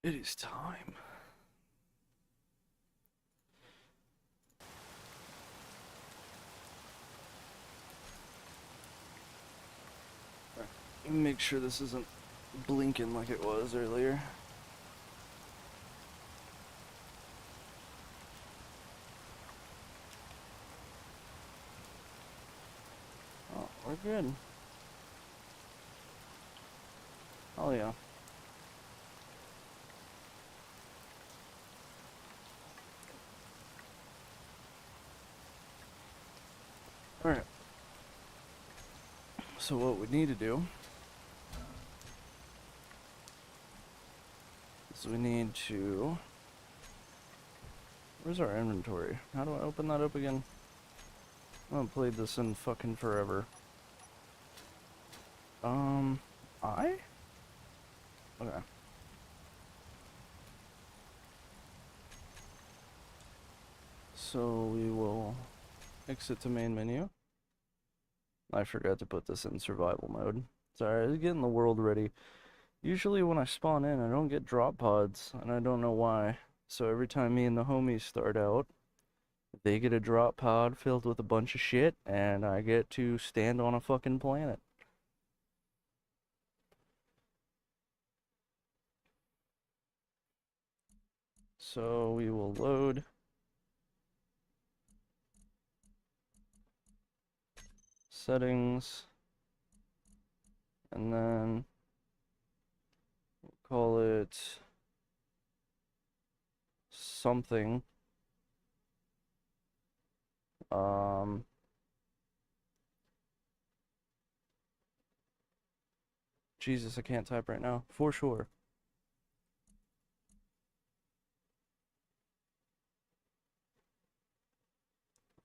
It is time. Make sure this isn't blinking like it was earlier. Oh, we're good. Oh yeah. Alright. So what we need to do is we need to... Where's our inventory? How do I open that up again? I haven't played this in fucking forever. I? Okay. So we will exit to main menu. I forgot to put this in survival mode. Sorry, I was getting the world ready. Usually when I spawn in, I don't get drop pods, and I don't know why. So every time me and the homies start out, they get a drop pod filled with a bunch of shit, and I get to stand on a fucking planet. So we will load settings, and then we'll call it something. Um, Jesus, I can't type right now. For sure.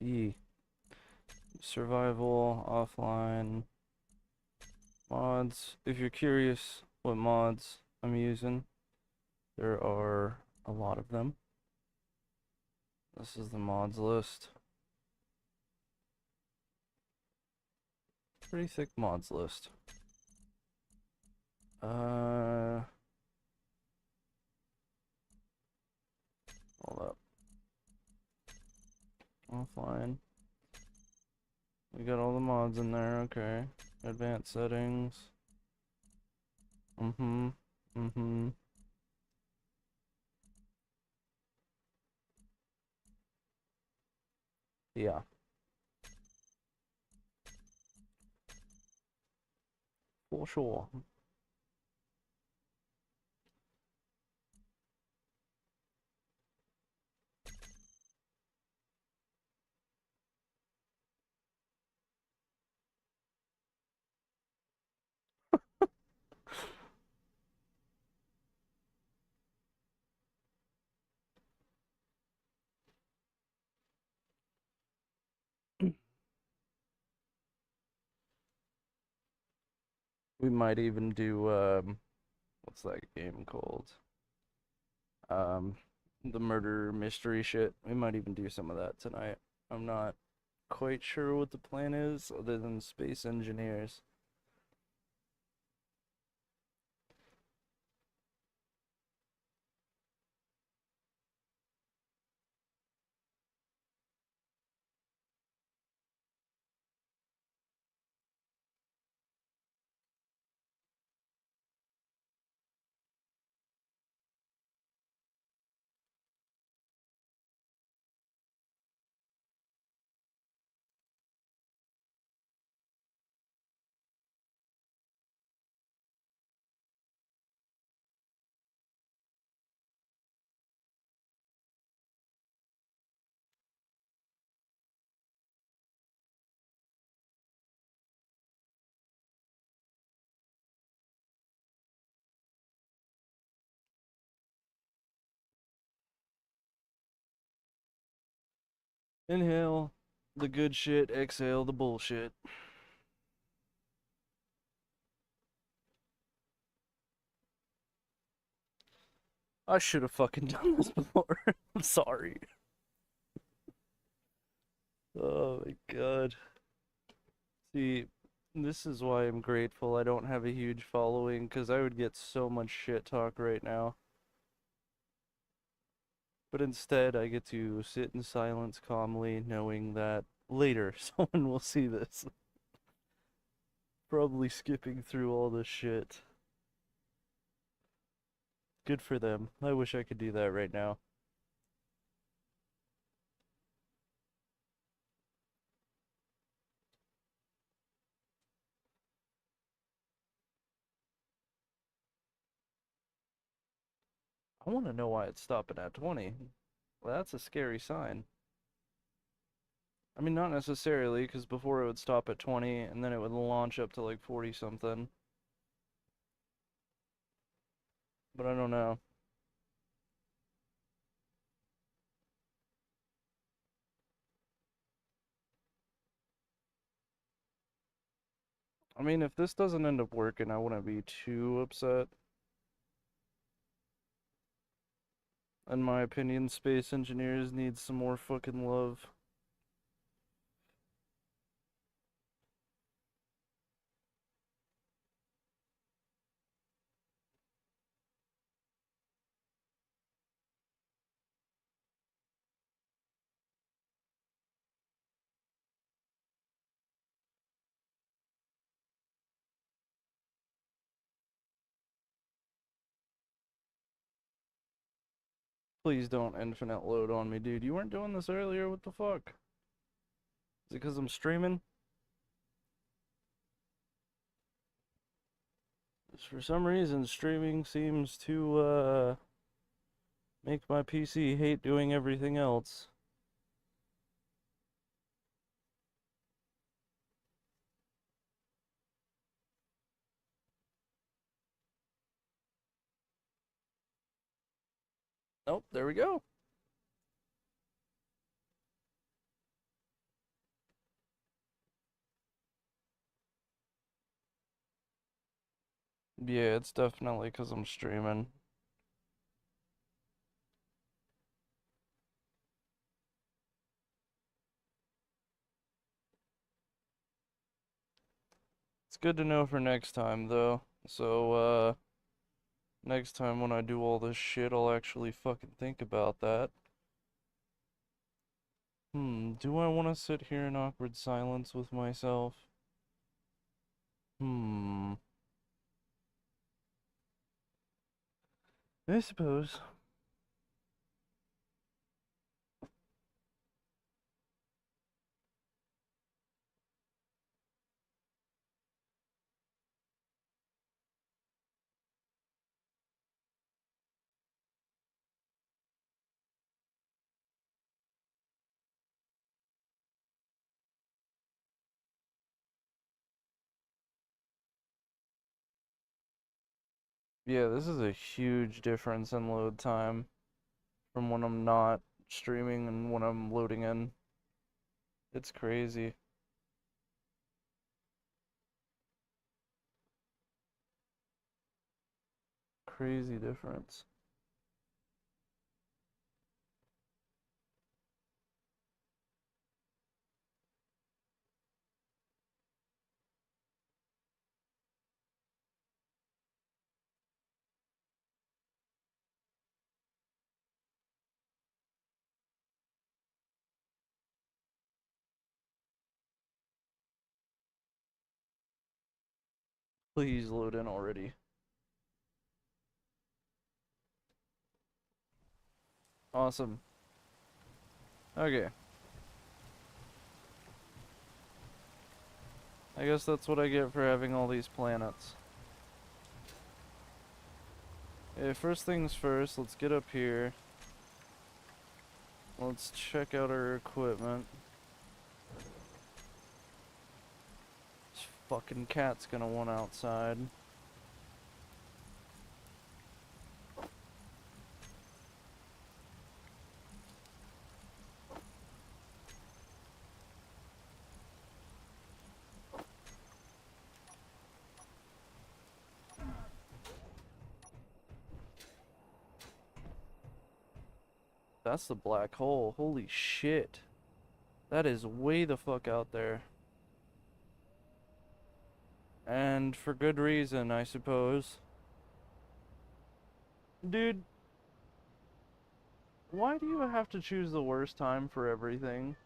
E. Survival, offline, mods. If you're curious what mods I'm using, there are a lot of them. This is the mods list. Pretty thick mods list. Hold up. Offline. We got all the mods in there, okay. Advanced settings. Mm-hmm. Mm-hmm. Yeah. For sure. We might even do, what's that game called? Um, the murder mystery shit. We might even do some of that tonight. I'm not quite sure what the plan is, other than space engineers. Inhale the good shit, exhale the bullshit. I should have fucking done this before. I'm sorry. Oh my god. See, this is why I'm grateful I don't have a huge following, because I would get so much shit talk right now. But instead, I get to sit in silence calmly, knowing that later someone will see this. Probably skipping through all this shit. Good for them. I wish I could do that right now. I want to know why it's stopping at 20. Well, that's a scary sign. I mean, not necessarily, because before it would stop at 20 and then it would launch up to like 40 something. But I don't know. I mean, if this doesn't end up working, I wouldn't be too upset. In my opinion, space engineers need some more fucking love. Please don't infinite load on me, dude. You weren't doing this earlier, what the fuck? Is it because I'm streaming? Just for some reason, streaming seems to, make my PC hate doing everything else. Nope, there we go. Yeah, it's definitely because I'm streaming. It's good to know for next time, though. So, next time when I do all this shit, I'll actually fucking think about that. Do I want to sit here in awkward silence with myself? Hmm, I suppose. Yeah, this is a huge difference in load time from when I'm not streaming and when I'm loading in. It's crazy. Crazy difference. Please load in already. Awesome. Okay. I guess that's what I get for having all these planets. Okay, first things first, let's get up here. Let's check out our equipment. This fucking cat's gonna want outside. That's the black hole. Holy shit. That is way the fuck out there. And for good reason, I suppose. Dude, Why do you have to choose the worst time for everything?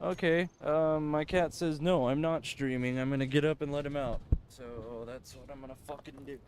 Okay, my cat says no, I'm not streaming. I'm gonna get up and let him out. So that's what I'm gonna fucking do.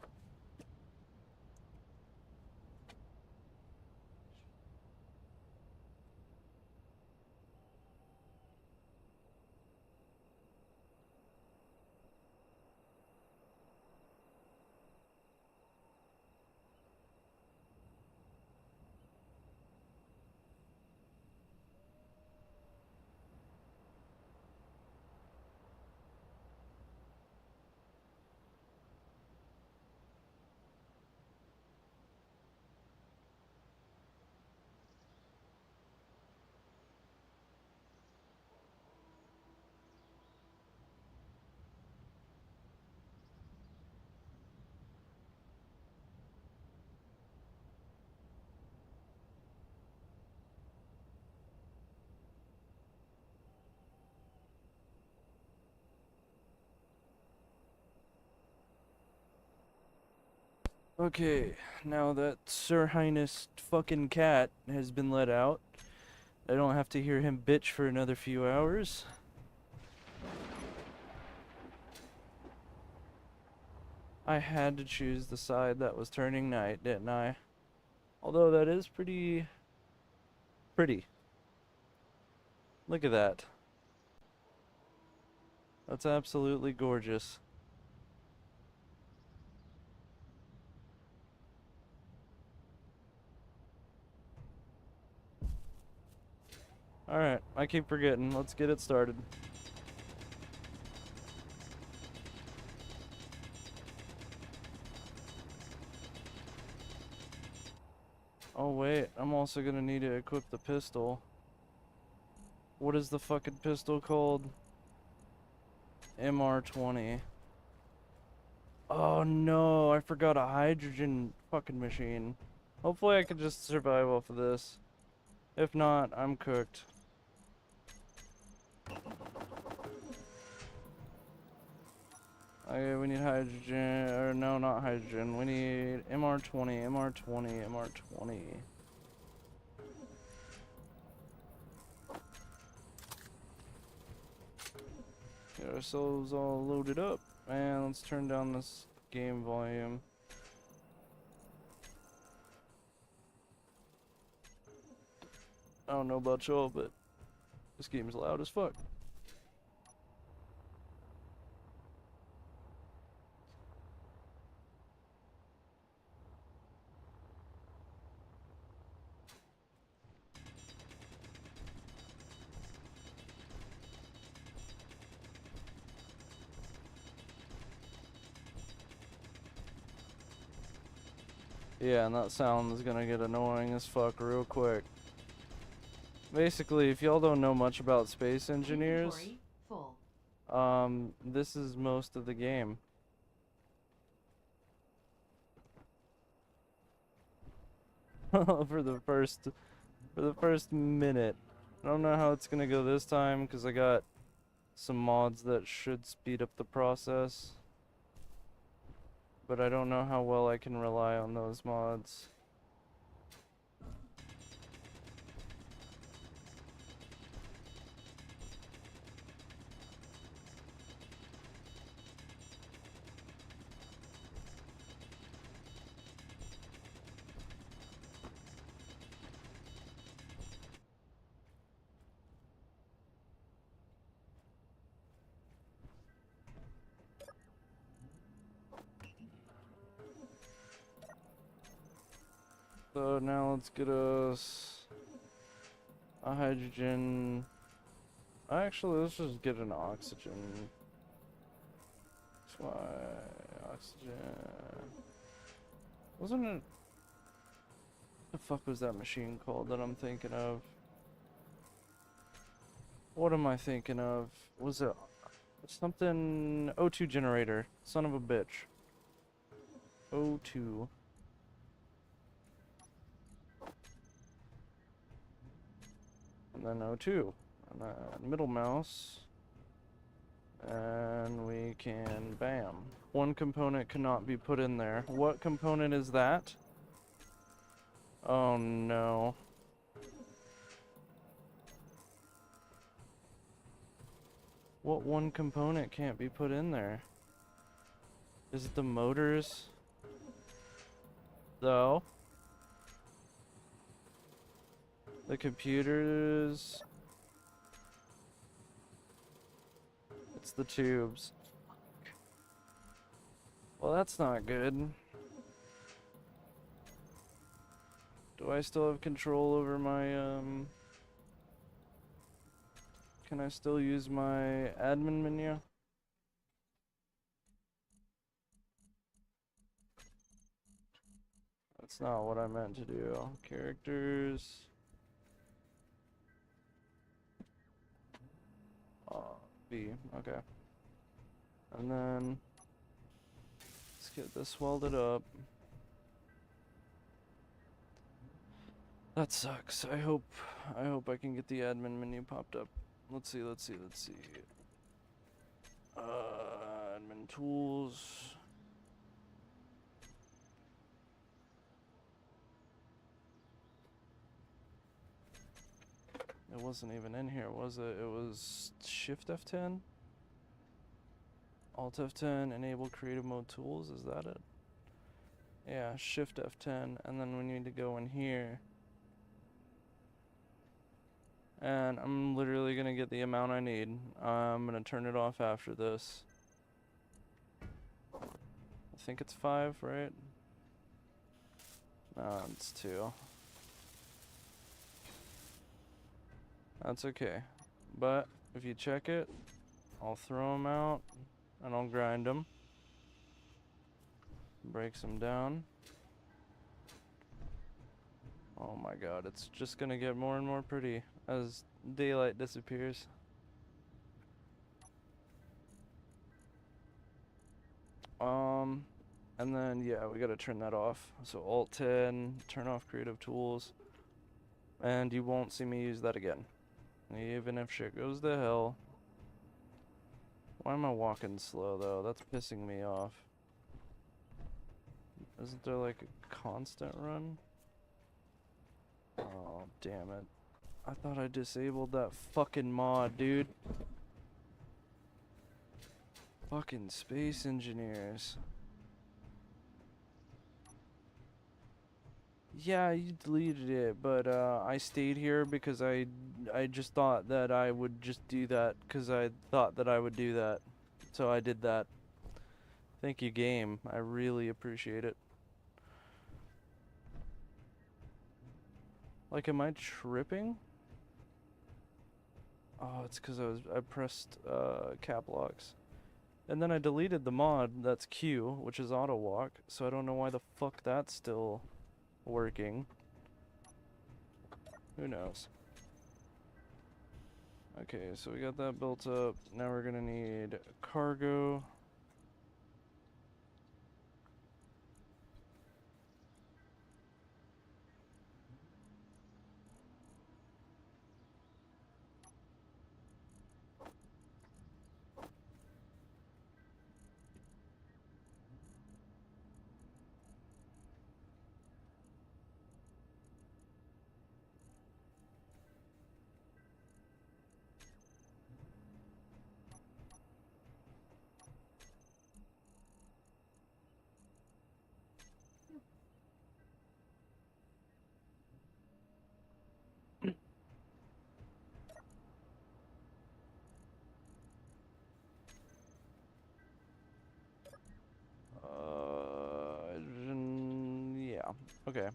Okay, now that Sir Highness fucking cat has been let out, I don't have to hear him bitch for another few hours. I had to choose the side that was turning night, didn't I? Although that is pretty Look at that. That's absolutely gorgeous. Alright, I keep forgetting. Let's get it started. Oh wait, I'm also gonna need to equip the pistol. What is the fucking pistol called? MR20. Oh no, I forgot a hydrogen fucking machine. Hopefully I can just survive off of this. If not, I'm cooked. Okay, we need hydrogen, or no, not hydrogen. We need MR20, MR20, MR20. Get ourselves all loaded up, and let's turn down this game volume. I don't know about y'all, but this game's loud as fuck. Yeah, and that sound is gonna get annoying as fuck real quick. Basically, if y'all don't know much about space engineers, this is most of the game. for the first minute. I don't know how it's gonna go this time because I got some mods that should speed up the process, but I don't know how well I can rely on those mods. So now let's get us a hydrogen. Actually, let's just get an oxygen. That's why oxygen. Wasn't it? The fuck was that machine called that I'm thinking of? What am I thinking of? Was it something O2 generator? Son of a bitch. O2. And then O2. And then middle mouse. And we can, bam. One component cannot be put in there. What component is that? Oh no. What one component can't be put in there? Is it the motors? Though? The computers? It's the tubes. Well, that's not good. Do I still have control over my, Can I still use my admin menu? That's not what I meant to do. Characters. B, okay. And then let's get this welded up. That sucks. I hope I can get the admin menu popped up. Let's see. Admin tools. It wasn't even in here, was it? It was Shift F10? Alt F10, enable creative mode tools, is that it? Yeah, Shift F10, and then we need to go in here. And I'm literally gonna get the amount I need. I'm gonna turn it off after this. I think it's 5, right? No, it's 2. That's okay. But if you check it, I'll throw them out and I'll grind them. Breaks them down. Oh my god, it's just gonna get more and more pretty as daylight disappears. And then yeah, we gotta turn that off. So Alt 10, turn off creative tools, and you won't see me use that again. Even if shit goes to hell. Why am I walking slow though? That's pissing me off. Isn't there like a constant run? Oh, damn it. I thought I disabled that fucking mod, dude. Fucking space engineers. Yeah, you deleted it, but I stayed here because I just thought that I would just do that because I thought that I would do that. So I did that. Thank you, game. I really appreciate it. Like, am I tripping? Oh, it's because I pressed cap locks. And then I deleted the mod that's Q, which is auto walk, so I don't know why the fuck that's still working. Who knows? Okay, so we got that built up. Now we're gonna need cargo. Yeah, okay.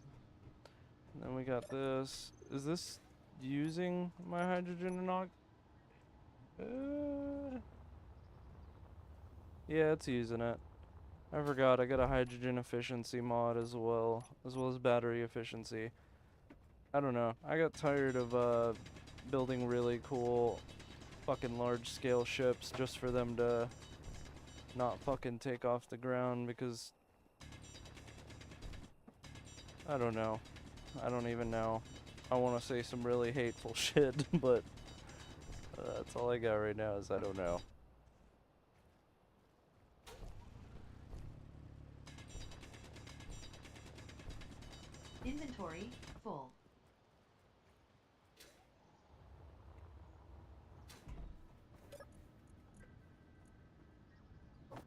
And then we got this. Is this using my hydrogen and yeah, it's using it. I forgot I got a hydrogen efficiency mod as well as battery efficiency. I don't know. I got tired of building really cool fucking large scale ships just for them to not fucking take off the ground because I don't know. I don't even know. I want to say some really hateful shit, but that's all I got right now is I don't know. Inventory full.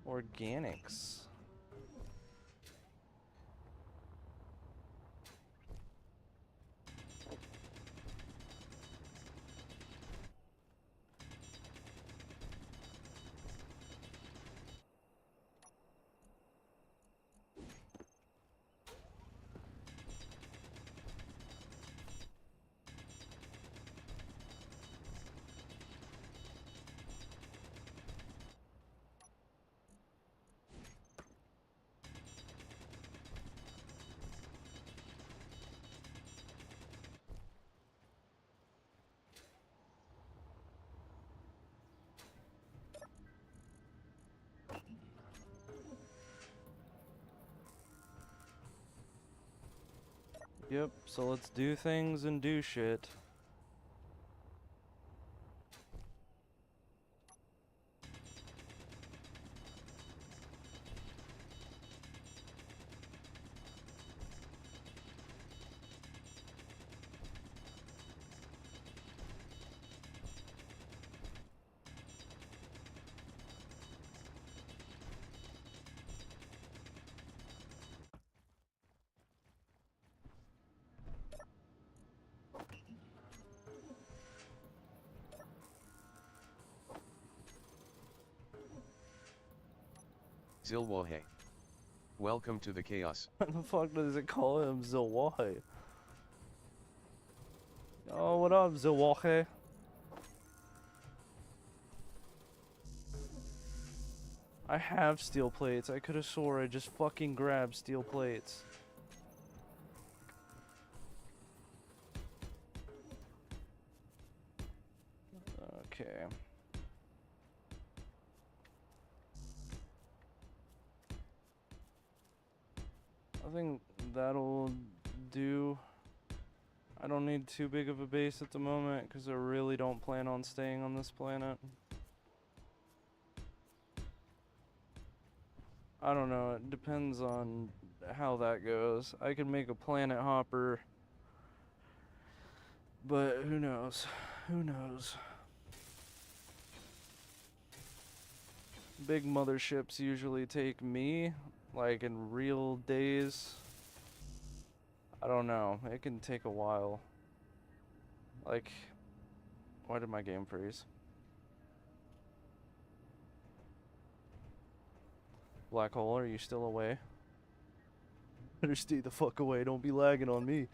Organics. Yep, so let's do things and do shit. Zilwahe. Welcome to the chaos. What the fuck does it call him Zilwahe? Oh, what up, Zilwahe? I have steel plates. I could have swore I just fucking grabbed steel plates. Okay. I think that'll do. I don't need too big of a base at the moment because I really don't plan on staying on this planet. I don't know, it depends on how that goes. I can make a planet hopper, but who knows? Who knows? Big motherships usually take me, like in real days. I don't know, it can take a while. Like, why did my game freeze? Black hole, are you still away? Better stay the fuck away, don't be lagging on me.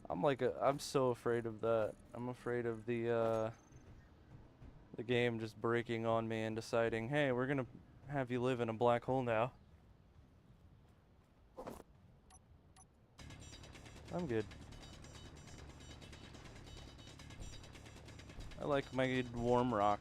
I'm so afraid of that. I'm afraid of the game just breaking on me and deciding, hey, we're gonna have you live in a black hole now. I'm good. I like my warm rock.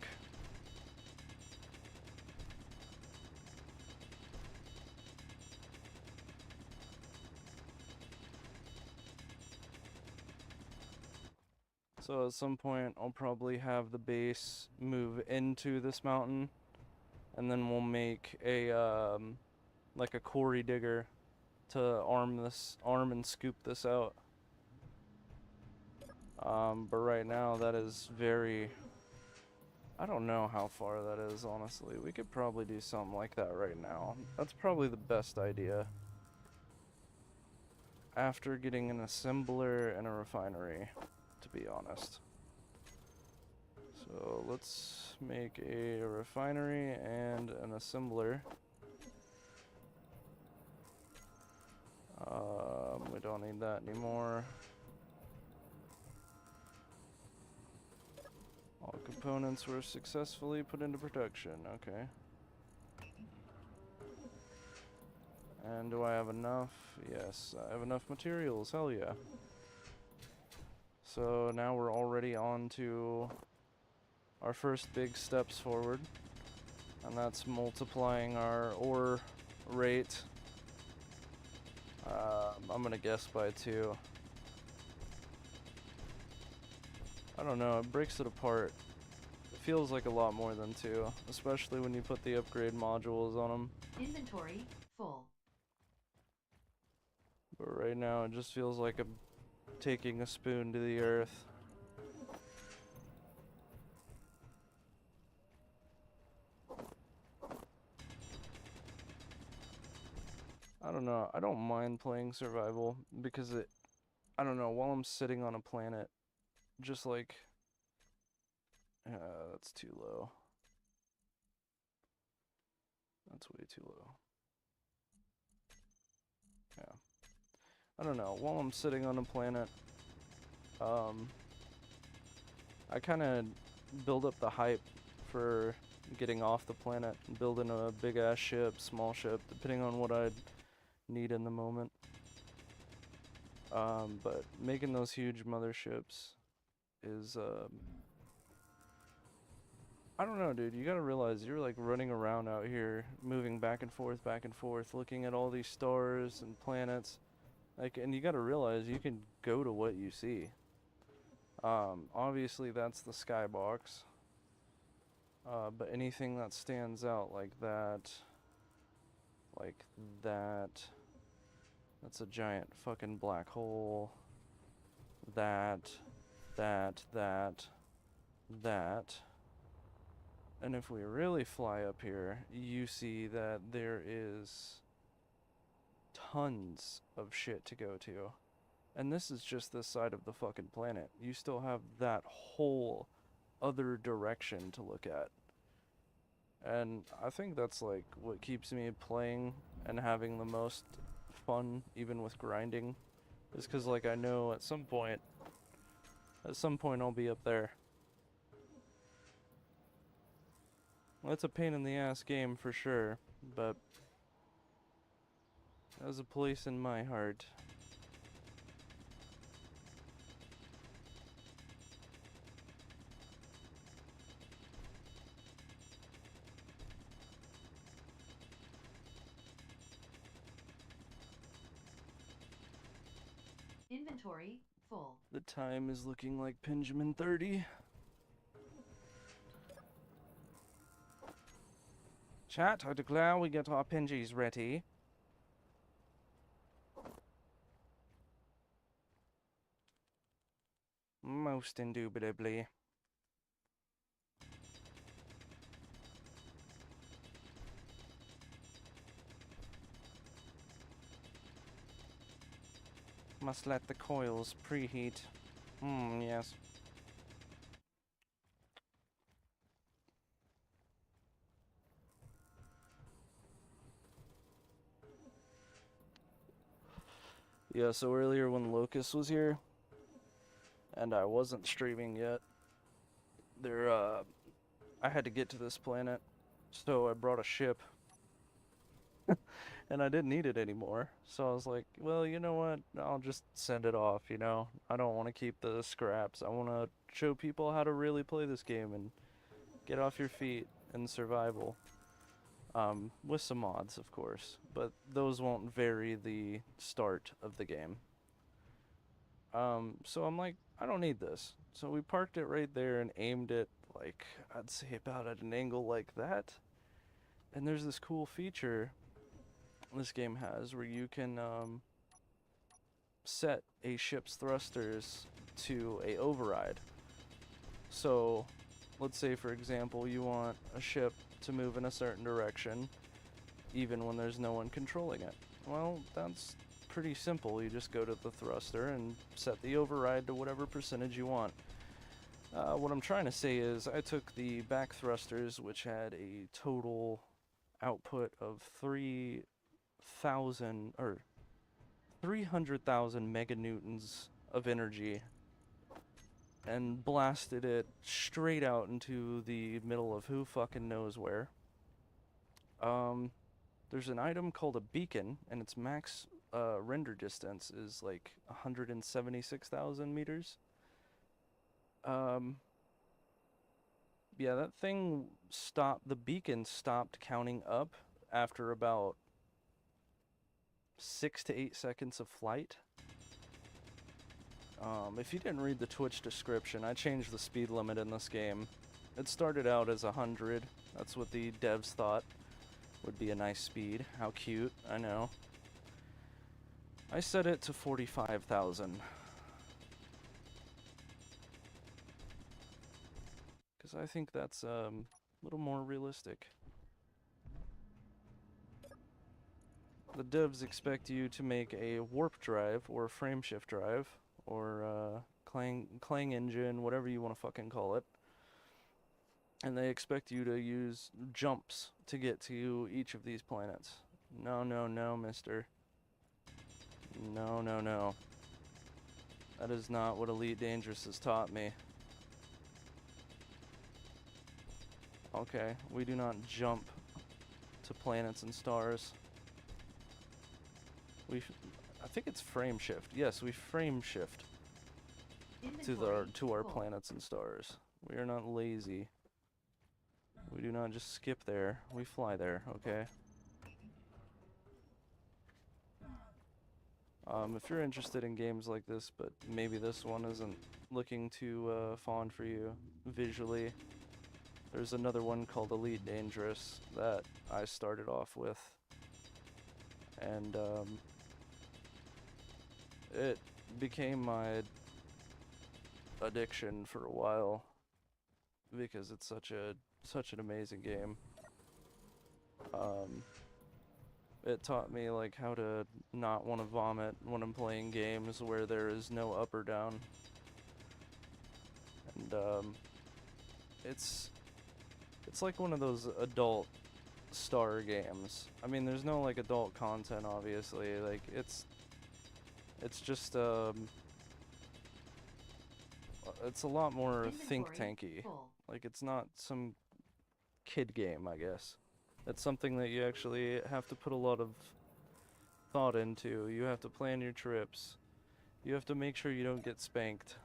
So at some point, I'll probably have the base move into this mountain, and then we'll make a like a quarry digger to arm and scoop this out. But right now that is very. I don't know how far that is, honestly. We could probably do something like that right now. That's probably the best idea. After getting an assembler and a refinery, to be honest. So let's make a refinery and an assembler. We don't need that anymore. All components were successfully put into production. Okay. And do I have enough? Yes, I have enough materials. Hell yeah. So now we're already on to our first big steps forward. And that's multiplying our ore rate. I'm gonna guess by 2. I don't know, it breaks it apart. It feels like a lot more than 2, especially when you put the upgrade modules on them. Inventory full. But right now it just feels like I'm taking a spoon to the earth. I don't know, I don't mind playing survival because I don't know, while I'm sitting on a planet, just like, that's too low. That's way too low. Yeah. I don't know, while I'm sitting on a planet, um, I kind of build up the hype for getting off the planet and building a big ass ship, small ship, depending on what I'd need in the moment. But making those huge motherships is, I don't know, dude. You gotta realize you're like running around out here, moving back and forth, looking at all these stars and planets. Like, and you gotta realize you can go to what you see. Obviously that's the skybox. But anything that stands out like that, that's a giant fucking black hole. That, that. And if we really fly up here, you see that there is tons of shit to go to. And this is just this side of the fucking planet. You still have that whole other direction to look at. And I think that's like what keeps me playing and having the most fun, even with grinding, is because like I know at some point I'll be up there. Well, it's a pain in the ass game for sure, but there's a place in my heart. Inventory full. The time is looking like Benjamin 30. Chat, I declare we get our Pingies ready. Most indubitably. Must let the coils preheat. Yes. Yeah, so earlier when Locust was here, and I wasn't streaming yet, I had to get to this planet, so I brought a ship, and I didn't need it anymore. So I was like, well, you know what? I'll just send it off, you know? I don't want to keep the scraps. I want to show people how to really play this game and get off your feet in survival. With some mods, of course, but those won't vary the start of the game. So I'm like, I don't need this. So we parked it right there and aimed it, like, I'd say about at an angle like that. And there's this cool feature this game has where you can, set a ship's thrusters to a override. So, let's say for example, you want a ship to move in a certain direction, even when there's no one controlling it. Well, that's pretty simple. You just go to the thruster and set the override to whatever percentage you want. What I'm trying to say is I took the back thrusters, which had a total output of 3,000 or 300,000 meganewtons of energy, and blasted it straight out into the middle of who fucking knows where. There's an item called a beacon, and its max render distance is like 176,000 meters. Yeah, that thing stopped, the beacon stopped counting up after about 6 to 8 seconds of flight. If you didn't read the Twitch description, I changed the speed limit in this game. It started out as 100. That's what the devs thought would be a nice speed. How cute, I know. I set it to 45,000. Because I think that's a little more realistic. The devs expect you to make a warp drive or a frame shift drive or clang engine, whatever you want to fucking call it. And they expect you to use jumps to get to each of these planets. No, no, no, mister. No, no, no. That is not what Elite Dangerous has taught me. Okay, we do not jump to planets and stars. I think it's frame shift. Yes, we frame shift to our planets and stars. We are not lazy. We do not just skip there. We fly there, okay? If you're interested in games like this, but maybe this one isn't looking too fond for you visually, there's another one called Elite Dangerous that I started off with. And it became my addiction for a while because it's such an amazing game. It taught me like how to not want to vomit when I'm playing games where there is no up or down. And it's like one of those adult star games. I mean, there's no like adult content obviously. Like it's just it's a lot more think tanky. Like it's not some kid game, I guess. It's something that you actually have to put a lot of thought into. You have to plan your trips. You have to make sure you don't get spanked.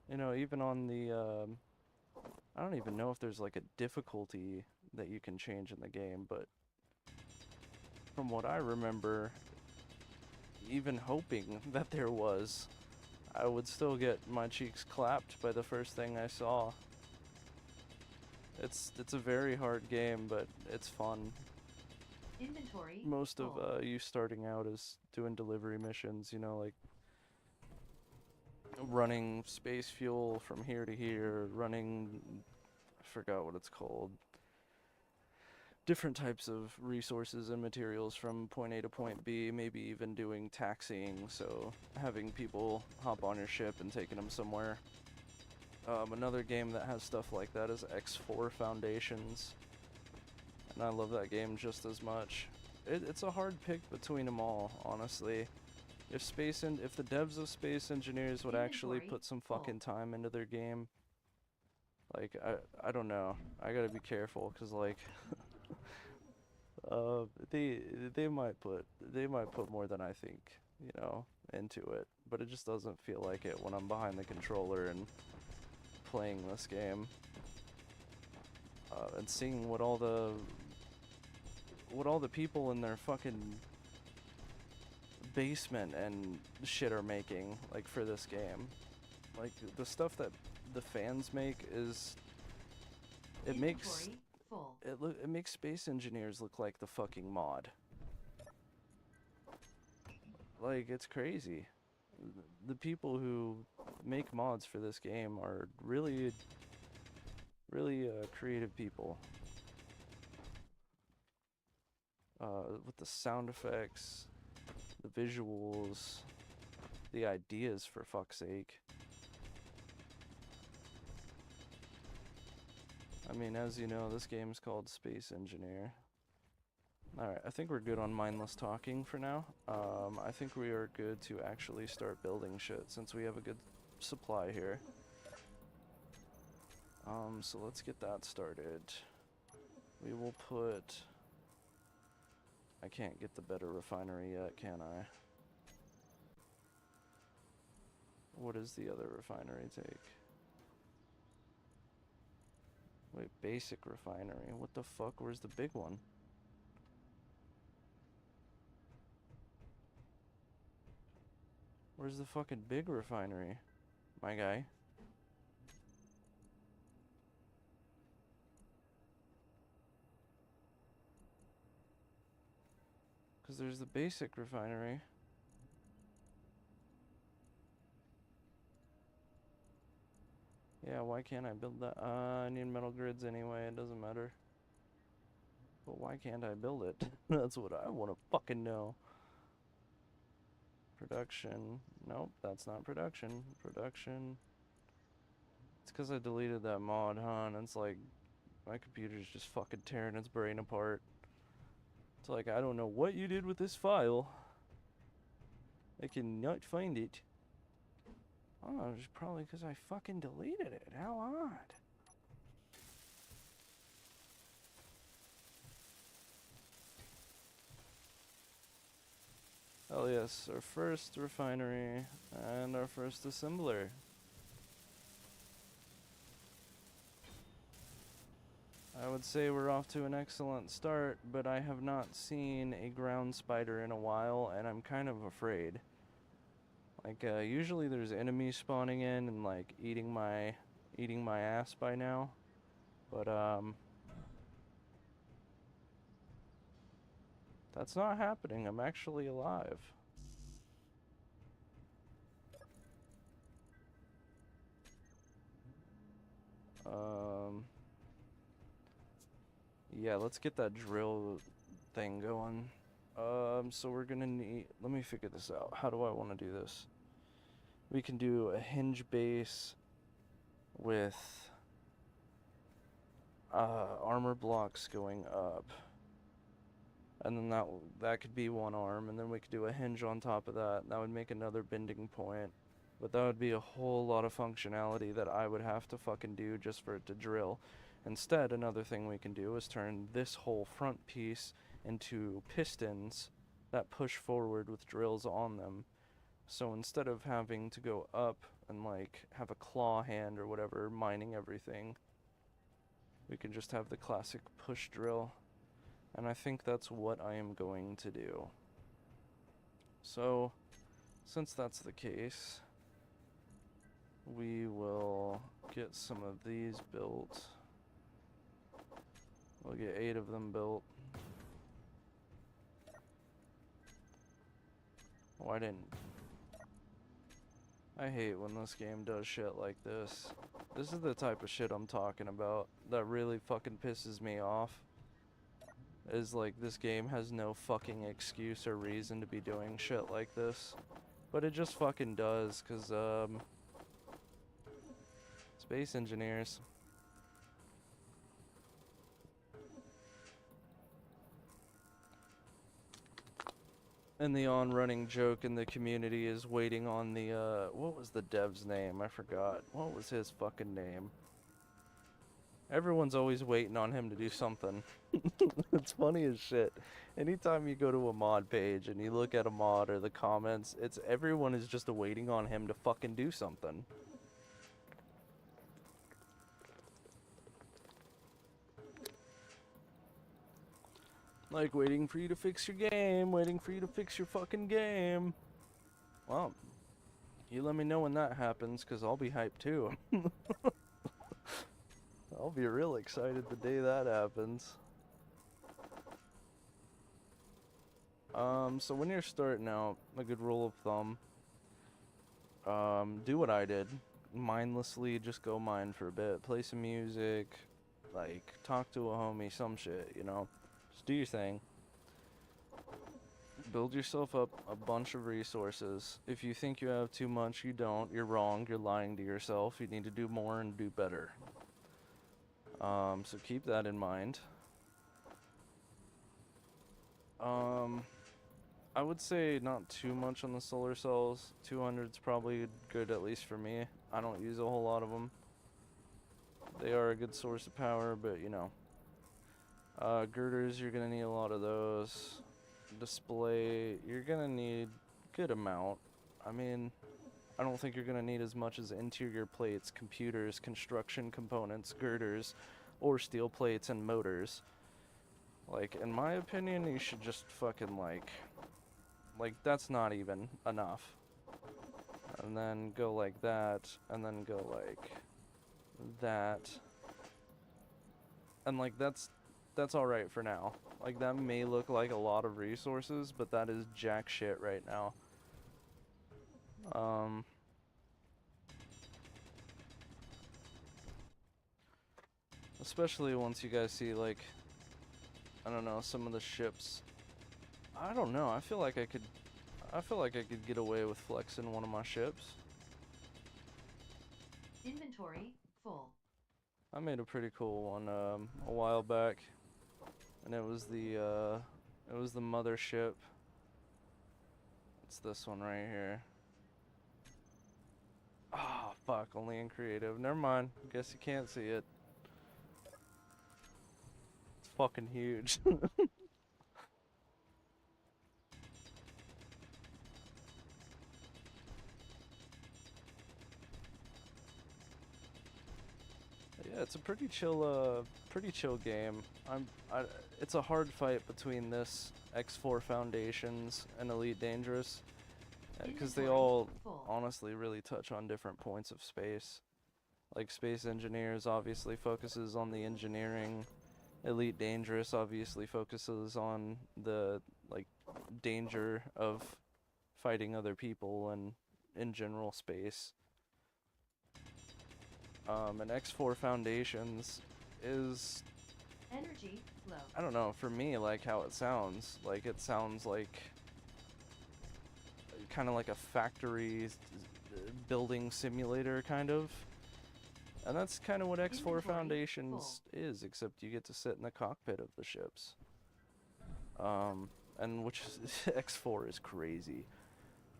You know, even on the I don't even know if there's like a difficulty that you can change in the game, but from what I remember, even hoping that there was, I would still get my cheeks clapped by the first thing I saw. It's a very hard game, but it's fun. Inventory. Most of you starting out is doing delivery missions, you know, like running space fuel from here to here, running, I forgot what it's called, different types of resources and materials from point A to point B, maybe even doing taxiing, so having people hop on your ship and taking them somewhere. Another game that has stuff like that is X4 Foundations, and I love that game just as much. It's a hard pick between them all, honestly. If the devs of Space Engineers would actually put some fucking time into their game, like I don't know, I gotta be careful, cause like they might put more than I think, you know, into it, but it just doesn't feel like it when I'm behind the controller and playing this game, and seeing what all the people in their fucking basement and shit are making, like, for this game. Like, the stuff that the fans make is, it makes Space Engineers look like the fucking mod. Like, it's crazy. The people who make mods for this game are really creative people. With the sound effects, the visuals, the ideas, for fuck's sake. I mean, as you know, this game's called Space Engineer. Alright, I think we're good on mindless talking for now. I think we are good to actually start building shit, since we have a good supply here. So let's get that started. We will put... I can't get the better refinery yet, can I? What does the other refinery take? Wait, basic refinery. What the fuck? Where's the big one? Where's the fucking big refinery, my guy? Because there's the basic refinery. Yeah, why can't I build that? I need metal grids anyway, it doesn't matter. But why can't I build it? That's what I want to fucking know. Production. Nope, that's not production. Production. It's because I deleted that mod, huh? And it's like, my computer's just fucking tearing its brain apart. It's like, I don't know what you did with this file. I cannot find it. Oh, it's probably because I fucking deleted it. How odd. Oh yes, our first refinery and our first assembler. I would say we're off to an excellent start, but I have not seen a ground spider in a while, and I'm kind of afraid. Like, usually there's enemies spawning in and, like, eating my ass by now. But, that's not happening. I'm actually alive. Yeah, let's get that drill thing going. So we're gonna need... Let me figure this out. How do I want to do this? We can do a hinge base with armor blocks going up. And then that could be one arm, and then we could do a hinge on top of that. That would make another bending point. But that would be a whole lot of functionality that I would have to fucking do just for it to drill. Instead, another thing we can do is turn this whole front piece into pistons that push forward with drills on them. So instead of having to go up and like have a claw hand or whatever mining everything, we can just have the classic push drill. And I think that's what I am going to do. So, since that's the case, we will get some of these built. We'll get 8 of them built. Why didn't... I hate when this game does shit like this. This is the type of shit I'm talking about that really fucking pisses me off. Is like, this game has no fucking excuse or reason to be doing shit like this. But it just fucking does, cause, space engineers. And the on-running joke in the community is waiting on the, what was the dev's name? I forgot. What was his fucking name? Everyone's always waiting on him to do something. It's funny as shit. Anytime you go to a mod page and you look at a mod or the comments, it's everyone is just waiting on him to fucking do something. Like, waiting for you to fix your game, waiting for you to fix your fucking game. Well, you let me know when that happens, because I'll be hyped too. I'll be real excited the day that happens. So when you're starting out, a good rule of thumb, do what I did. Mindlessly just go mine for a bit. Play some music, like, talk to a homie, some shit, you know? Just do your thing. Build yourself up a bunch of resources. If you think you have too much, you don't. You're wrong. You're lying to yourself. You need to do more and do better. So keep that in mind. I would say not too much on the solar cells. 200's probably good, at least for me. I don't use a whole lot of them. They are a good source of power, but you know. Girders, you're gonna need a lot of those. Display, you're gonna need good amount. I mean, I don't think you're gonna need as much as interior plates, computers, construction components, girders, or steel plates and motors. Like, in my opinion, you should just fucking like, that's not even enough. And then go like that, and then go like that. And like, that's that's alright for now. Like, that may look like a lot of resources, but that is jack shit right now. Especially once you guys see, like, I don't know, some of the ships. I don't know, I feel like I could get away with flexing one of my ships. Inventory full. I made a pretty cool one a while back, and it was the mothership. It's this one right here. Ah, oh, fuck, only in creative. Never mind. Guess you can't see it. It's fucking huge. Yeah, it's a pretty chill game. It's a hard fight between this X4 Foundations and Elite Dangerous, because they all honestly really touch on different points of space. Like, Space Engineers obviously focuses on the engineering. Elite Dangerous obviously focuses on the, like, danger of fighting other people and in general space. And X4 Foundations is energy low. I don't know, for me, like how it sounds. Like, it sounds like kind of like a factory building simulator, kind of. And that's kind of what X4 Foundations is, except you get to sit in the cockpit of the ships. And which is, X4 is crazy.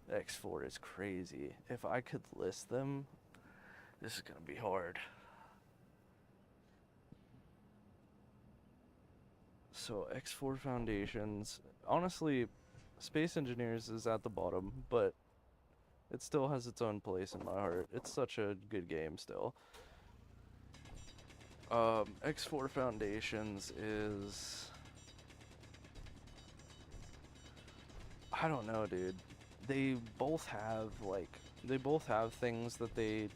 X4 is crazy. If I could list them, this is gonna be hard. So, X4 Foundations, honestly, Space Engineers is at the bottom, but it still has its own place in my heart. It's such a good game still. X4 Foundations is... I don't know, dude. They both have things that they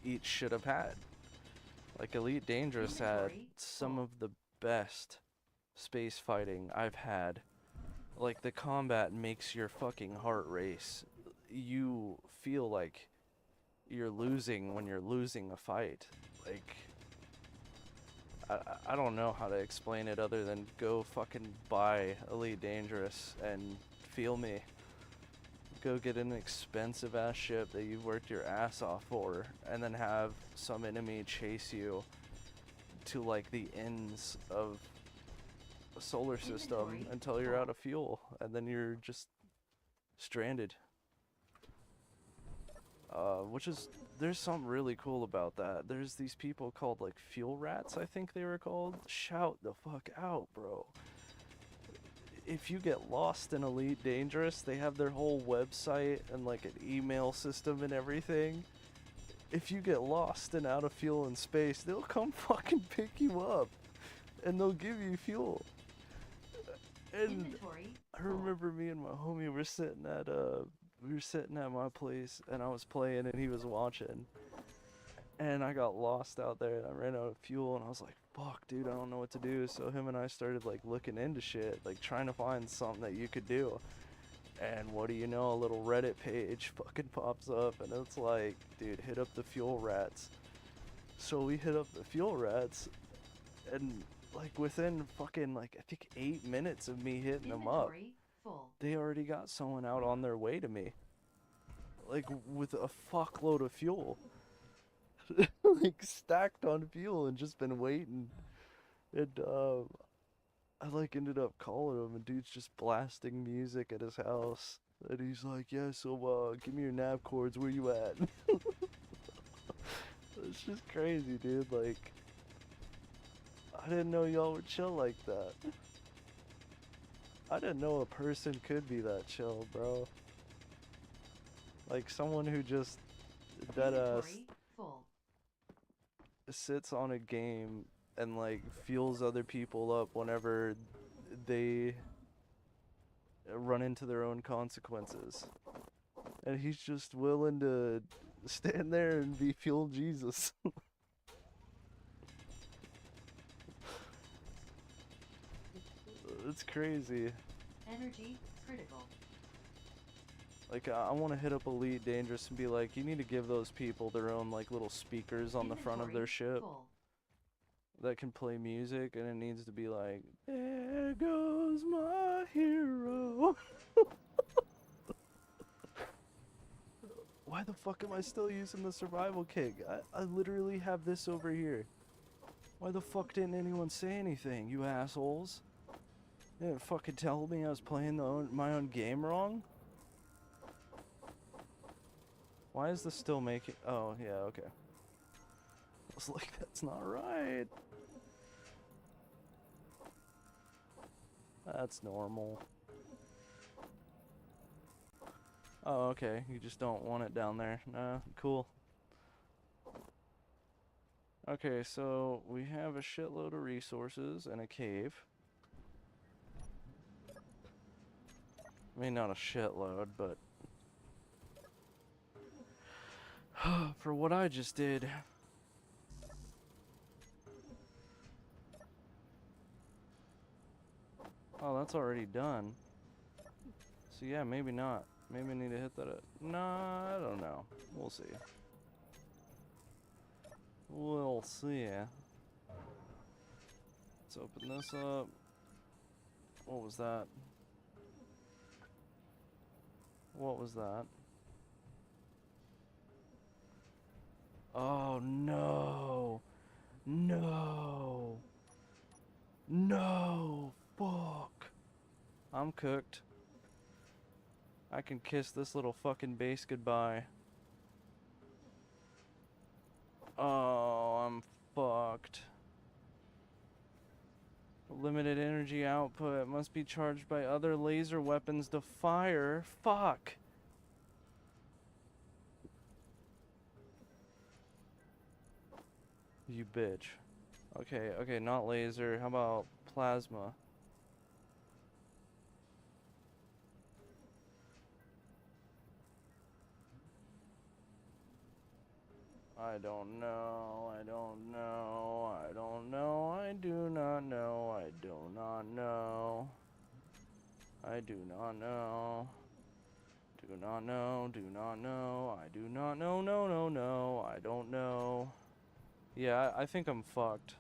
each should have had. Like, Elite Dangerous had some of the best space fighting I've had. Like, the combat makes your fucking heart race. You feel like you're losing when you're losing a fight. Like, I don't know how to explain it other than go fucking buy Elite Dangerous and feel me. Go get an expensive ass ship that you've worked your ass off for, and then have some enemy chase you to, like, the ends of a solar system until you're out of fuel, and then you're just stranded. Which is, there's something really cool about that. There's these people called, like, fuel rats, I think they were called. Shout the fuck out, bro. If you get lost in Elite Dangerous, they have their whole website and, like, an email system and everything. If you get lost and out of fuel in space, they'll come fucking pick you up, and they'll give you fuel. And I remember me and my homie were sitting at my place, and I was playing and he was watching, and I got lost out there and I ran out of fuel, and I was like, fuck, dude, I don't know what to do. So him and I started, like, looking into shit, like, trying to find something that you could do. And what do you know, a little Reddit page fucking pops up, and it's like, dude, hit up the fuel rats. So we hit up the fuel rats, and, like, within fucking, like, I think 8 minutes of me hitting them up, they already got someone out on their way to me. Like, with a fuckload of fuel. Like, stacked on fuel and just been waiting. And, I, like, ended up calling him, and dude's just blasting music at his house. And he's like, yeah, so, give me your nav cords, where you at? It's just crazy, dude, like... I didn't know y'all were chill like that. I didn't know a person could be that chill, bro. Like, someone who just deadass sits on a game and, like, fuels other people up whenever they run into their own consequences. And he's just willing to stand there and be fuel Jesus. It's crazy. Energy critical. Like, I want to hit up Elite Dangerous and be like, you need to give those people their own, like, little speakers on the front of their Inventory ship full. that can play music, and it needs to be like, there goes my hero. Why the fuck am I still using the survival kit? I literally have this over here. Why the fuck didn't anyone say anything, you assholes? They didn't fucking tell me I was playing my own game wrong? Why is this still making... Oh, yeah, okay. I was like, that's not right. That's normal. Oh, okay. You just don't want it down there. Nah, cool. Okay, so we have a shitload of resources and a cave. I mean, not a shitload, but... for what I just did... Oh, that's already done. So yeah, maybe not. Maybe I need to hit that up. Nah, I don't know. We'll see. We'll see. Let's open this up. What was that? What was that? Oh no! No! No! Fuck! I'm cooked. I can kiss this little fucking base goodbye. Oh, I'm fucked. Limited energy output must be charged by other laser weapons to fire. Fuck! You bitch. Okay, okay, not laser. How about plasma? I don't know. I don't know. I don't know. I do not know. I do not know. I do not know. Do not know. Do not know. I do not know. No, no, no. I don't know. Yeah, I think I'm fucked.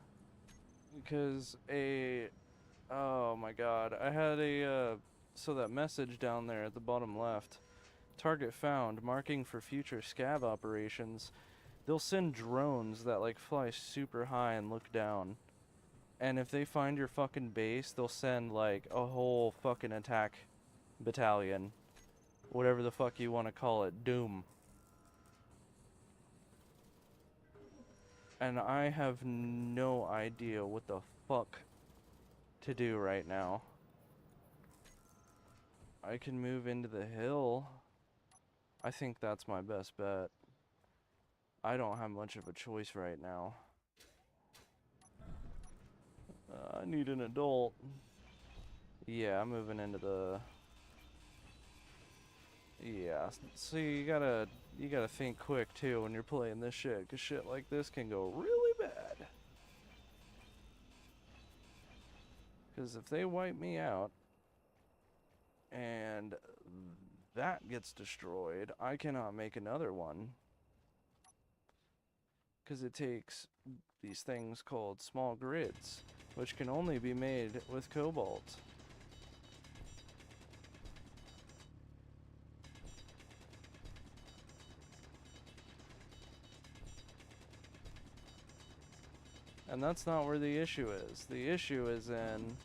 Because oh my god. I had so that message down there at the bottom left. Target found. Marking for future scav operations. They'll send drones that like fly super high and look down. And if they find your fucking base, they'll send like a whole fucking attack battalion. Whatever the fuck you want to call it. Doom. And I have no idea what the fuck to do right now. I can move into the hill. I think that's my best bet. I don't have much of a choice right now. I need an adult. Yeah, I'm moving into the... Yeah, so you gotta think quick too when you're playing this shit, cause shit like this can go really bad. Cause if they wipe me out and that gets destroyed, I cannot make another one. Cause it takes these things called small grids, which can only be made with cobalt. And that's not where the issue is. The issue is in...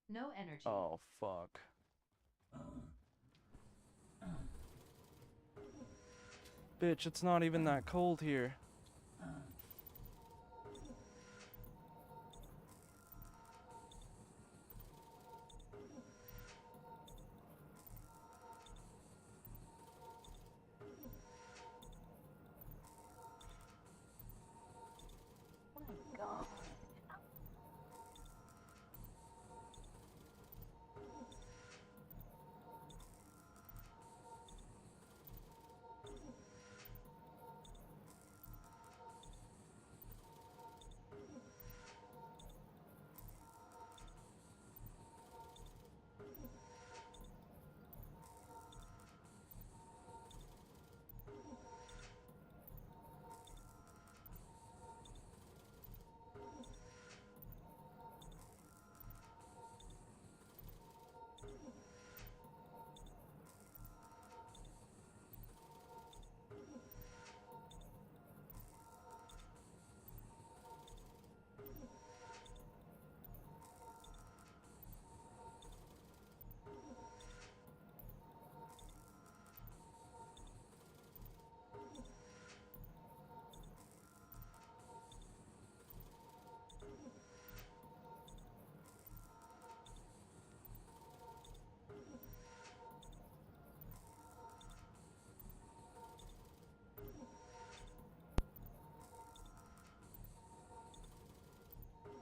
No energy. Oh, fuck. Bitch, it's not even that cold here.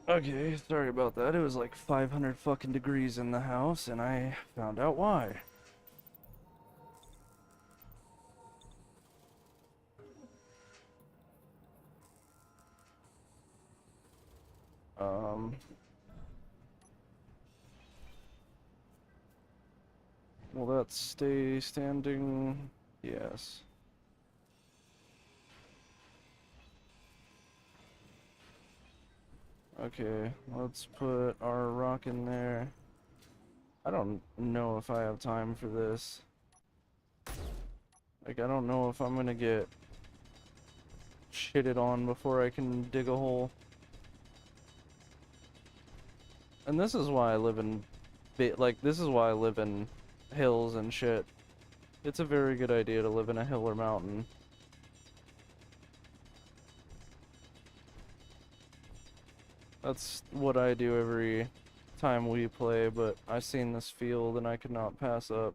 Okay, sorry about that. It was like 500 fucking degrees in the house, and I found out why. Um, will that stay standing? Yes. Okay, let's put our rock in there. I don't know if I have time for this. Like, I don't know if I'm gonna get shitted on before I can dig a hole. And this is why I live in, this is why I live in hills and shit. It's a very good idea to live in a hill or mountain. That's what I do every time we play, but I seen this field and I could not pass up.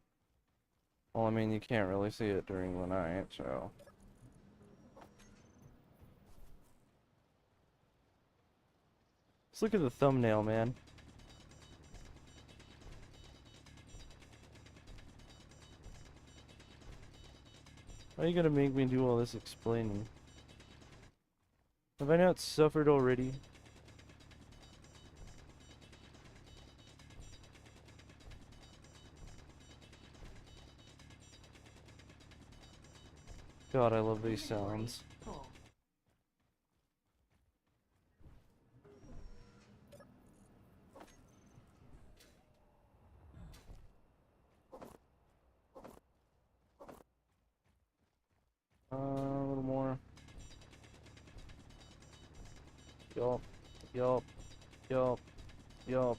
Well, I mean, you can't really see it during the night, so. Let's look at the thumbnail, man. Why are you gonna make me do all this explaining? Have I not suffered already? God, I love these Inventory sounds. full. A little more. Yup. Yup. Yup. Yup.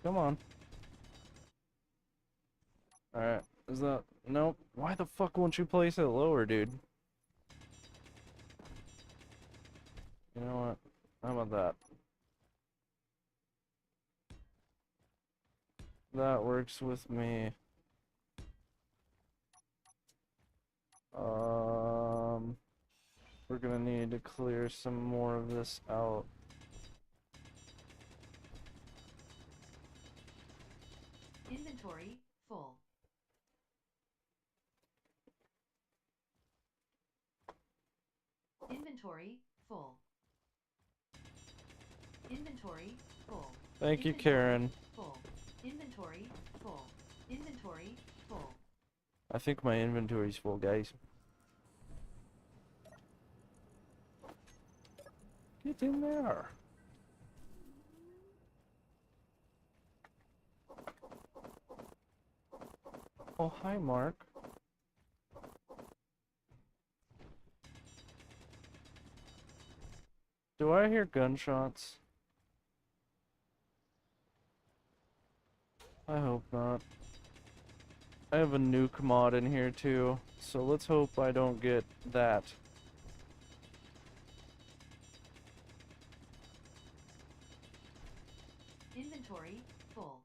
Come on. Alright. Is that... Nope. Why the fuck won't you place it lower, dude? You know what? How about that? That works with me. Um... We're gonna need to clear some more of this out. Inventory full. Inventory full. Inventory full. Thank you, Inventory Karen. full. Inventory full. Inventory full. I think my inventory's full, guys. Get in there. Oh, hi, Mark. Do I hear gunshots? I hope not. I have a nuke mod in here too, so let's hope I don't get that. Inventory full.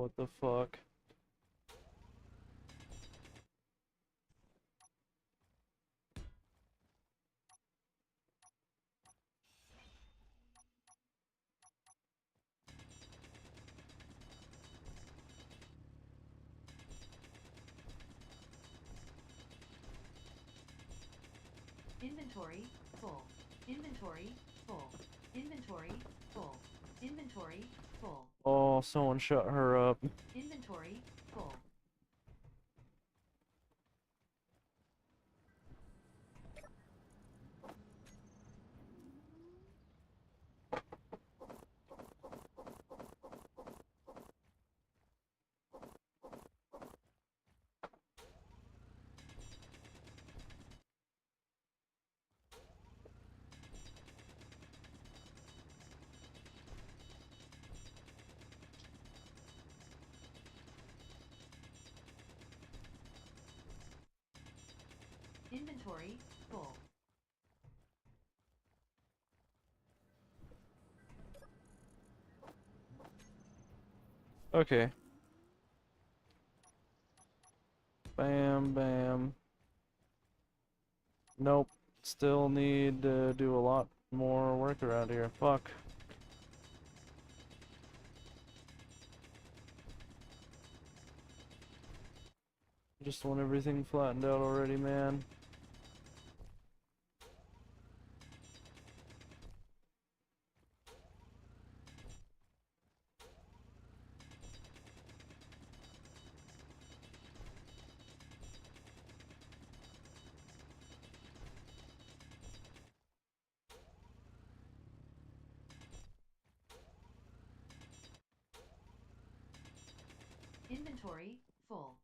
What the fuck? Inventory full. Inventory full. Inventory full. Inventory full. Oh, someone shut her up. Inventory full. Inventory full. Okay. Bam, bam. Nope. Still need to do a lot more work around here. Fuck. Just want everything flattened out already, man. Inventory full.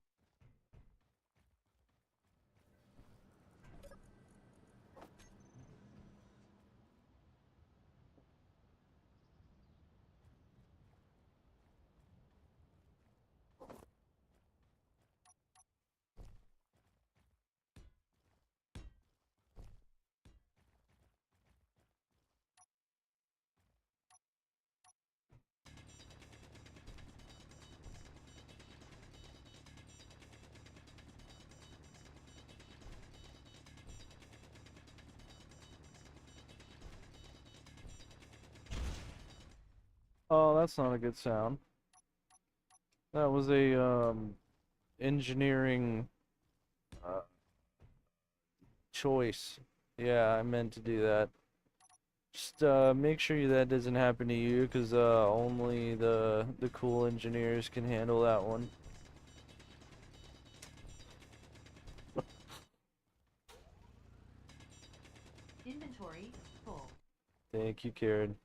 Oh, that's not a good sound. That was a, engineering, uh, choice. Yeah, I meant to do that. Just, make sure that doesn't happen to you, 'cause, only the cool engineers can handle that one. Inventory full. Thank you, Karen.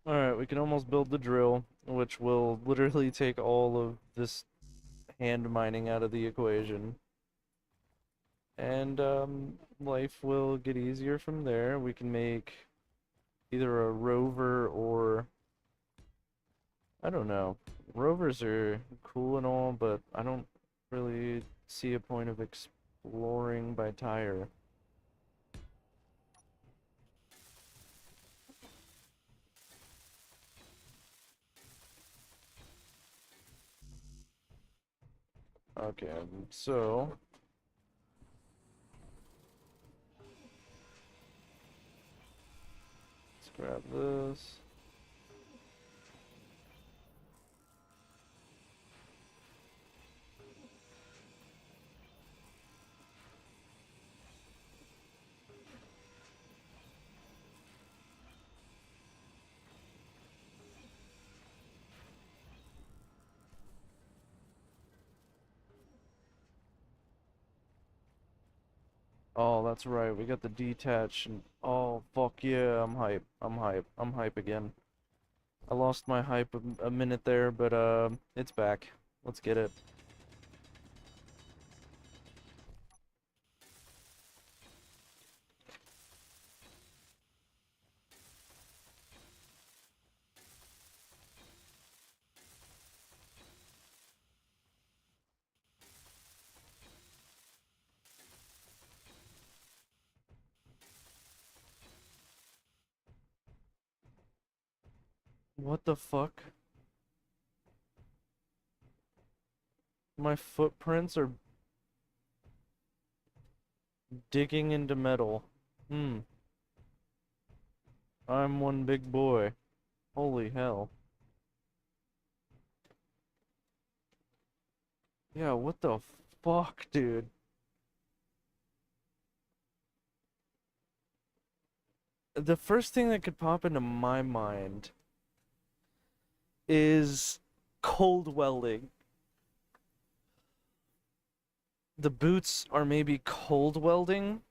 Alright, we can almost build the drill, which will literally take all of this hand mining out of the equation. And, life will get easier from there. We can make either a rover or, I don't know. Rovers are cool and all, but I don't really see a point of exploring by tire. Okay, so let's grab this. Oh, that's right. We got the detach and oh fuck yeah, I'm hype. I'm hype. I'm hype again. I lost my hype a minute there, but it's back. Let's get it. What the fuck? My footprints are digging into metal. Hmm. I'm one big boy. Holy hell. Yeah, what the fuck, dude? The first thing that could pop into my mind is cold welding. The boots are maybe cold welding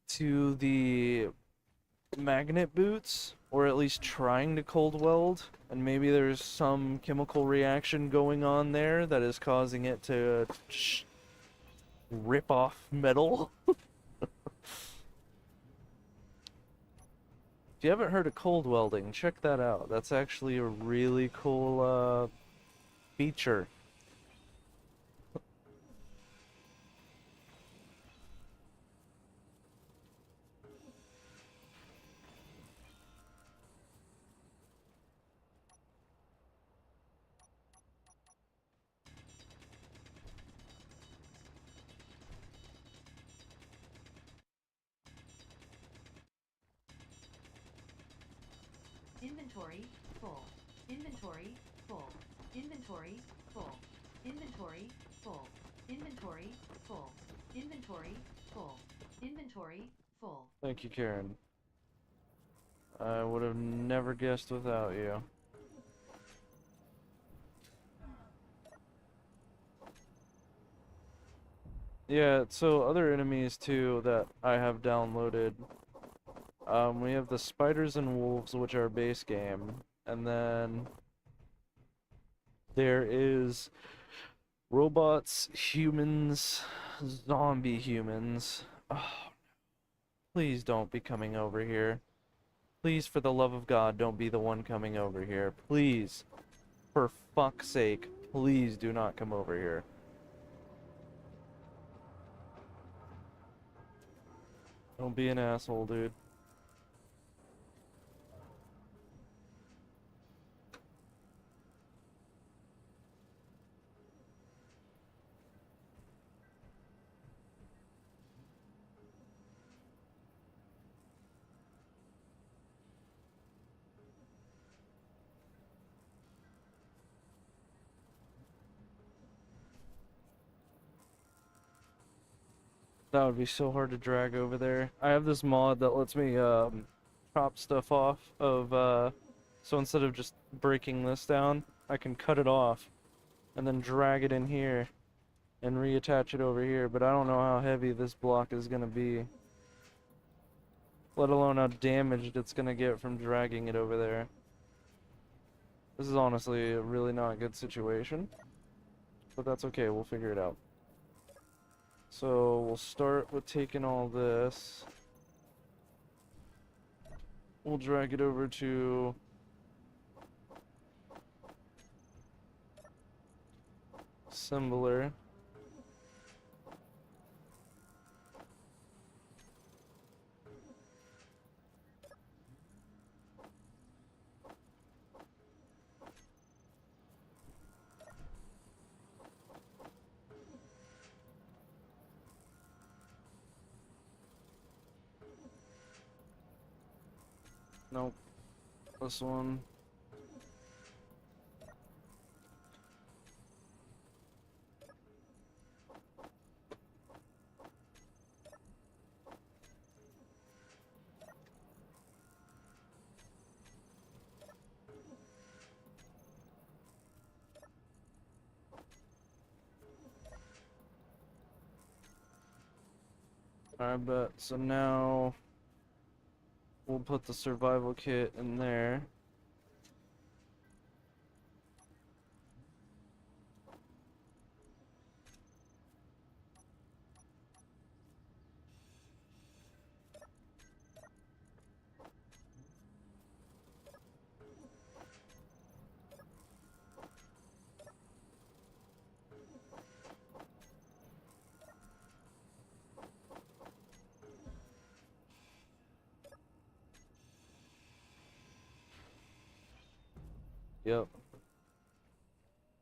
to the magnet boots, or at least trying to cold weld, and maybe there's some chemical reaction going on there that is causing it to rip off metal. If you haven't heard of cold welding, check that out. That's actually a really cool feature. Inventory full. Inventory full. Inventory full. Inventory full. Inventory full. Inventory full. Inventory full. Thank you, Karen. I would have never guessed without you. Yeah, so other enemies too that I have downloaded. We have the spiders and wolves, which are base game, and then there is robots, humans, zombie humans. Oh, please don't be coming over here. Please, for the love of God, don't be the one coming over here. Please, for fuck's sake, please do not come over here. Don't be an asshole, dude. That would be so hard to drag over there. I have this mod that lets me chop stuff off of so instead of just breaking this down, I can cut it off and then drag it in here and reattach it over here, but I don't know how heavy this block is gonna be, let alone how damaged it's gonna get from dragging it over there. This is honestly a really not a good situation, but that's okay, we'll figure it out. So we'll start with taking all this. We'll drag it over to assembler. Nope. This one. I bet. So now we'll put the survival kit in there. Yep.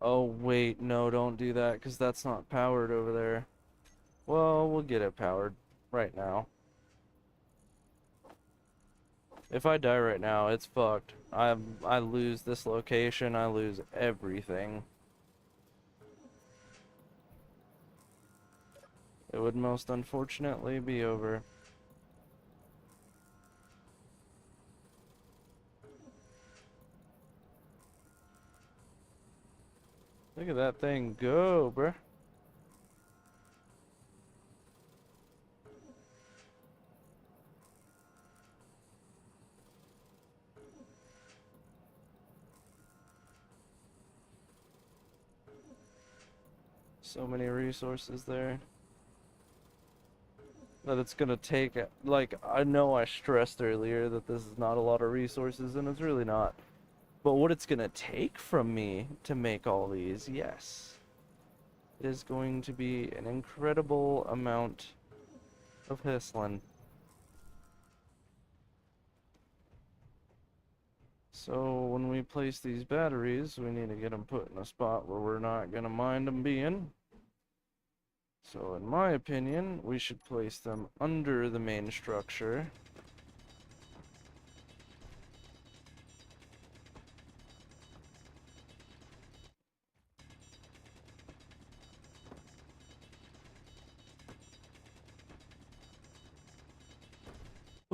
Oh, wait, no, don't do that, because that's not powered over there. Well, we'll get it powered right now. If I die right now, it's fucked. I lose this location, I lose everything. It would most unfortunately be over. Look at that thing go, bruh. So many resources there that it's gonna take. Like, I know I stressed earlier that this is not a lot of resources, and it's really not. But what it's gonna take from me to make all these, yes, it is going to be an incredible amount of hustling. So when we place these batteries, we need to get them put in a spot where we're not gonna mind them being. So in my opinion, we should place them under the main structure.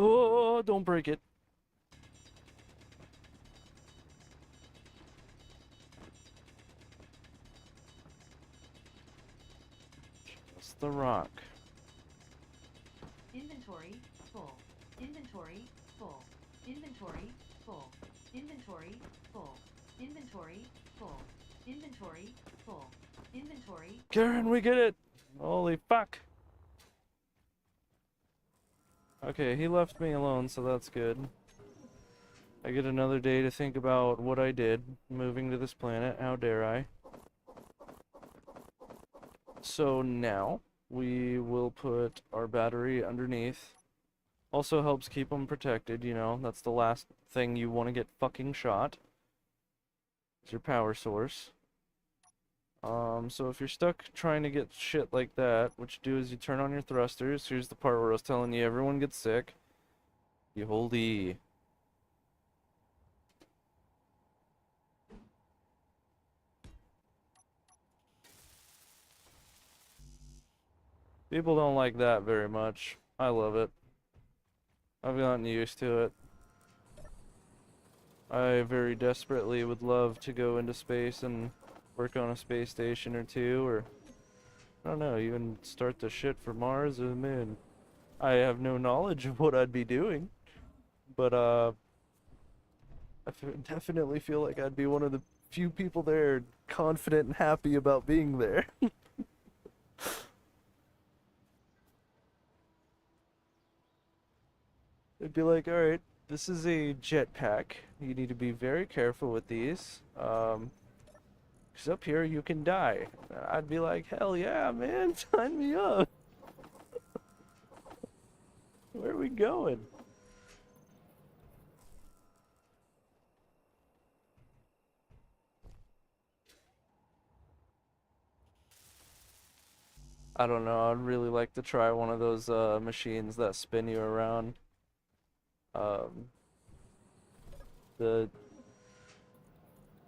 Oh, don't break it. Just the rock. Inventory full. Inventory full. Inventory full. Inventory full. Inventory full. Inventory full. Inventory. Karen, we get it! Holy fuck! Okay, he left me alone, so that's good. I get another day to think about what I did moving to this planet. How dare I? So now we will put our battery underneath. Also helps keep them protected, you know. That's the last thing you want to get fucking shot. It's your power source. So if you're stuck trying to get shit like that, what you do is you turn on your thrusters. Here's the part where I was telling you everyone gets sick. You hold E. People don't like that very much. I love it. I've gotten used to it. I very desperately would love to go into space and work on a space station or two, or I don't know, even start the shit for Mars or the moon. I have no knowledge of what I'd be doing, but definitely feel like I'd be one of the few people there confident and happy about being there. It'd be like, alright, this is a jetpack. You need to be very careful with these. 'Cause up here you can die. I'd be like, hell yeah, man, sign me up. Where are we going? I don't know. I'd really like to try one of those machines that spin you around. Um, the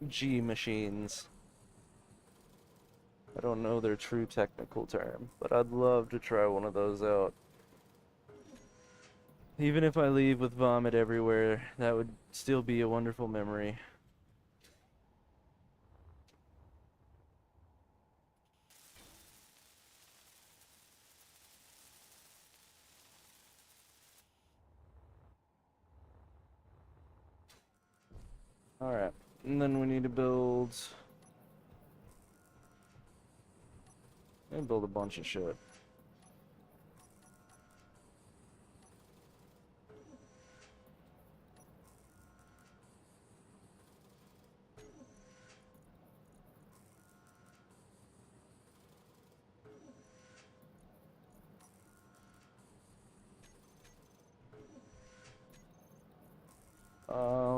G machines. I don't know their true technical term, but I'd love to try one of those out. Even if I leave with vomit everywhere, that would still be a wonderful memory. Alright, and then we need to build... and build a bunch of shit.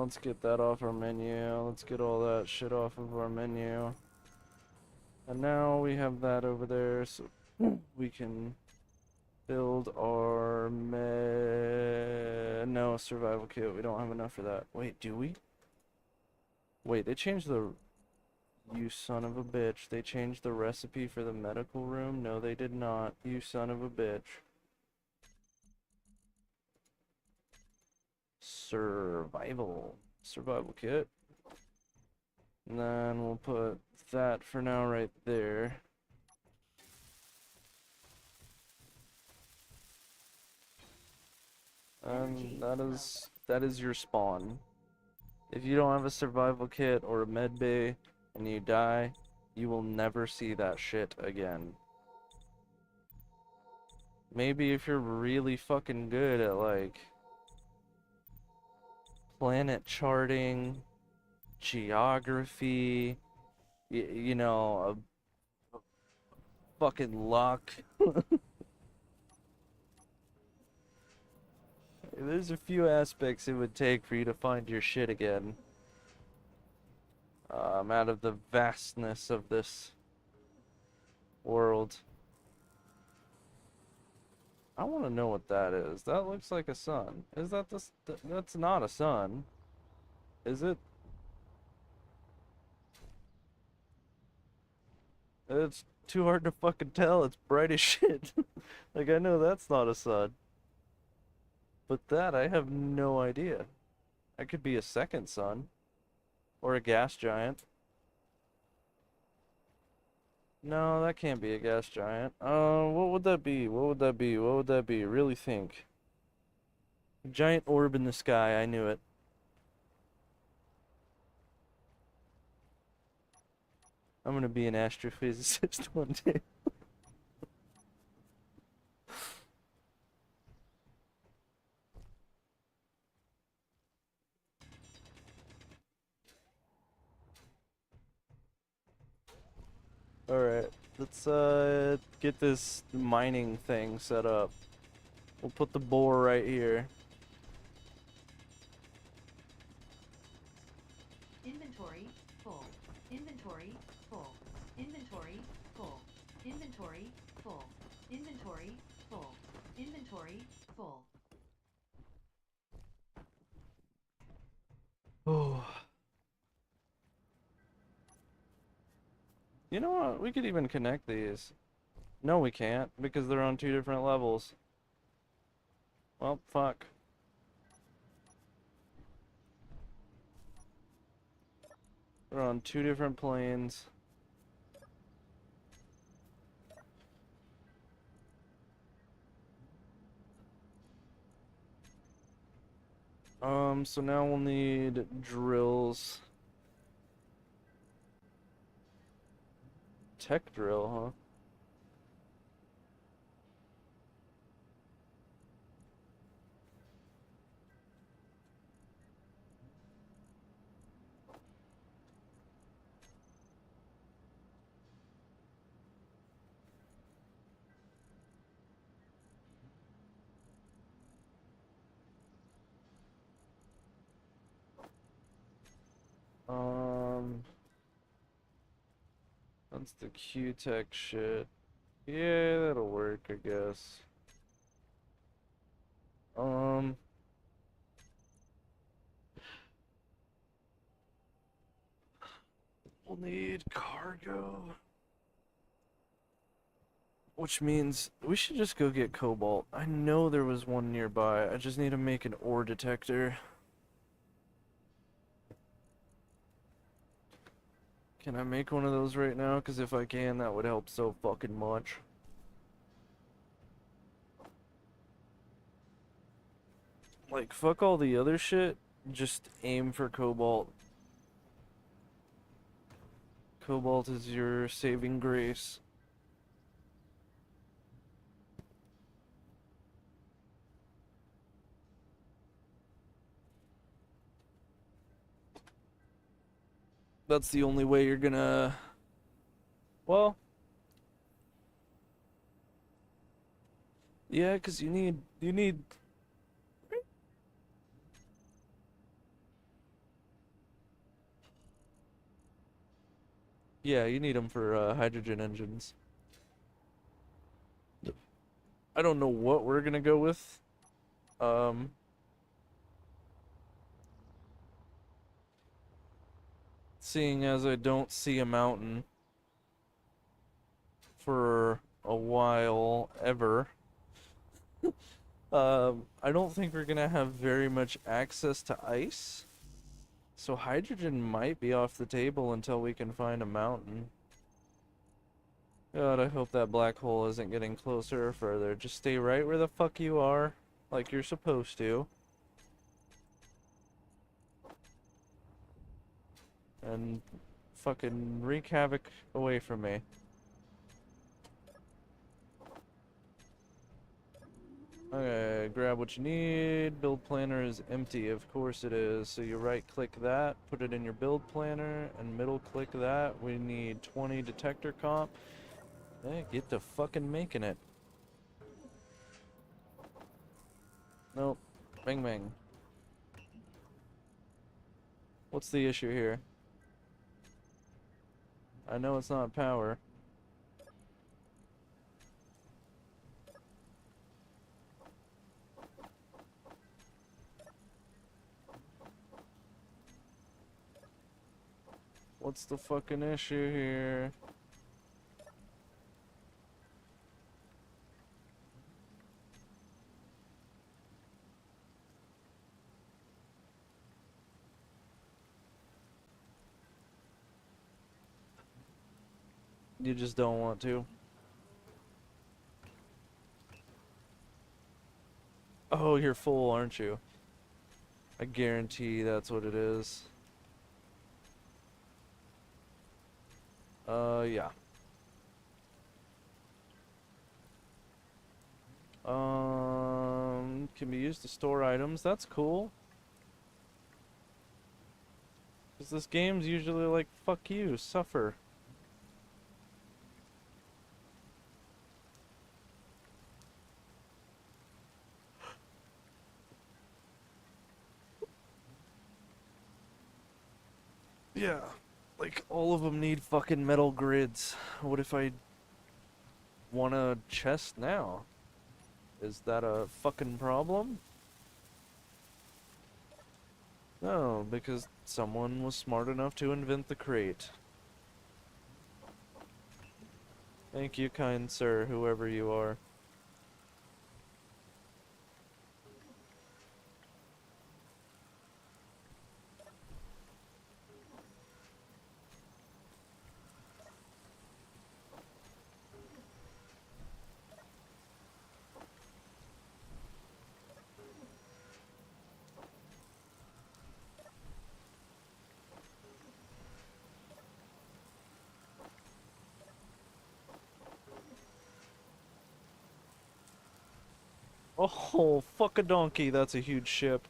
Let's get that off our menu. Let's get all that shit off of our menu. And now we have that over there, so we can Build our no survival kit. We don't have enough for that. Wait, do we? Wait, they changed the... You son of a bitch. They changed the recipe for the medical room? No, they did not. You son of a bitch. Survival kit. And then we'll put that for now right there. Energy That is your spawn. If you don't have a survival kit or a med bay and you die, you will never see that shit again. Maybe if you're really fucking good at like planet charting, geography, you know, a fucking luck. There's a few aspects it would take for you to find your shit again. Out of the vastness of this world. I want to know what that is. That looks like a sun. Is that that's not a sun. Is it? It's too hard to fucking tell. It's bright as shit. Like, I know that's not a sun. But that, I have no idea. That could be a second sun. Or a gas giant. No, that can't be a gas giant. What would that be? What would that be? What would that be? Really think. Giant orb in the sky, I knew it. I'm gonna be an astrophysicist one day. Alright, let's get this mining thing set up. We'll put the bore right here. Inventory full. Inventory full. Inventory full. Inventory full. Inventory full. Inventory full. Oh. You know what? We could even connect these. No, we can't, because they're on two different levels. Well, fuck. They're on two different planes. So now we'll need drills. Tech drill, huh? That's the Q-Tech shit. Yeah, that'll work, I guess. Um, we'll need cargo. Which means we should just go get cobalt. I know there was one nearby. I just need to make an ore detector. Can I make one of those right now? Because if I can, that would help so fucking much. Like, fuck all the other shit. Just aim for cobalt. Cobalt is your saving grace. That's the only way you're gonna... Well... Yeah, because you need... Yeah, you need them for hydrogen engines. I don't know what we're gonna go with. Um, Seeing as I don't see a mountain for a while ever. I don't think we're gonna have very much access to ice. So hydrogen might be off the table until we can find a mountain. God, I hope that black hole isn't getting closer or further. Just stay right where the fuck you are, like you're supposed to. And fucking wreak havoc away from me. Okay, grab what you need. Build planner is empty, of course it is. So you right click that, put it in your build planner, and middle click that. We need 20 detector comp. Hey, get to fucking making it. Nope. Bang bang. What's the issue here? I know it's not power. What's the fucking issue here? You just don't want to. Oh, you're full, aren't you? I guarantee that's what it is. Yeah. Can be used to store items. That's cool. Because this game's usually like, fuck you, suffer. Yeah. Like, all of them need fucking metal grids. What if I want a chest now? Is that a fucking problem? No, because someone was smart enough to invent the crate. Thank you, kind sir, whoever you are. Oh, fuck a donkey, that's a huge ship.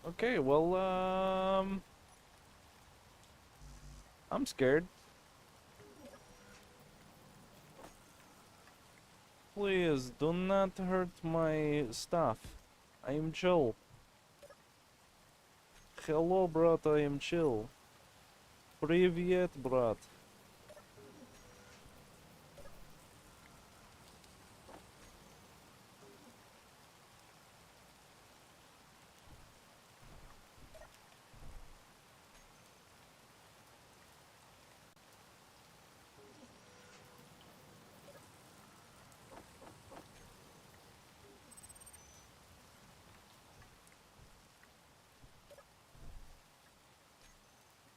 Okay, well, I'm scared. Please, do not hurt my stuff. I am chill. Hello, brat, I am chill. Привет, brat.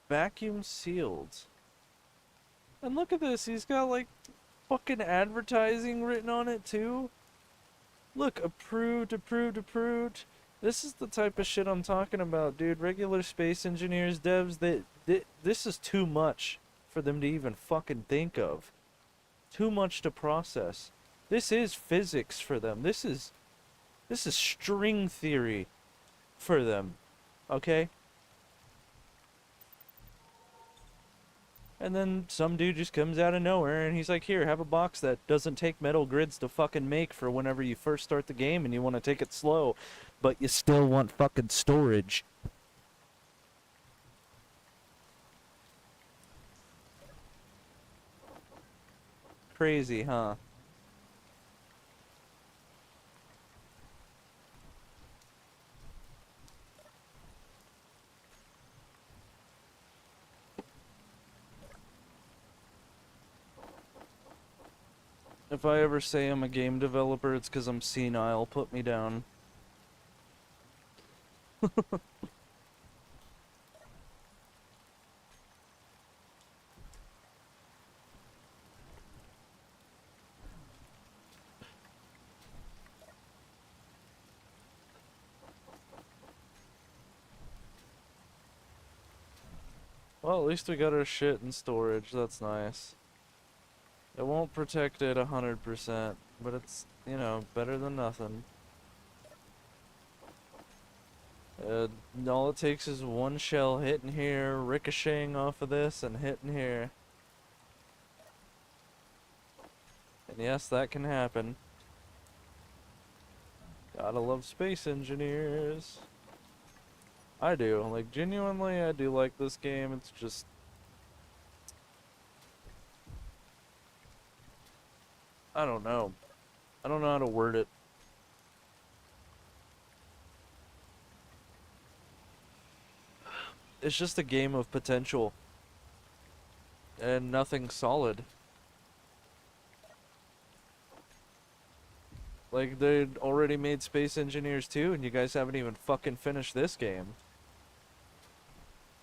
Vacuum sealed. And look at this, he's got like fucking advertising written on it too. Look, approved, approved, approved. This is the type of shit I'm talking about, dude. Regular space engineers, devs, this is too much for them to even fucking think of. Too much to process. This is physics for them. This is string theory for them. Okay? And then some dude just comes out of nowhere and he's like, here, have a box that doesn't take metal grids to fucking make for whenever you first start the game and you want to take it slow, but you still want fucking storage. Crazy, huh? If I ever say I'm a game developer, it's because I'm senile. Put me down. Well, at least we got our shit in storage. That's nice. It won't protect it 100%, but it's, you know, better than nothing. Uh, all it takes is one shell hitting here, ricocheting off of this, and hitting here. And yes, that can happen. Gotta love space engineers. I do. Like, genuinely, I do like this game. It's just... I don't know. I don't know how to word it. It's just a game of potential. And nothing solid. Like, they'd already made Space Engineers 2, and you guys haven't even fucking finished this game.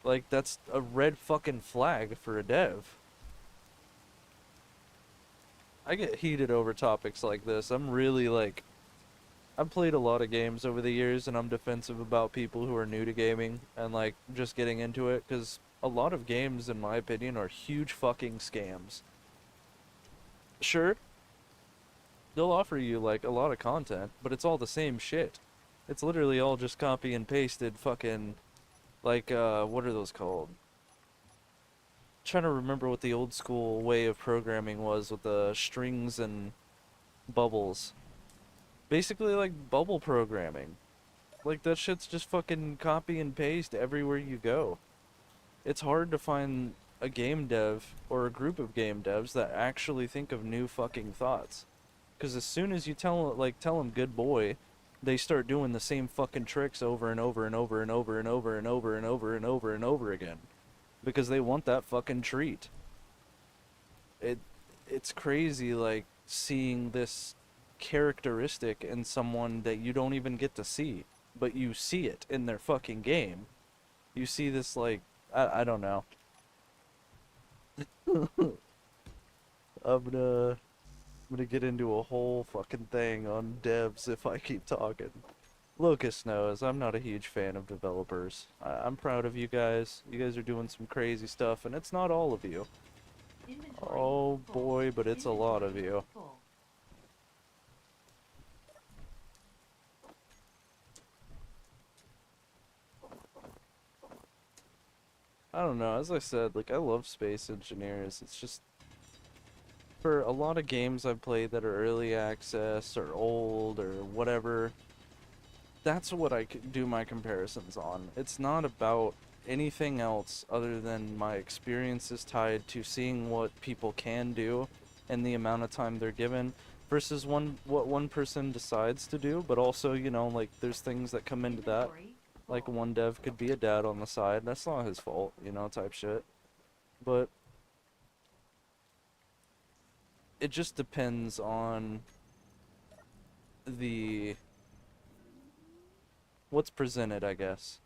Like, that's a red fucking flag for a dev. I get heated over topics like this. I'm really, like... I've played a lot of games over the years, and I'm defensive about people who are new to gaming, and, like, just getting into it, because a lot of games, in my opinion, are huge fucking scams. Sure, they'll offer you, like, a lot of content, but it's all the same shit. It's literally all just copy and pasted fucking, like, what are those called? Trying to remember what the old school way of programming was with the strings and bubbles. Basically like bubble programming. Like that shit's just fucking copy and paste everywhere you go. It's hard to find a game dev or a group of game devs that actually think of new fucking thoughts. Because as soon as you tell them good boy, they start doing the same fucking tricks over and over and over and over and over and over and over and over and over again. Because they want that fucking treat. It's crazy, like, seeing this characteristic in someone that you don't even get to see, but you see it in their fucking game. You see this, like, I don't know. I'm gonna get into a whole fucking thing on devs if I keep talking. Lucas knows I'm not a huge fan of developers. I'm proud of you guys. You guys are doing some crazy stuff, and it's not all of you. Inventory Oh full. boy, but it's a lot of Inventory you. full. I don't know, as I said, like, I love space engineers. It's just, for a lot of games I've played that are early access or old or whatever, that's what I do my comparisons on. It's not about anything else other than my experiences tied to seeing what people can do and the amount of time they're given versus what one person decides to do, but also, you know, like, there's things that come into that. Inventory Like, full. one dev could be a dad on the side. That's not his fault, you know, type shit. But it just depends on the what's presented, I guess.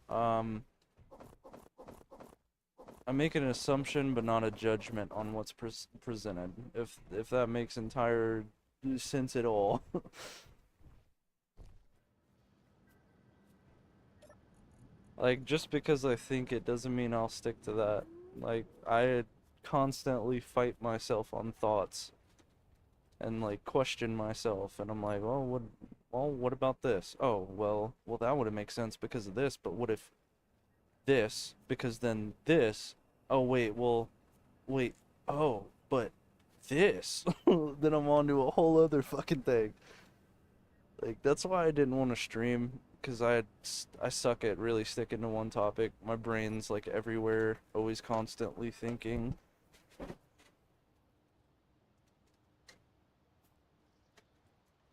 Um, I'm making an assumption, but not a judgment on what's presented. If that makes entire sense at all. Like, just because I think it doesn't mean I'll stick to that. Like, I constantly fight myself on thoughts and, like, question myself, and I'm like, what about this? Oh, well, that wouldn't make sense because of this, but what if this? Because then this. Oh, wait. Oh, but this. Then I'm on to a whole other fucking thing. Like, that's why I didn't want to stream, because I suck at really sticking to one topic. My brain's, like, everywhere, always constantly thinking.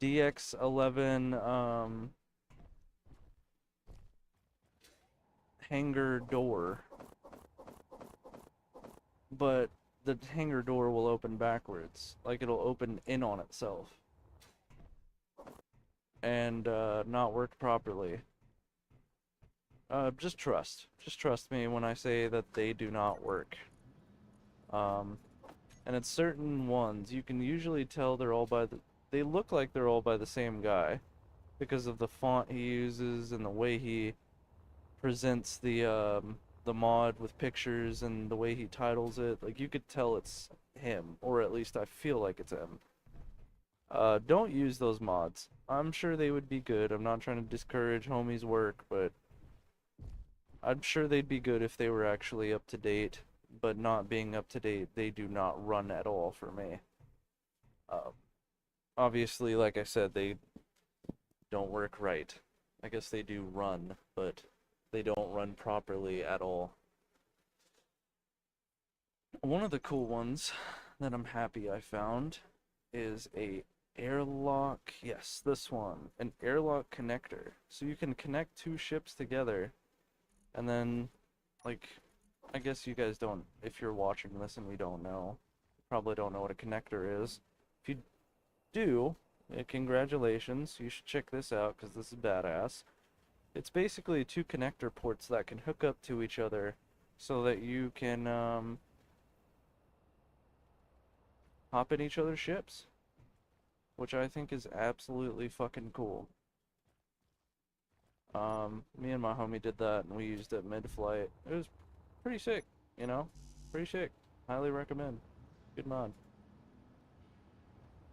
DX11 hangar door, but the hangar door will open backwards, like it'll open in on itself and not work properly. Just trust me when I say that they do not work. Um, and it's certain ones you can usually tell they look like they're all by the same guy because of the font he uses and the way he presents the mod with pictures and the way he titles it. Like you could tell it's him, or at least I feel like it's him. Don't use those mods. I'm sure they would be good. I'm not trying to discourage homie's work, but I'm sure they'd be good if they were actually up to date. But not being up to date, they do not run at all for me. Uh, Obviously, like I said, they don't work right. I guess they do run, but they don't run properly at all. One of the cool ones that I'm happy I found is a airlock. Yes, this one, an airlock connector. So you can connect two ships together, and then, like, I guess you guys don't, if you're watching this and you don't know, probably don't know what a connector is. If you do, congratulations, you should check this out because this is badass. It's basically two connector ports that can hook up to each other so that you can hop in each other's ships, which I think is absolutely fucking cool. Me and my homie did that and we used it mid-flight. It was pretty sick, you know? Pretty sick. Highly recommend. Good mod.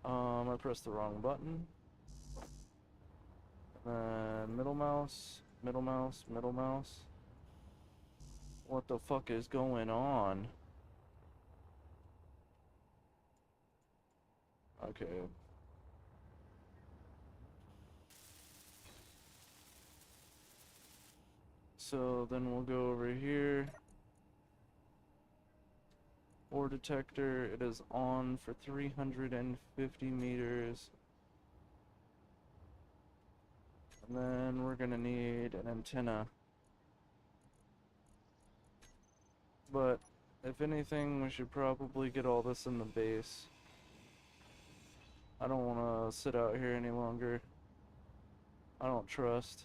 I pressed the wrong button. Middle mouse, middle mouse, middle mouse. What the fuck is going on? Okay. So then we'll go over here. Ore detector, it is on for 350 meters. And then we're gonna need an antenna. But if anything, we should probably get all this in the base. I don't want to sit out here any longer. I don't trust.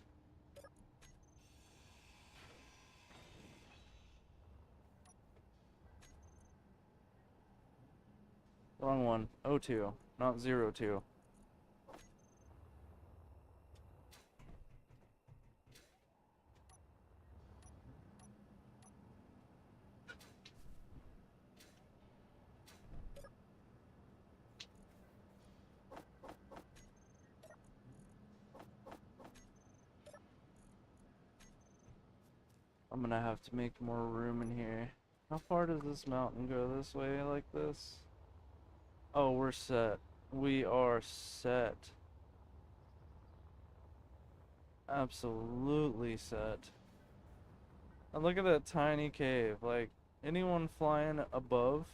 Wrong one. O2, not 02. I'm gonna have to make more room in here. How far does this mountain go? This way, like this? Oh, we're set. We are set. Absolutely set. And look at that tiny cave. Like, anyone flying above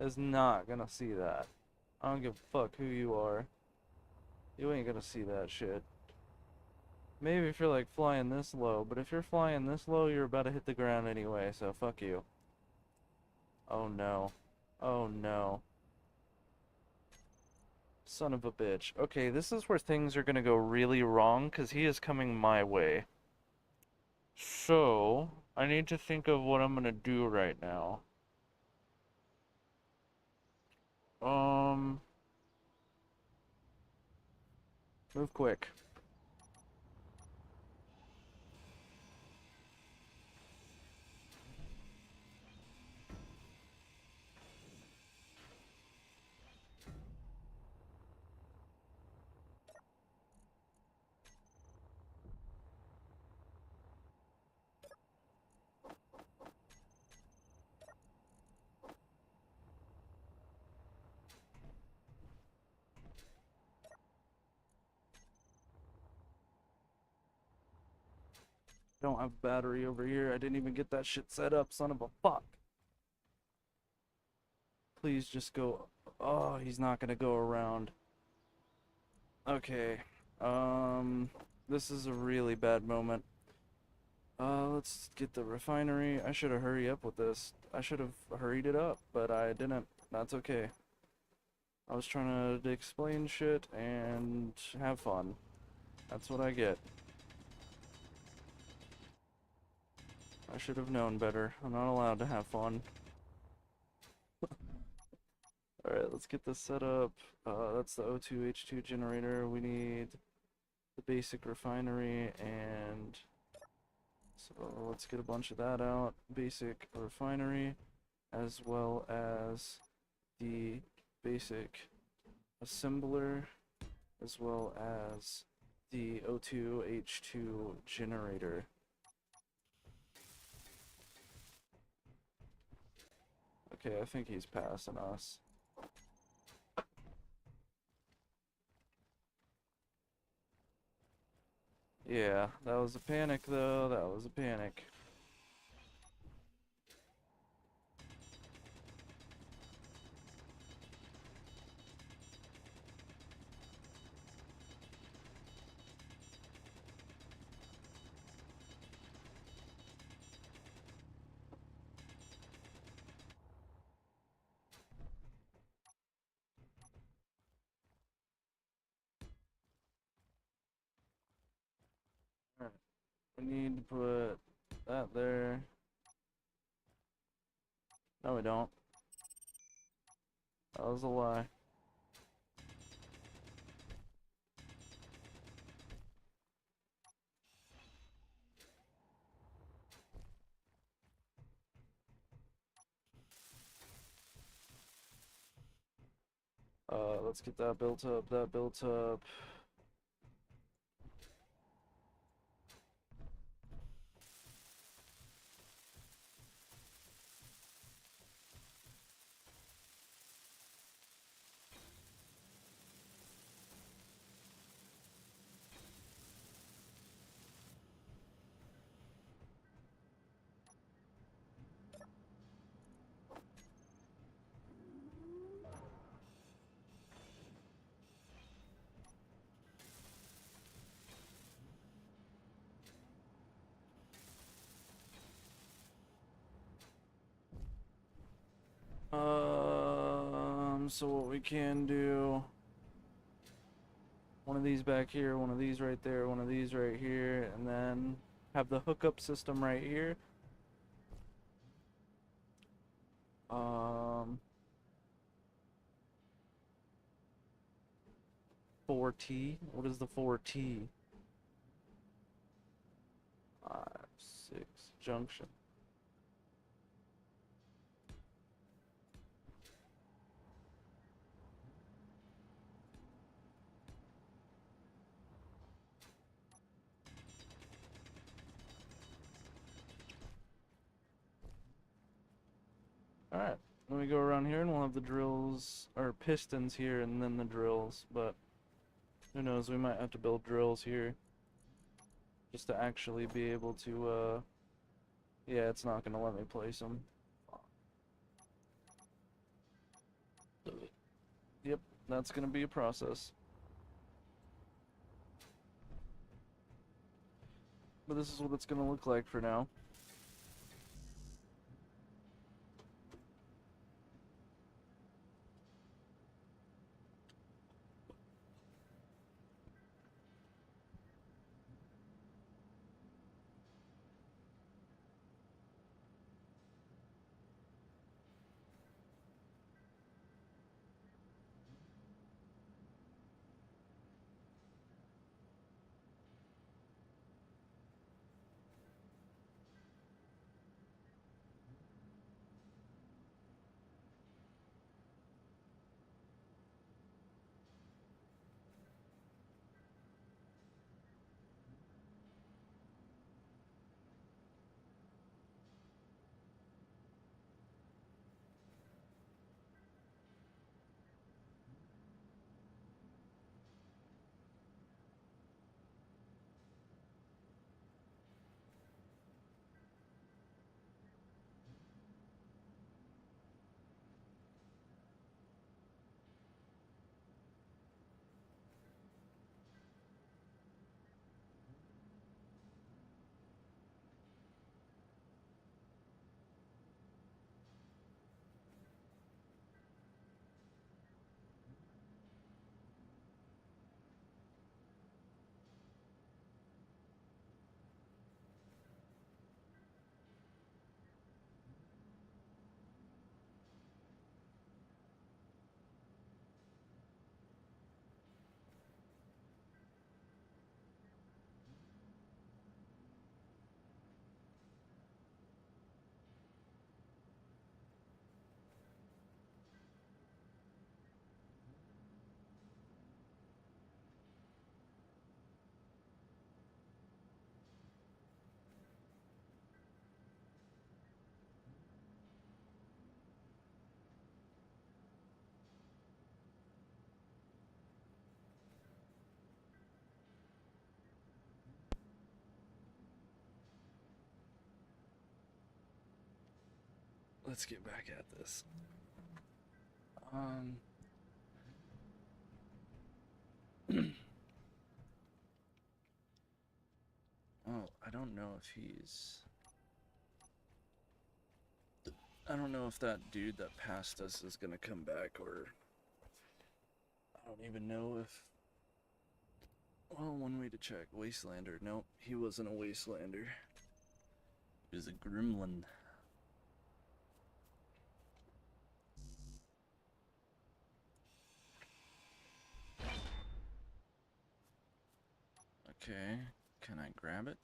is not gonna see that. I don't give a fuck who you are. You ain't gonna see that shit. Maybe if you're like flying this low, but if you're flying this low, you're about to hit the ground anyway, so fuck you. Oh no. Oh no. Son of a bitch. Okay, this is where things are gonna go really wrong, because he is coming my way. So, I need to think of what I'm gonna do right now. Um, Move quick. Don't have battery over here. I didn't even get that shit set up, son of a fuck. Please just go. Oh, he's not gonna go around. Okay. This is a really bad moment. Let's get the refinery. I should have hurried up with this. I should have hurried it up, but I didn't. That's okay. I was trying to explain shit and have fun. That's what I get. I should have known better. I'm not allowed to have fun. Alright, let's get this set up. That's the O2H2 generator. We need the basic refinery, and so let's get a bunch of that out. Basic refinery, as well as the basic assembler, as well as the O2H2 generator. Okay, I think he's passing us. Yeah, that was a panic though, that was a panic. Alright, we need to put that there. No, we don't. That was a lie. Let's get that built up, that built up. So what we can do, one of these back here, one of these right there, one of these right here, and then have the hookup system right here. Um, 4T, what is the 4T? 5, 6, junction. Alright, then we go around here and we'll have the drills, or pistons here and then the drills, but who knows, we might have to build drills here just to actually be able to, yeah, it's not gonna let me place them. Yep, that's gonna be a process. But this is what it's gonna look like for now. let's get back at this. Oh, I don't know if he's... I don't know if that dude that passed us is gonna come back, or... I don't even know if... Well, one way to check. Wastelander. Nope, he wasn't a Wastelander. He was a gremlin. Okay, can I grab it?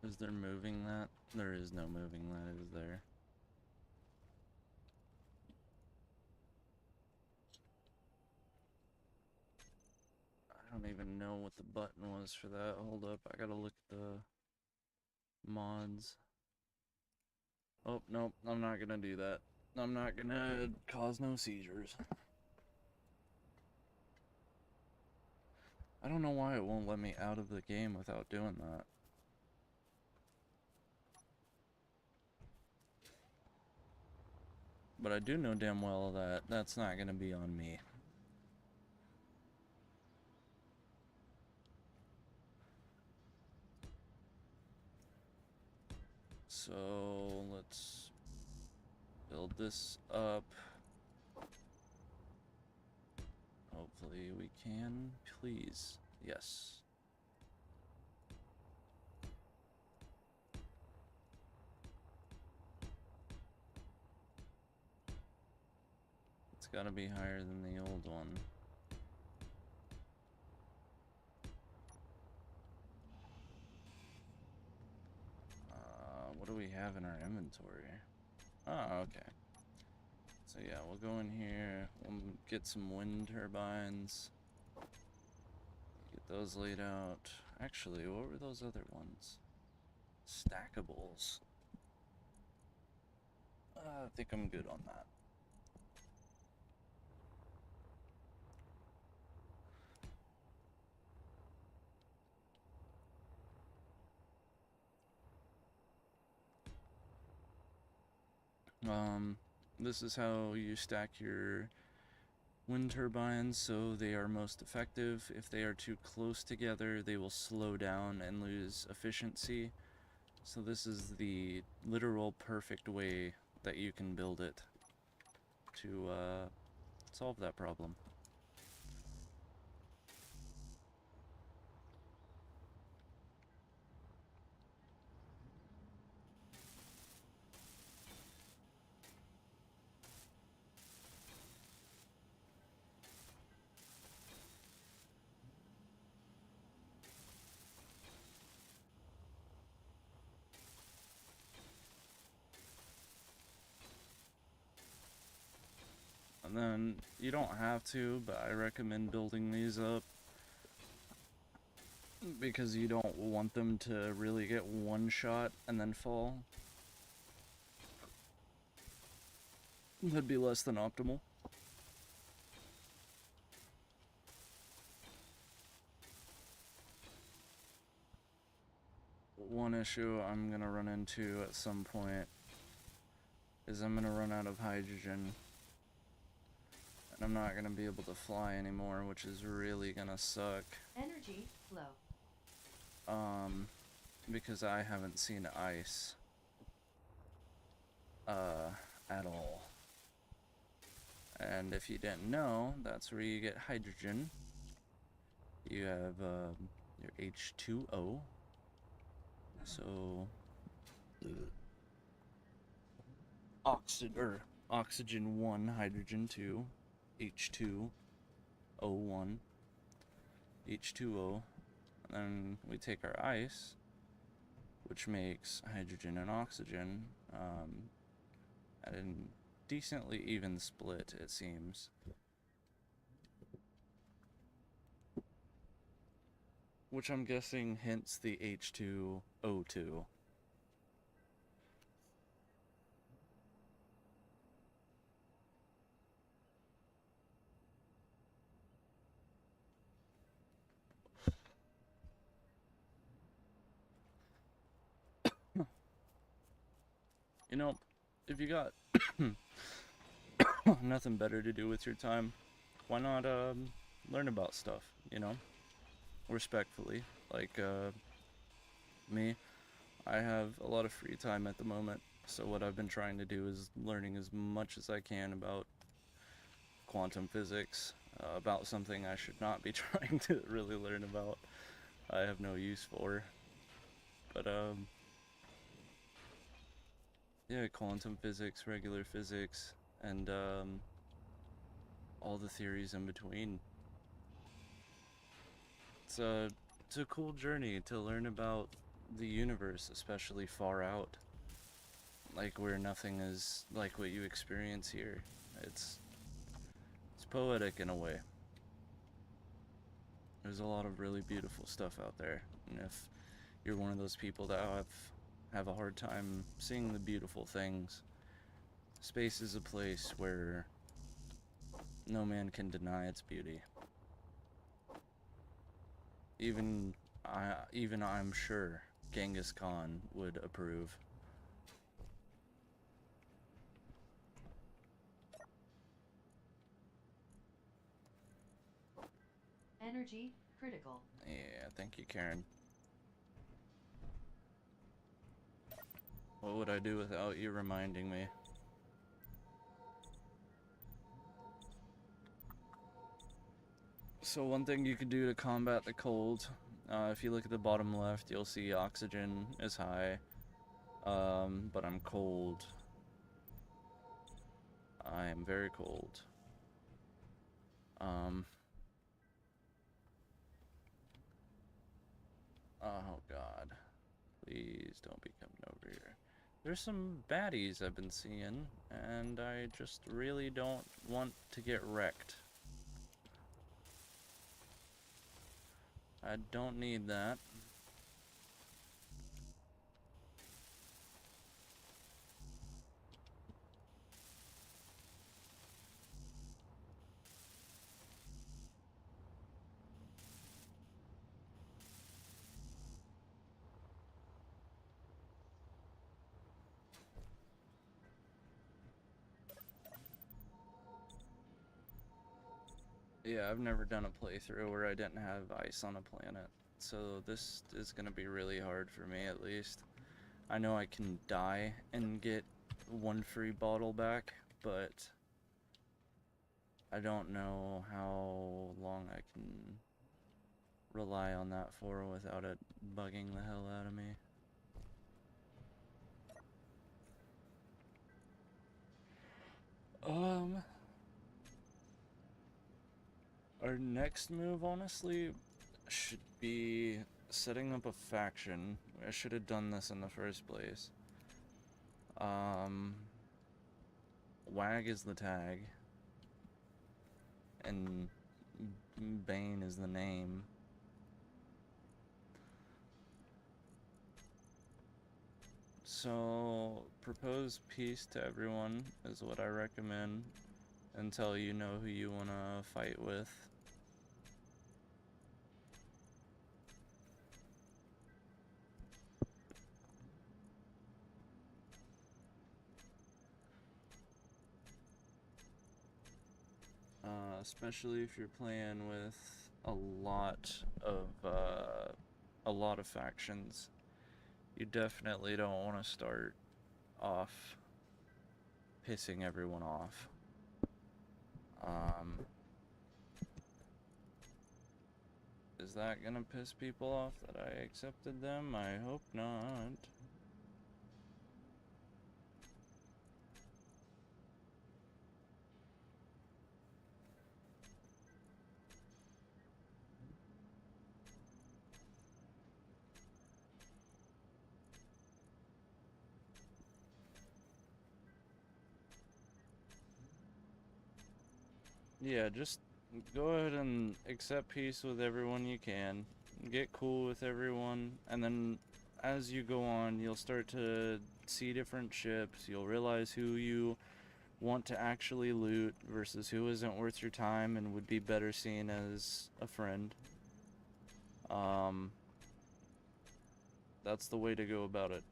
Is there moving that? There is no moving that, is there? I don't even know what the button was for that. Hold up, I gotta look at the mods. Oh, nope, I'm not gonna do that. I'm not gonna cause no seizures. I don't know why it won't let me out of the game without doing that. But I do know damn well that that's not gonna be on me. So let's build this up. Hopefully we can. Please. Yes. It's gotta be higher than the old one. What do we have in our inventory? Oh, okay. So yeah, we'll go in here, we'll get some wind turbines. Get those laid out. Actually, what were those other ones? Stackables. I think I'm good on that. This is how you stack your wind turbines so they are most effective. If they are too close together, they will slow down and lose efficiency. So this is the literal perfect way that you can build it to solve that problem. And then you don't have to, but I recommend building these up because you don't want them to really get one shot and then fall. That'd be less than optimal. One issue I'm gonna run into at some point is I'm gonna run out of hydrogen. And I'm not gonna be able to fly anymore, which is really gonna suck. Energy flow. Because I haven't seen ice. At all. And if you didn't know, that's where you get hydrogen. You have, your H2O. So... oxygen 1, hydrogen 2, H2O1, H2O, and then we take our ice, which makes hydrogen and oxygen, at a decently even split, it seems. Which I'm guessing hints the H2O2. You know, if you got nothing better to do with your time, why not learn about stuff, you know? Respectfully. Like me, I have a lot of free time at the moment, so what I've been trying to do is learning as much as I can about quantum physics, about something I should not be trying to really learn about. I have no use for. But yeah, quantum physics, regular physics, and all the theories in between. It's a it's a cool journey to learn about the universe, especially far out, like where nothing is like what you experience here. It's it's poetic in a way. There's a lot of really beautiful stuff out there, and if you're one of those people that have a hard time seeing the beautiful things, space is a place where no man can deny its beauty. Even I'm sure Genghis Khan would approve. Energy, critical. Yeah, thank you, Karen. What would I do without you reminding me? So one thing you could do to combat the cold, if you look at the bottom left, you'll see oxygen is high, but I'm cold. I am very cold. Um, oh God, please don't be coming over here. There's some baddies I've been seeing, and I just really don't want to get wrecked. I don't need that. Yeah, I've never done a playthrough where I didn't have ice on a planet, so this is gonna be really hard for me at least. I know I can die and get one free bottle back, but I don't know how long I can rely on that for without it bugging the hell out of me. Um, our next move, honestly, should be setting up a faction. I should have done this in the first place. Um, WAG is the tag, and Bane is the name. So, propose peace to everyone is what I recommend until you know who you want to fight with. Especially if you're playing with a lot of a lot of factions. You definitely don't want to start off pissing everyone off. Um, is that gonna piss people off that I accepted them? I hope not. Yeah, just go ahead and accept peace with everyone you can. Get cool with everyone, and then as you go on, you'll start to see different ships. You'll realize who you want to actually loot versus who isn't worth your time and would be better seen as a friend. Um, that's the way to go about it.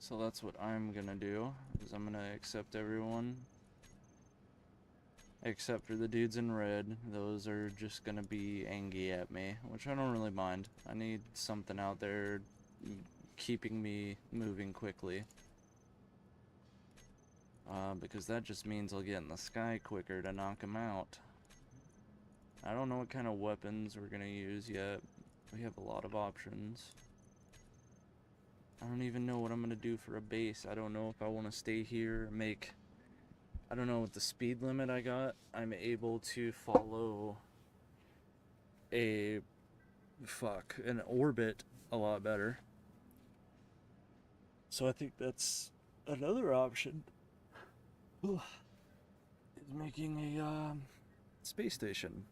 So that's what I'm gonna do, is I'm gonna accept everyone. Except for the dudes in red. Those are just gonna be angry at me, which I don't really mind. I need something out there keeping me moving quickly. Because that just means I'll get in the sky quicker to knock them out. I don't know what kind of weapons we're gonna use yet. We have a lot of options. I don't even know what I'm gonna do for a base. I don't know if I want to stay here, I don't know, with the speed limit I got, I'm able to follow an orbit a lot better. So I think that's another option. Is making a space station.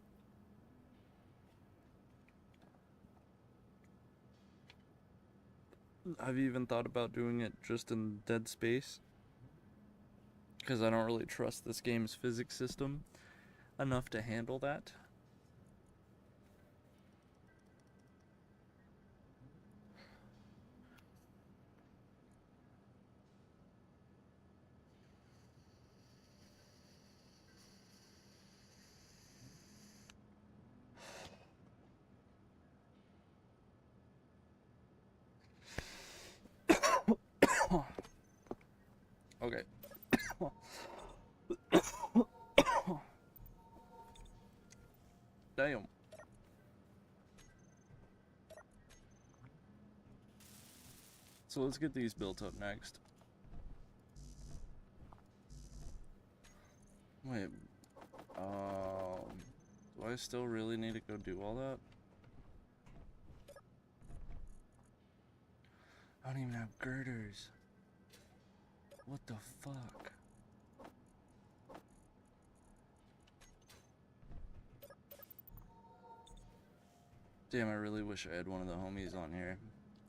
I've even thought about doing it just in dead space, because I don't really trust this game's physics system enough to handle that. Okay. Damn. So let's get these built up next. Wait. Do I still really need to go do all that? I don't even have girders. What the fuck? Damn, I really wish I had one of the homies on here.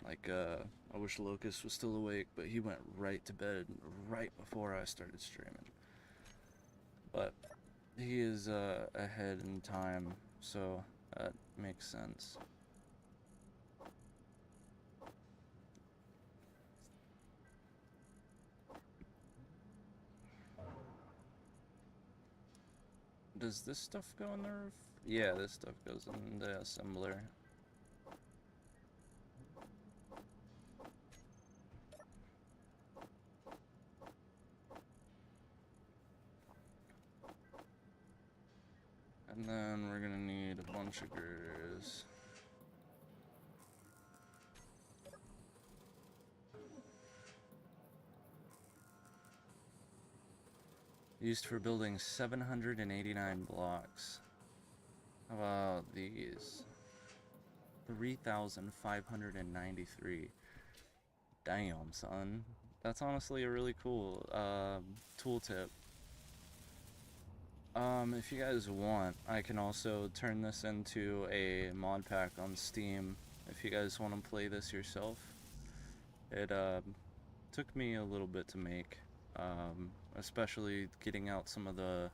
Like, I wish Locust was still awake, but he went right to bed right before I started streaming. But he is ahead in time, so that makes sense. Does this stuff go in the roof? Yeah, this stuff goes in the assembler. And then we're gonna need a bunch of girders. Used for building 789 blocks. How about these? 3,593. Damn, son. That's honestly a really cool tooltip. If you guys want, I can also turn this into a mod pack on Steam if you guys want to play this yourself. It took me a little bit to make, especially getting out some of the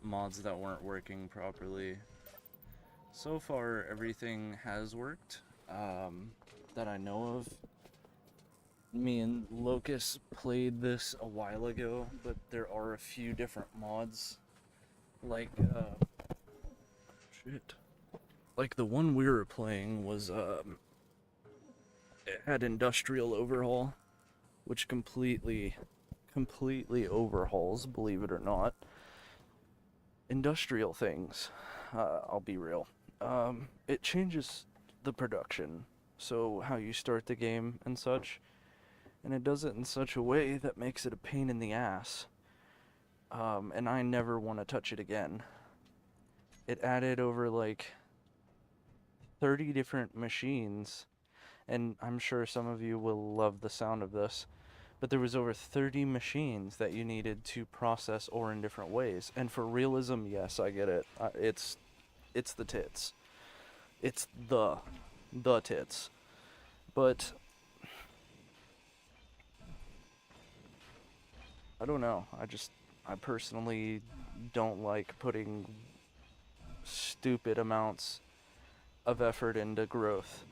mods that weren't working properly. So far, everything has worked that I know of. Me and Locust played this a while ago, but there are a few different mods. Like, shit. Like the one we were playing was, it had industrial overhaul, which completely overhauls, believe it or not, industrial things. I'll be real. It changes the production, so how you start the game and such, and it does it in such a way that makes it a pain in the ass. And I never want to touch it again. It added over like 30 different machines, and I'm sure some of you will love the sound of this, but there was over 30 machines that you needed to process ore in different ways. And for realism, yes, I get it. It's the tits. It's the tits. But I don't know. I personally don't like putting stupid amounts of effort into growth.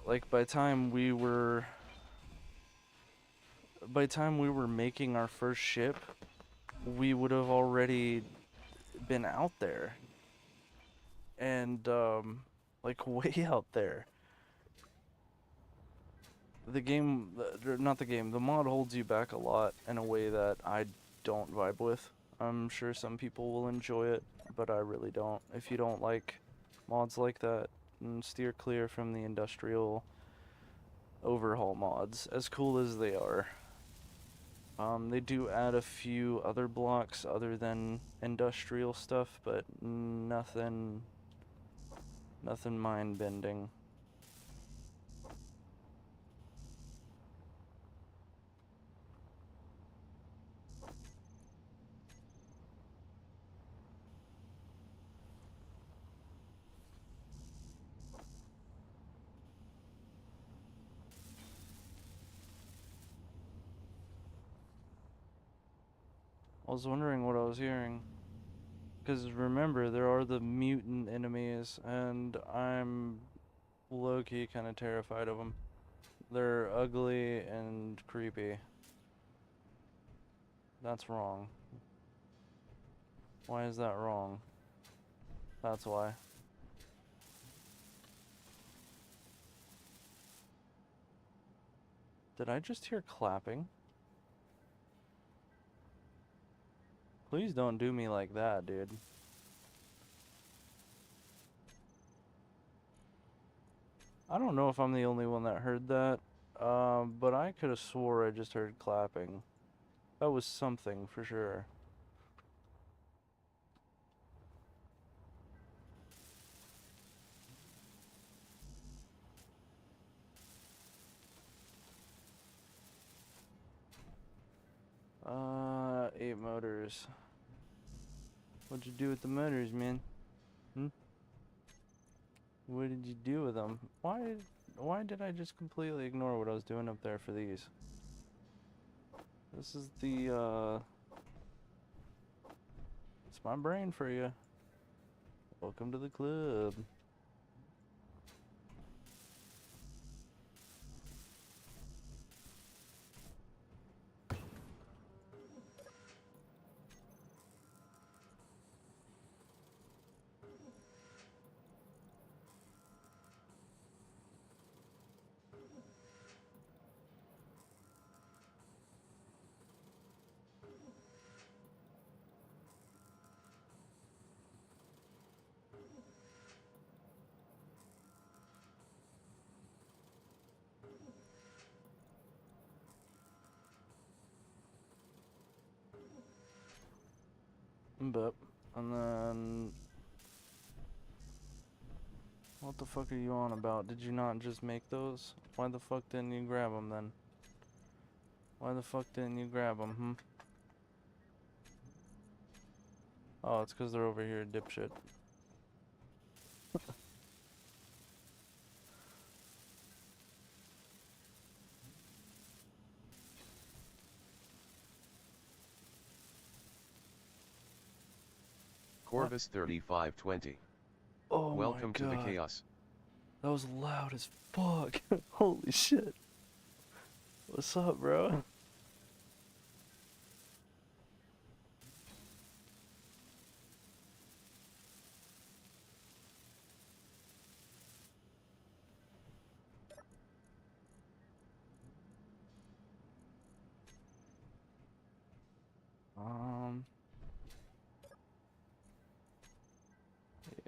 Like, by the time we were by the time we were making our first ship, we would have already been out there. And, like, way out there. The game, not the game, the mod holds you back a lot in a way that I don't vibe with. I'm sure some people will enjoy it, but I really don't. If you don't like mods like that, steer clear from the industrial overhaul mods, as cool as they are. They do add a few other blocks other than industrial stuff, but nothing mind-bending. I was wondering what I was hearing. Because remember, there are the mutant enemies, and I'm low-key kind of terrified of them. They're ugly and creepy. That's wrong. Why is that wrong? That's why. Did I just hear clapping? Please don't do me like that, dude. I don't know if I'm the only one that heard that, but I could have swore I just heard clapping. That was something for sure. Eight motors. What'd you do with the motors, man? What did you do with them? Why did I just completely ignore what I was doing up there for these? This is the, it's my brain for you. Welcome to the club. But, and then, what the fuck are you on about? Did you not just make those? Why the fuck didn't you grab them then? Why the fuck didn't you grab them, Oh, it's because they're over here, dipshit. Corvus 3520. Oh Welcome my to the god. chaos. That was loud as fuck. Holy shit. What's up, bro? Um,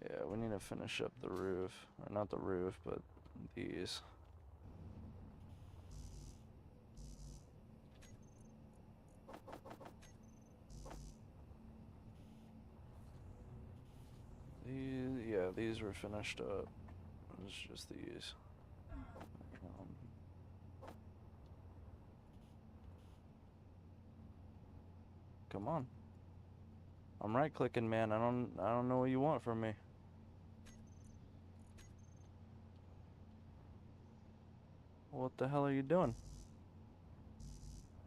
yeah, we need to finish up the roof. Or not the roof, but these. Yeah, these were finished up. It's just these. Um, come on. I'm right clicking, man. I don't know what you want from me. What the hell are you doing?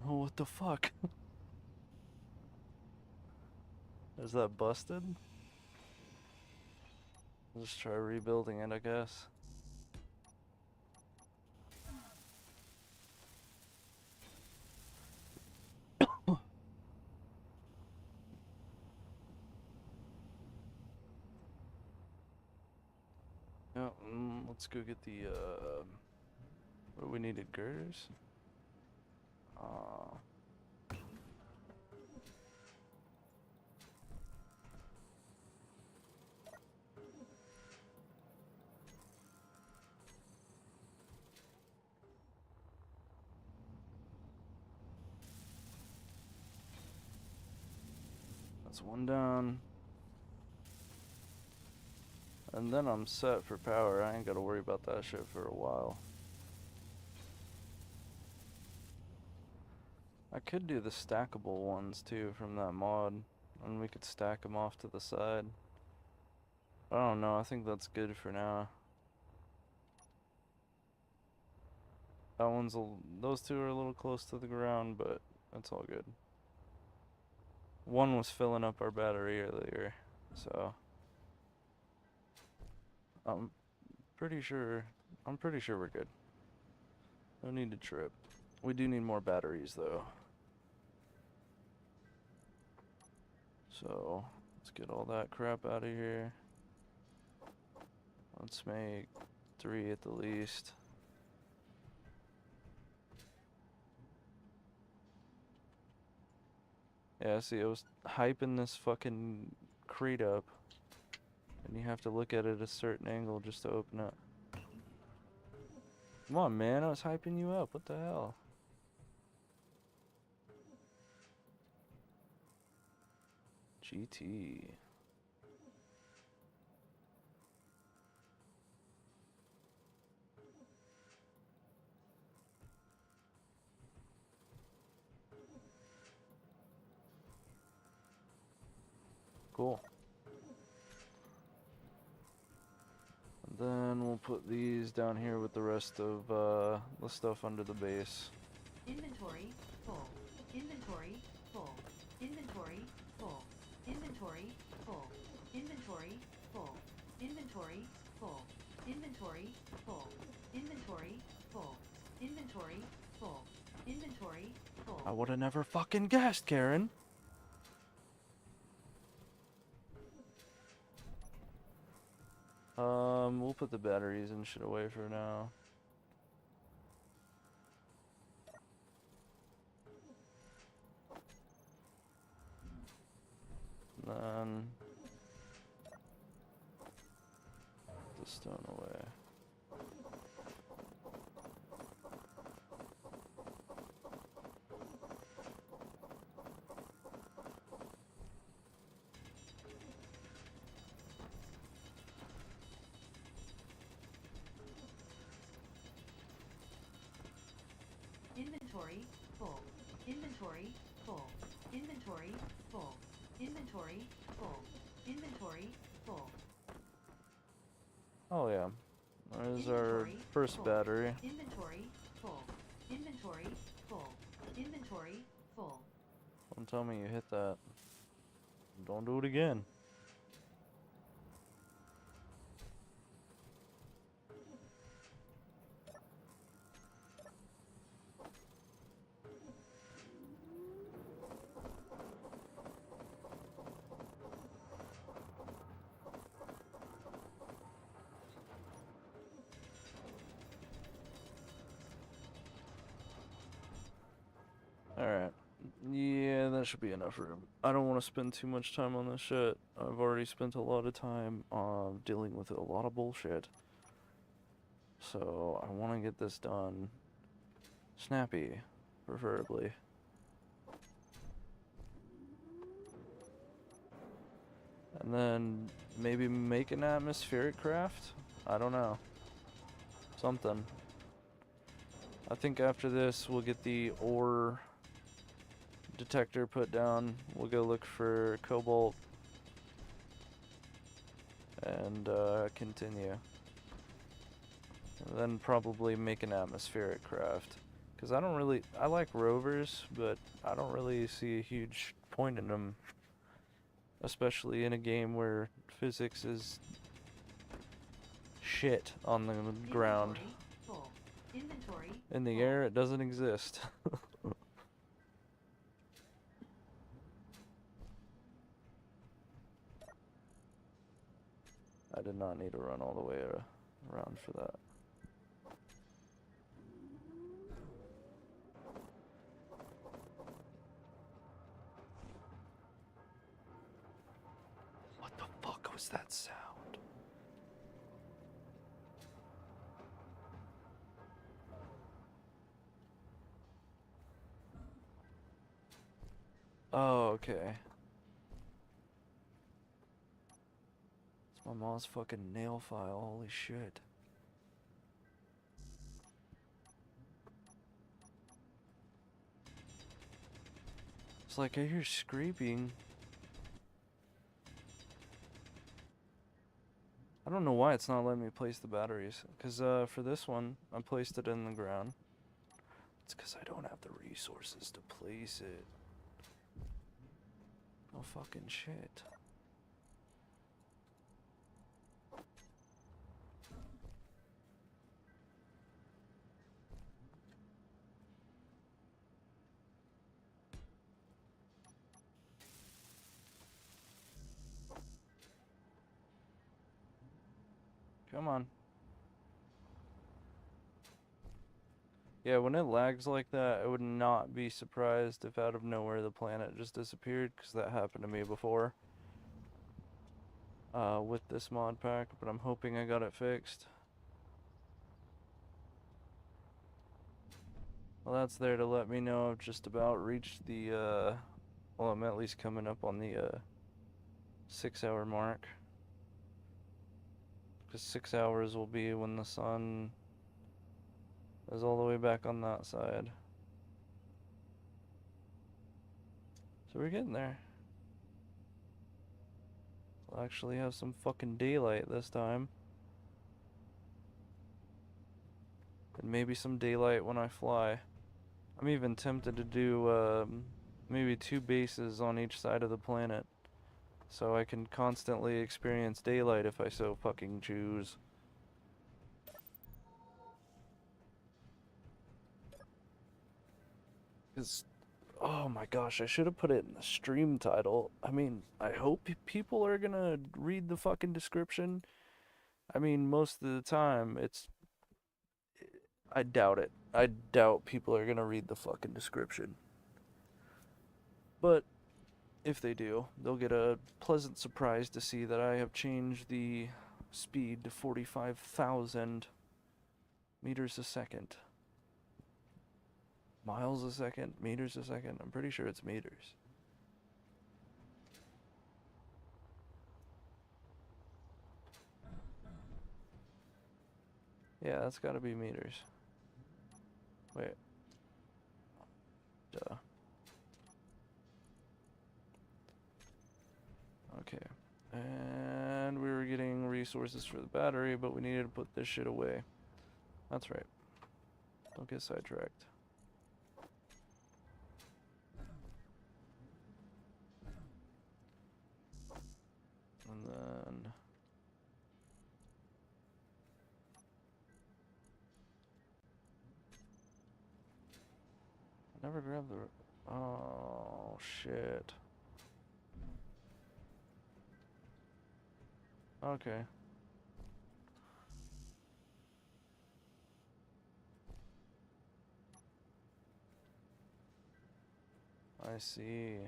Oh, what the fuck? Is that busted? Let's try rebuilding it, I guess. Yeah, let's go get the, what do we needed, girders? Uh, that's one down. And then I'm set for power. I ain't gotta worry about that shit for a while. I could do the stackable ones too from that mod, and we could stack them off to the side. I don't know, I think that's good for now. Those two are a little close to the ground, but that's all good. One was filling up our battery earlier, so I'm pretty sure we're good. No need to trip. We do need more batteries though. So let's get all that crap out of here. Let's make 3 at the least. Yeah, see, I was hyping this fucking crate up, and you have to look at it at a certain angle just to open it. Come on, man, I was hyping you up. What the hell? GT. Cool. And then we'll put these down here with the rest of the stuff under the base. Inventory full. Inventory full. Inventory full. Inventory full. Inventory full. Inventory full. Inventory full. Inventory full. Inventory full. Inventory full. I would have never fucking guessed, Karen. We'll put the batteries and shit away for now. Then put the stone away. Inventory full. Inventory full. Inventory full. Inventory full. Inventory full. Oh yeah. There's our Inventory first full. battery. Inventory full. Inventory full. Inventory full. Don't tell me you hit that. Don't do it again. Alright. Yeah, that should be enough room. I don't want to spend too much time on this shit. I've already spent a lot of time dealing with a lot of bullshit. So I want to get this done snappy, preferably. And then maybe make an atmospheric craft? I don't know. Something. I think after this we'll get the ore detector put down. We'll go look for cobalt and continue. And then probably make an atmospheric craft. Because I like rovers, but I don't really see a huge point in them. Especially in a game where physics is shit on the ground. Inventory full. Inventory In the full. air, it doesn't exist. I did not need to run all the way around for that. What the fuck was that sound? Oh, okay. It's my mom's fucking nail file, holy shit. It's like I hear scraping. I don't know why it's not letting me place the batteries. Because for this one, I placed it in the ground. It's because I don't have the resources to place it. No fucking shit. Come on. Yeah, when it lags like that, I would not be surprised if out of nowhere the planet just disappeared, because that happened to me before. With this mod pack, but I'm hoping I got it fixed. Well, that's there to let me know I've just about reached the, well, I'm at least coming up on the, 6-hour mark. Because 6 hours will be when the sun is all the way back on that side. So we're getting there. We'll actually have some fucking daylight this time. And maybe some daylight when I fly. I'm even tempted to do maybe 2 bases on each side of the planet. So I can constantly experience daylight if I so fucking choose. Because, oh my gosh, I should have put it in the stream title. I mean, I hope people are gonna read the fucking description. I mean, most of the time, I doubt it. I doubt people are gonna read the fucking description. But if they do, they'll get a pleasant surprise to see that I have changed the speed to 45,000 meters a second. Miles a second? Meters a second? I'm pretty sure it's meters. Yeah, that's gotta be meters. Wait. Duh. Okay. And we were getting resources for the battery, but we needed to put this shit away. That's right. Don't get sidetracked. And then... I never grabbed the... Oh, shit. Okay. I see.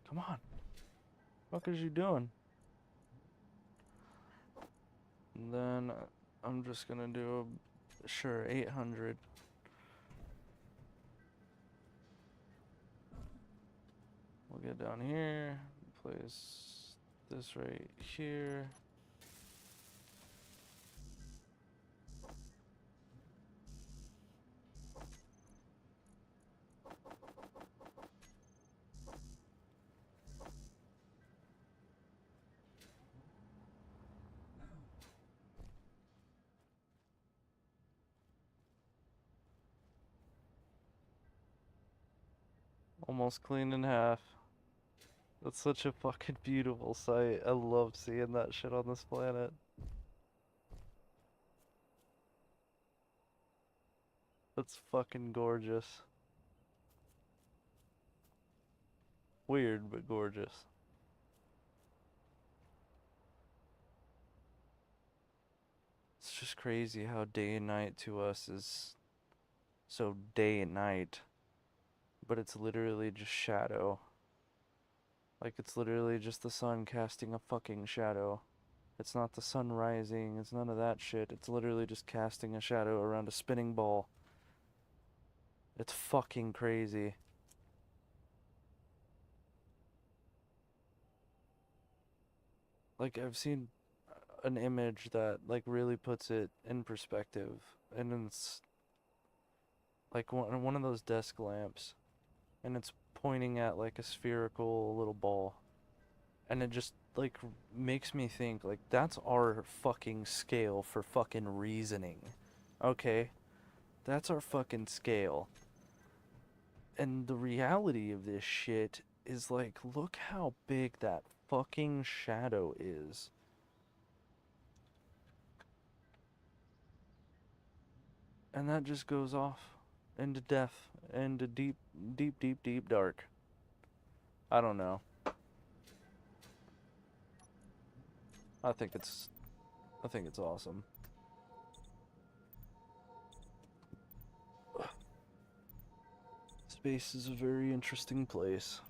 Come on. What is you doing? And then I'm just gonna do a, sure, 800. We'll get down here, place this right here. Almost cleaned in half. That's such a fucking beautiful sight. I love seeing that shit on this planet. That's fucking gorgeous. Weird, but gorgeous. It's just crazy how day and night to us is so day and night, but it's literally just shadow. Like, it's literally just the sun casting a fucking shadow. It's not the sun rising, it's none of that shit. It's literally just casting a shadow around a spinning ball. It's fucking crazy. Like, I've seen an image that, like, really puts it in perspective. And it's like one of those desk lamps. And it's pointing at, like, a spherical little ball. And it just, like, makes me think, like, that's our fucking scale for fucking reasoning. Okay? That's our fucking scale. And the reality of this shit is, like, look how big that fucking shadow is. And that just goes off into death, into deep, deep, deep, deep dark. I don't know. I think it's, I think it's awesome. Space is a very interesting place.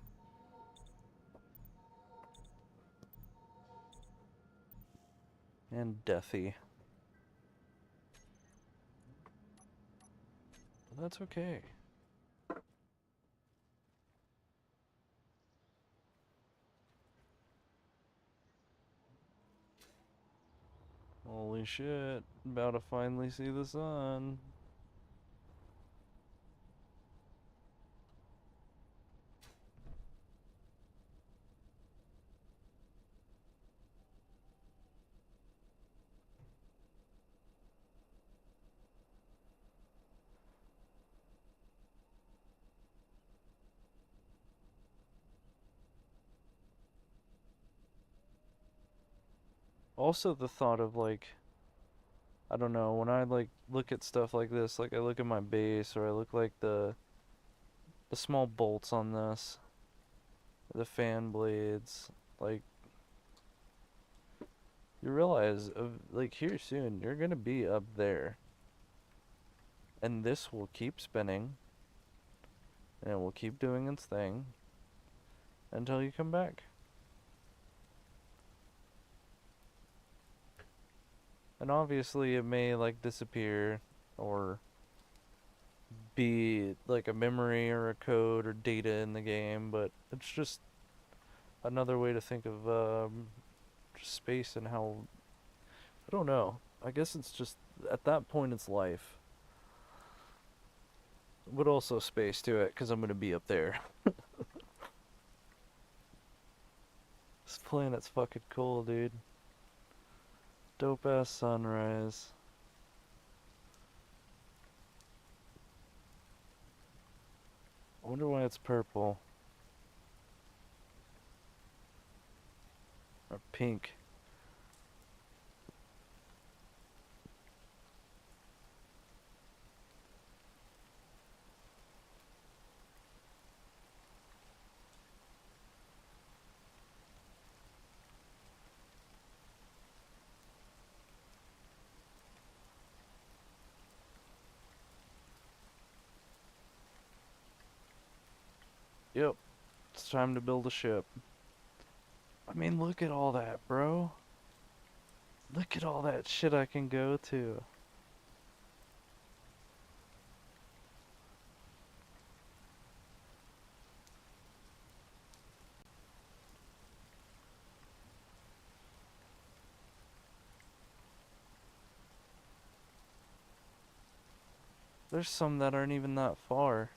And deathy. But that's okay. Holy shit. About to finally see the sun. Also, the thought of, like, I don't know, when I, like, look at stuff like this, like, I look at my base, or I look, like, the small bolts on this, the fan blades, like, you realize, like, here soon, you're gonna be up there. And this will keep spinning, and it will keep doing its thing until you come back. And obviously, it may, like, disappear, or be, like, a memory or a code or data in the game, but it's just another way to think of just space and how, I don't know. I guess it's just, at that point, it's life. But also space to it, because I'm going to be up there. This planet's fucking cool, dude. Dope ass sunrise. I wonder why it's purple. Or pink. Yep, it's time to build a ship. I mean, look at all that, bro. Look at all that shit I can go to. There's some that aren't even that far.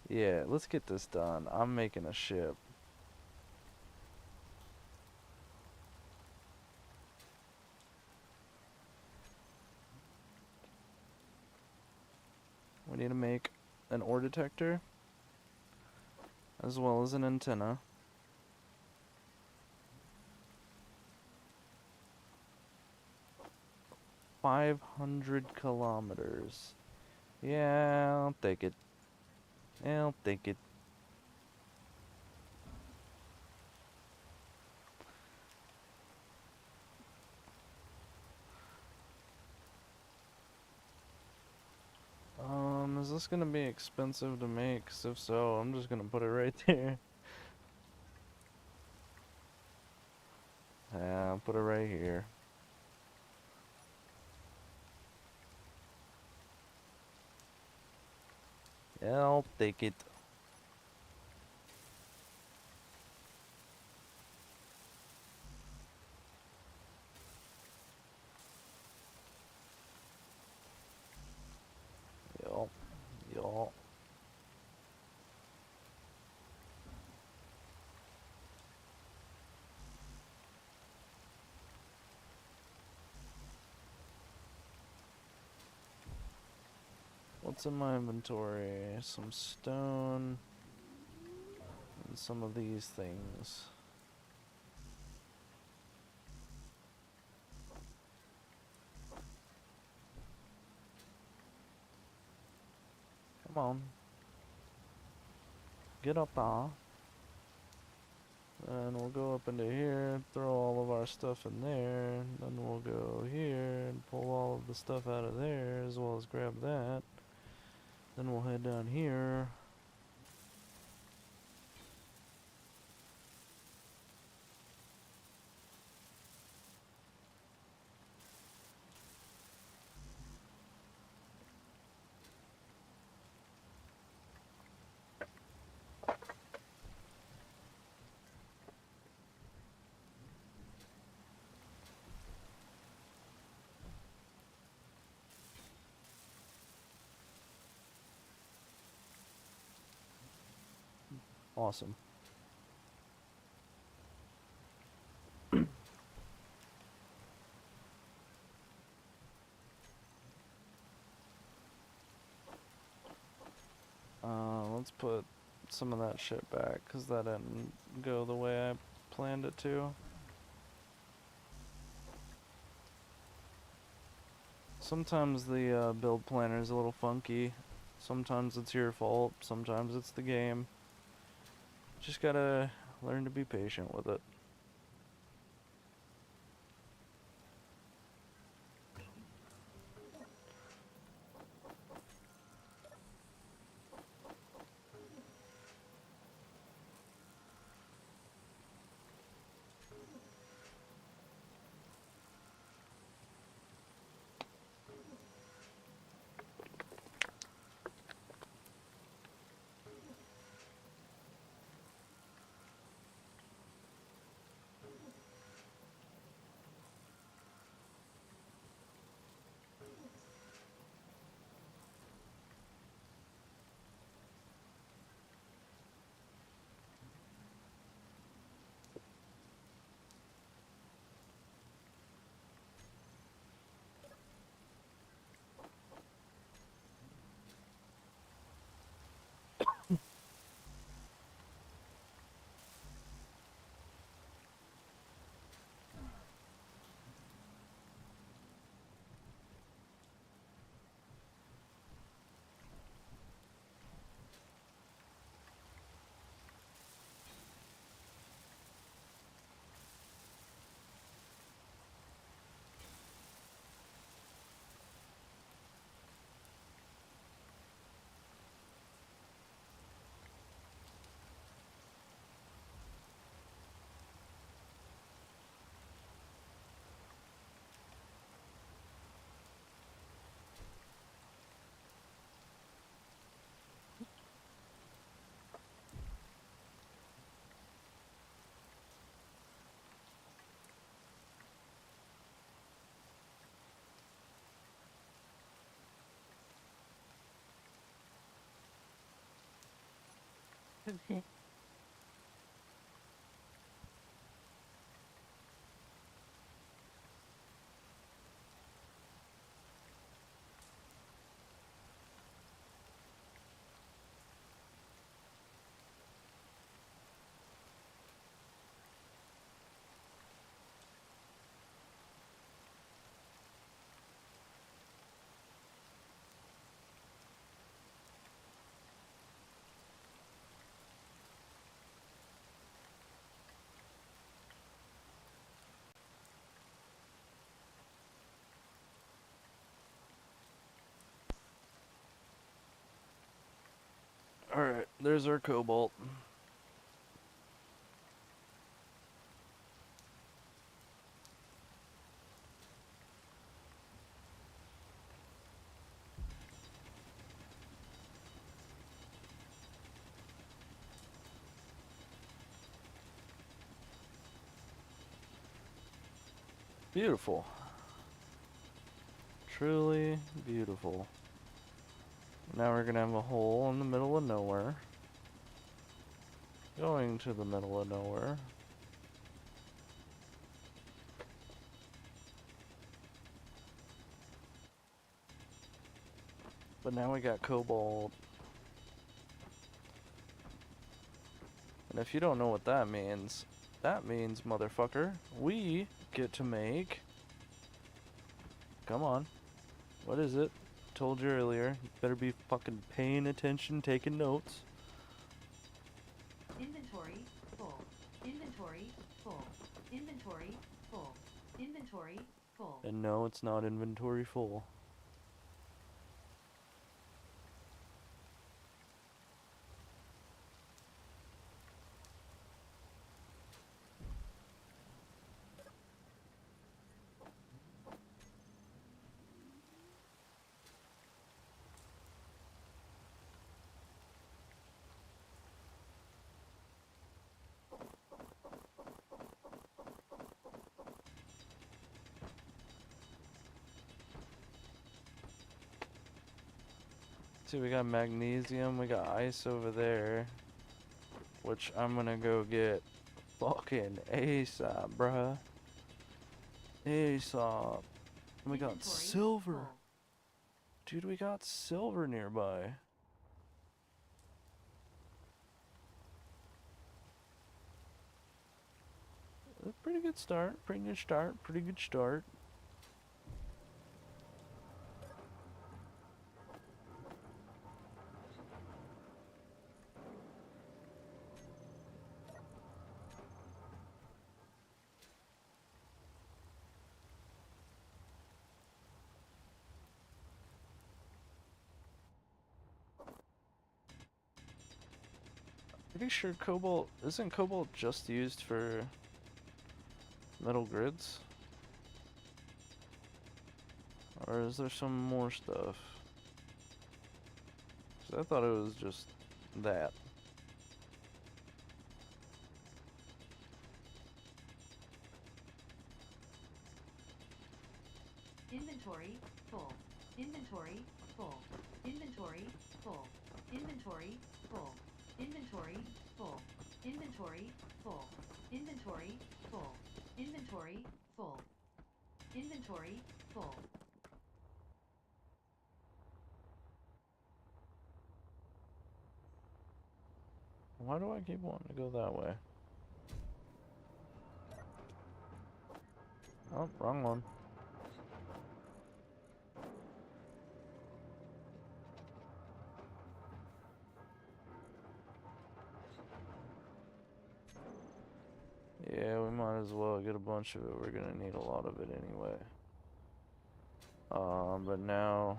Yeah, let's get this done. I'm making a ship. We need to make an ore detector, as well as an antenna. 500 kilometers. Yeah, I'll take it. I'll take it. Is this gonna be expensive to make? 'Cause if so, I'm just gonna put it right there. Yeah, I'll put it right here. Yeah, I'll take it. Yup. Yup. What's in my inventory? Some stone and some of these things. Come on. Get up there. And we'll go up into here, throw all of our stuff in there, and then we'll go here and pull all of the stuff out of there, as well as grab that. Then we'll head down here. Awesome. Let's put some of that shit back, because that didn't go the way I planned it to. Sometimes the build planner is a little funky. Sometimes it's your fault. Sometimes it's the game. Just gotta learn to be patient with it. There's our cobalt. Beautiful. Truly beautiful. Now we're gonna have a hole in the middle of nowhere. Going to the middle of nowhere. But now we got cobalt. And if you don't know what that means, motherfucker, we get to make... Come on. What is it? Told you earlier. You better be fucking paying attention, taking notes. Inventory full. Inventory full. Inventory full. Inventory full. And no, it's not inventory full. See, we got magnesium, we got ice over there, which I'm gonna go get fucking ASAP, bruh. ASAP. And we got Inventory silver. full. Dude, we got silver nearby. A pretty good start, pretty good start, pretty good start. Pretty sure cobalt, isn't cobalt just used for metal grids? Or is there some more stuff? 'Cause I thought it was just that. Inventory full. Inventory full. Inventory full. Inventory full. Inventory full. Inventory full. Inventory full. Inventory full. Inventory full. Why do I keep wanting to go that way? Oh, wrong one. Yeah, we might as well get a bunch of it. We're gonna need a lot of it anyway. But now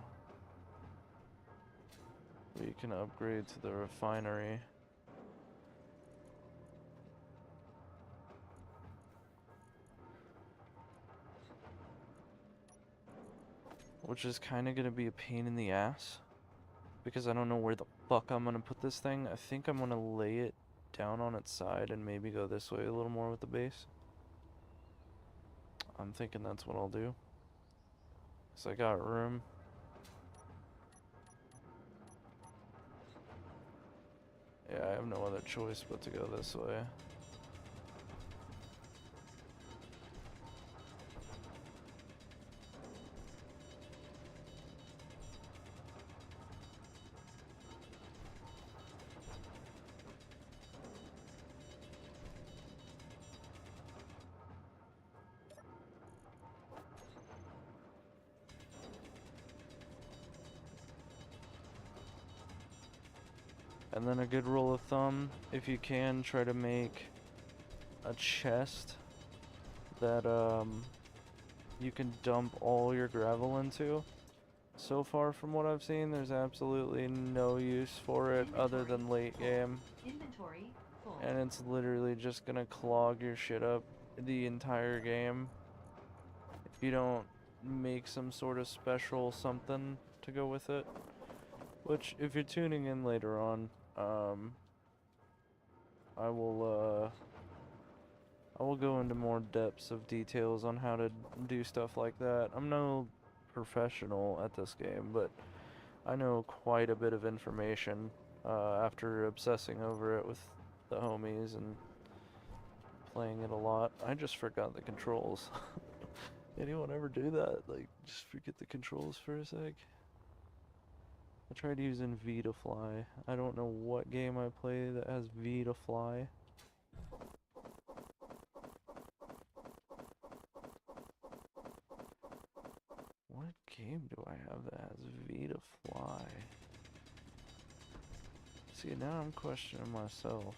we can upgrade to the refinery. Which is kind of gonna be a pain in the ass. Because I don't know where the fuck I'm gonna put this thing. I think I'm gonna lay it down on its side and maybe go this way a little more with the base. I'm thinking that's what I'll do. Cause I got room. Yeah, I have no other choice but to go this way. And then a good rule of thumb, if you can, try to make a chest that you can dump all your gravel into, So far from what I've seen, there's absolutely no use for it other Inventory than late full. game. Inventory full. And it's literally just gonna clog your shit up the entire game if you don't make some sort of special something to go with it. Which, if you're tuning in later on, I will go into more depths of details on how to do stuff like that. I'm no professional at this game, but I know quite a bit of information after obsessing over it with the homies and playing it a lot. I just forgot the controls. Anyone ever do that? Like, just forget the controls for a sec? I tried using V to fly. I don't know what game I play that has V to fly. What game do I have that has V to fly? See, now I'm questioning myself.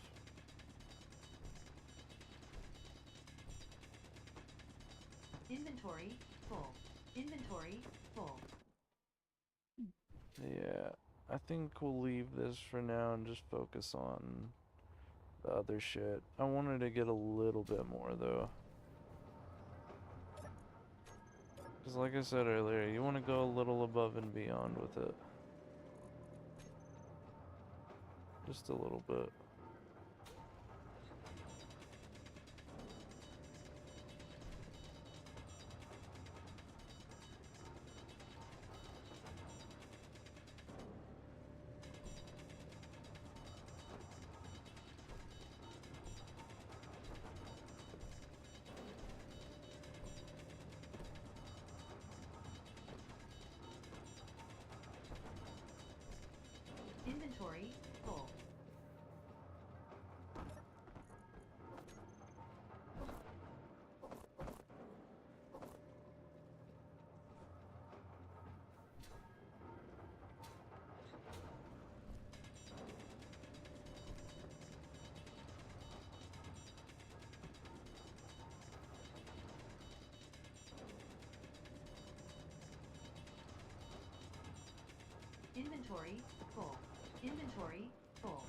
Inventory full. Inventory full. Yeah, I think we'll leave this for now and just focus on the other shit. I wanted to get a little bit more though. Because like I said earlier, you want to go a little above and beyond with it. Just a little bit. Inventory full. Inventory full. Inventory full.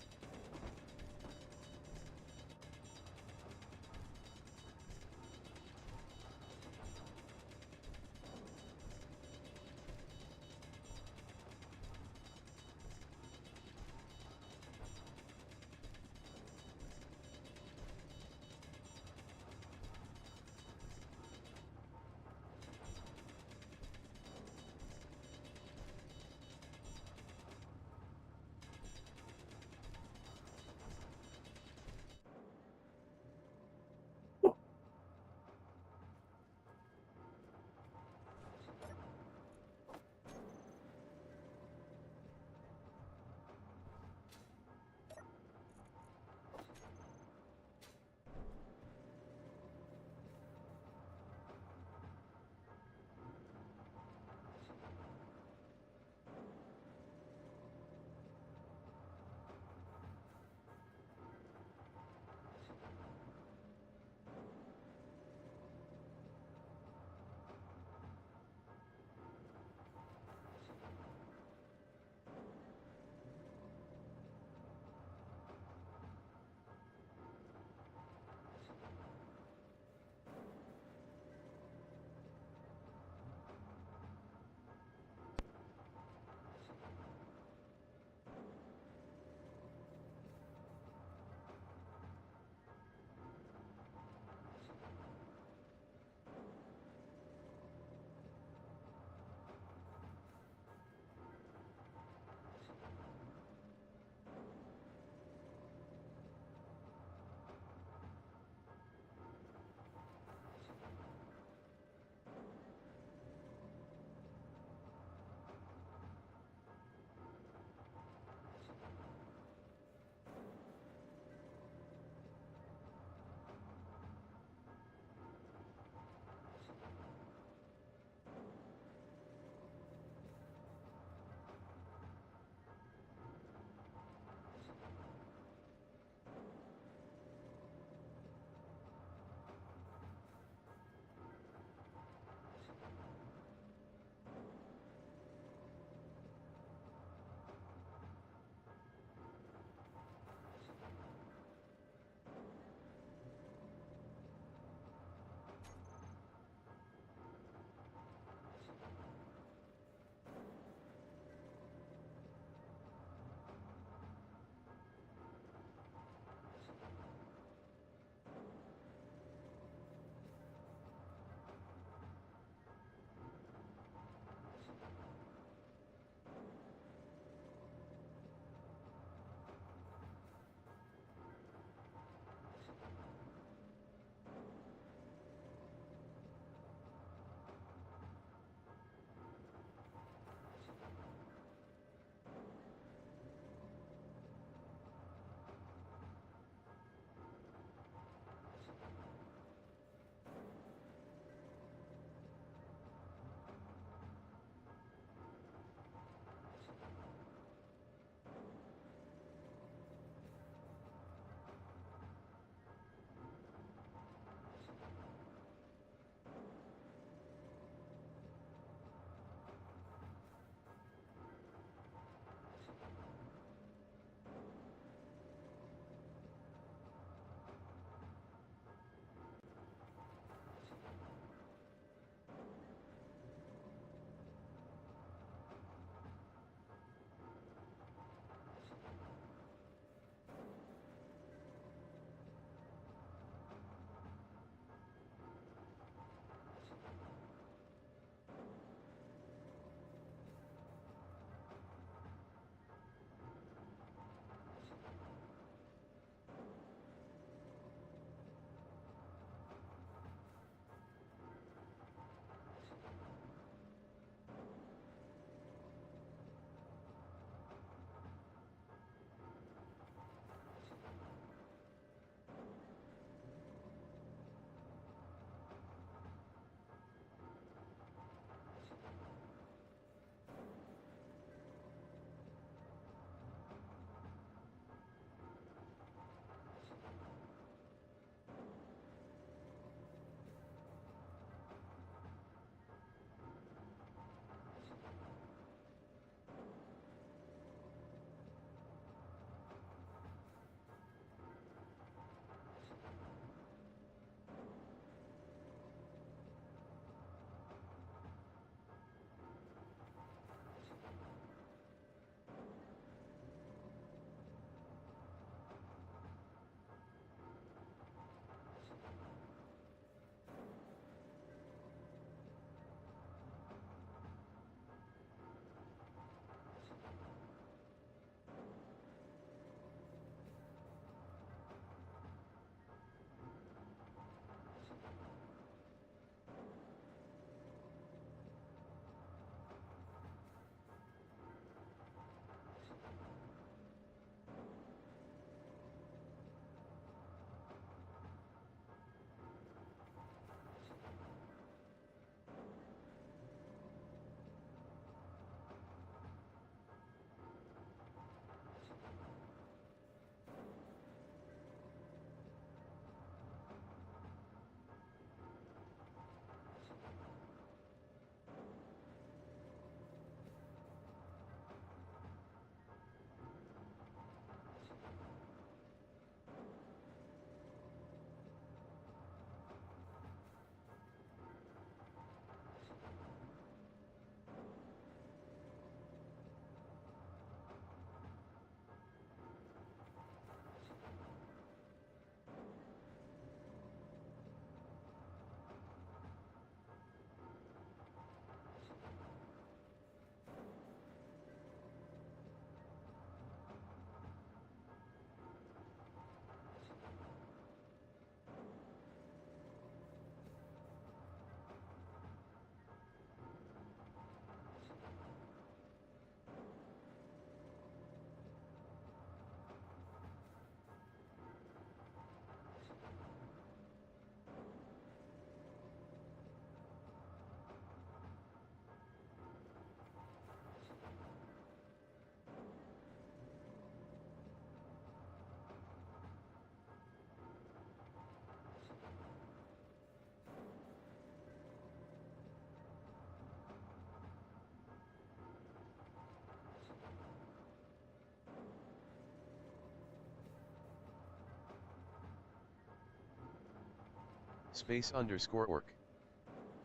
Space_orc.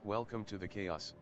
Welcome to the chaos.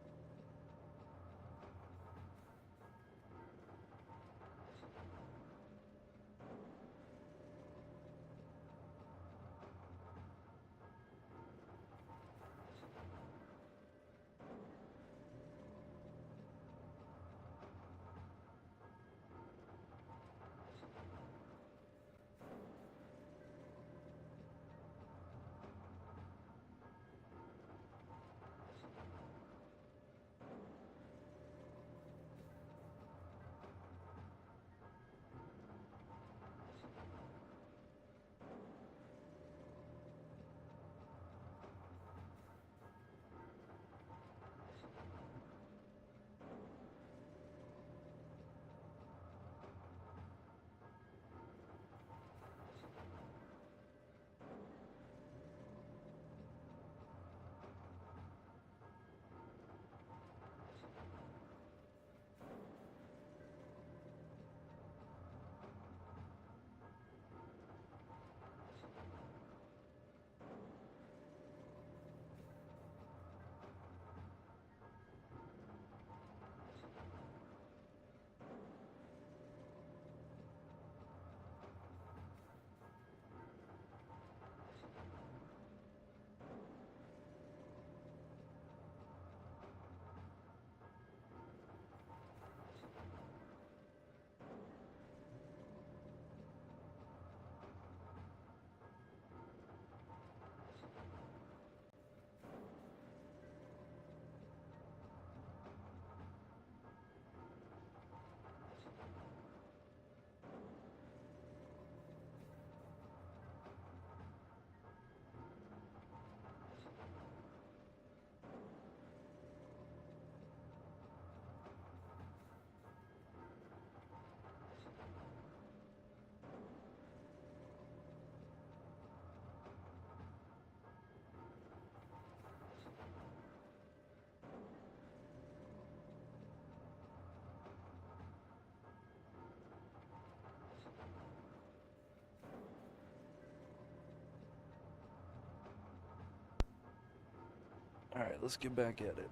Alright, let's get back at it.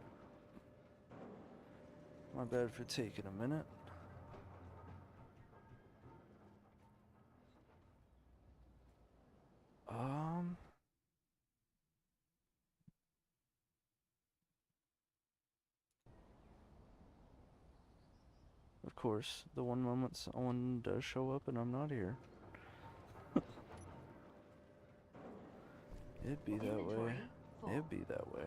My bad for taking a minute. Of course, the one moment someone does show up and I'm not here. It'd be that way. Inventory full. It'd be that way.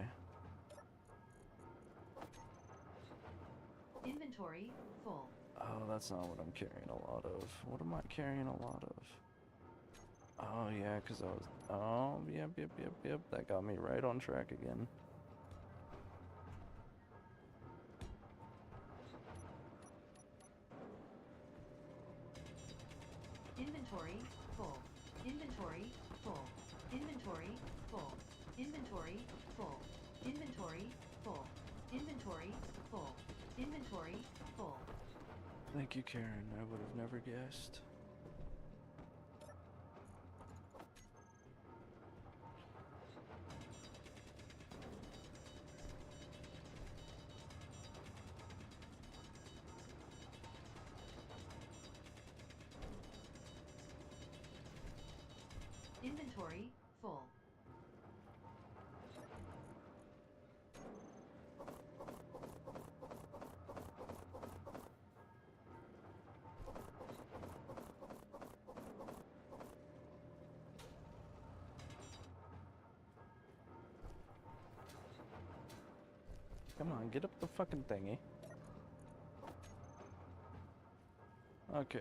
Inventory full. Oh, that's not what I'm carrying a lot of. What am I carrying a lot of? Oh, yeah, because I was... Oh, yep. That got me right on track again. Inventory full. Inventory full. Inventory full. Inventory full. Inventory full. Inventory full. Inventory full. Thank you, Karen. I would have never guessed. Inventory full. Come on, get up the fucking thingy. Okay,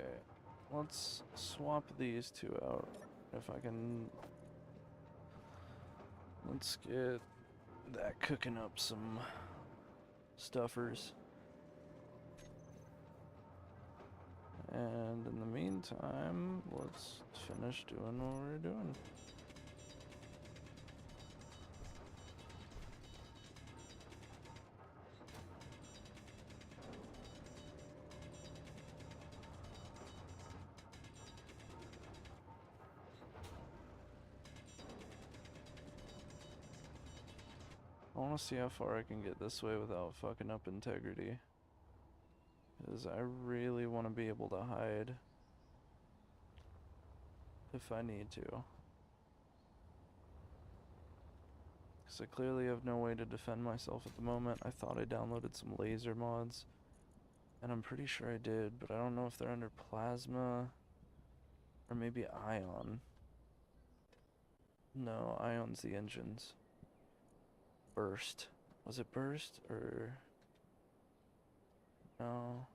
let's swap these two out. If I can... Let's get that cooking up some stuffers. And in the meantime, let's finish doing what we're doing. want to see how far I can get this way without fucking up integrity. Because I really want to be able to hide if I need to. Because I clearly have no way to defend myself at the moment. I thought I downloaded some laser mods, and I'm pretty sure I did, but I don't know if they're under plasma or maybe ion. No, ion's the engines. Burst. Was it burst or no?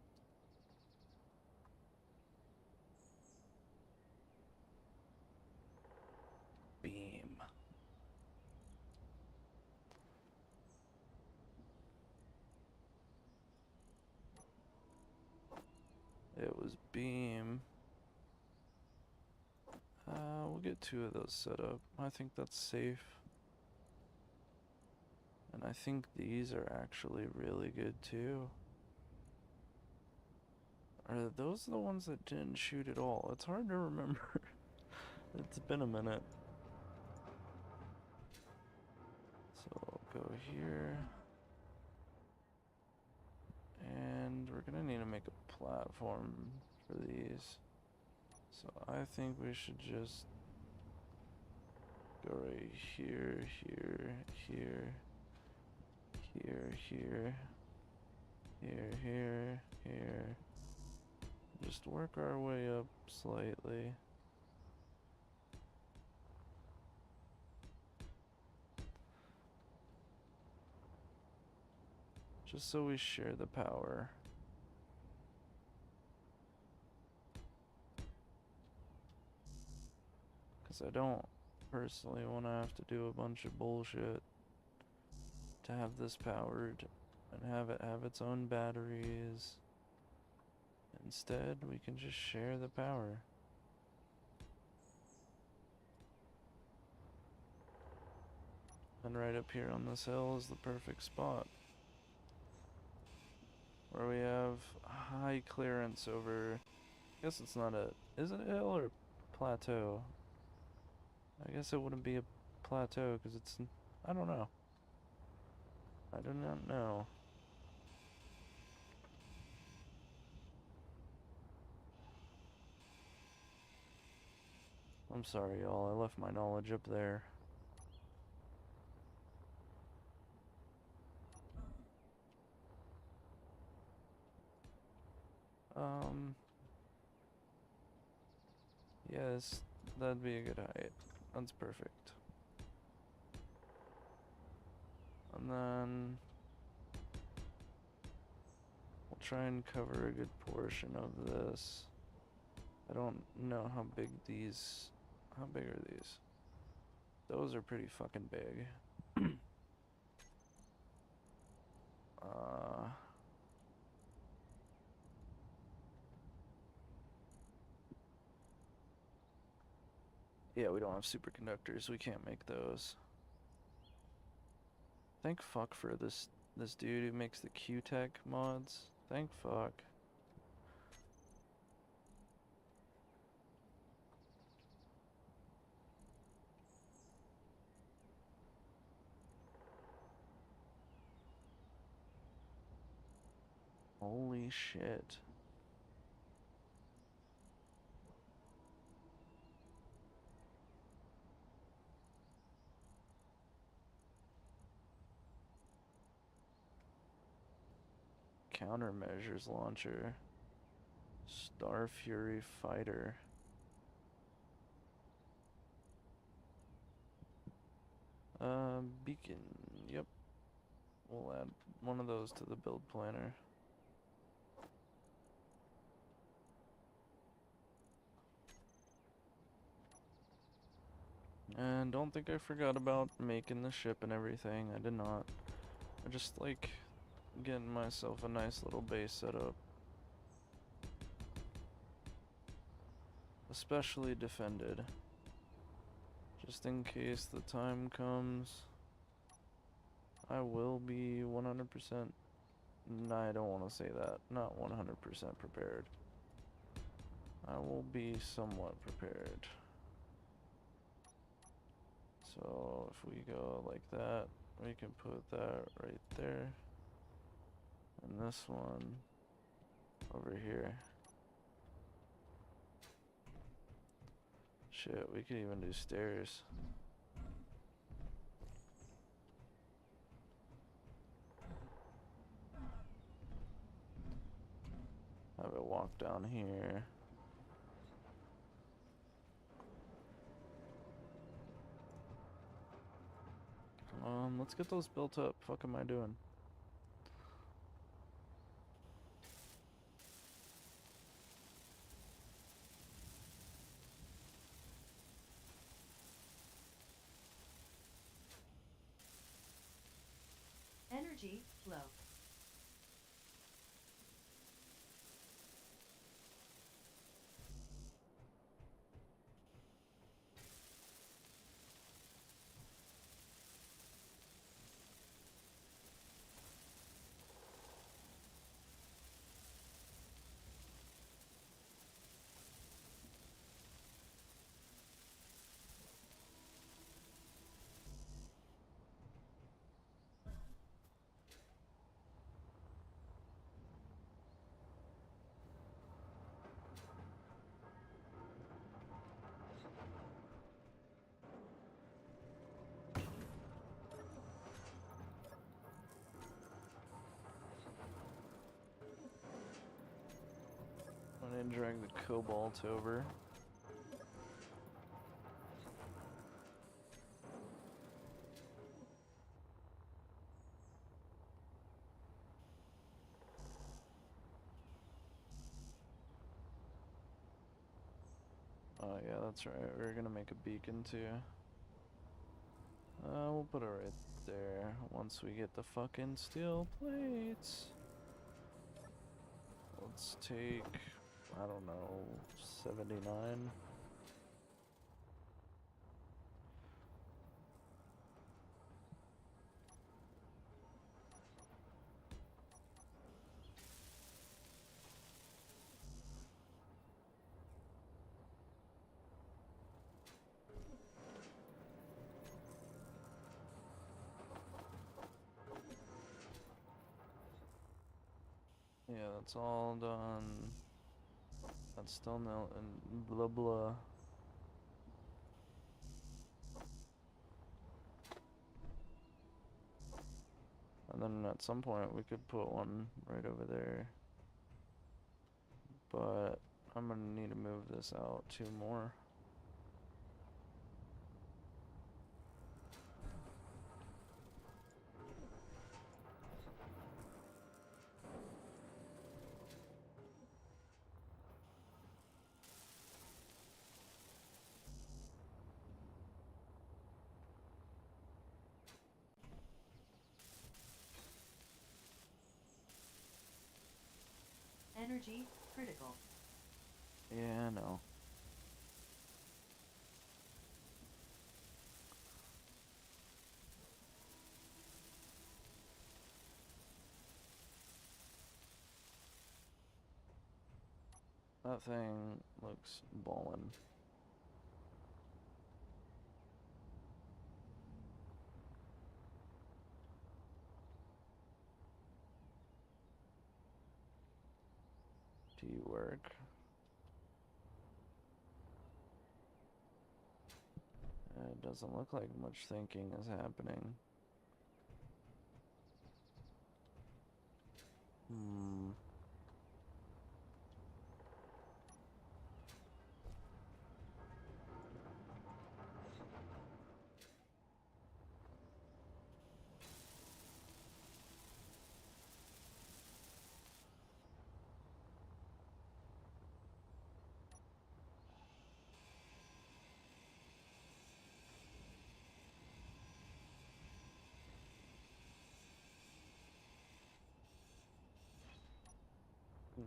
Beam. It was beam. We'll get 2 of those set up. I think that's safe. And I think these are actually really good too. Are those the ones that didn't shoot at all? It's hard to remember. It's been a minute. So I'll go here. And we're gonna need to make a platform for these. So I think we should just go right here, here, here, here, here, here, here, here. Just work our way up slightly. Just so we share the power. Because I don't personally want to have to do a bunch of bullshit to have this powered and have it have its own batteries. Instead, we can just share the power. And right up here on this hill is the perfect spot, where we have high clearance over, I guess it's not a, is it a hill or a plateau? I guess it wouldn't be a plateau because it's, I don't know. I do not know. I'm sorry, y'all. I left my knowledge up there. Yes, that'd be a good height. That's perfect. And then we'll try and cover a good portion of this. I don't know how big these, how big are these? Those are pretty fucking big. Yeah, we don't have superconductors. We can't make those. Thank fuck for this dude who makes the Q-Tech mods. Thank fuck. Holy shit. Countermeasures launcher. Star Fury fighter. Beacon. Yep. We'll add one of those to the build planner. And don't think I forgot about making the ship and everything. I did not. I just like getting myself a nice little base set up. Especially defended. Just in case the time comes. I will be 100%. No, I don't want to say that. Not 100% prepared. I will be somewhat prepared. So if we go like that, we can put that right there. And this one over here. Shit, we could even do stairs. Have it walk down here. Let's get those built up. Fuck am I doing? Energy flow. I'm gonna drag the cobalt over. Oh yeah, that's right. We're gonna make a beacon too. We'll put it right there once we get the fucking steel plates. Let's take, I don't know, 79. Yeah, that's all done. That's still no and blah blah. And then at some point we could put one right over there. But I'm gonna need to move this out 2 more. Energy critical. Yeah, I know. That thing looks ballin'. Do you work? It doesn't look like much thinking is happening. Hmm.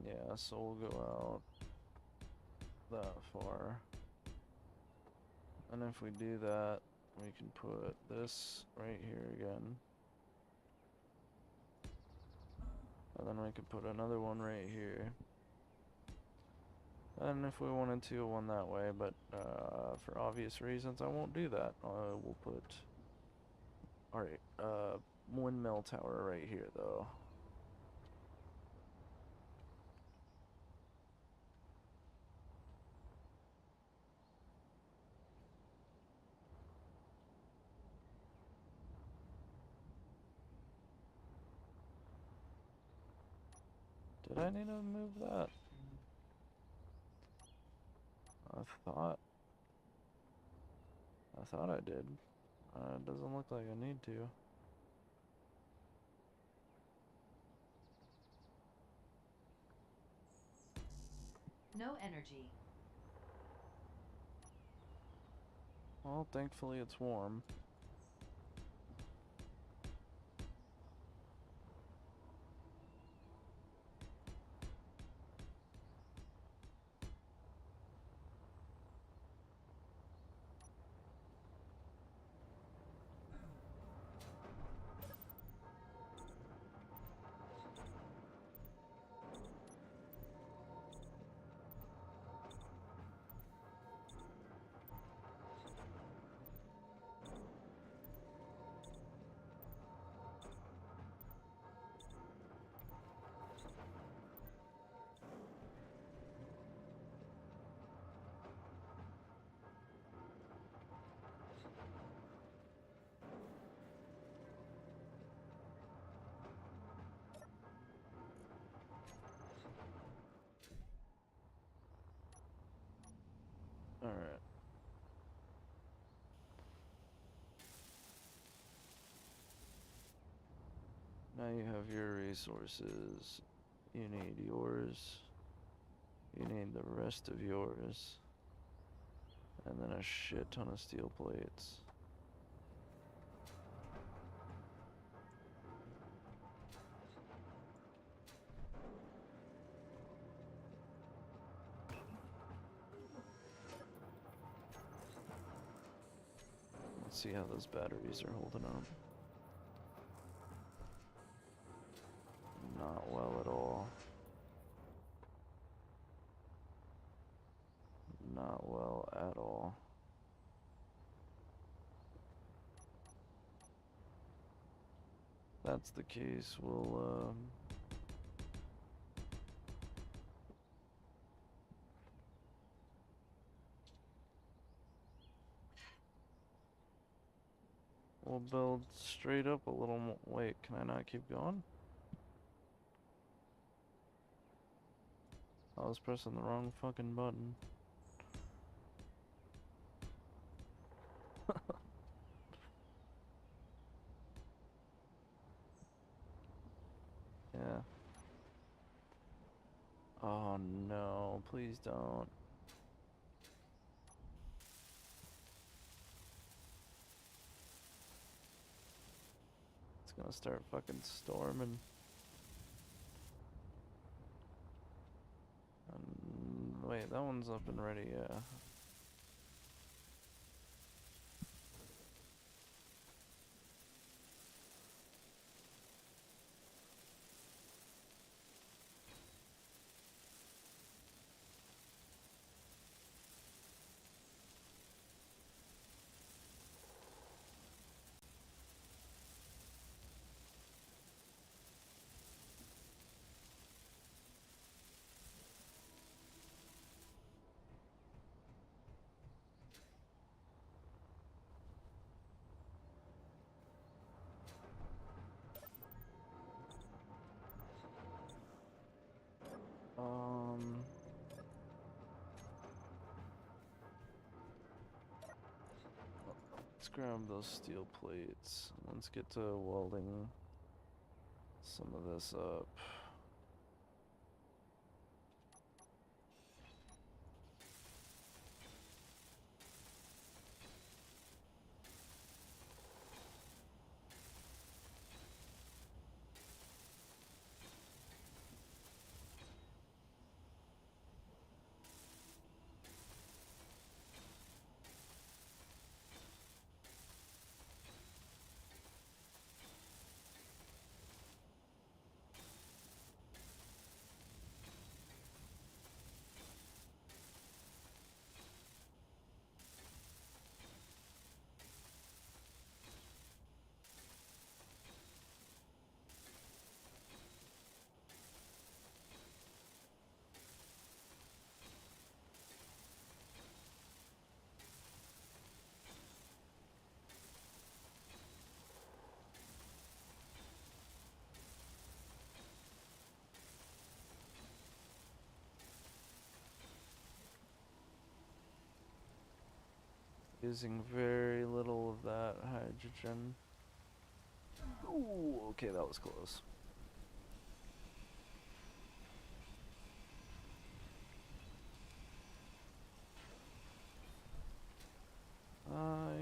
Yeah, so we'll go out that far. And if we do that, we can put this right here again. And then we can put another one right here. And if we wanted to, one that way, but for obvious reasons, I won't do that. We'll put our windmill tower right here, though. Did I need to move that? I thought I did. It doesn't look like I need to. No energy. Well, thankfully it's warm. Alright. Now you have your resources. You need yours. You need the rest of yours. And then a shit ton of steel plates. Let's see how those batteries are holding up. Not well at all. Not well at all. If that's the case, we'll build straight up a little more. Wait, can I not keep going? I was pressing the wrong fucking button. Yeah. Oh no, please don't. It's gonna start fucking storming. Wait, that one's up and ready, yeah. Um, let's grab those steel plates. Let's get to welding some of this up. Using very little of that hydrogen. Ooh, okay, that was close.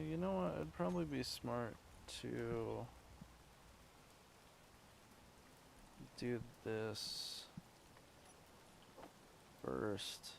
You know what? It'd probably be smart to do this first.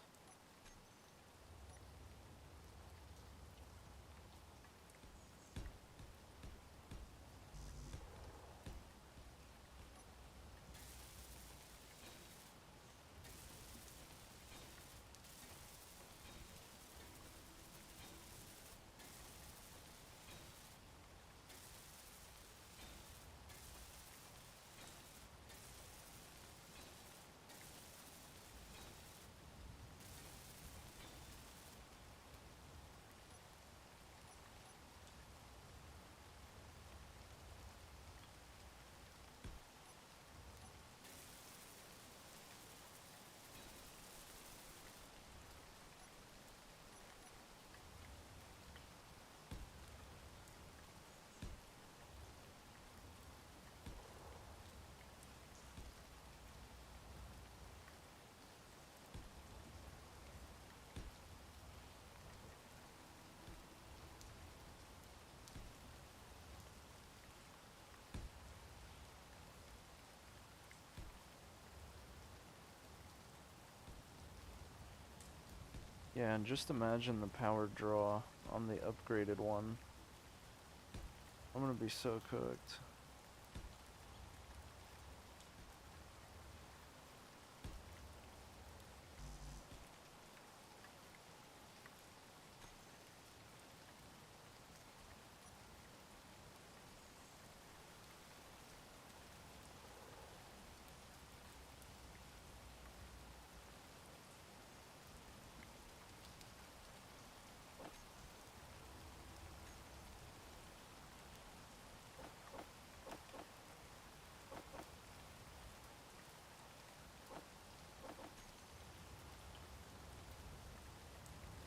Yeah, and just imagine the power draw on the upgraded one. I'm gonna be so cooked.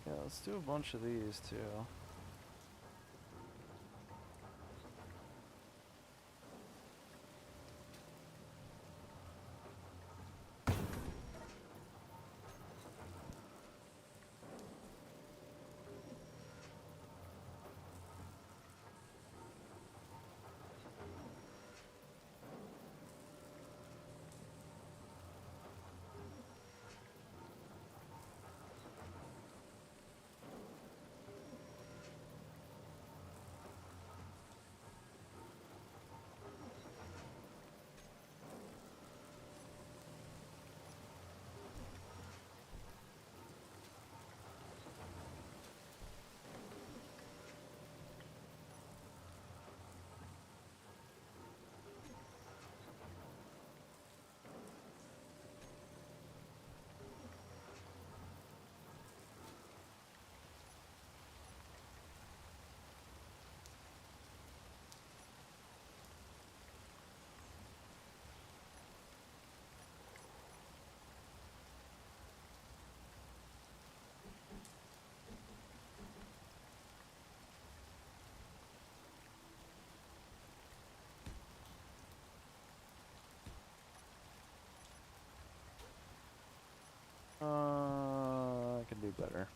Yeah, let's do a bunch of these too. I can do better.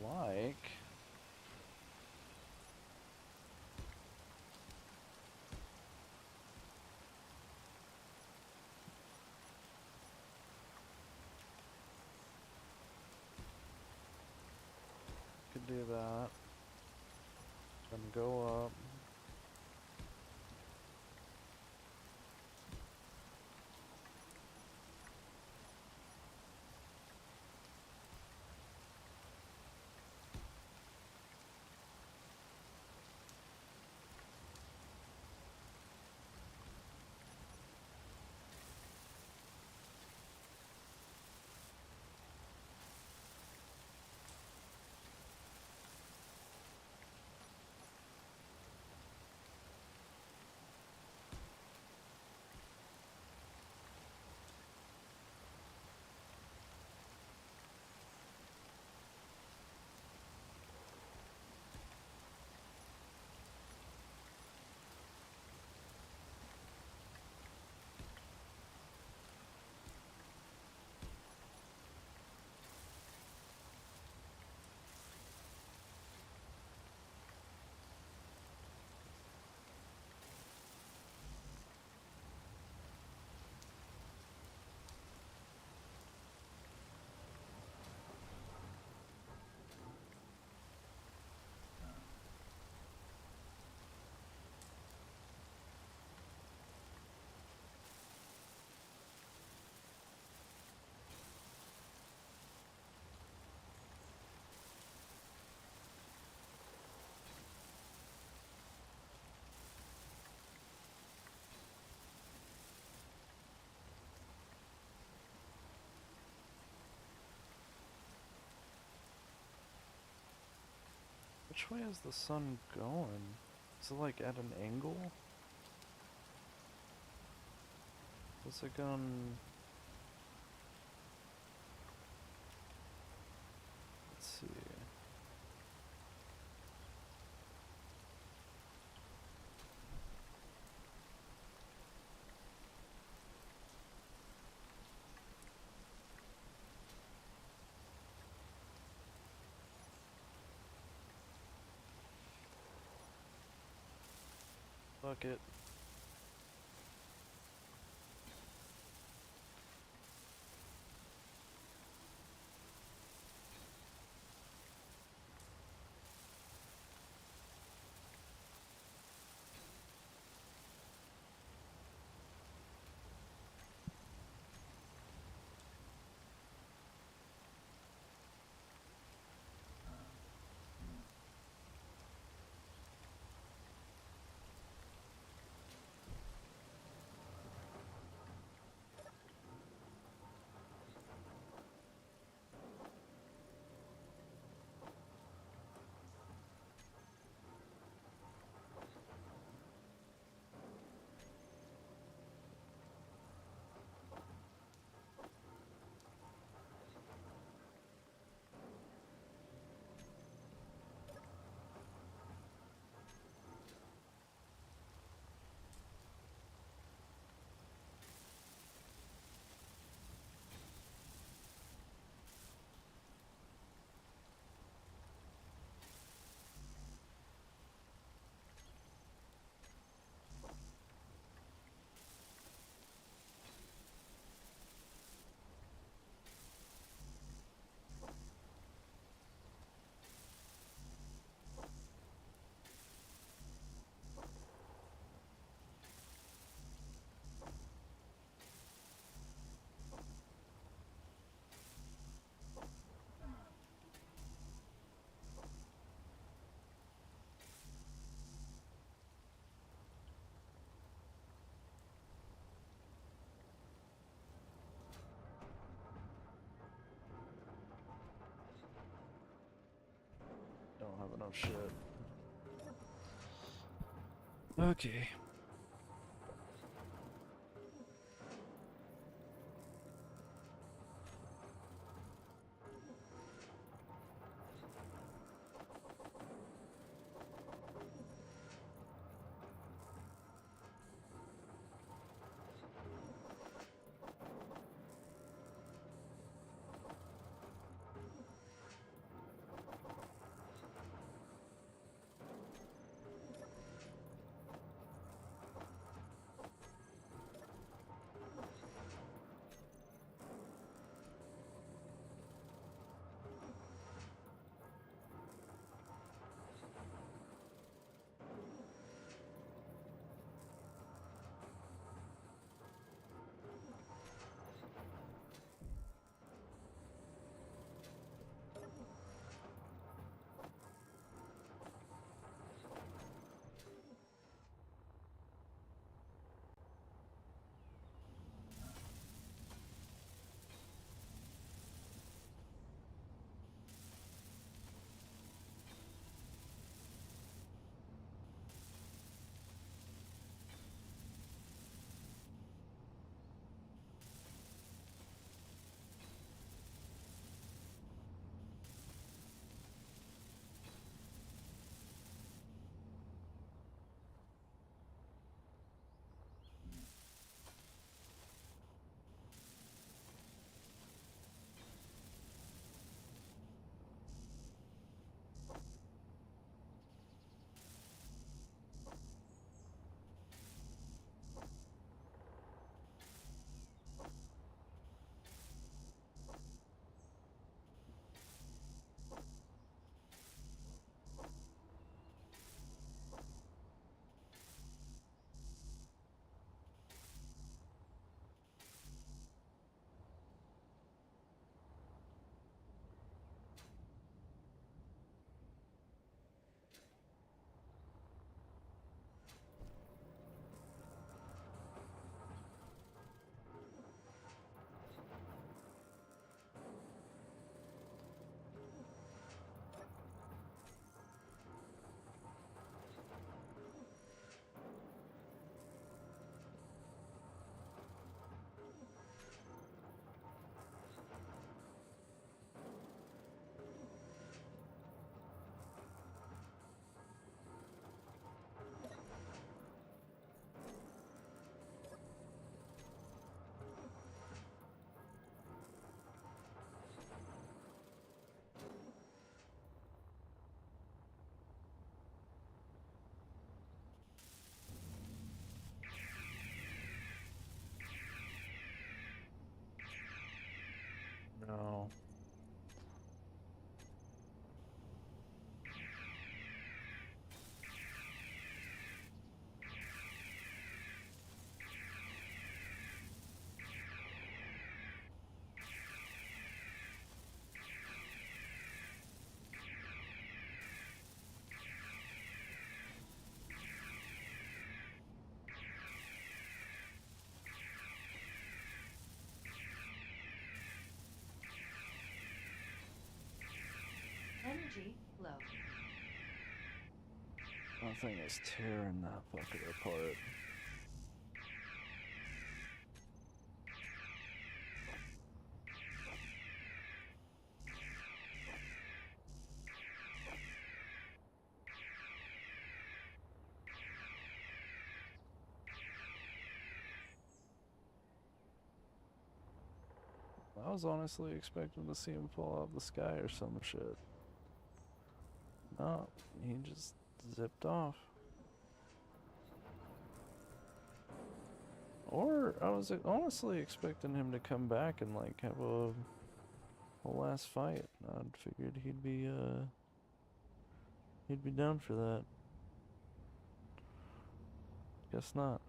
Like... Could do that. Then go up. Which way is the sun going? Is it like at an angle? Is it going... Let's see. Fuck it. Don't have enough shit. Okay. Energy low. That thing is tearing that fucker apart. I was honestly expecting to see him fall out of the sky or some shit. No, he just zipped off. Or I was honestly expecting him to come back and like have a last fight. I'd figured he'd be down for that. Guess not.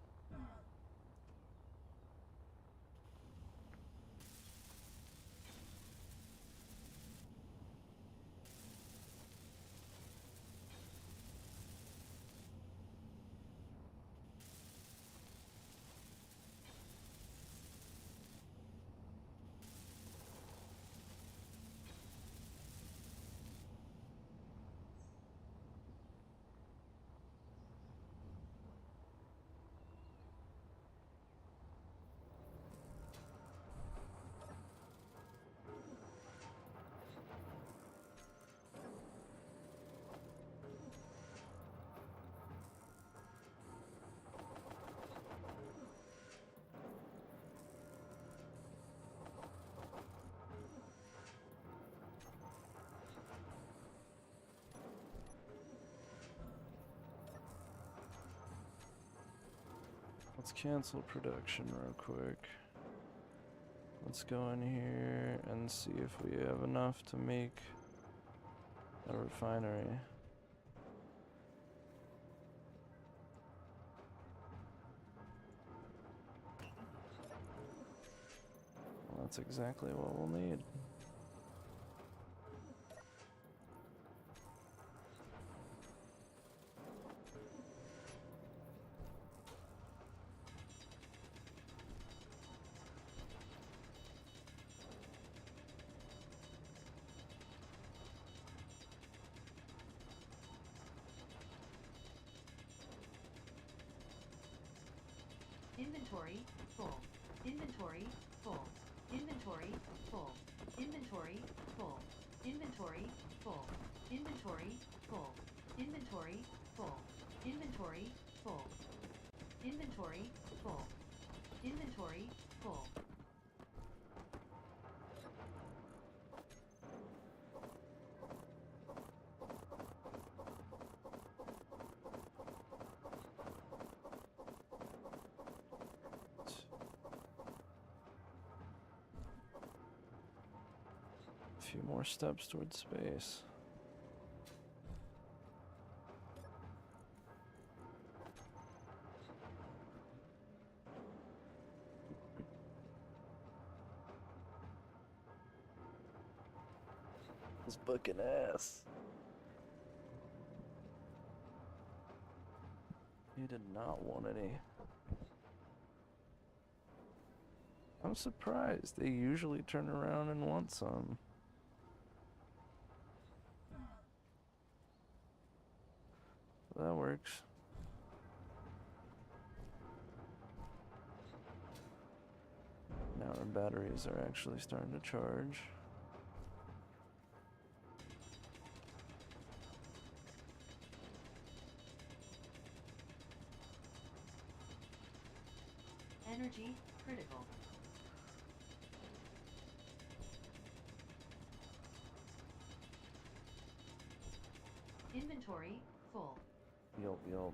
Let's cancel production real quick. Let's go in here and see if we have enough to make a refinery. Well, that's exactly what we'll need. Inventory full. Inventory full. Inventory full. Inventory full. Inventory full. Inventory full. Inventory full. Inventory full. Inventory full. Inventory full. A few more steps towards space. This fucking ass. He did not want any. I'm surprised. They usually turn around and want some. That works. Now our batteries are actually starting to charge. Energy critical. Inventory full. Yup, yup.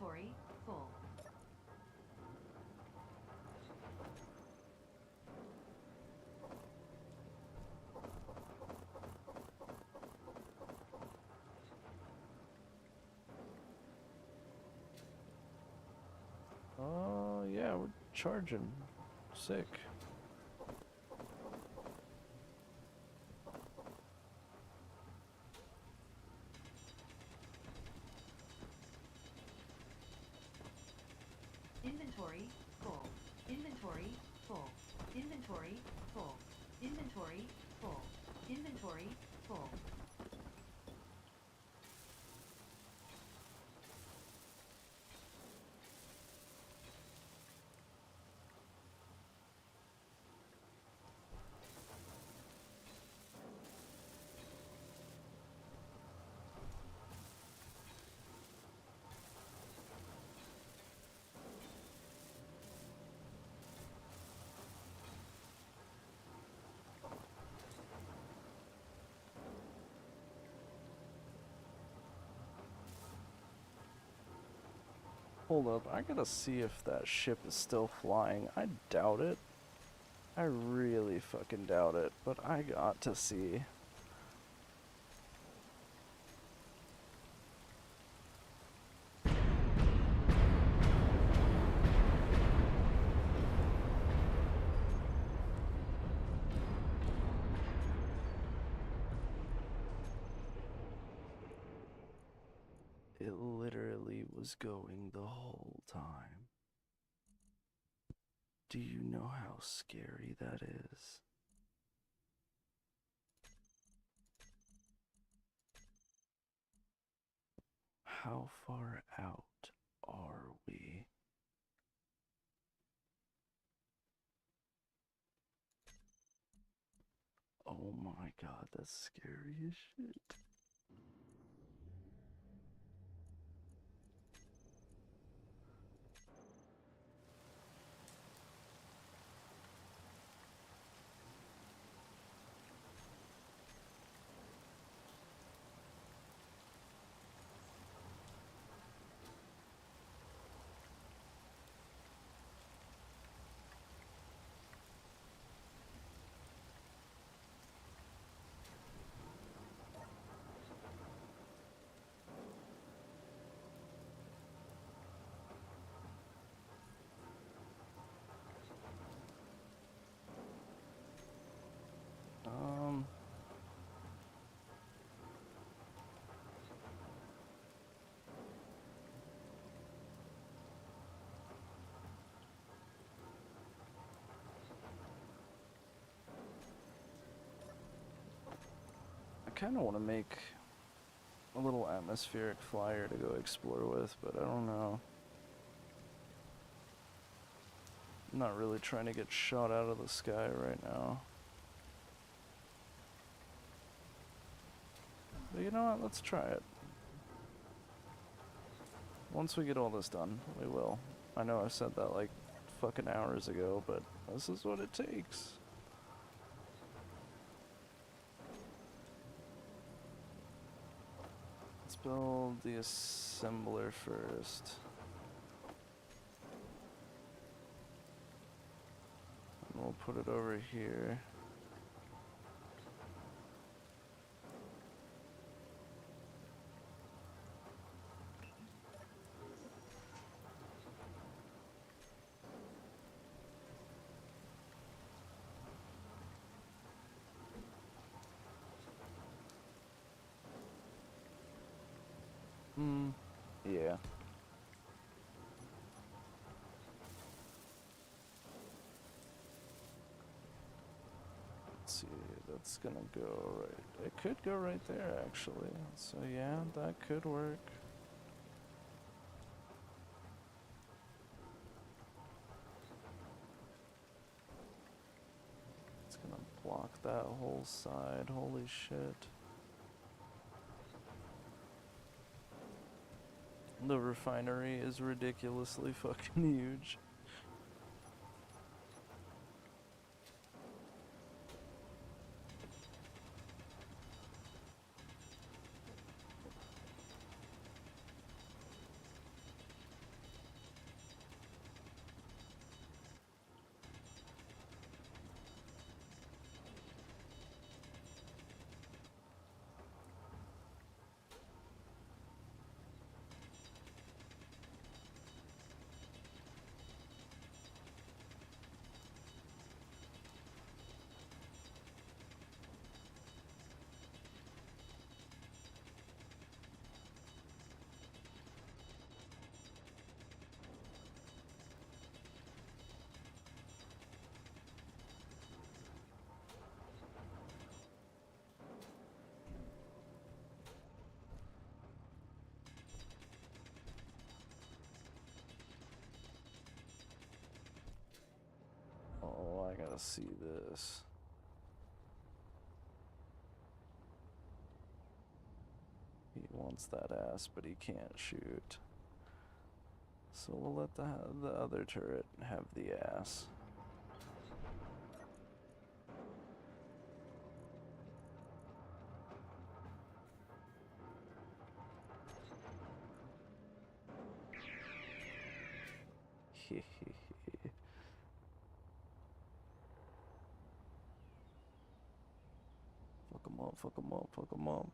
Inventory full. Oh, yeah, we're charging. Sick. Inventory full. Inventory full. Inventory full. Inventory full. Inventory full. Hold up, I gotta see if that ship is still flying. I doubt it. I really fucking doubt it, but I got to see. It literally was going the whole time. Do you know how scary that is? How far out are we? Oh my god, that's scary as shit. Um, I kind of want to make a little atmospheric flyer to go explore with, but I don't know. I'm not really trying to get shot out of the sky right now. But you know what? Let's try it. Once we get all this done, we will. I know I said that like fucking hours ago, but this is what it takes. Let's build the assembler first. And we'll put it over here. Yeah. Let's see, that's gonna go right. It could go right there, actually. So yeah, that could work. It's gonna block that whole side. Holy shit. The refinery is ridiculously fucking huge. see this. He wants that ass, but he can't shoot. So we'll let the other turret have the ass. Fuck 'em up, fuck 'em up, fuck 'em up.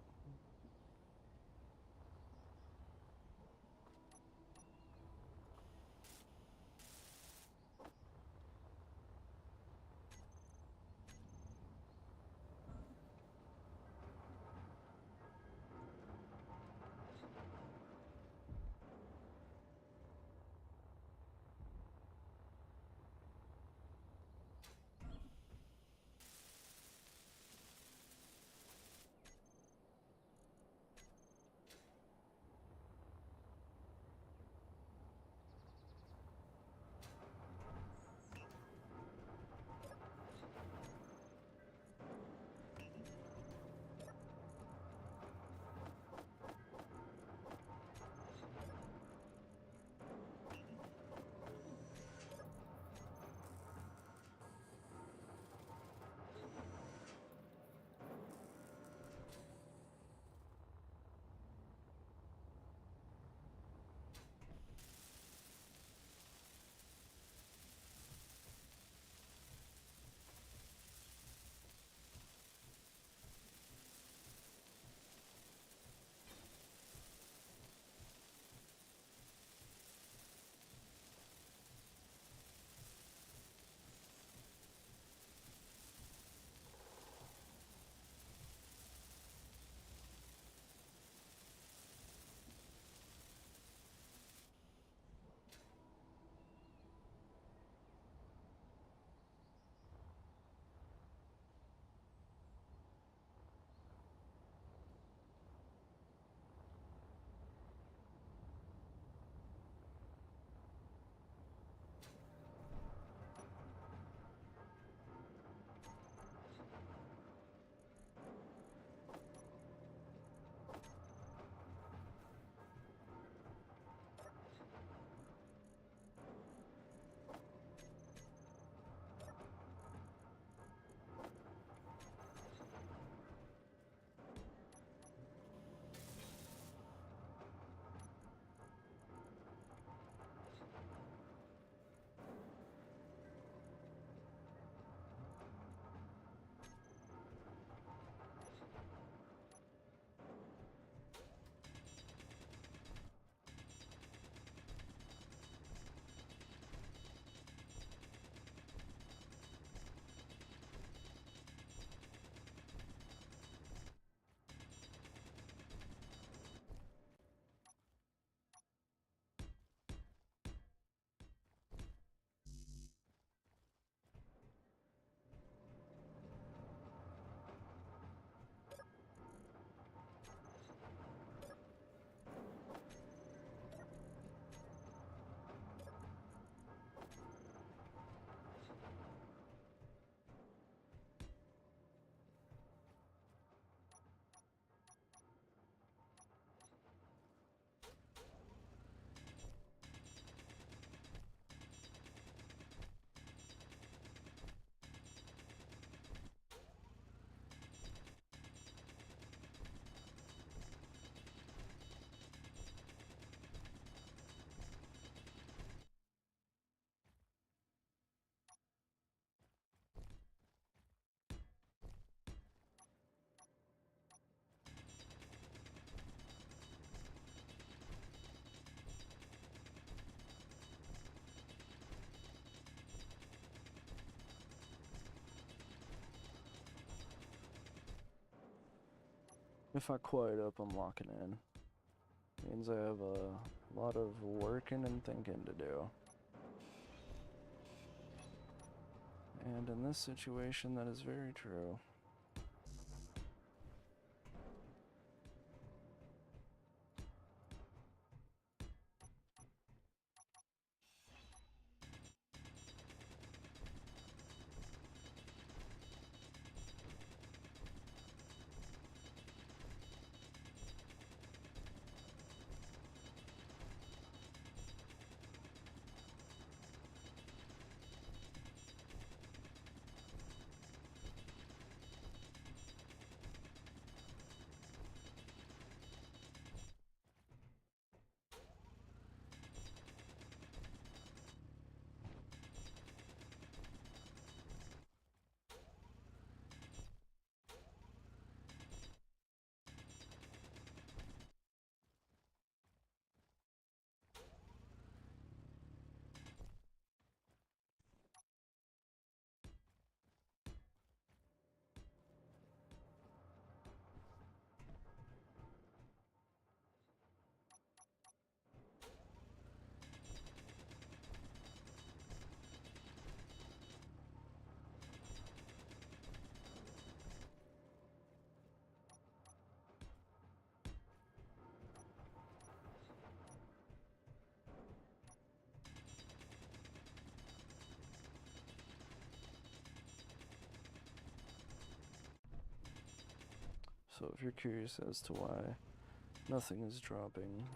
If I quiet up, I'm locking in. Means I have a lot of working and thinking to do. And in this situation, that is very true. So if you're curious as to why nothing is dropping,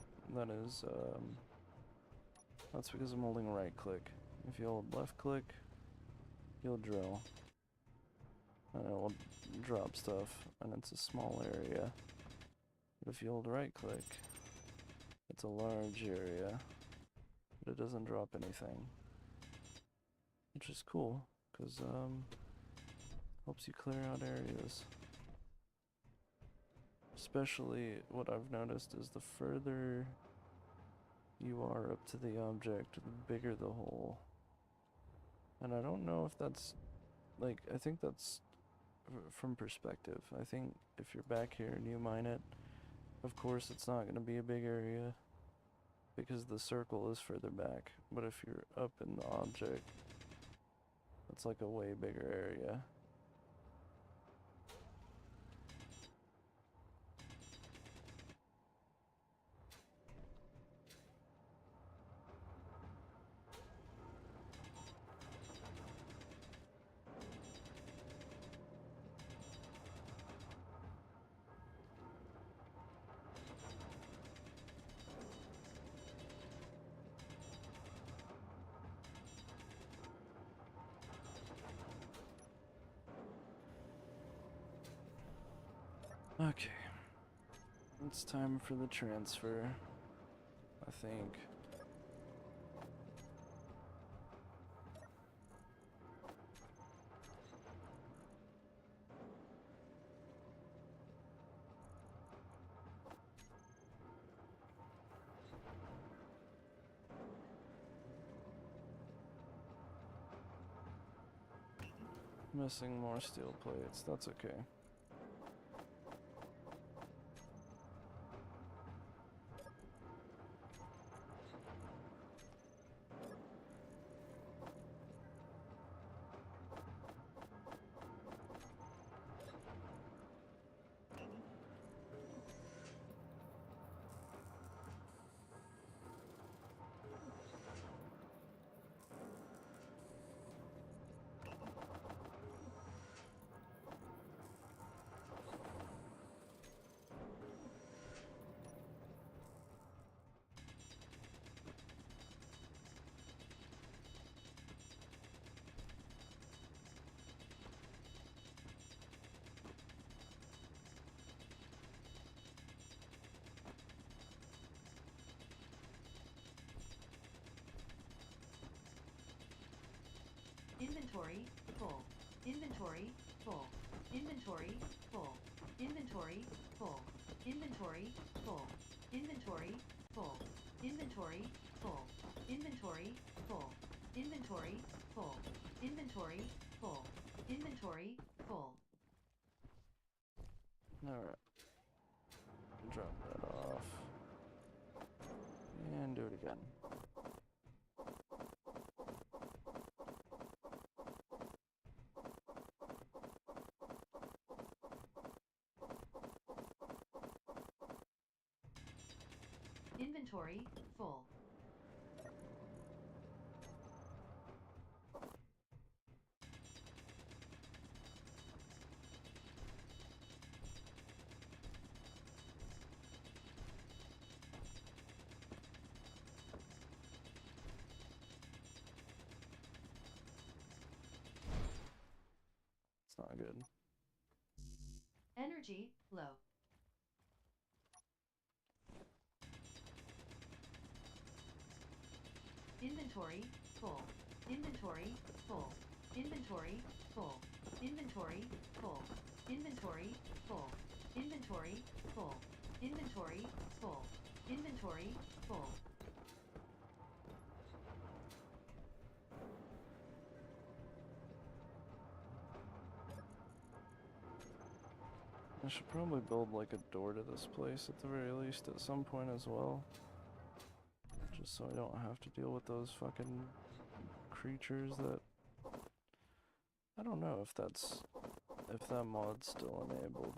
that's because I'm holding right click. If you hold left click, you'll drill. And it will drop stuff, and it's a small area. But if you hold right click, it's a large area, but it doesn't drop anything. Which is cool, because helps you clear out areas. Especially what I've noticed is the further you are up to the object, the bigger the hole. And I don't know if that's, like, I think that's from perspective. I think if you're back here and you mine it, of course it's not going to be a big area because the circle is further back. But if you're up in the object, it's like a way bigger area. Okay. It's time for the transfer, I think. Missing more steel plates, that's okay. Inventory, full. Inventory, full. Inventory, full. Inventory, full. Inventory, full. Inventory, full. Inventory, full. Inventory, full. Inventory, full. Inventory, full. Inventory, full. Alright. Drop that off. And do it again. Inventory, full. It's not good. Energy, low. Inventory, full. Inventory, full. Inventory, full. Inventory, full. Inventory, full. Inventory, full. Inventory, full. Inventory, full. I should probably build like a door to this place at the very least at some point as well. Just so I don't have to deal with those fucking creatures that... I don't know if that mod's still enabled.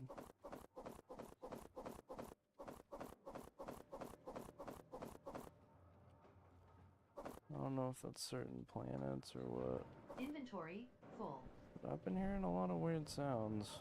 I don't know if that's certain planets or what. Inventory, full. But I've been hearing a lot of weird sounds.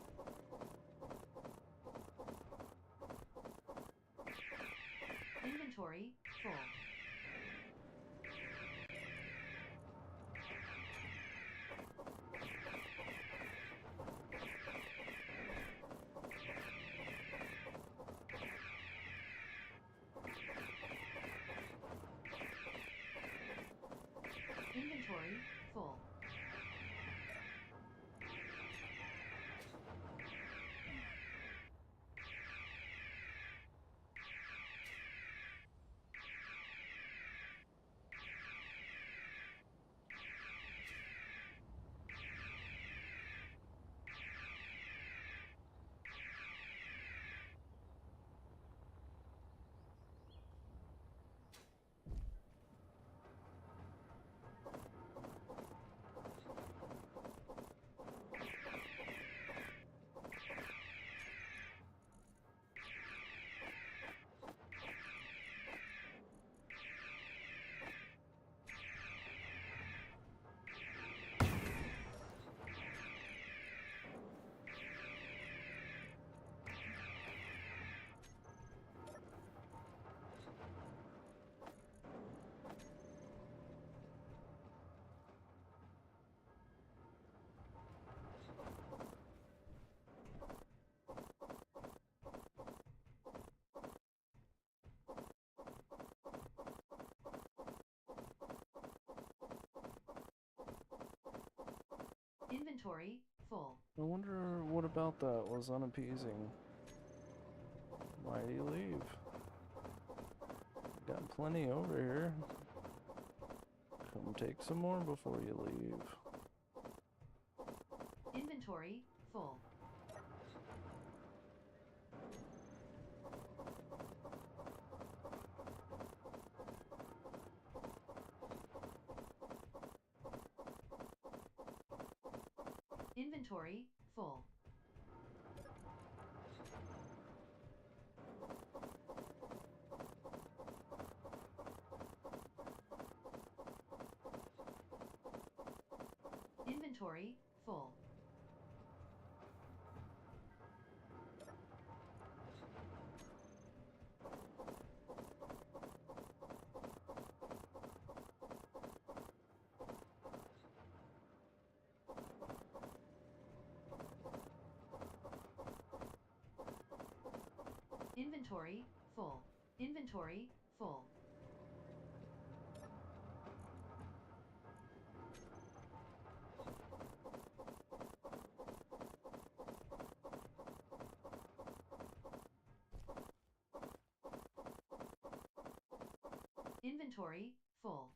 Inventory full. I wonder what about that was unappeasing. Why'd he leave? Got plenty over here. Come take some more before you leave. Inventory full. Inventory full. Inventory full. Inventory full. Inventory full. Inventory full.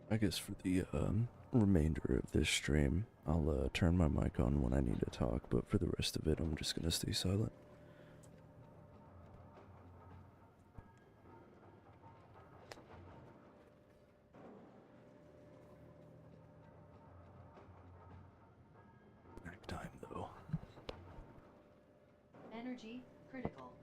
I guess for the remainder of this stream, I'll turn my mic on when I need to talk, but for the rest of it, I'm just gonna stay silent. Back time though. Energy critical.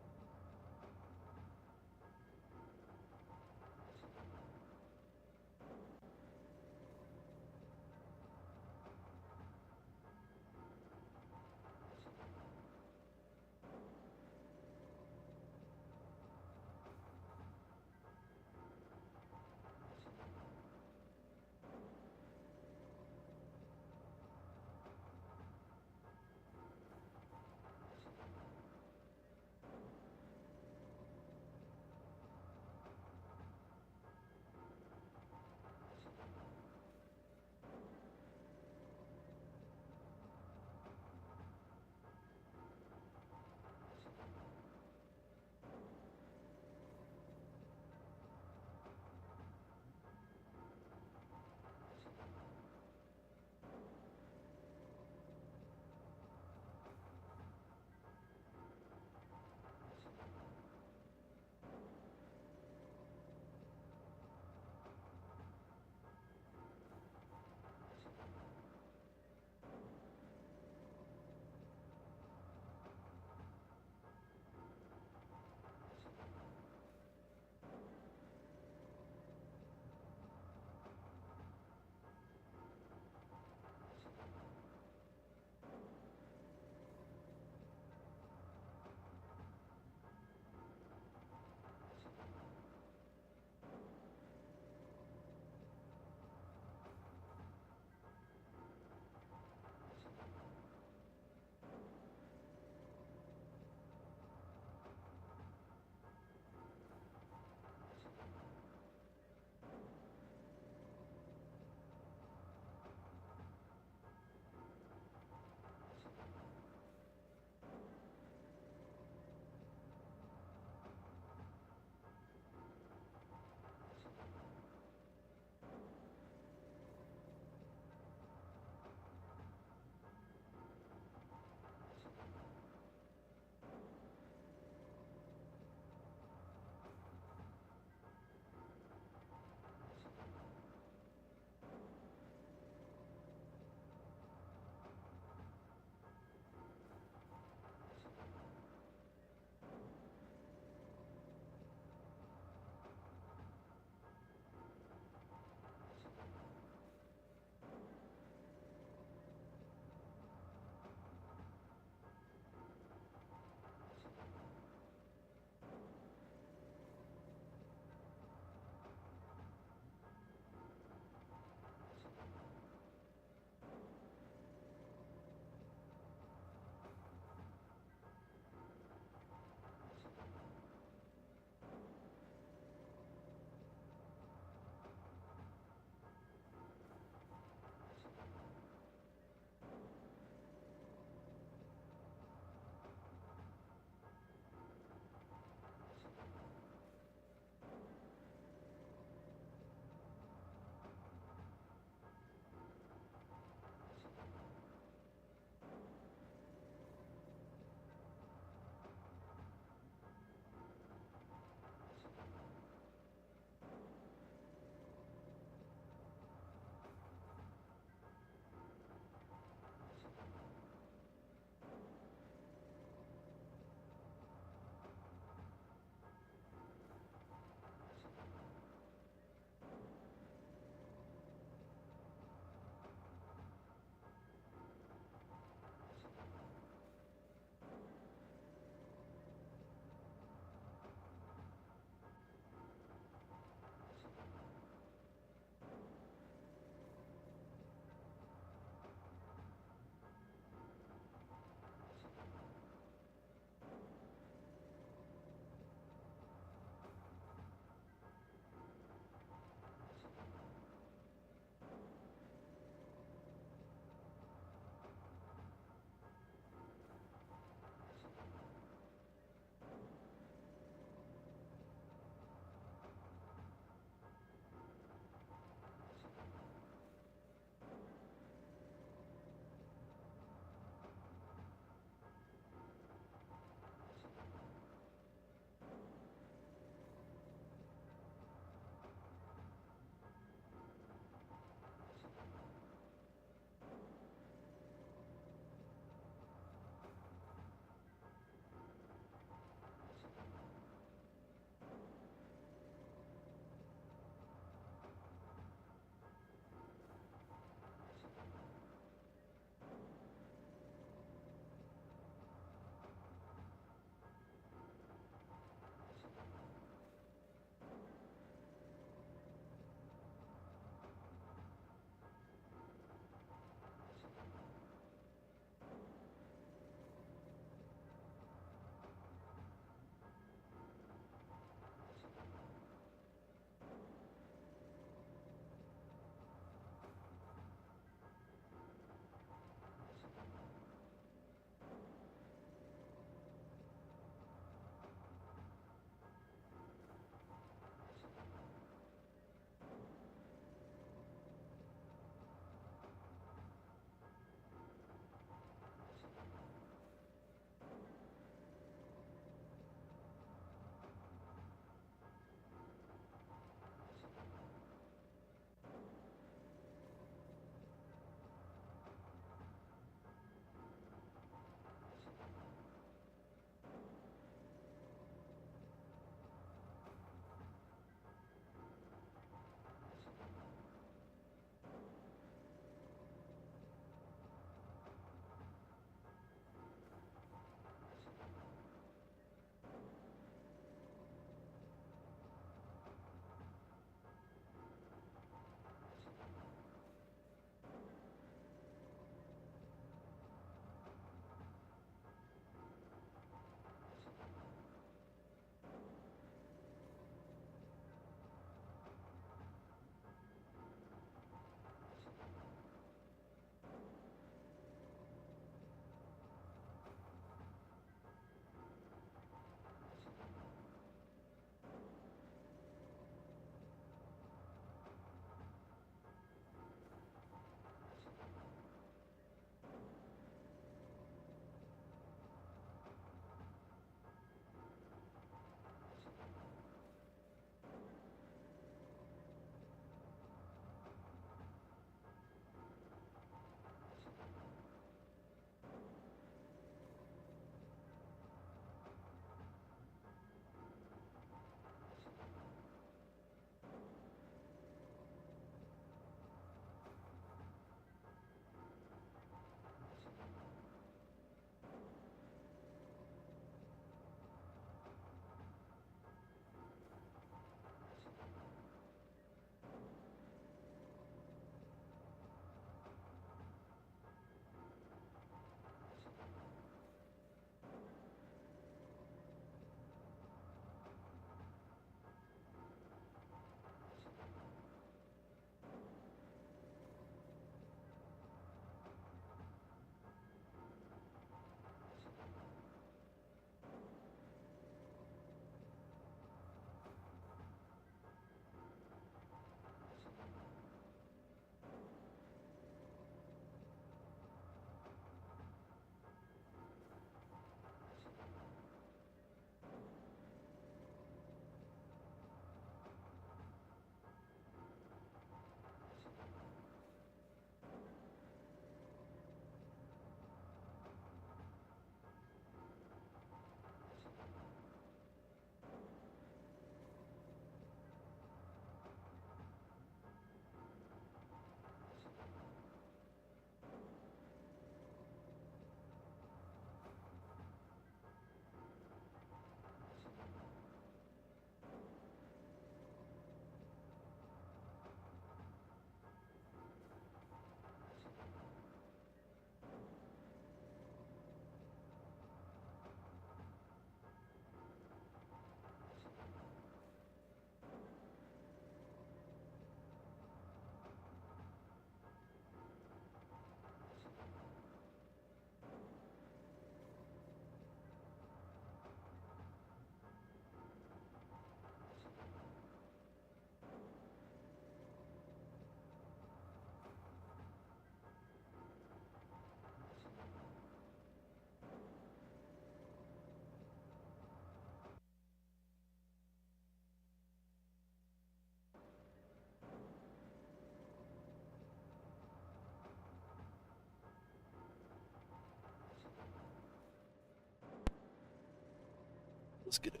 Let's get it.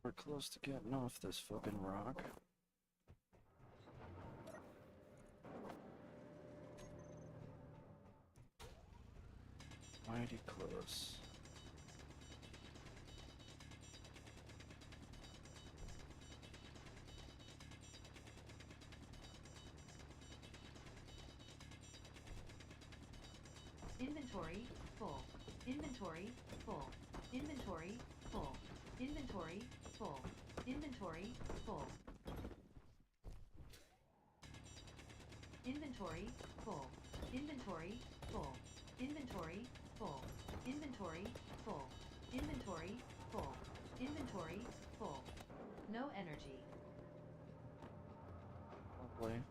We're close to getting off this fucking rock. Mighty close. Inventory, full. Inventory, full. Inventory, full. Inventory, full. Inventory, full. Inventory, full. Inventory, full. Inventory, full. Inventory, full. Inventory, full. Inventory, full. No energy. Lovely.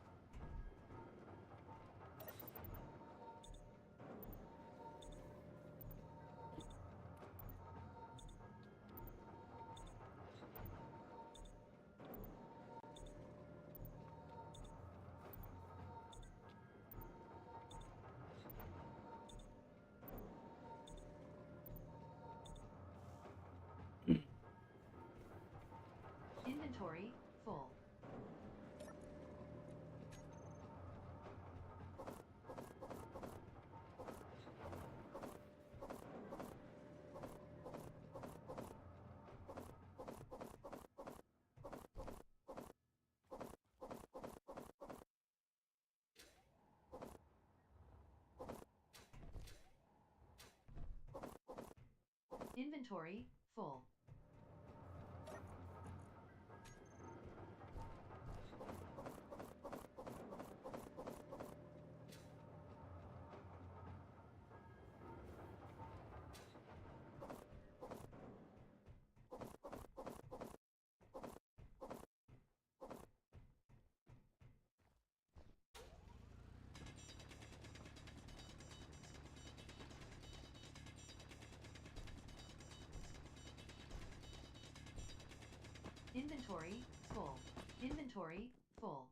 Inventory, full. Inventory, full. Inventory, full. Inventory, full.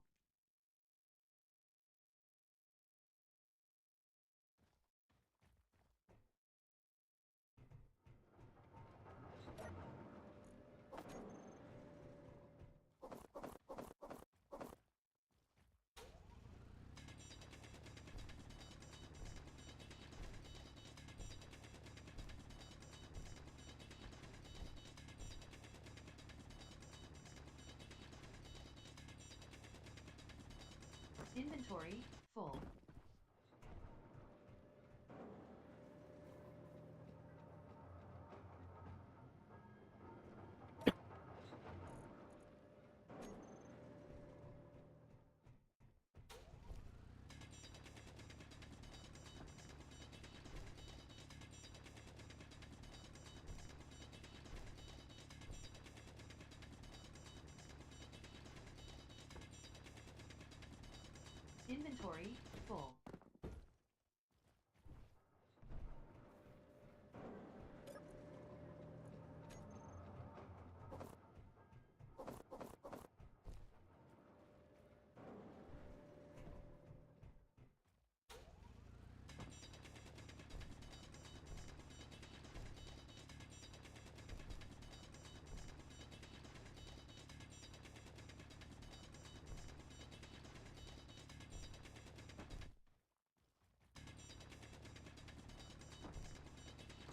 Inventory, full. Inventory, full.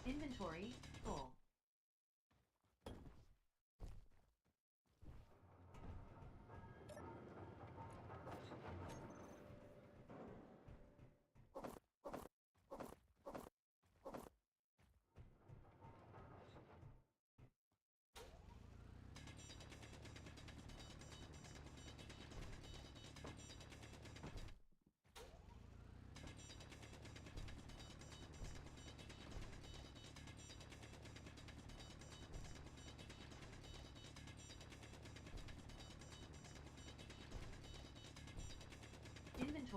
Inventory, full.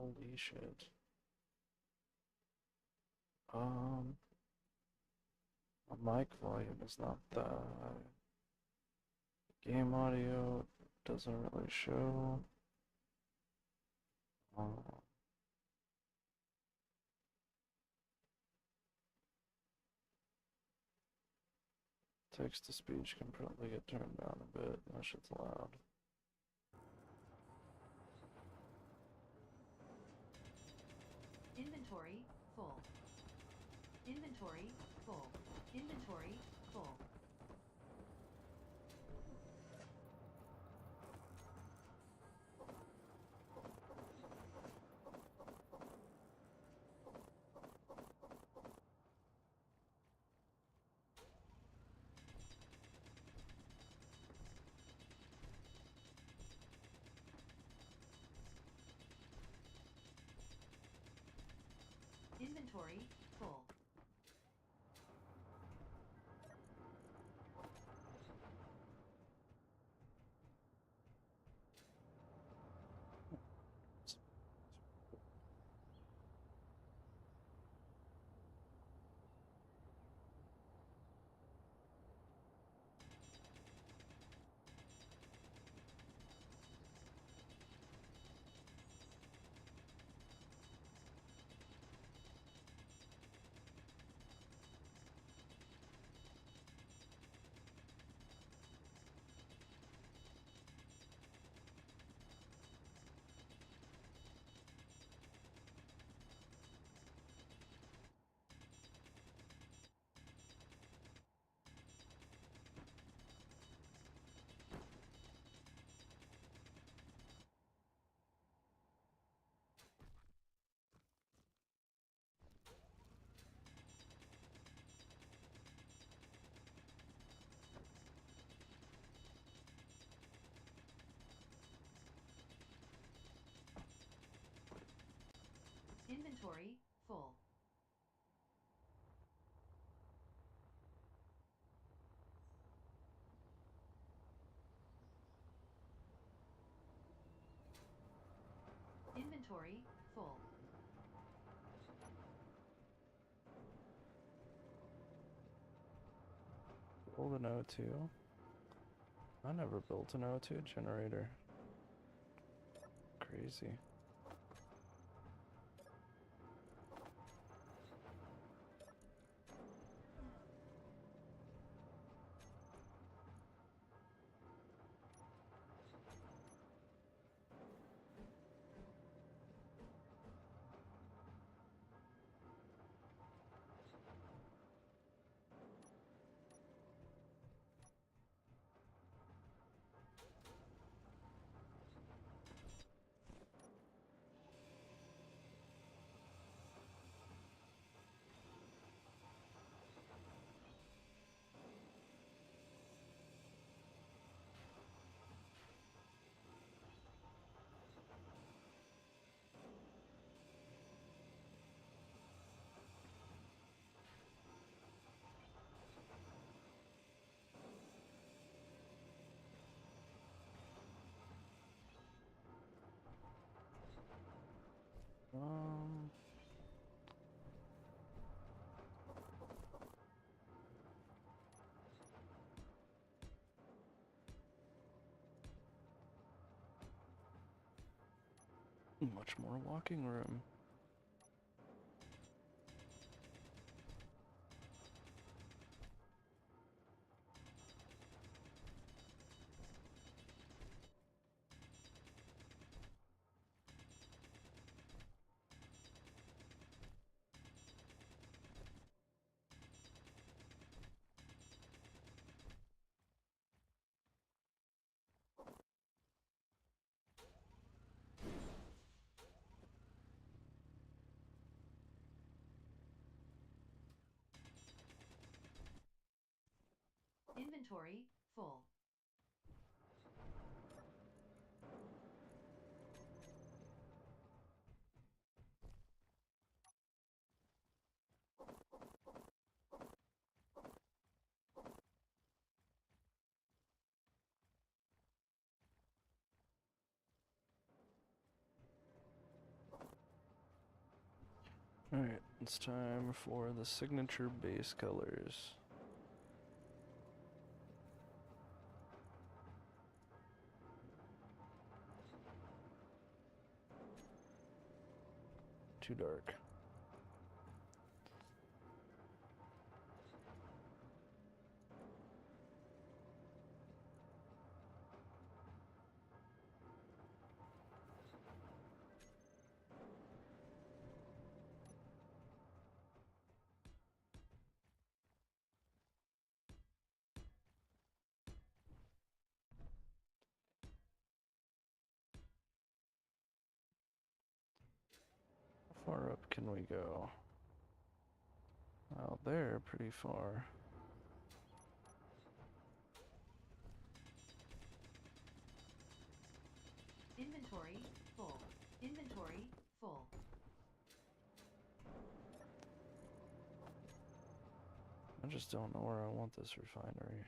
Holy shit. My mic volume is not that high. Game audio doesn't really show. Text to speech can probably get turned down a bit. That shit's loud. Inventory, full. Inventory, full. Inventory, full. Inventory, full. Inventory, full. Inventory, full. Build an O2. I never built an O2 generator. Crazy. Um, much more walking room. Inventory, full. Alright, it's time for the signature base colors. Too dark. How far up can we go? Out there, pretty far. Inventory, full. Inventory, full. I just don't know where I want this refinery.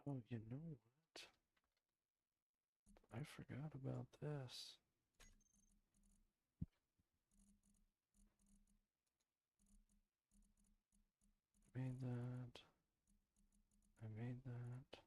Oh, you know what? I forgot about this. Made that. I made that.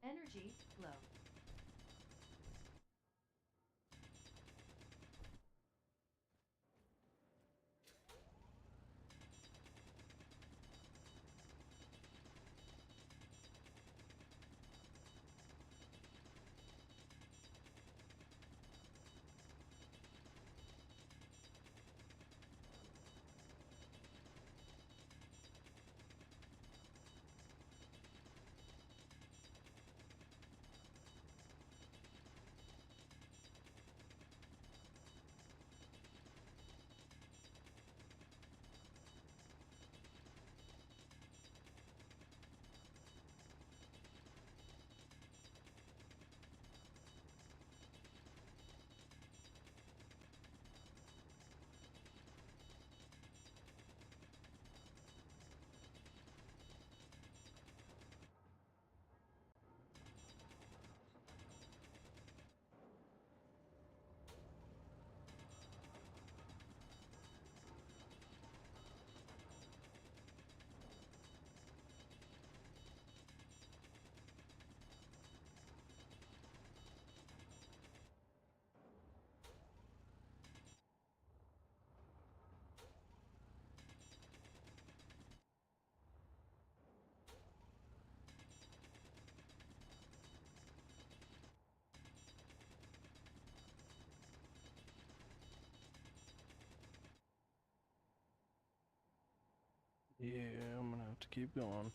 Energy low. Yeah, I'm gonna have to keep going.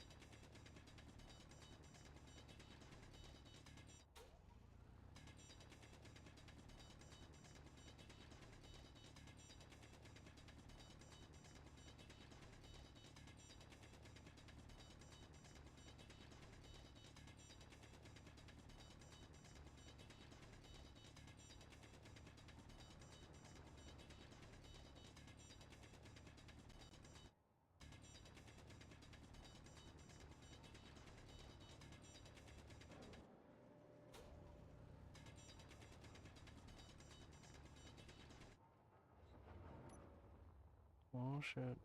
Oh shit.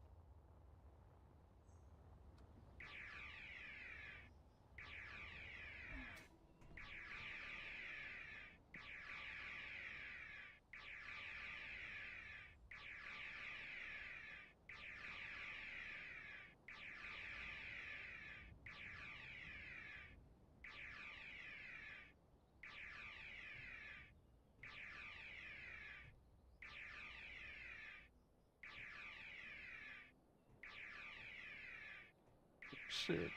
Shit.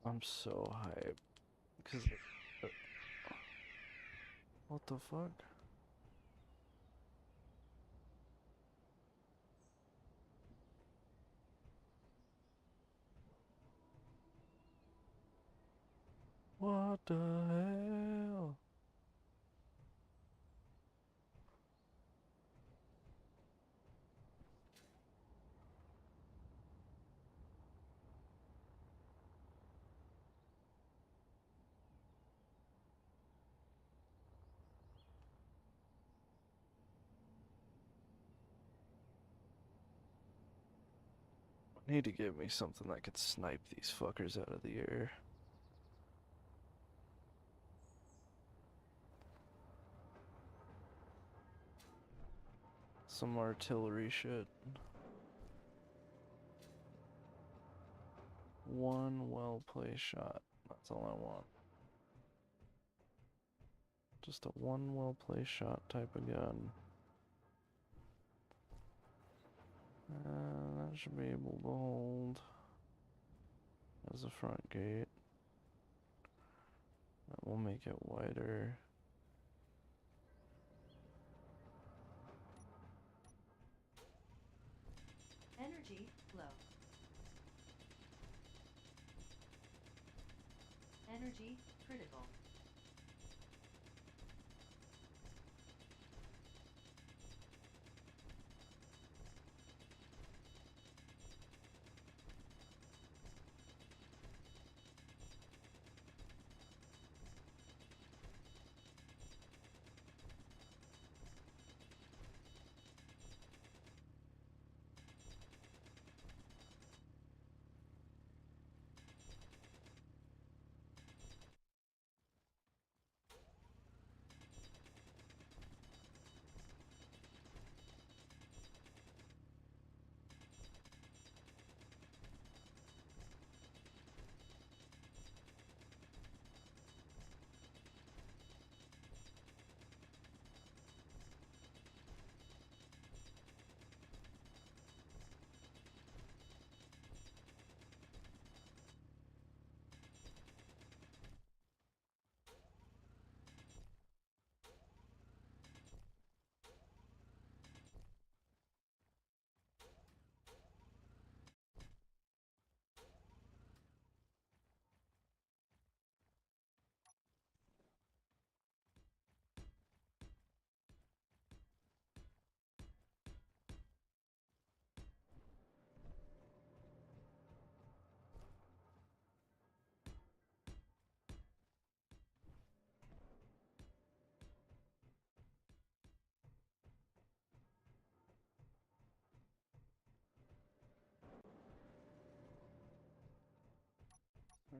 I'm so hyped. Cause what the fuck? What the hell? Need to give me something that could snipe these fuckers out of the air. Some artillery shit. One well-placed shot. That's all I want. Just a one well-placed shot type of gun. That should be able to hold as a front gate. That will make it wider. Energy flow. Energy critical.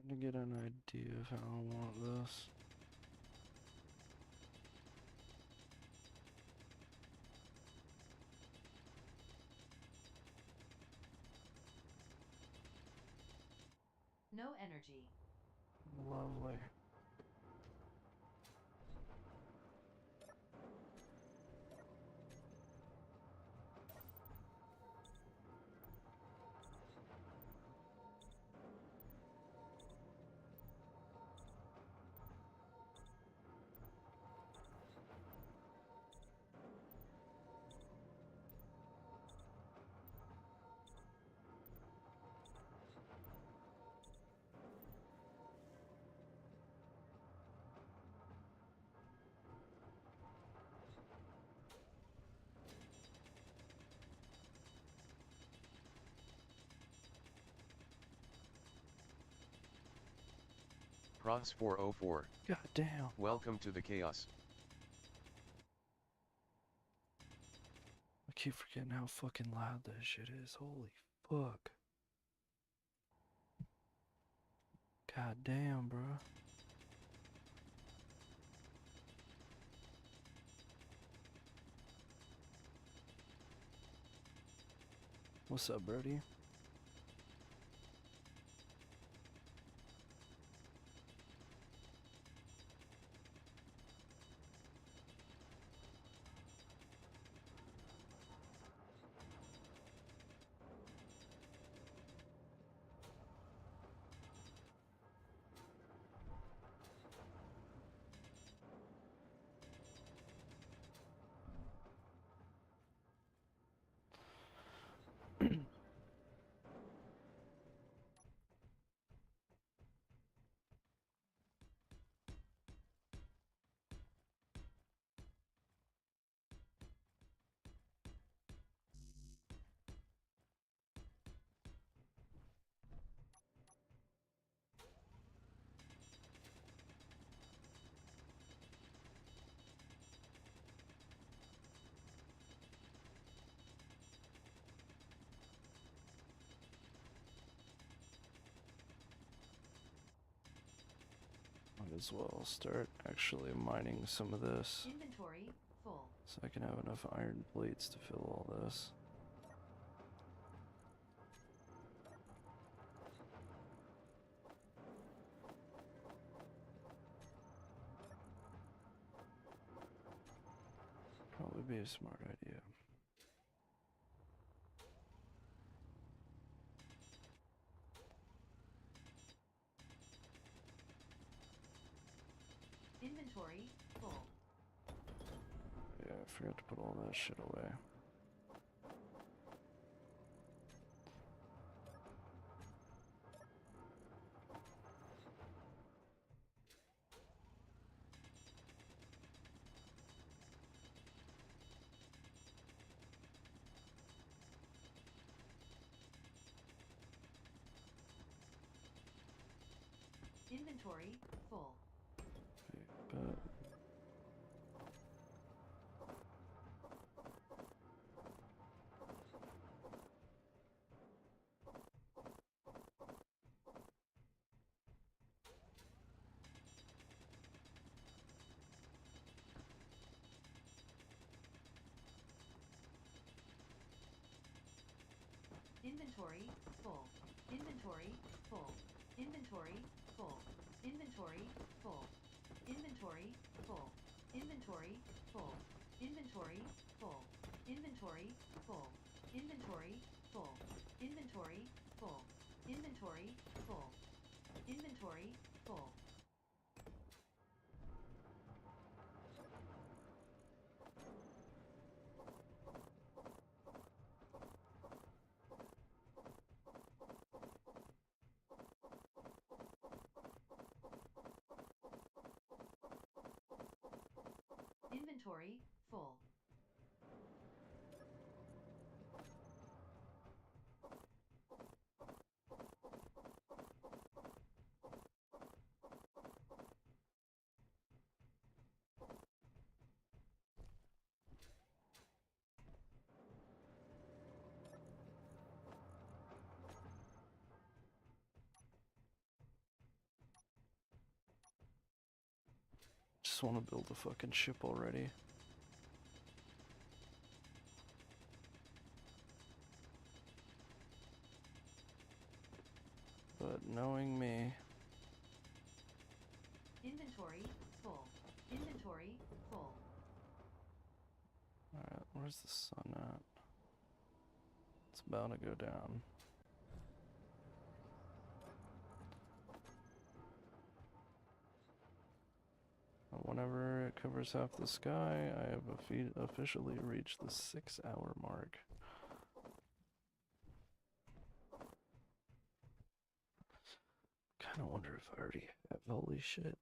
Trying to get an idea of how I want this. No energy. Lovely. Pros 404. God damn. Welcome to the chaos. I keep forgetting how fucking loud that shit is. Holy fuck. God damn, bro. What's up, Brody? as well start actually mining some of this Inventory full. so I can have enough iron plates to fill all this. Probably be a smart idea. Inventory full. Yeah, I forgot to put all that shit away. Inventory full. But Inventory full. Inventory full. Inventory full. Inventory full. Inventory full. Inventory full. Inventory full. Inventory full. Inventory full. Inventory full. Inventory full. Inventory full. Inventory full. just want to build a fucking ship already. But knowing me, Inventory full. Inventory full. alright, where's the sun at? It's about to go down. And whenever it covers half the sky, I have officially reached the 6-hour mark. Kinda wonder if I already have holy shit.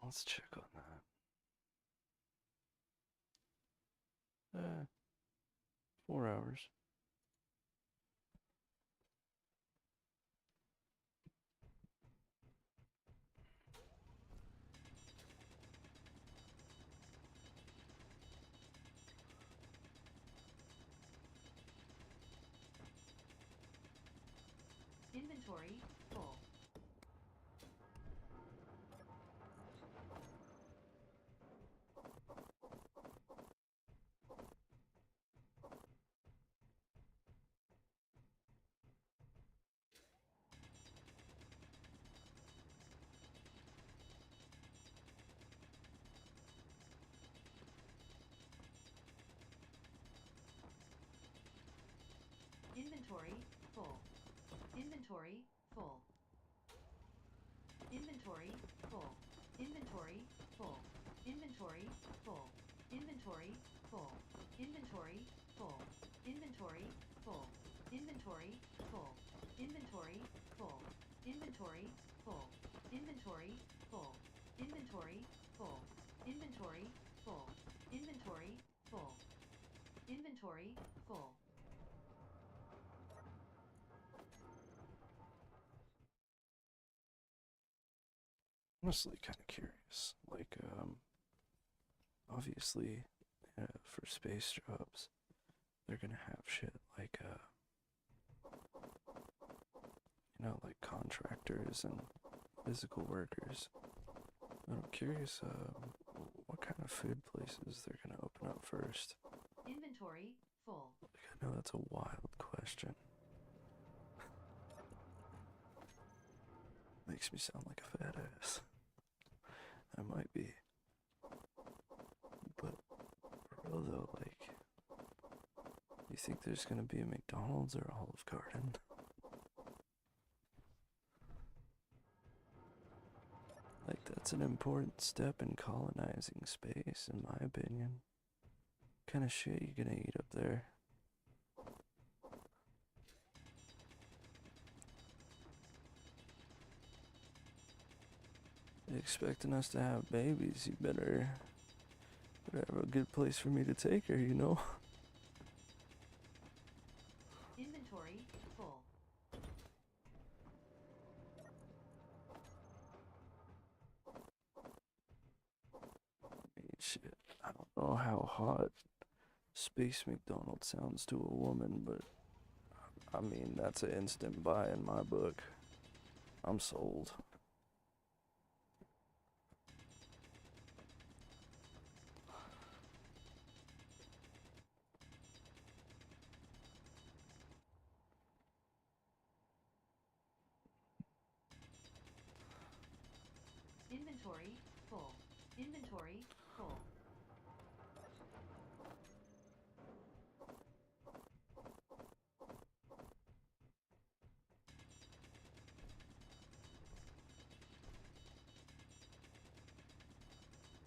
Let's check on that. 4 hours. Inventory full. Inventory full. Inventory full. Inventory full. Inventory full. Inventory full. Inventory full. Inventory full. Inventory full. Inventory full. Inventory full. Inventory full. Inventory full. Inventory full. Inventory full. Inventory full. Inventory full. Honestly, kind of curious. Like, obviously, for space jobs, they're gonna have shit like, like contractors and physical workers. But I'm curious, what kind of food places they're gonna open up first. Inventory full. Like, I know that's a wild question. Makes me sound like a fat ass. I might be. But for real though, like, you think there's gonna be a McDonald's or a Olive Garden? Like, that's an important step in colonizing space, in my opinion. What kind of shit you gonna eat up there? Expecting us to have babies, you better have a good place for me to take her, you know? Inventory full. I mean, shit, I don't know how hot Space McDonald's sounds to a woman, but I mean, that's an instant buy in my book. I'm sold. Inventory full. Inventory full.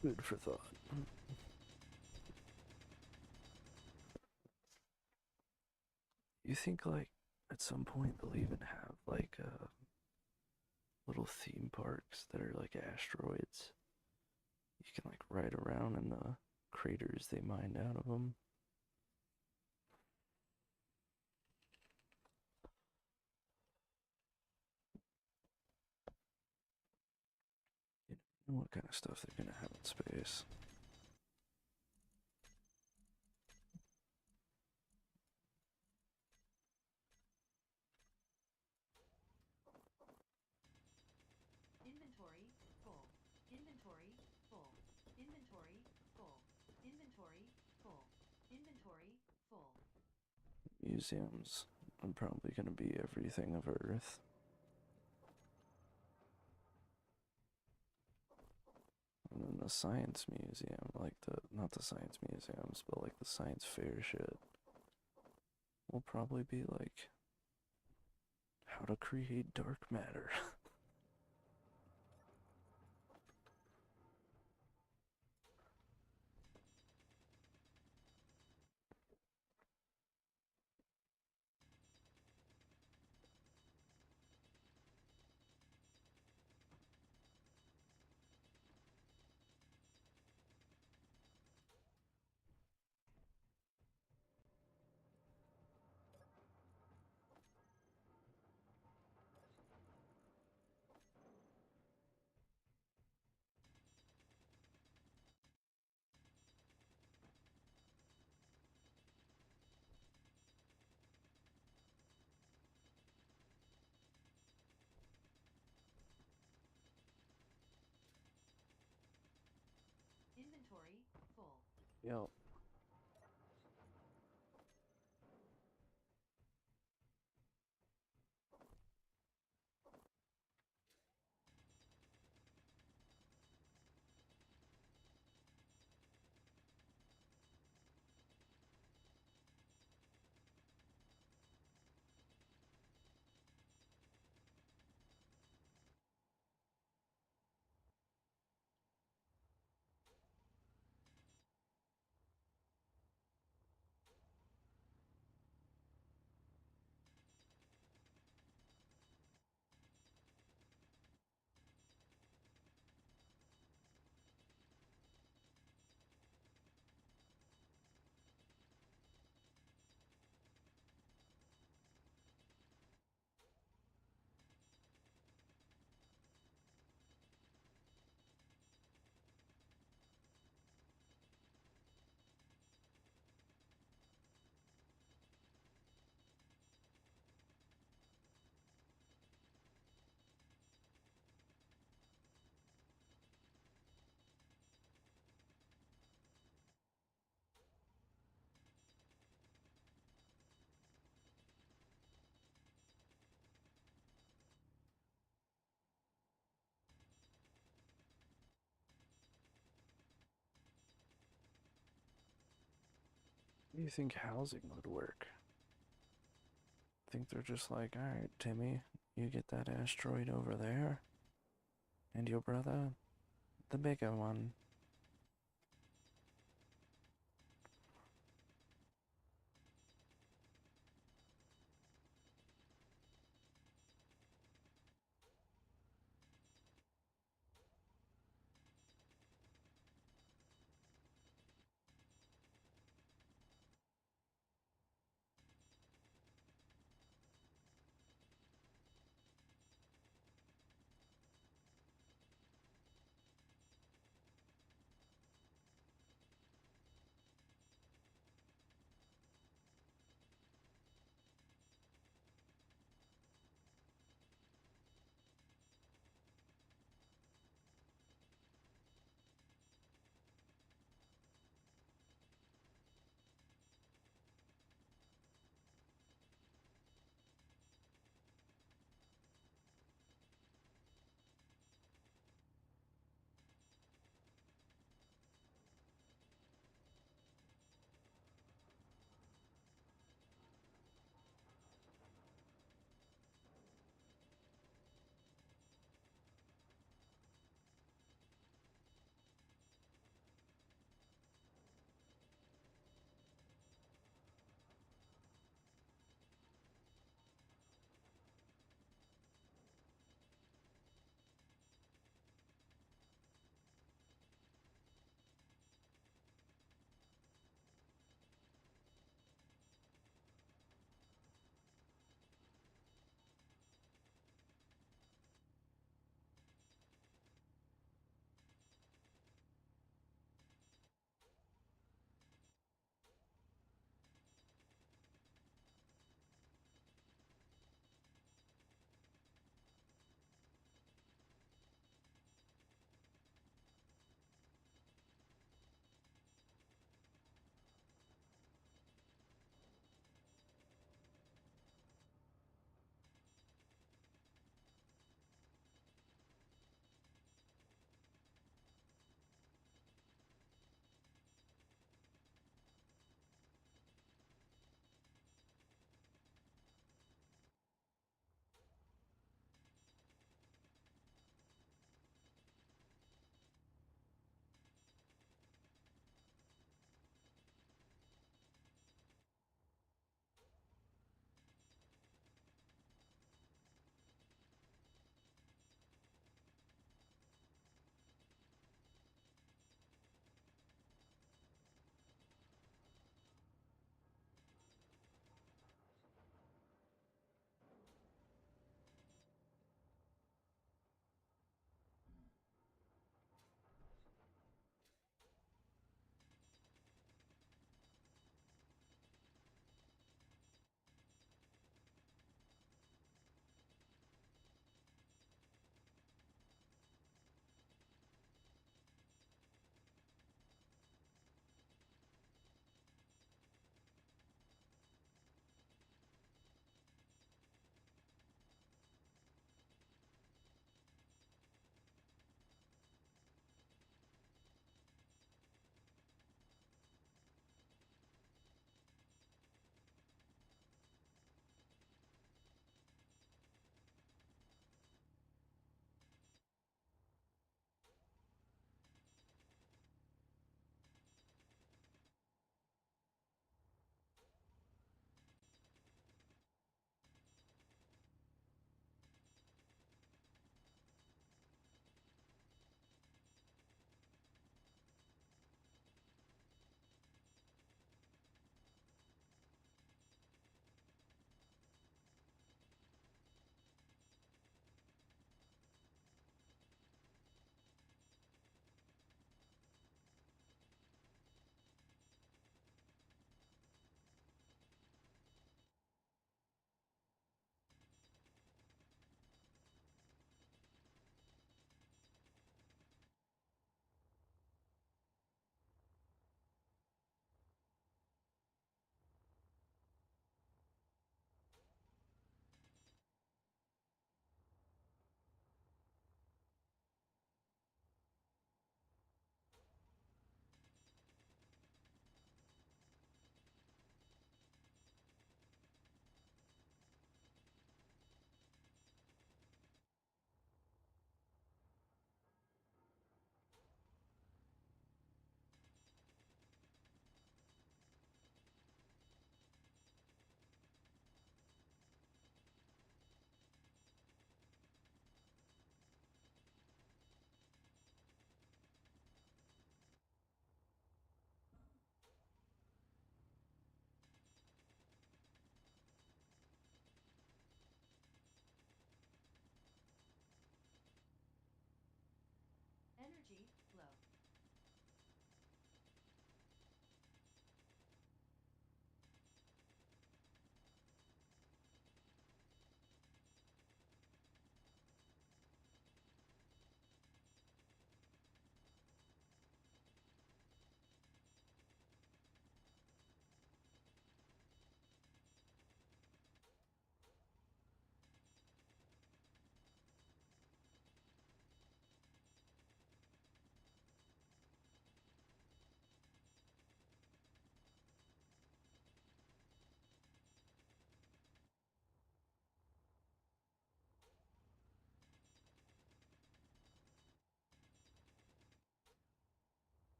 Food for thought. You think, like, at some point they'll even have, like, little theme parks that are like asteroids? You can, like, ride around in the craters they mined out of them. You know what kind of stuff they're gonna have in space. Inventory full. Inventory full. Inventory full. Inventory full. Inventory full. Museums are probably gonna be everything of Earth. And then the science museum, like not the science museums, but like the science fair shit, will probably be like how to create dark matter. Inventory full. Yo, do you think housing would work? Think they're just like, alright, Timmy, you get that asteroid over there, and your brother, the bigger one.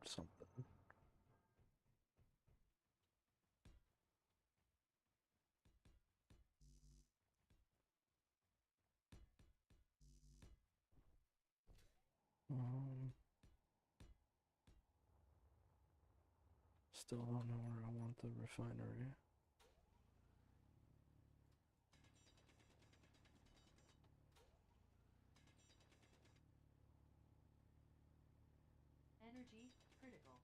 something. Um, Still don't know where I want the refinery. Energy critical.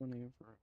plenty of room.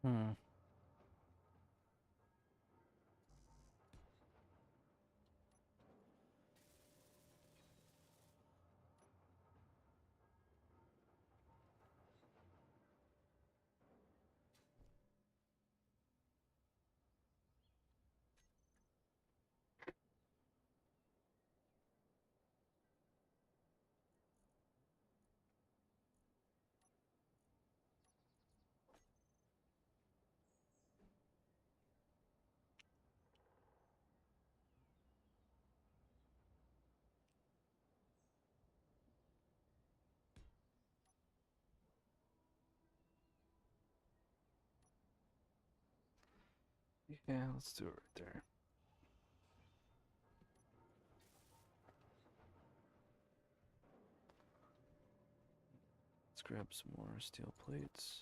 Hmm. Yeah, let's do it right there. Let's grab some more steel plates.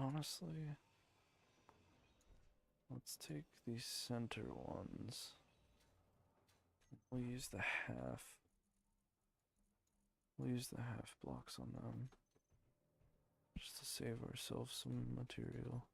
Honestly, let's take these center ones. We'll use the half. We'll use the half blocks on them. Just to save ourselves some material.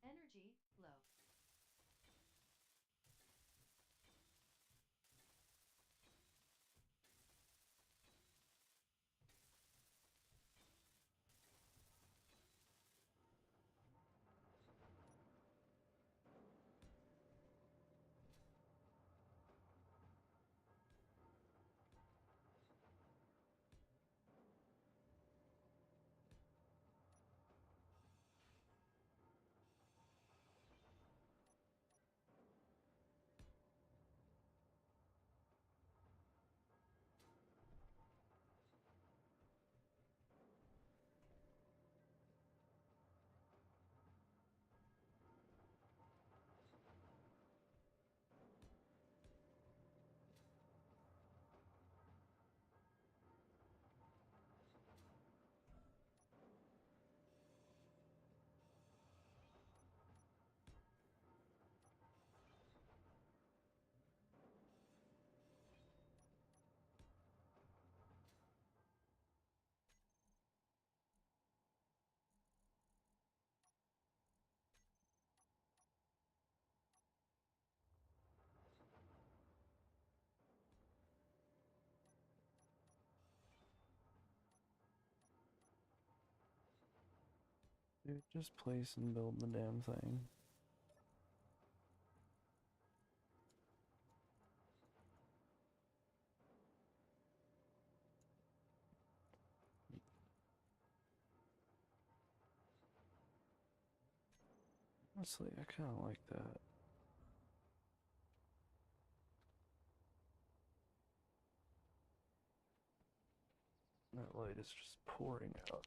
Energy low. Dude, just place and build the damn thing. Honestly, I kind of like that. That light is just pouring out.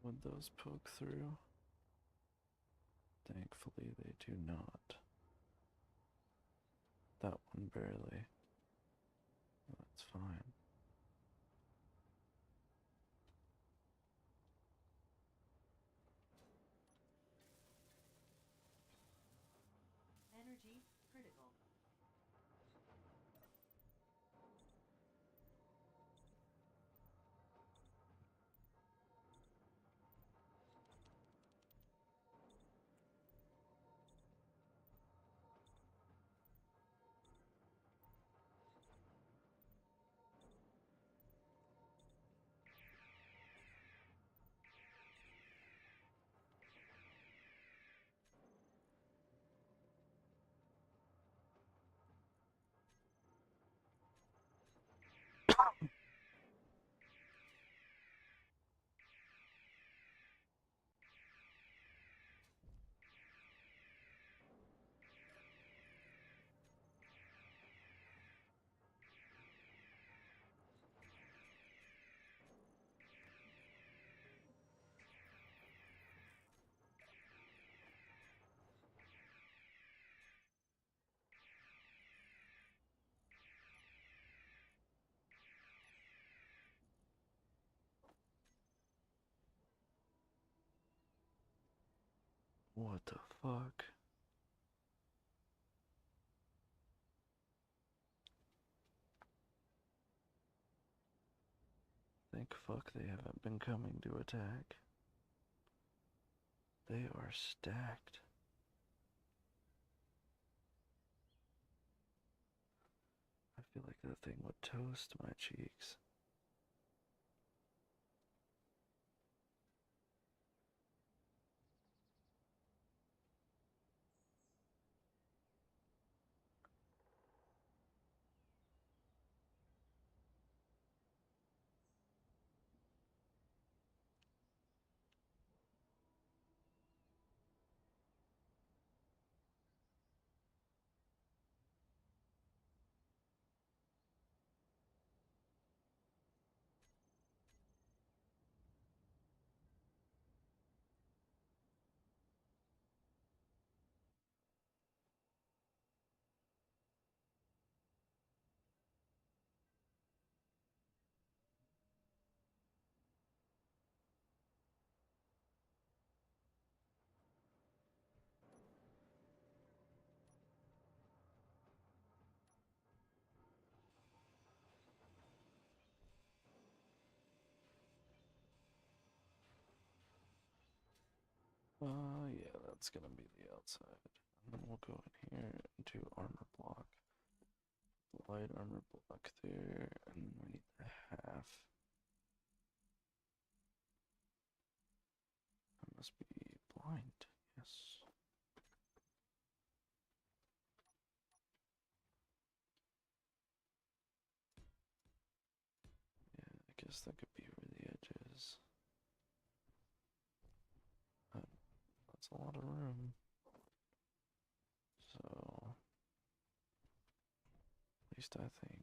Would those poke through? Thankfully, they do not. That one barely. That's fine. Energy critical. What the fuck? Thank fuck they haven't been coming to attack. They are stacked. I feel like that thing would toast my cheeks. Yeah, that's gonna be the outside. And then we'll go in here and do armor block. Light armor block there, and then we need the half. I must be blind, yes. Yeah, I guess that could be where the edge is. Let's a lot of room. So, at least I think.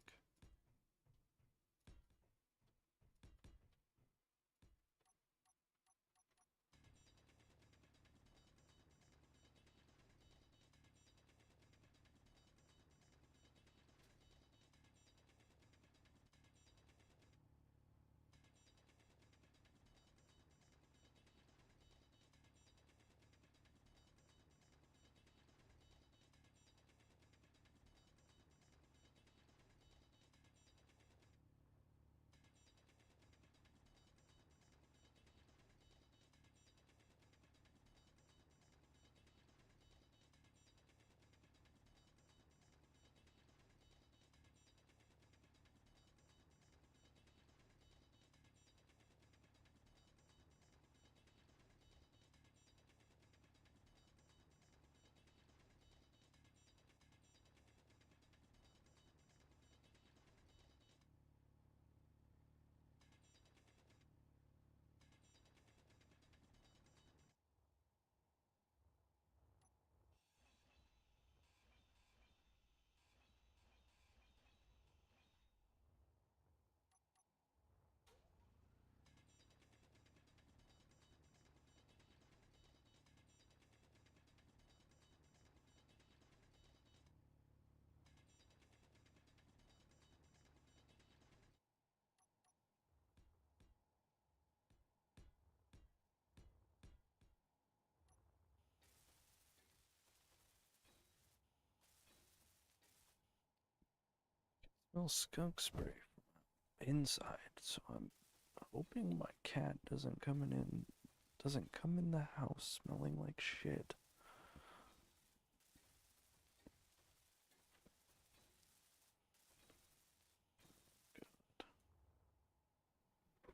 Smell skunk spray from inside, so I'm hoping my cat doesn't come in the house smelling like shit.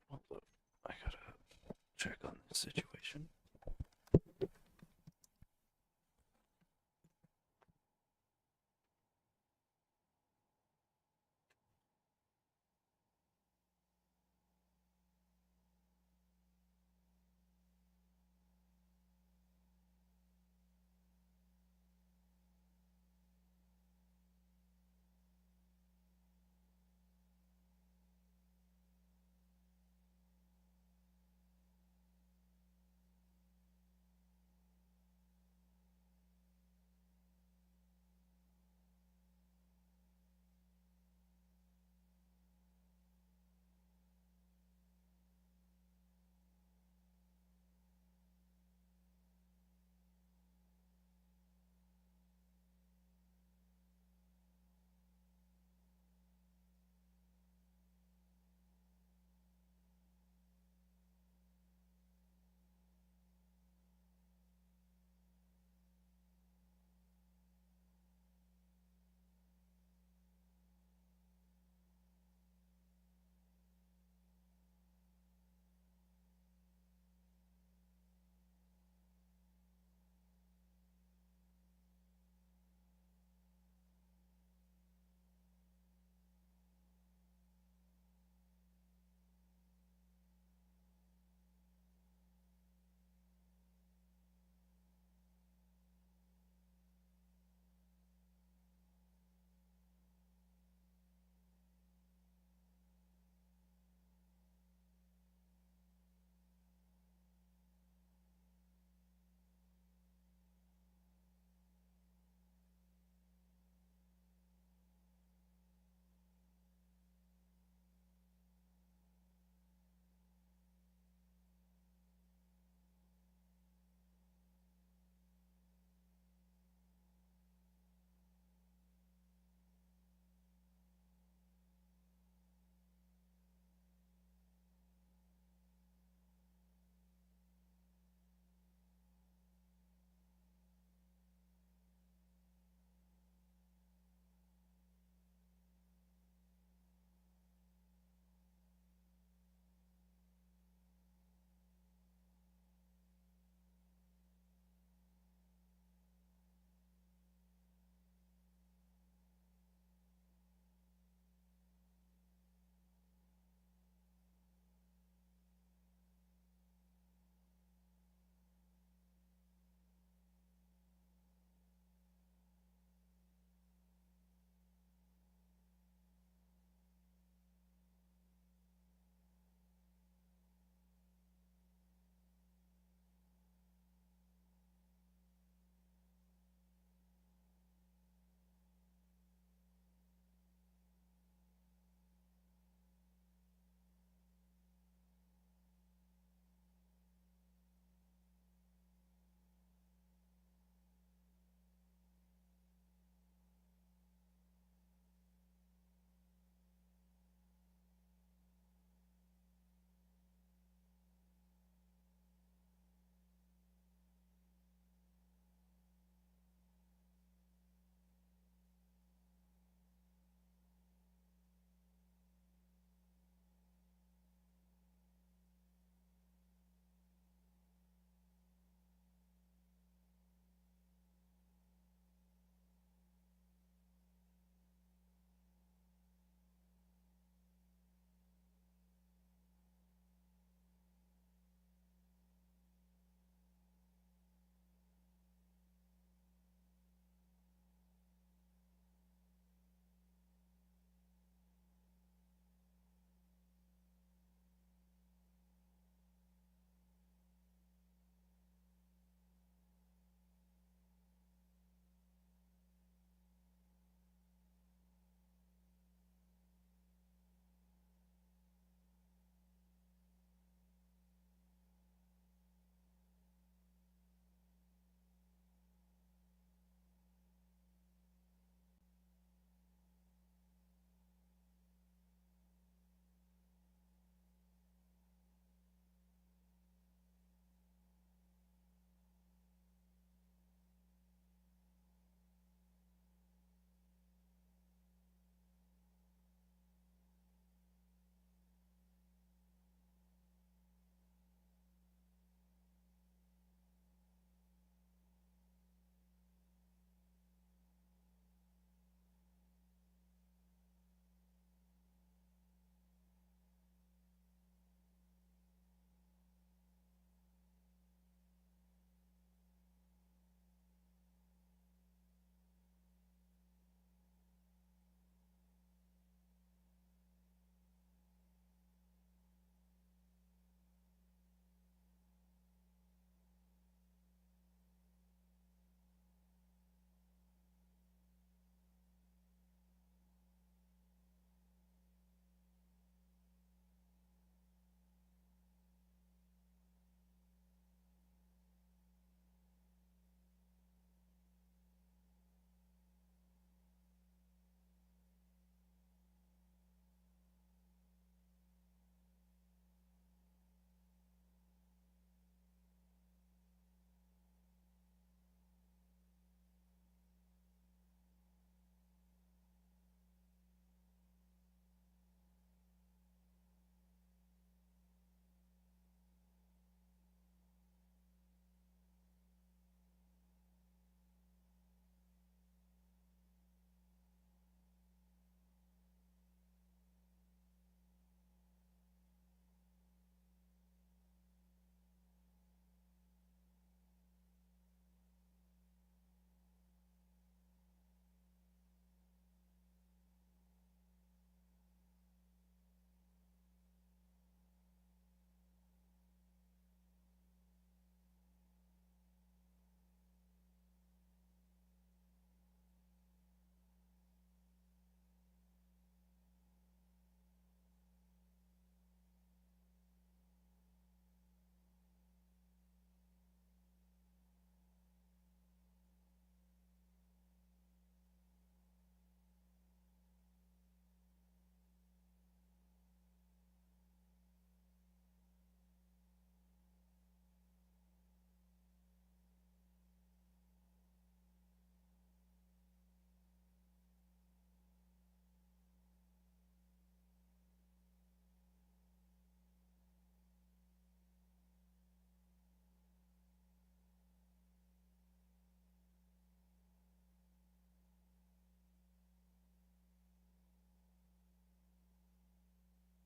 Hold up, I gotta check on this situation.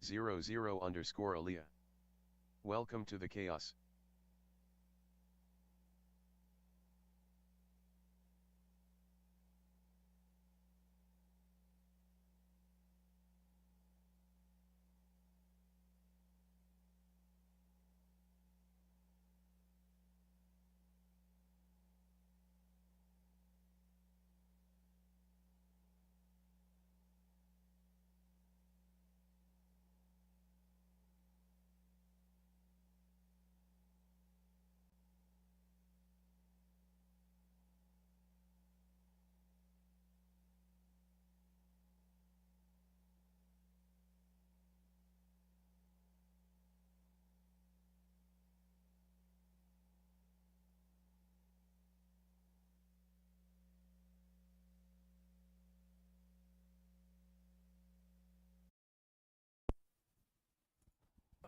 00_Aliyah. Welcome to the chaos.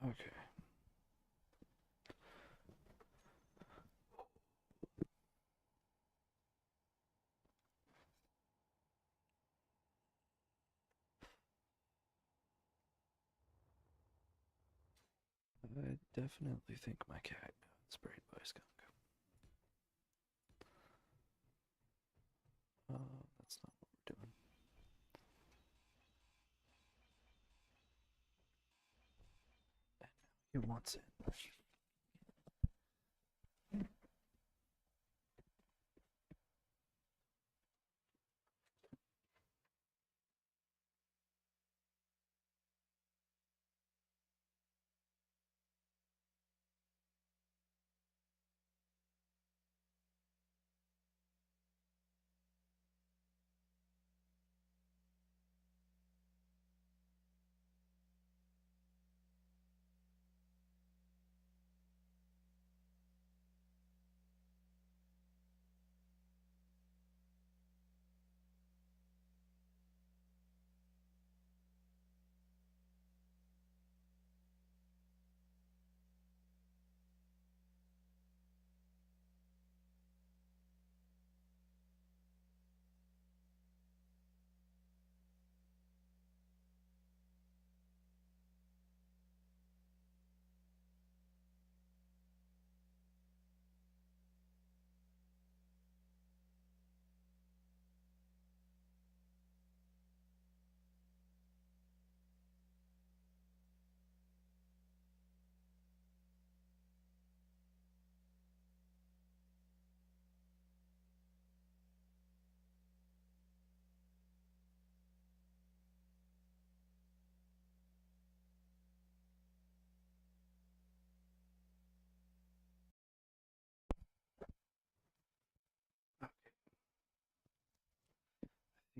Okay. I definitely think my cat got sprayed by a skunk. That's not what we're doing. And now he wants it. Okay.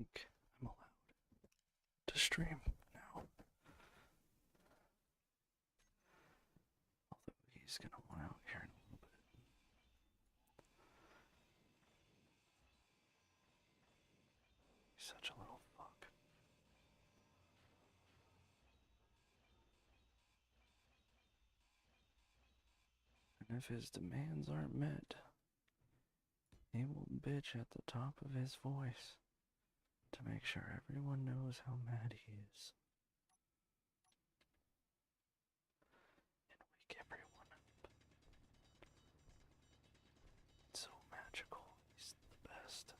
I think I'm allowed to stream now. Although he's gonna want out here in a little bit. He's such a little fuck. And if his demands aren't met, he will bitch at the top of his voice to make sure everyone knows how mad he is. And wake everyone up. It's so magical. He's the best.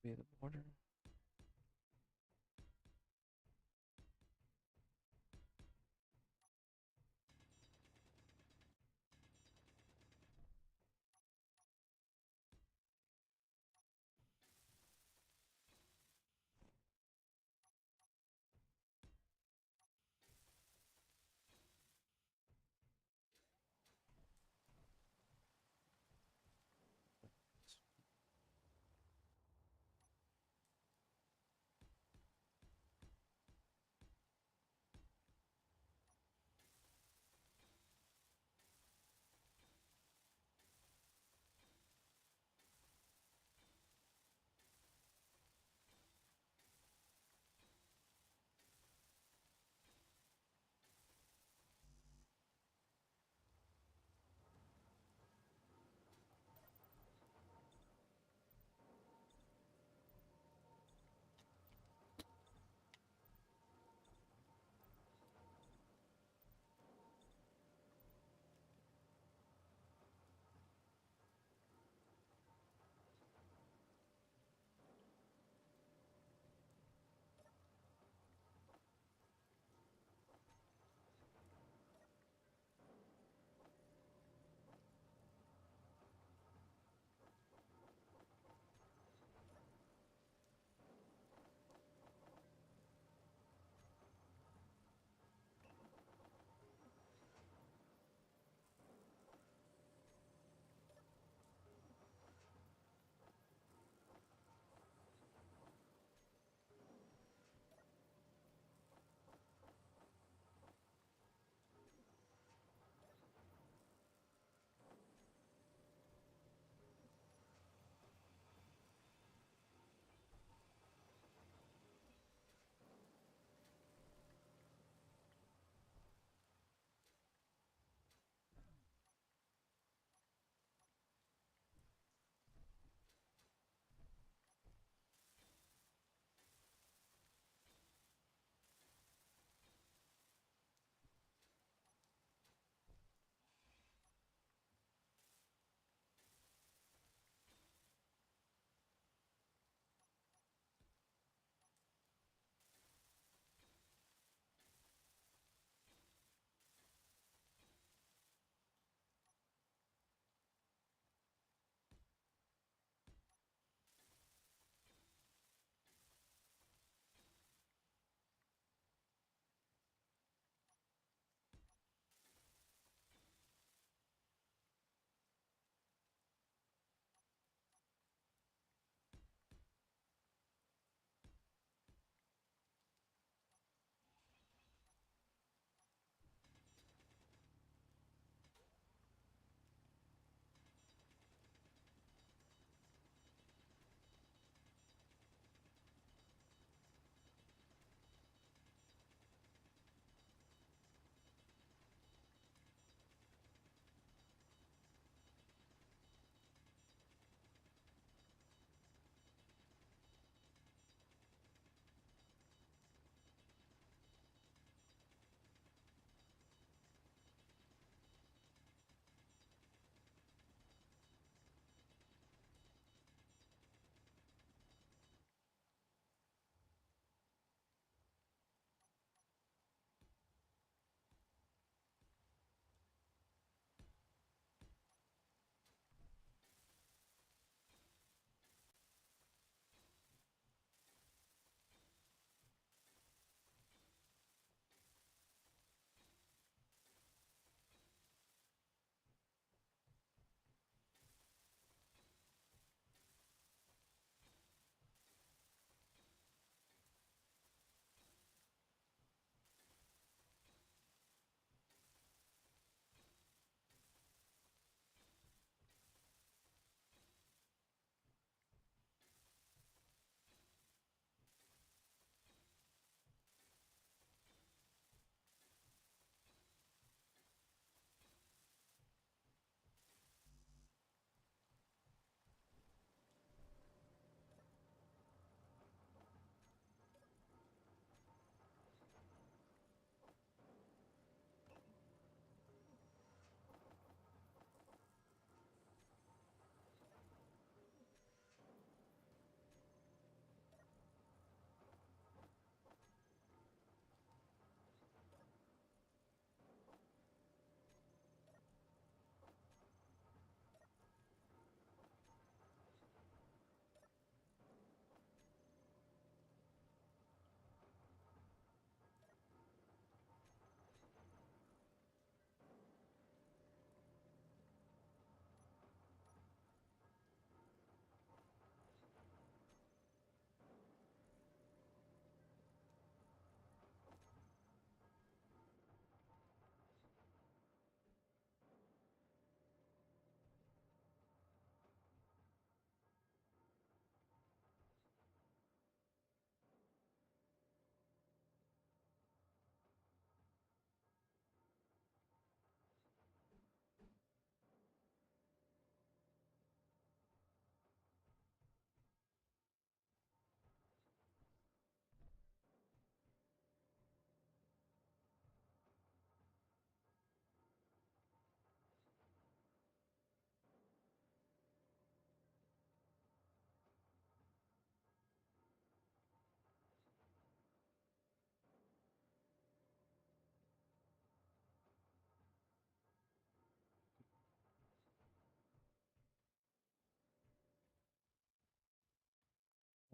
be the border.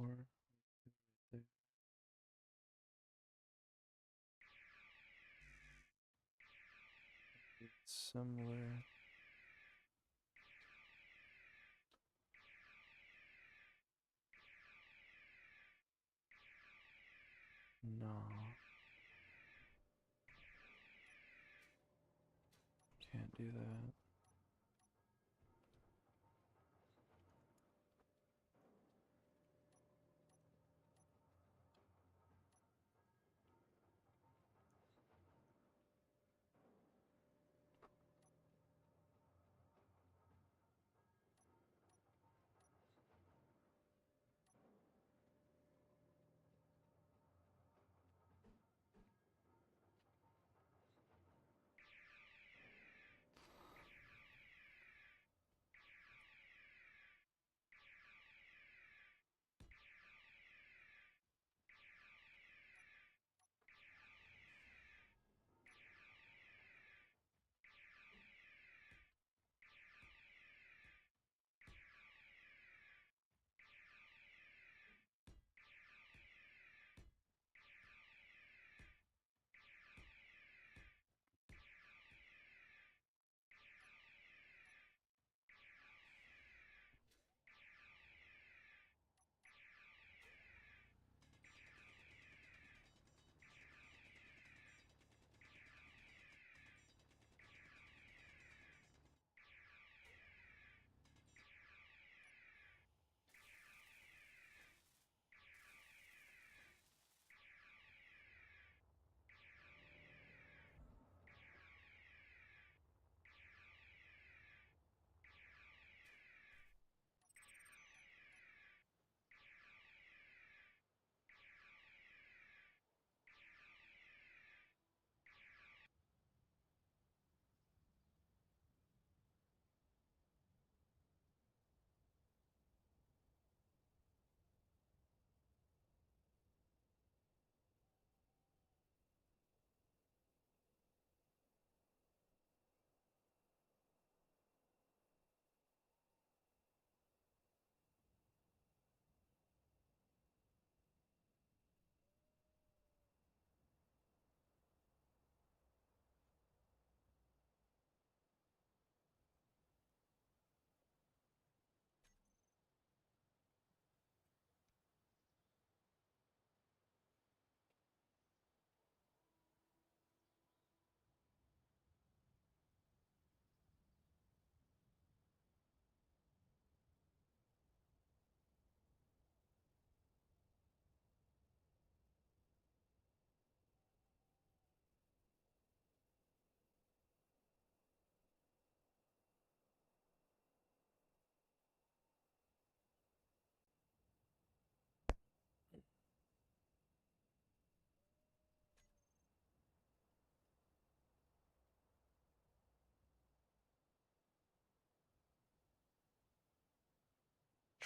Or similar. No. Can't do that.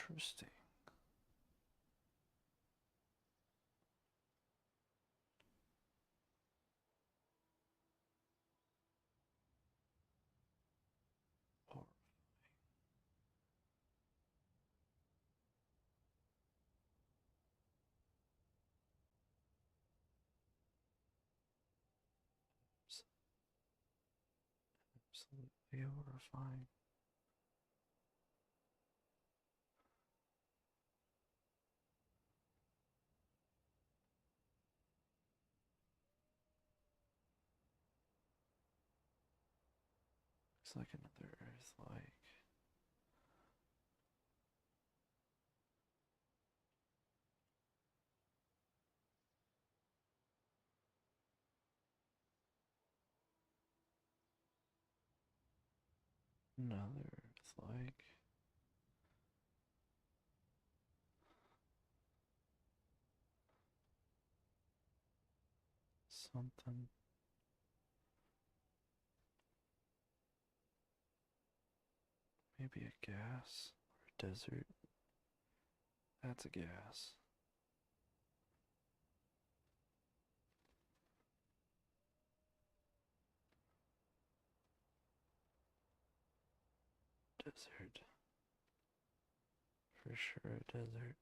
Interesting. Or absolutely horrifying. Looks like another Earth like. Another Earth like. Something. Maybe a gas or a desert. That's a gas. Desert. For sure a desert.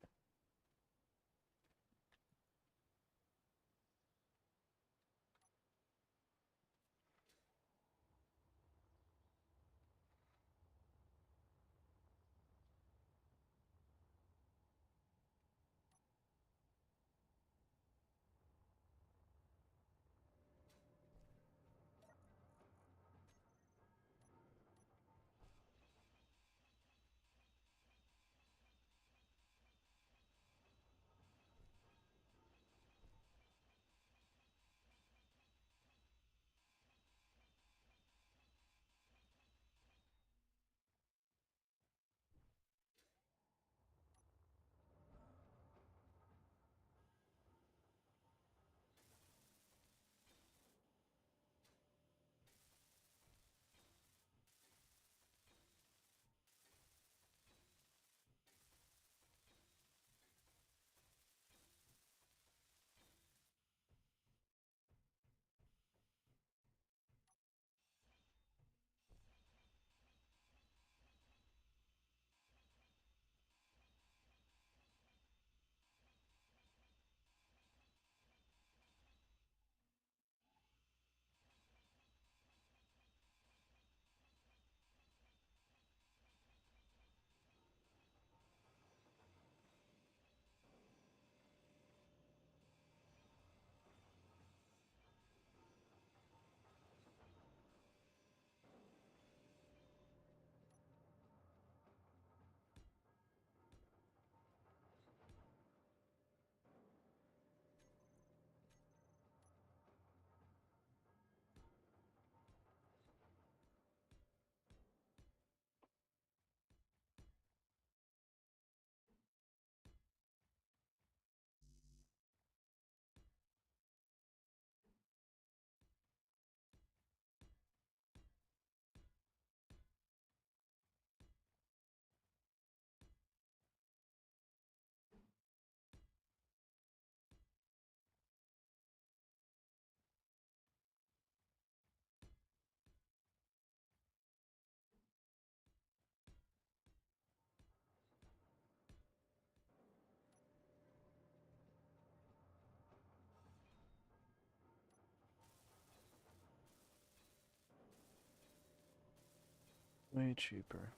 Way cheaper.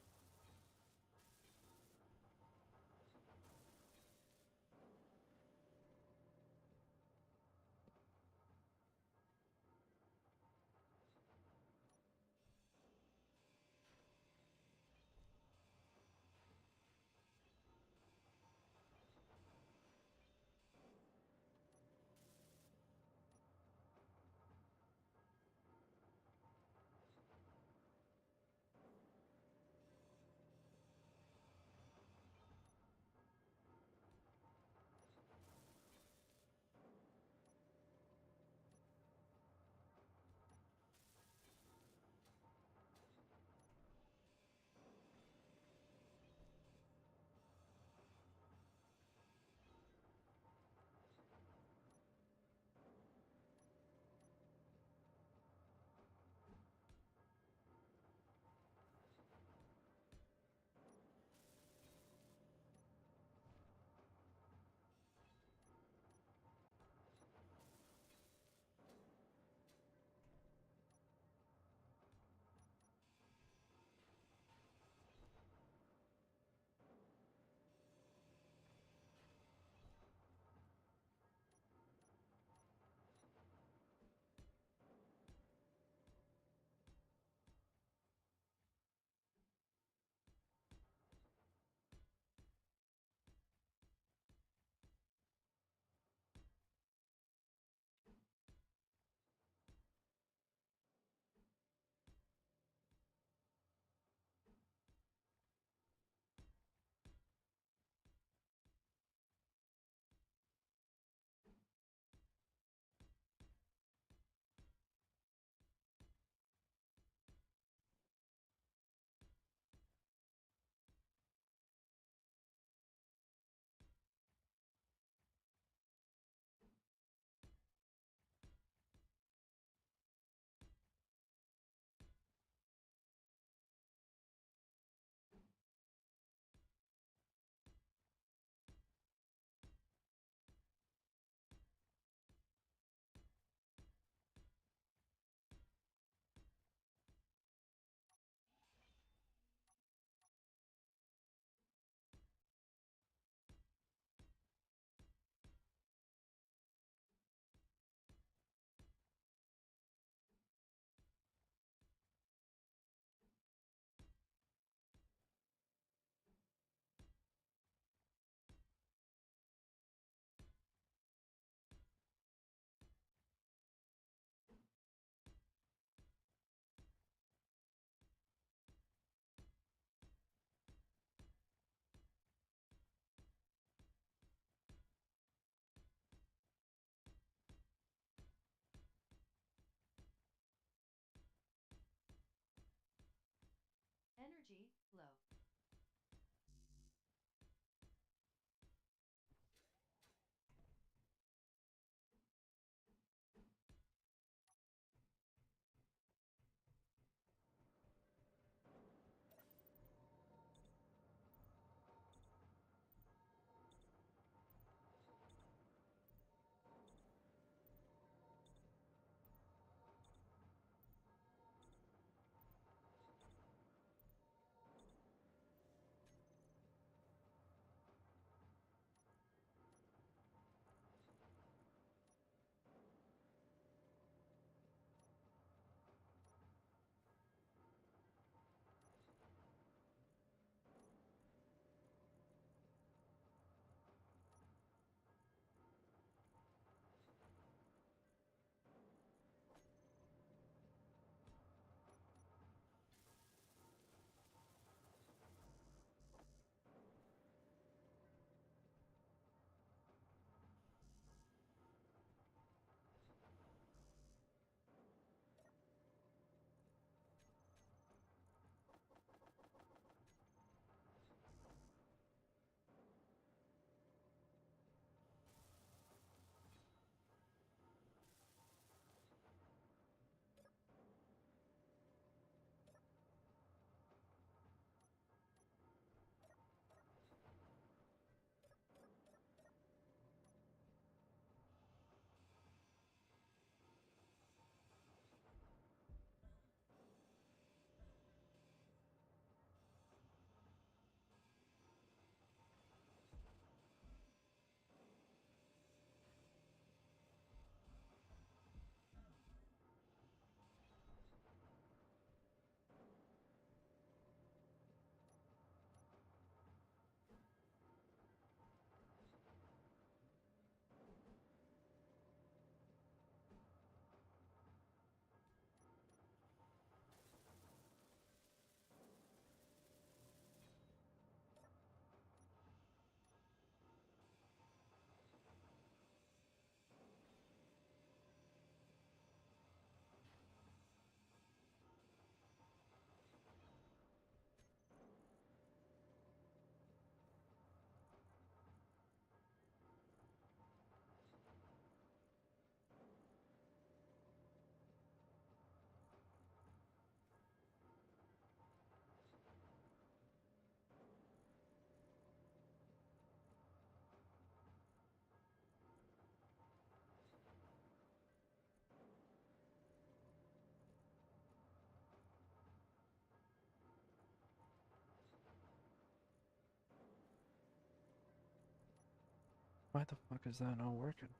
Why the fuck is that not working?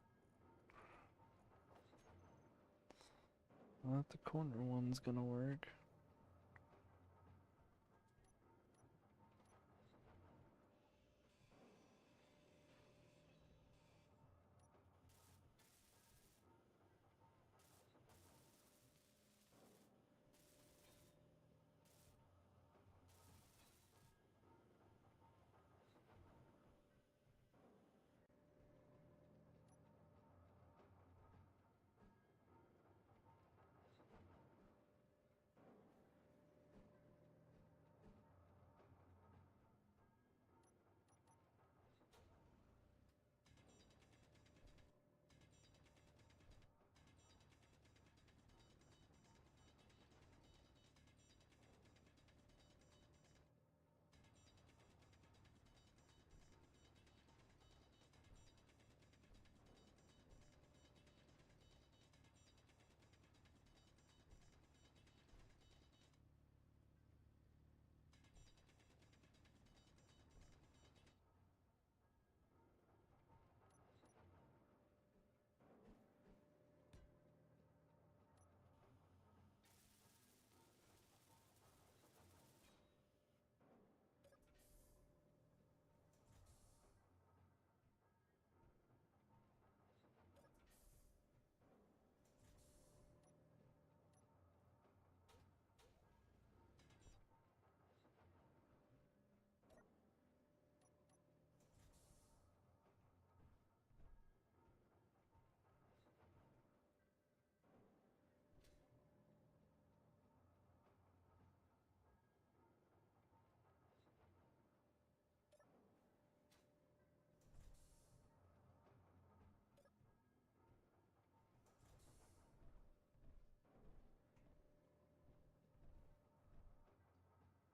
Well, the corner one's gonna work.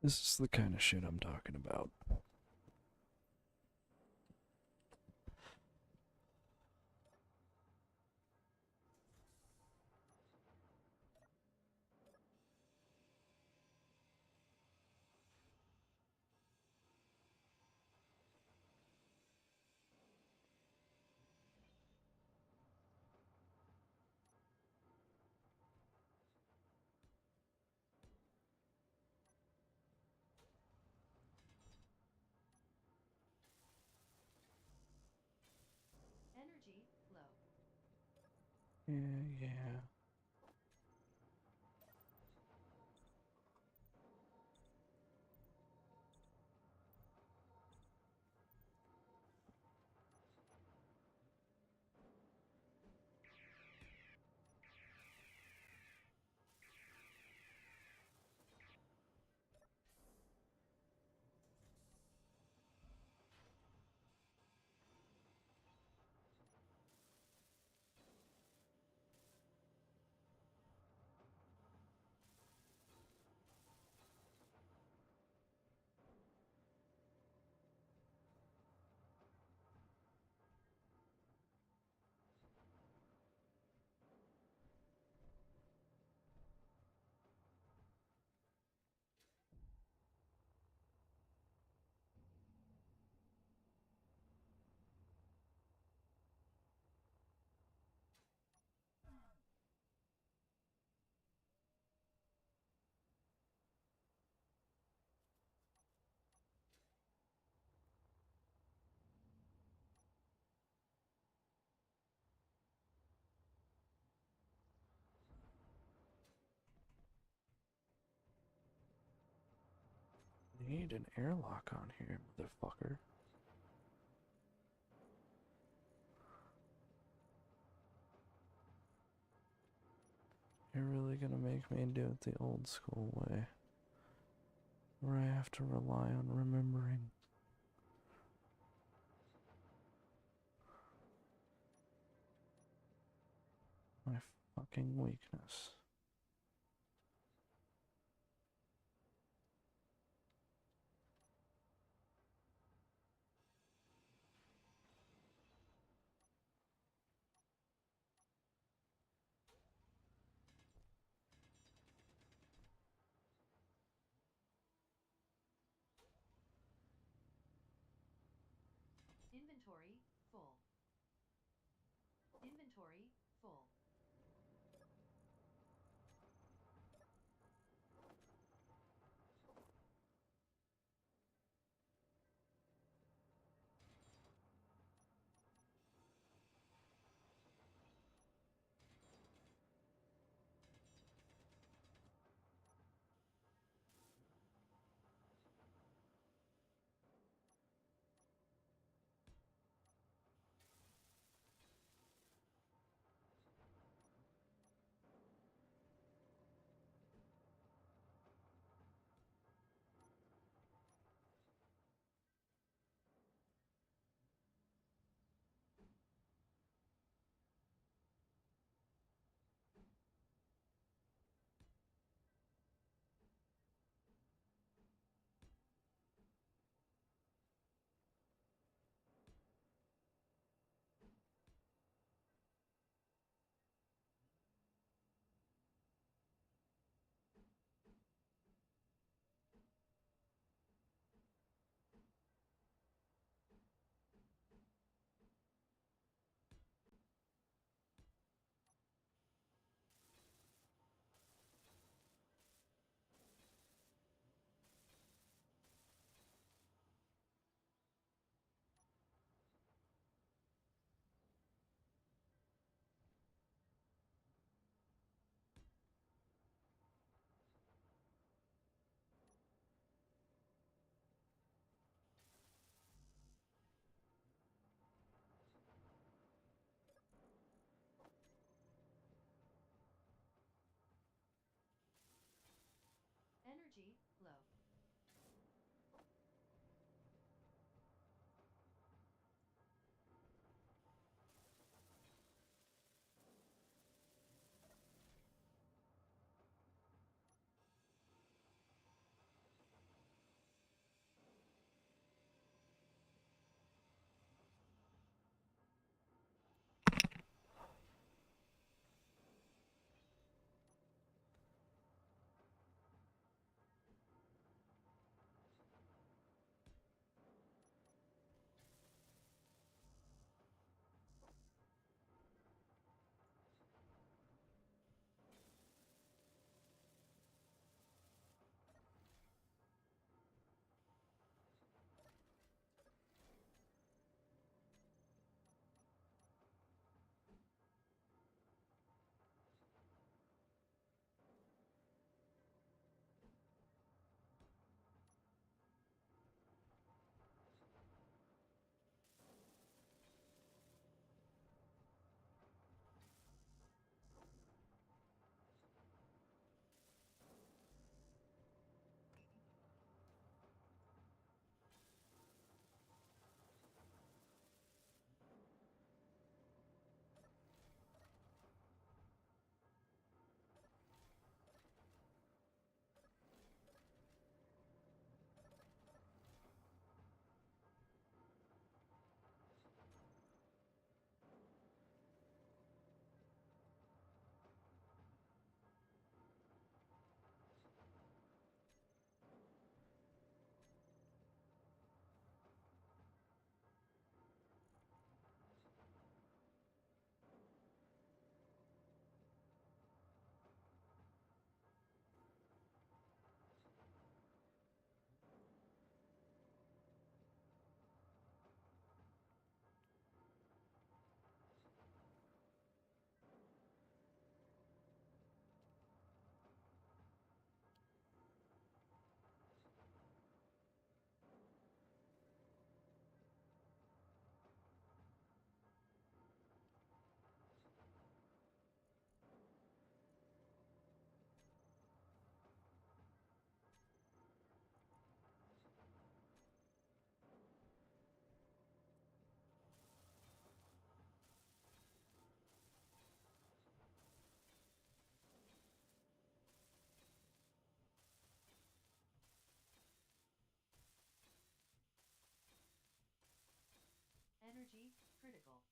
This is the kind of shit I'm talking about. Energy flow. Yeah. Need an airlock on here, motherfucker. You're really gonna make me do it the old school way, where I have to rely on remembering my fucking weakness. Inventory full. Critical.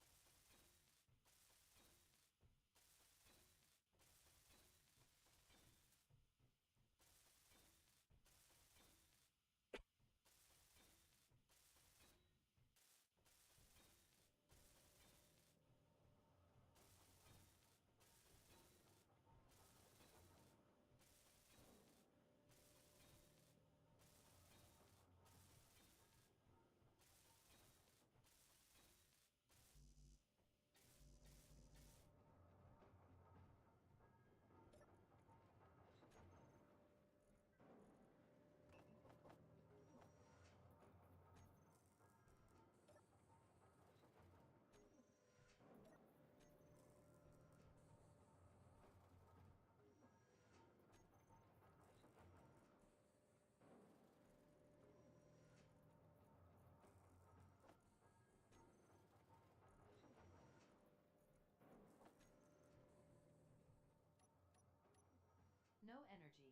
No energy.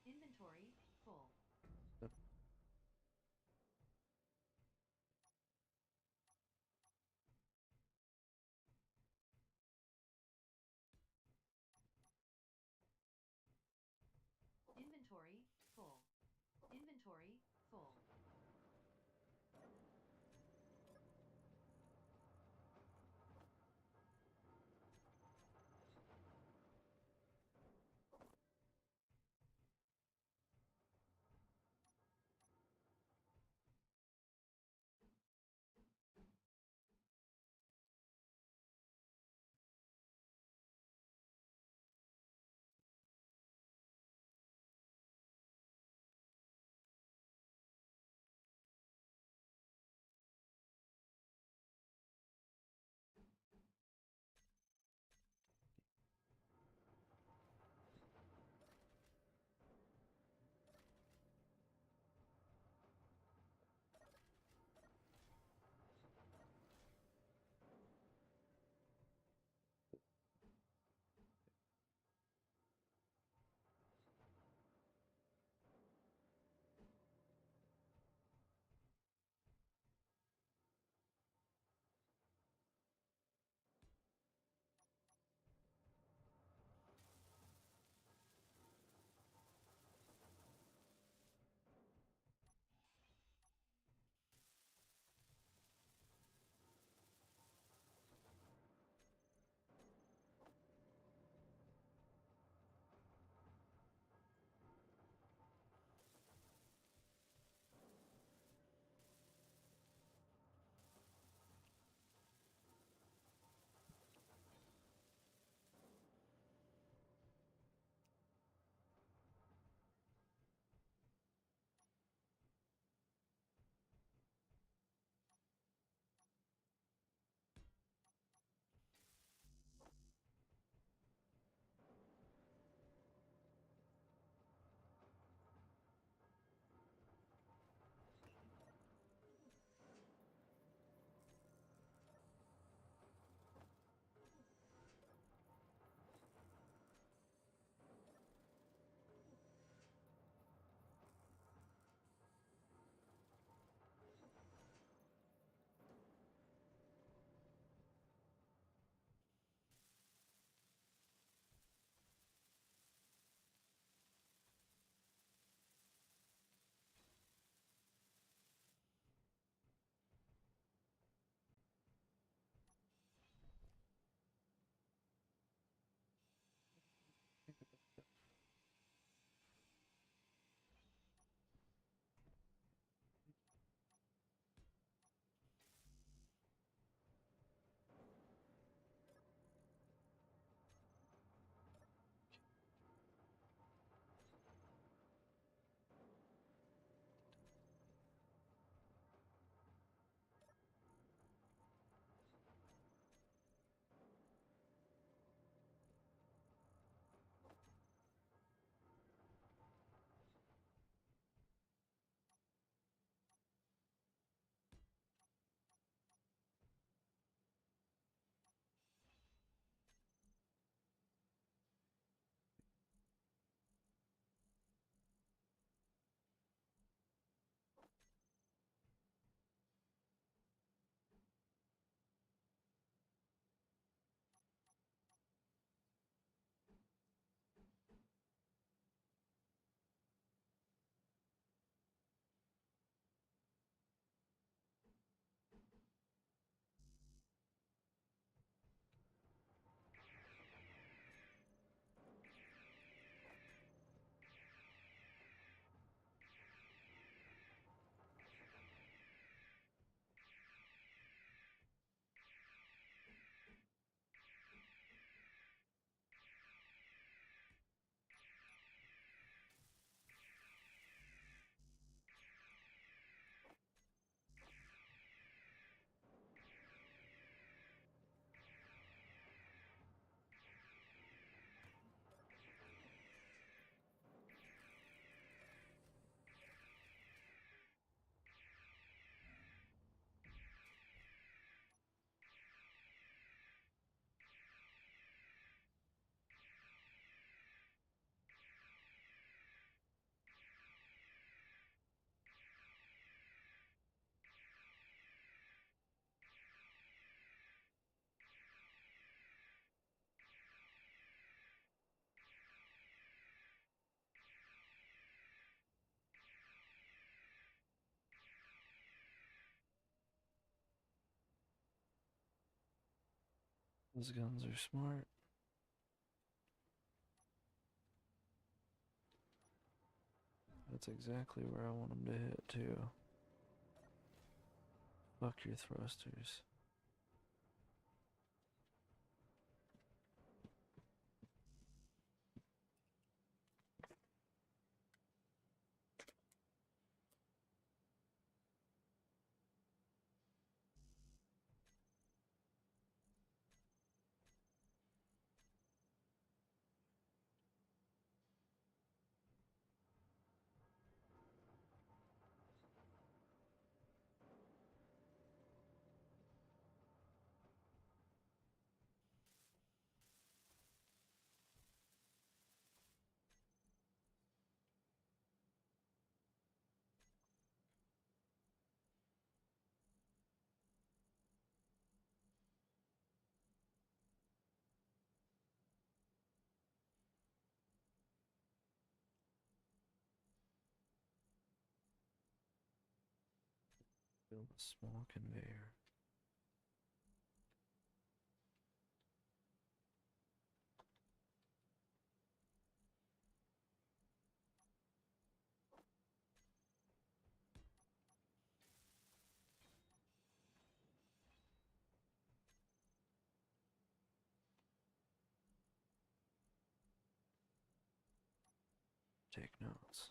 Inventory full. Yep. Those guns are smart. That's exactly where I want them to hit, too. Fuck your thrusters. Build a small conveyor. Take notes.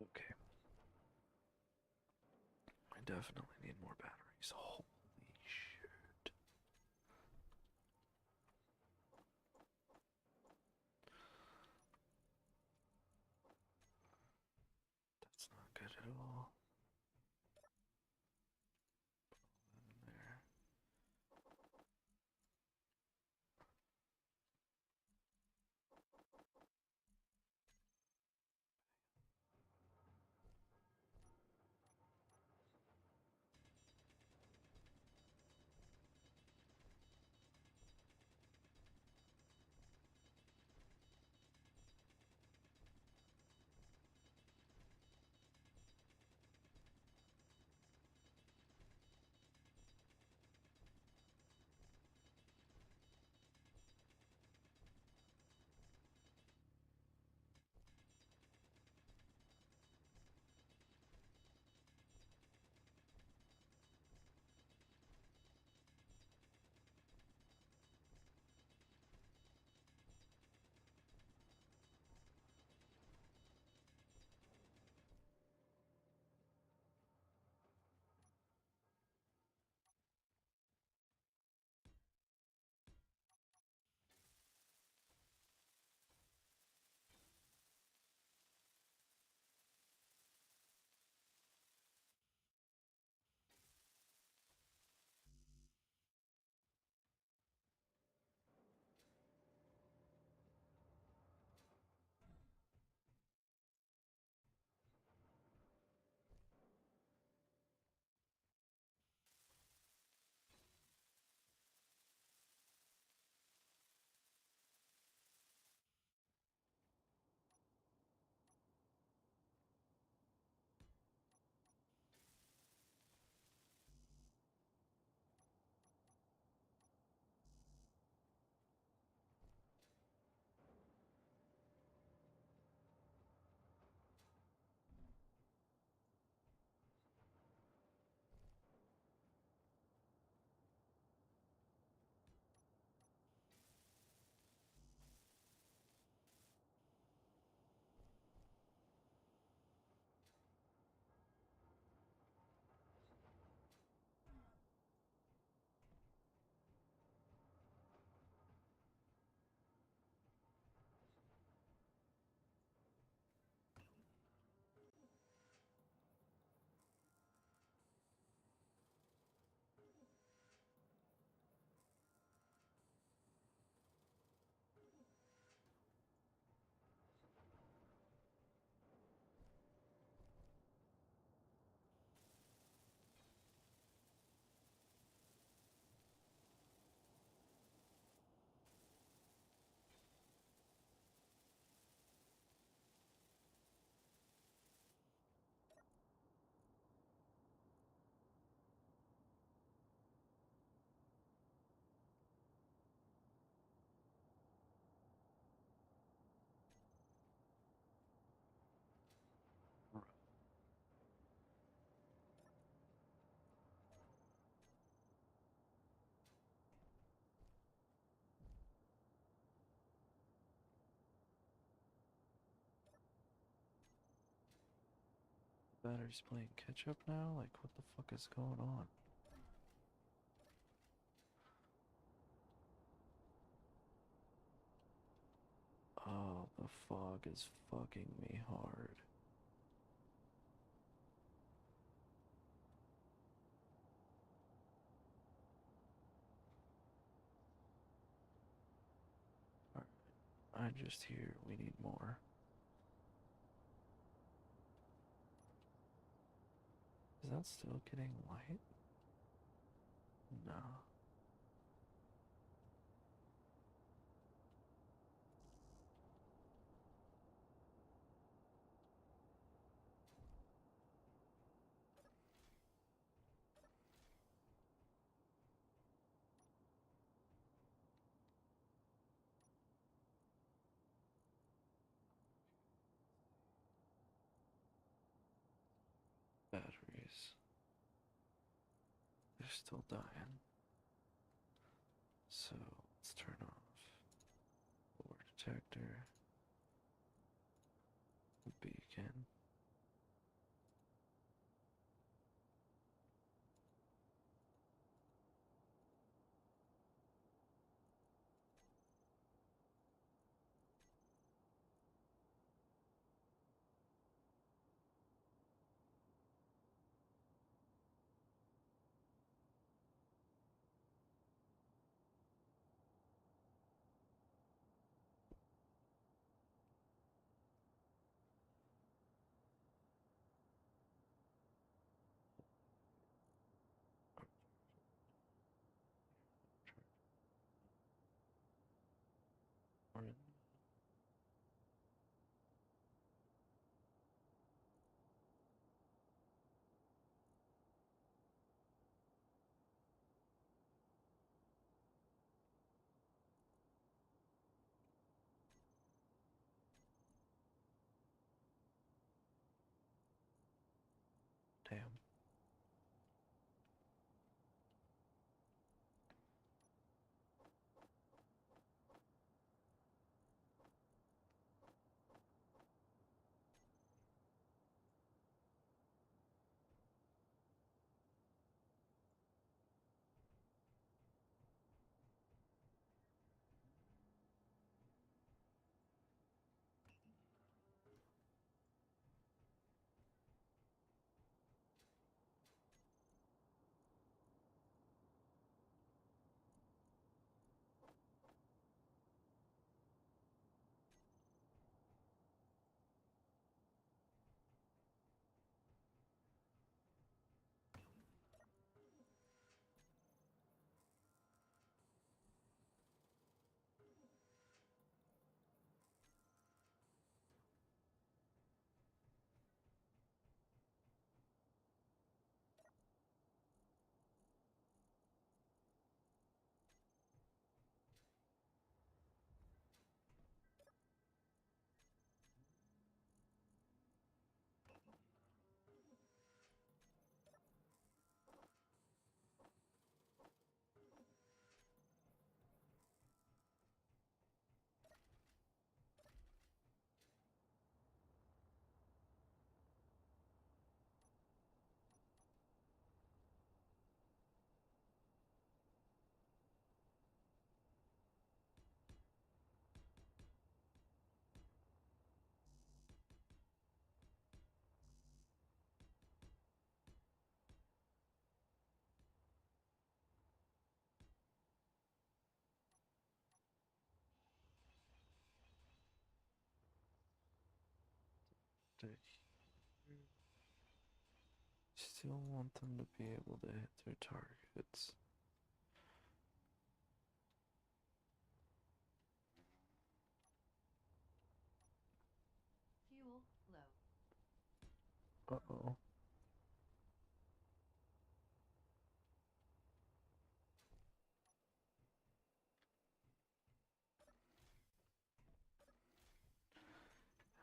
Okay. I definitely need more batteries. Holy shit. That's not good at all. Put all that in there. Battery's playing catch up now? Like, what the fuck is going on? Oh, the fog is fucking me hard. Alright, I just hear we need more. Is that still getting light? No. Batteries. They're still dying. So let's turn off the detector, the beacon. stay here. Still want them to be able to hit their targets. Fuel low. Uh-oh.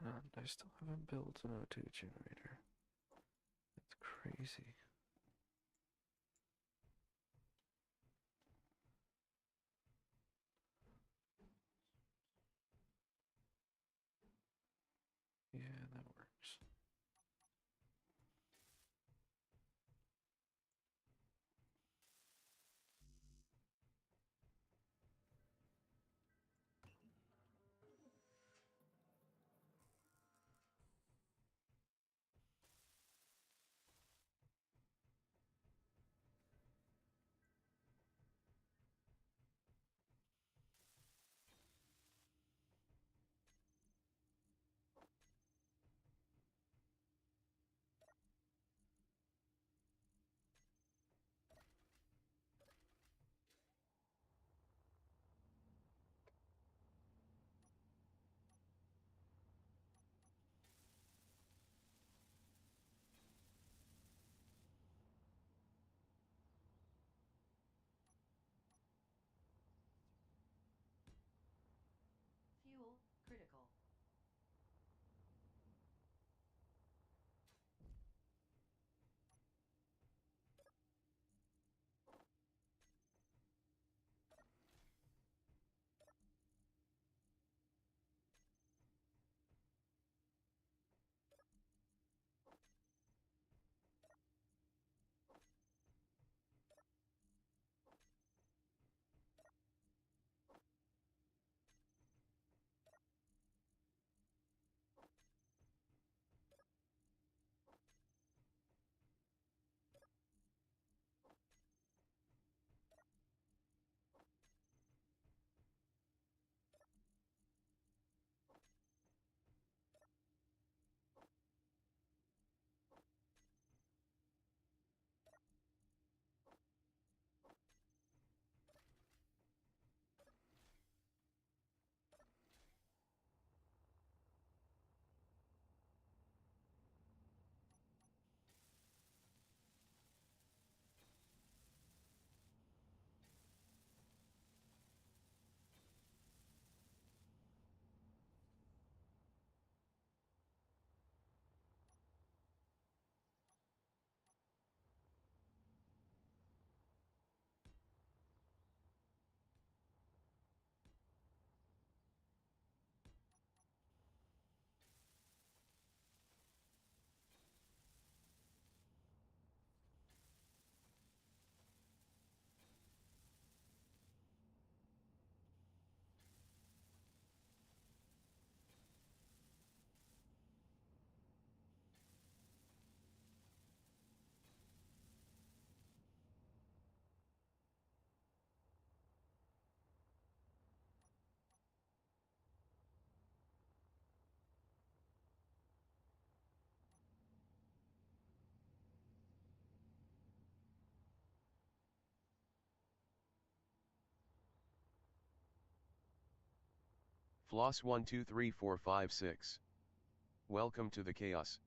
And I still haven't built an O2 generator. That's crazy. Yeah, that works. Fuel critical. Floss 123456. Welcome to the chaos.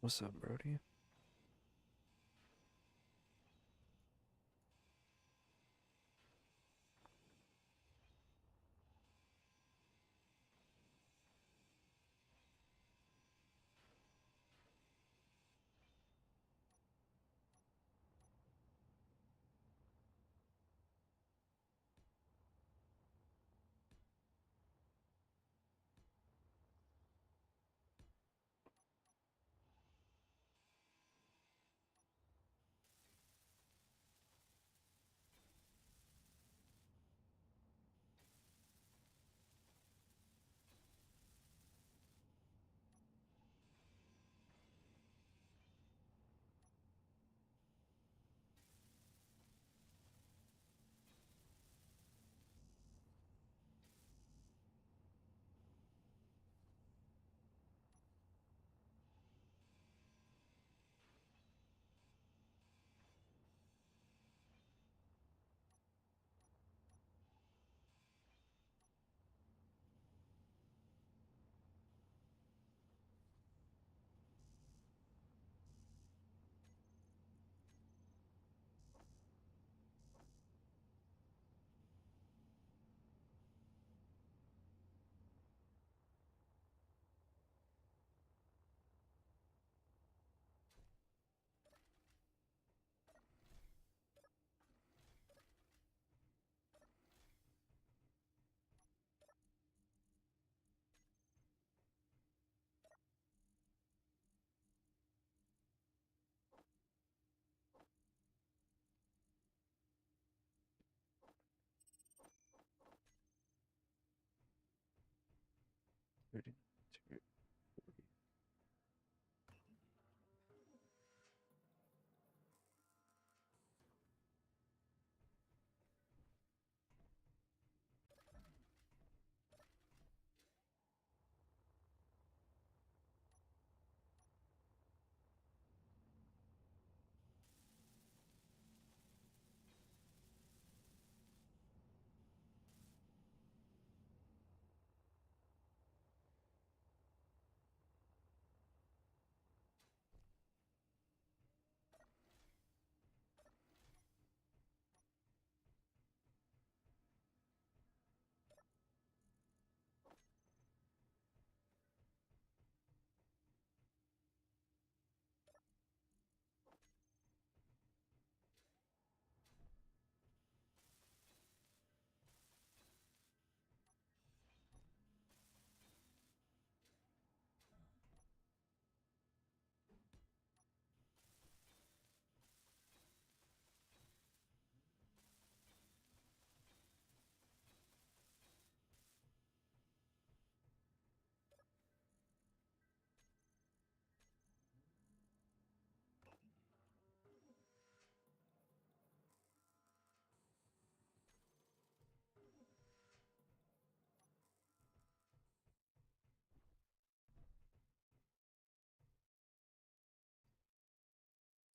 What's up, Brody?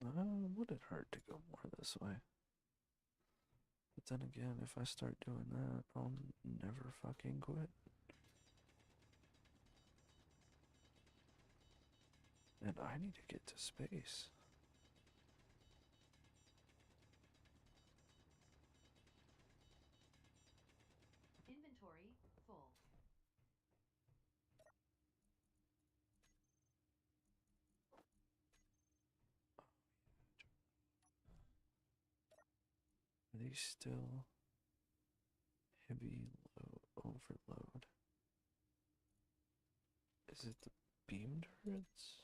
Would it hurt to go more this way? But then again, if I start doing that, I'll never fucking quit. And I need to get to space. Inventory full. Are these still heavy overload? Is it the beam turrets?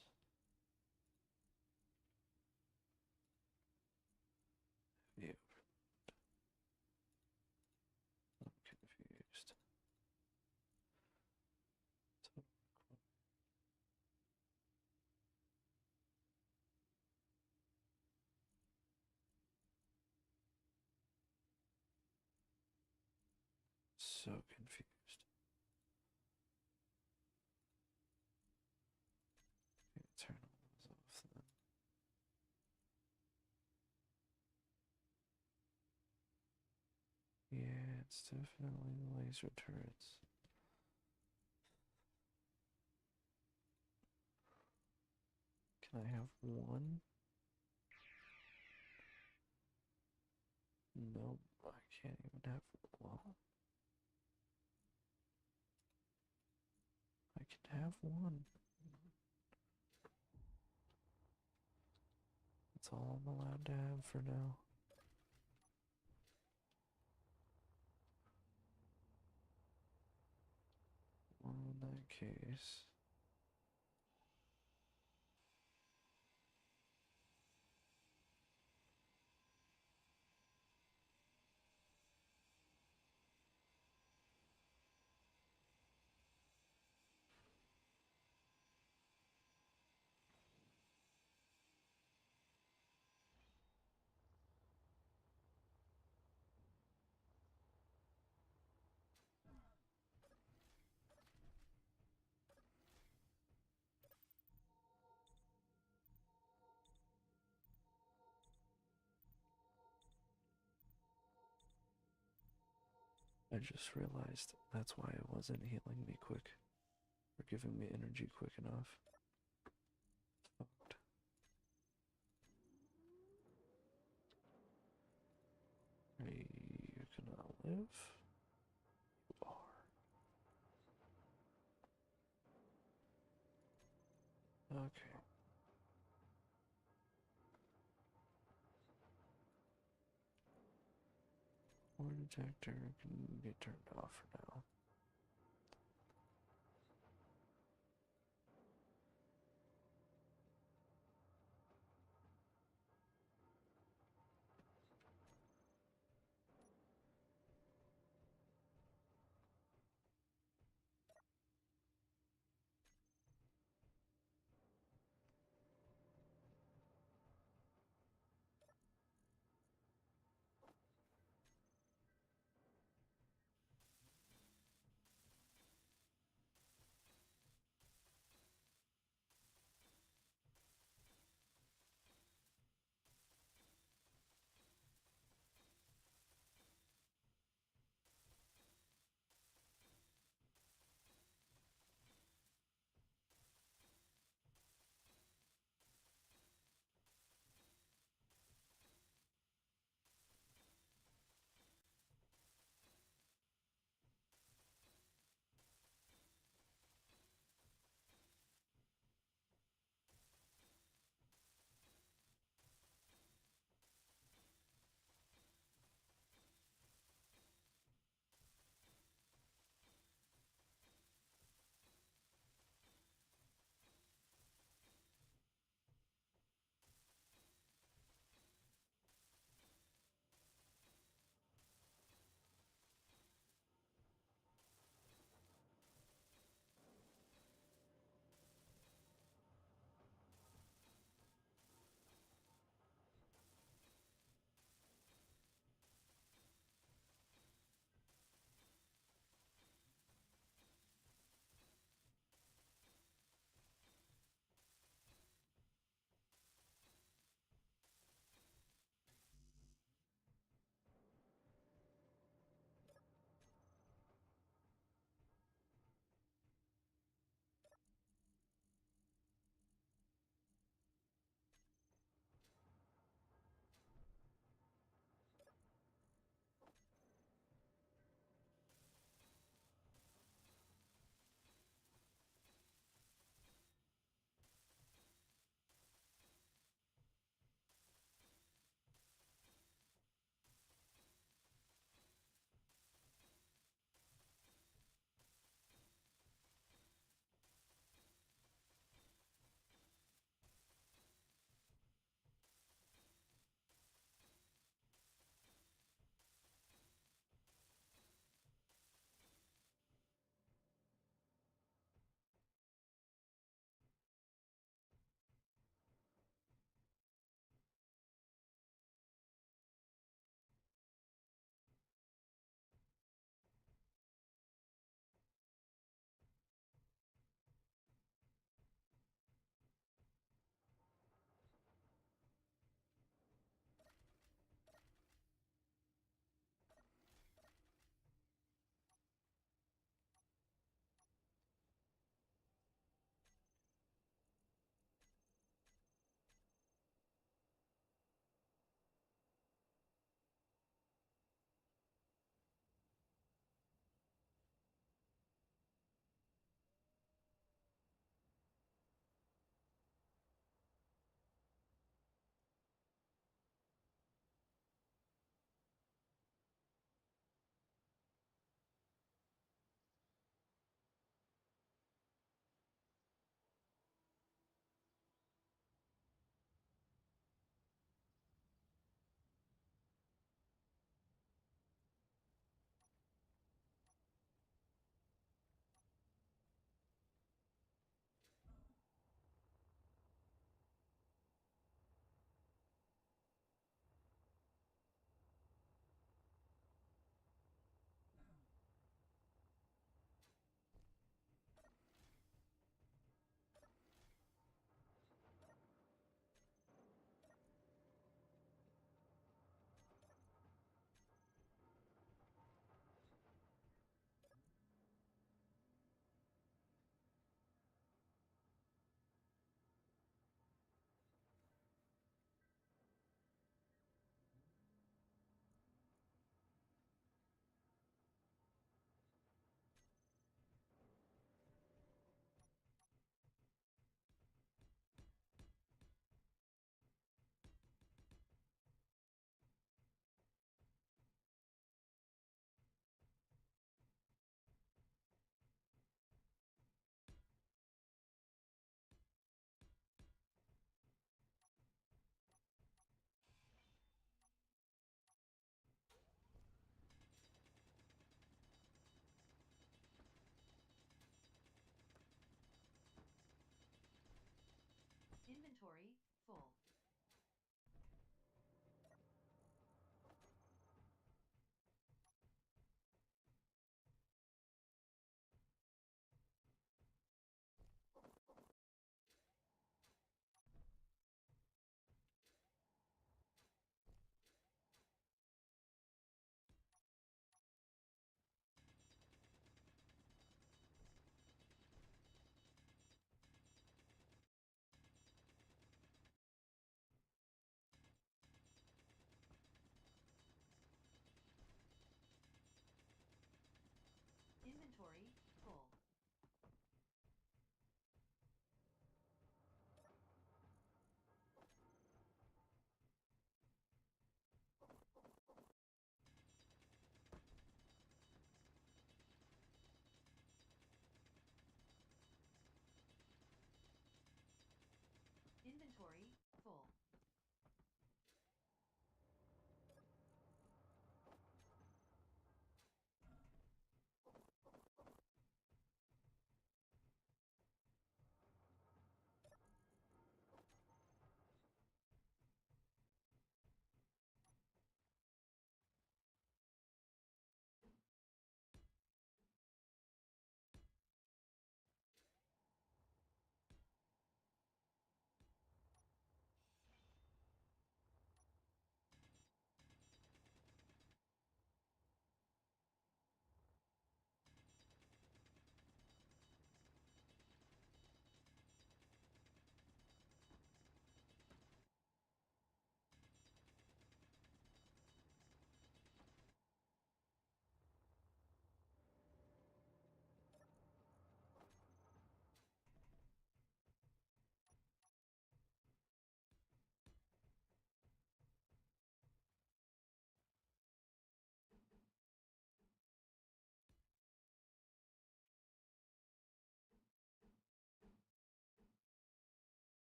Heavy overload. I'm confused. So confused. Okay, turn all those off then. Yeah, it's definitely the laser turrets. Can I have one? Nope, I can't even have. Well, I can have one. That's all I'm allowed to have for now. Well, in that case. I just realized that's why it wasn't healing me quick. Or giving me energy quick enough. Fucked. Are you gonna live? You are. Okay. Core detector can be turned off for now.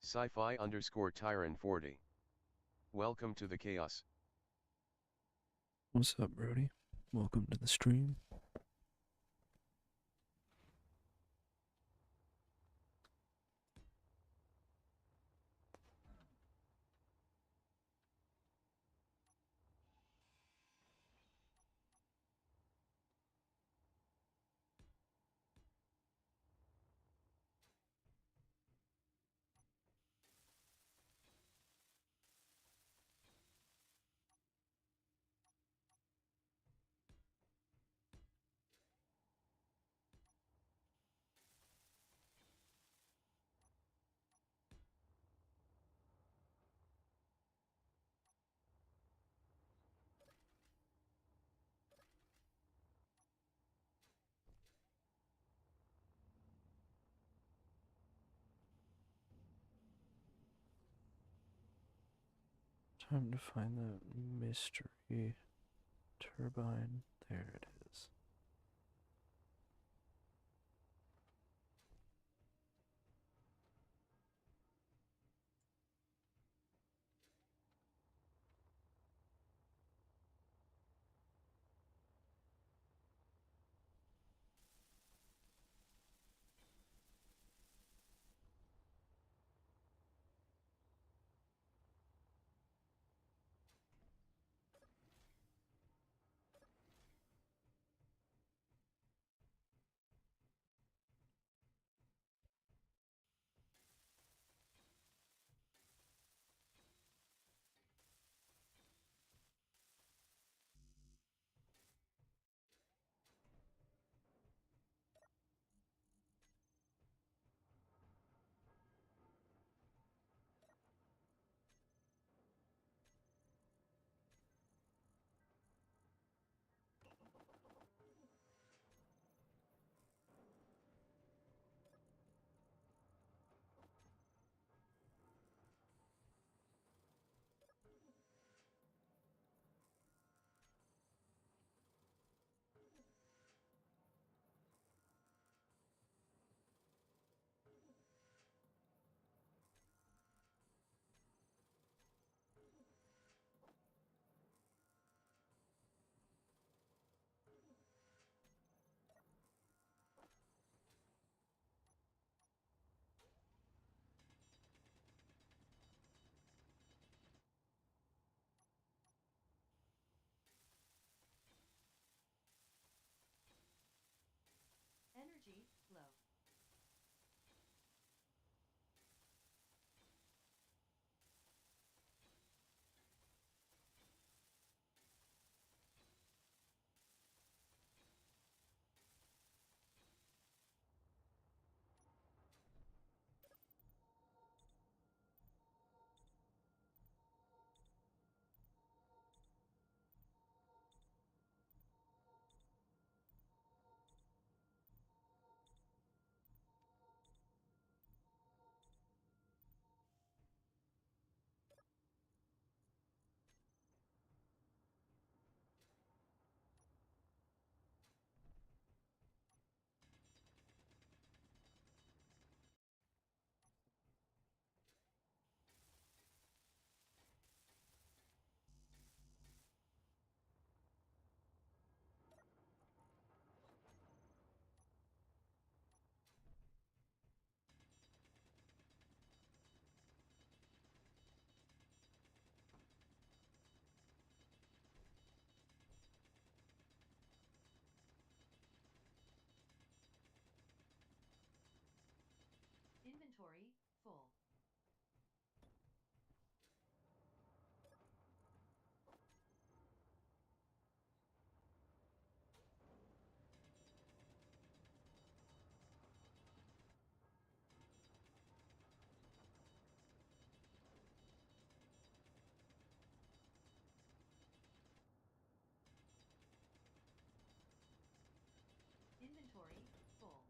Sci-fi underscore Tyron 40. Welcome to the chaos. What's up, Brody? Welcome to the stream. Time to find that mystery turbine. There it is. Energy low. Inventory full. Inventory full.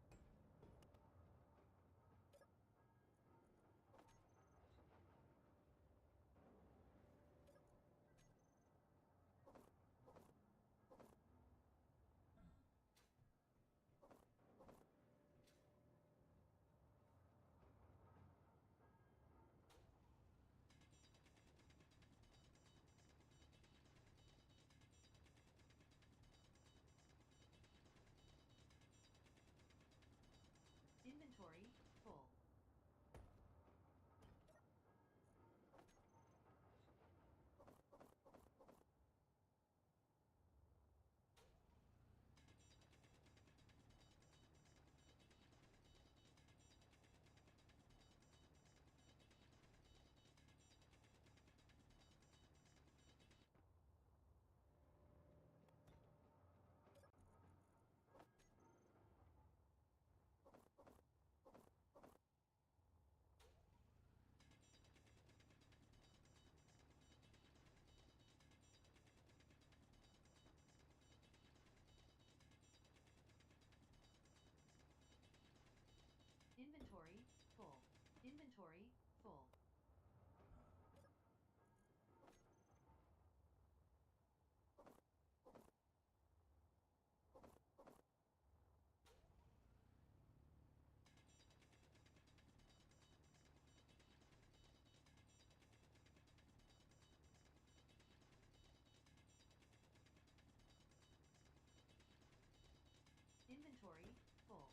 Inventory full.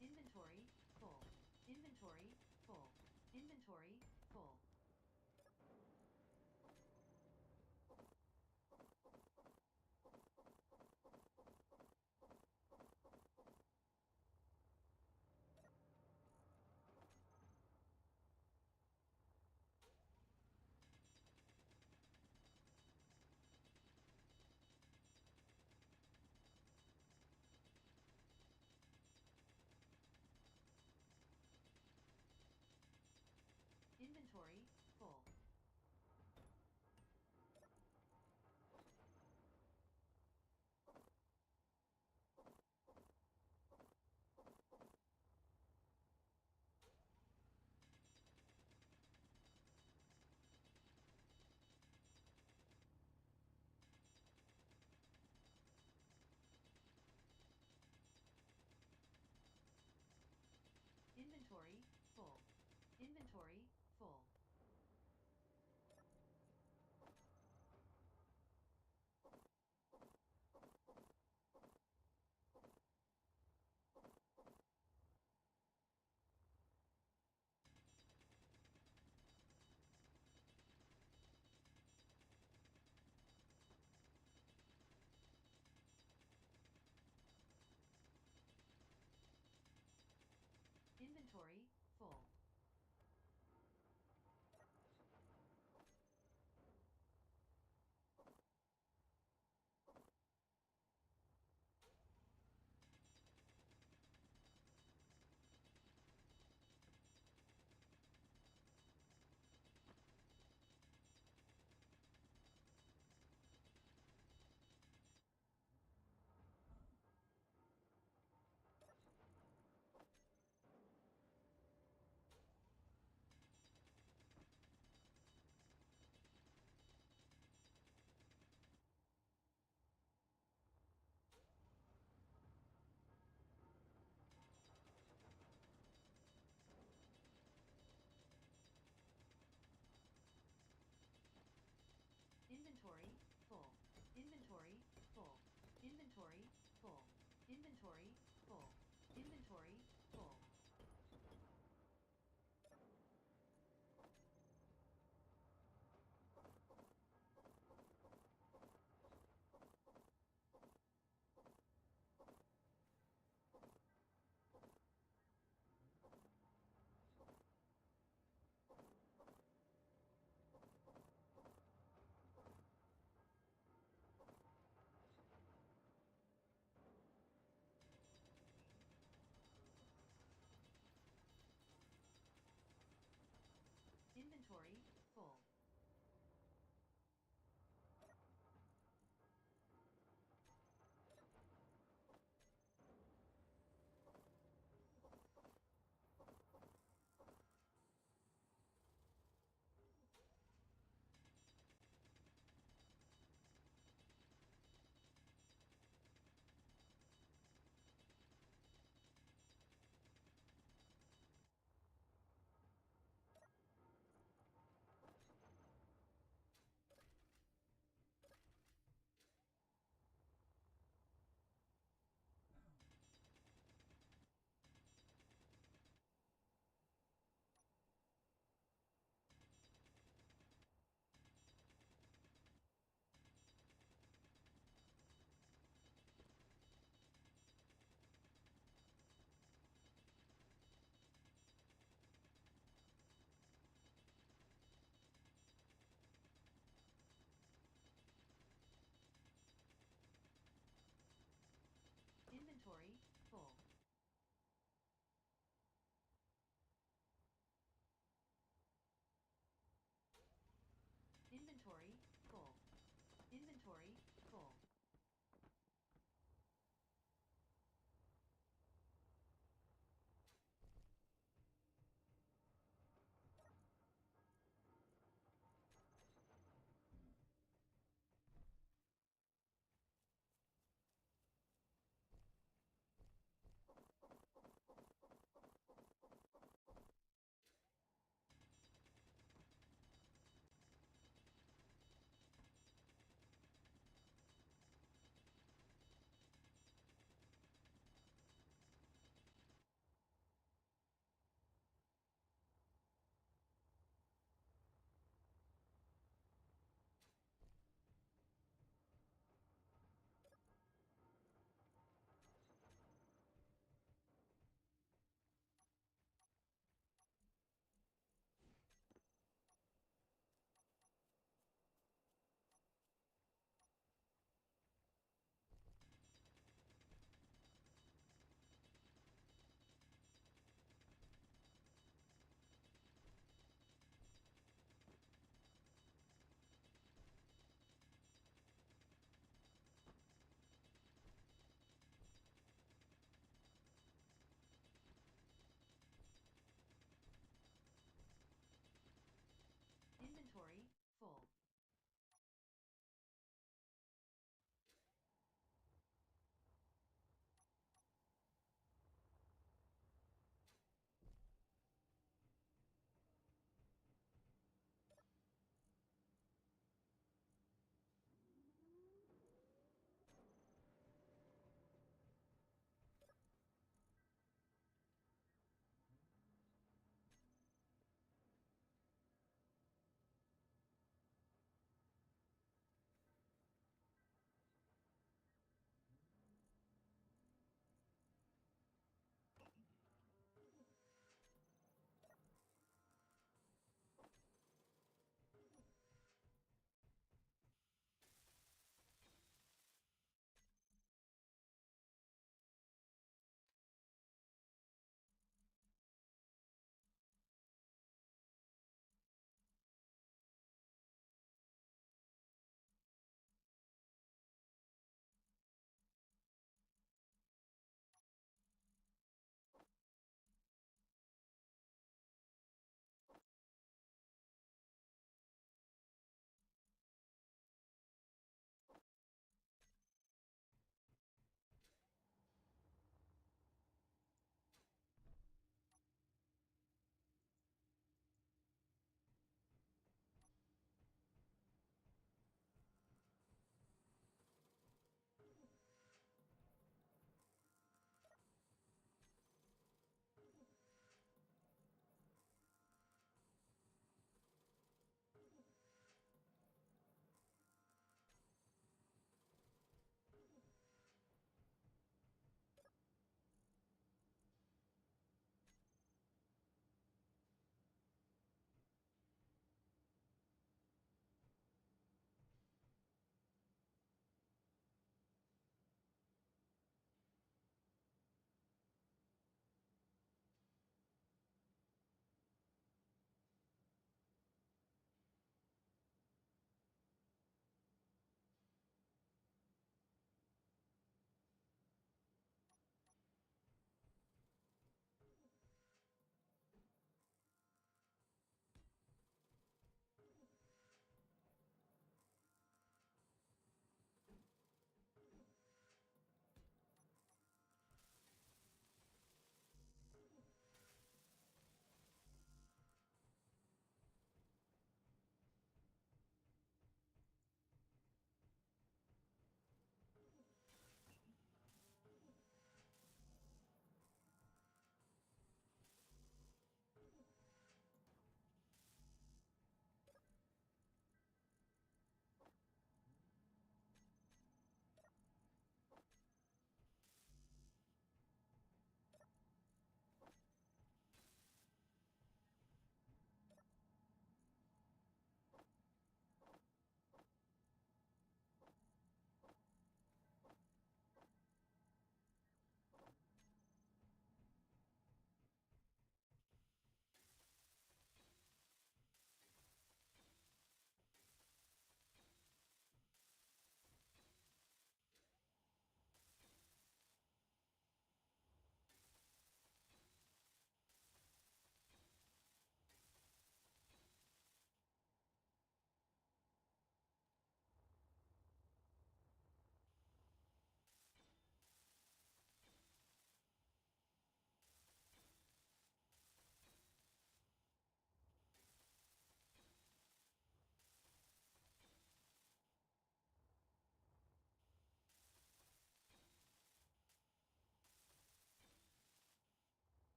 Inventory full. Inventory full. Inventory full. Inventory full. Inventory full. Inventory full. Inventory full.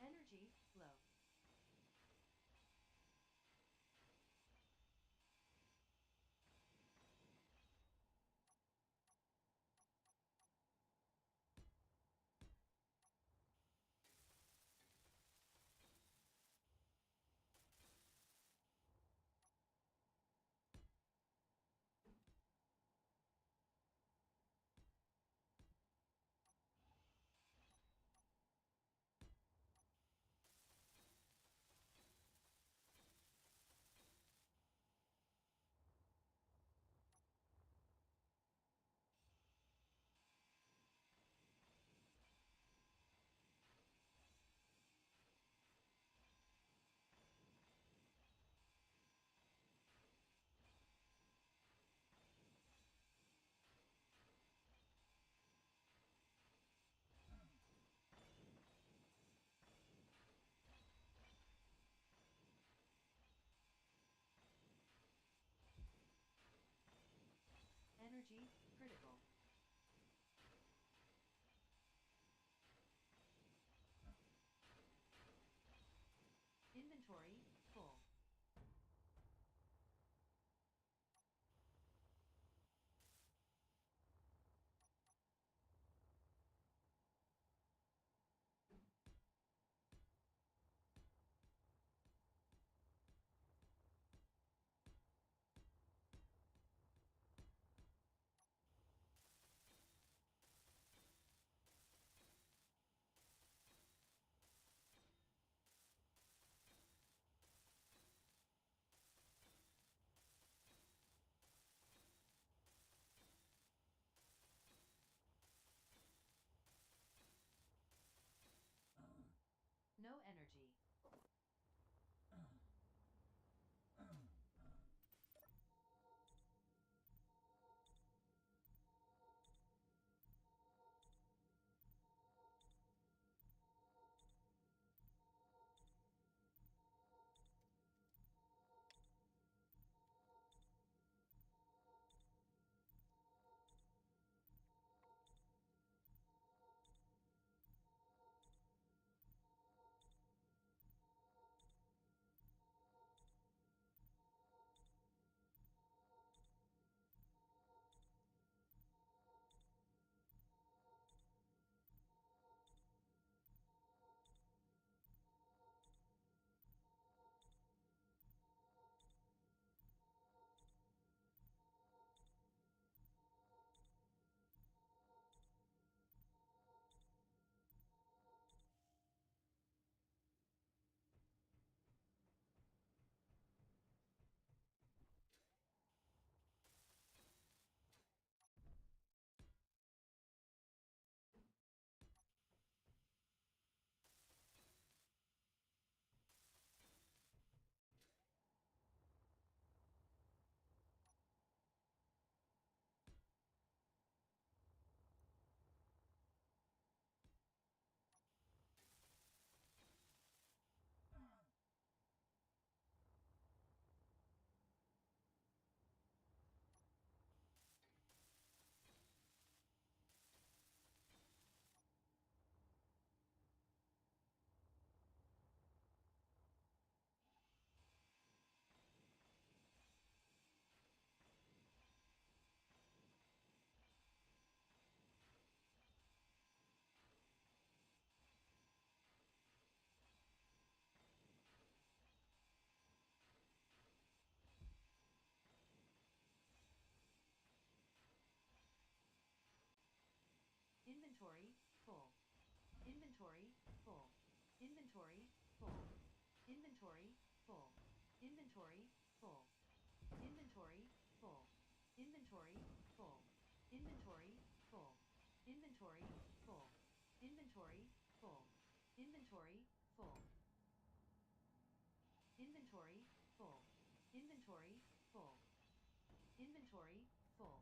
Energy low. Energy critical. Inventory full. Inventory full. Inventory full. Inventory full. Inventory full. Inventory full. Inventory full. Inventory full. Inventory full. Inventory full. Inventory full. Inventory full. Inventory full. Inventory full. Inventory full.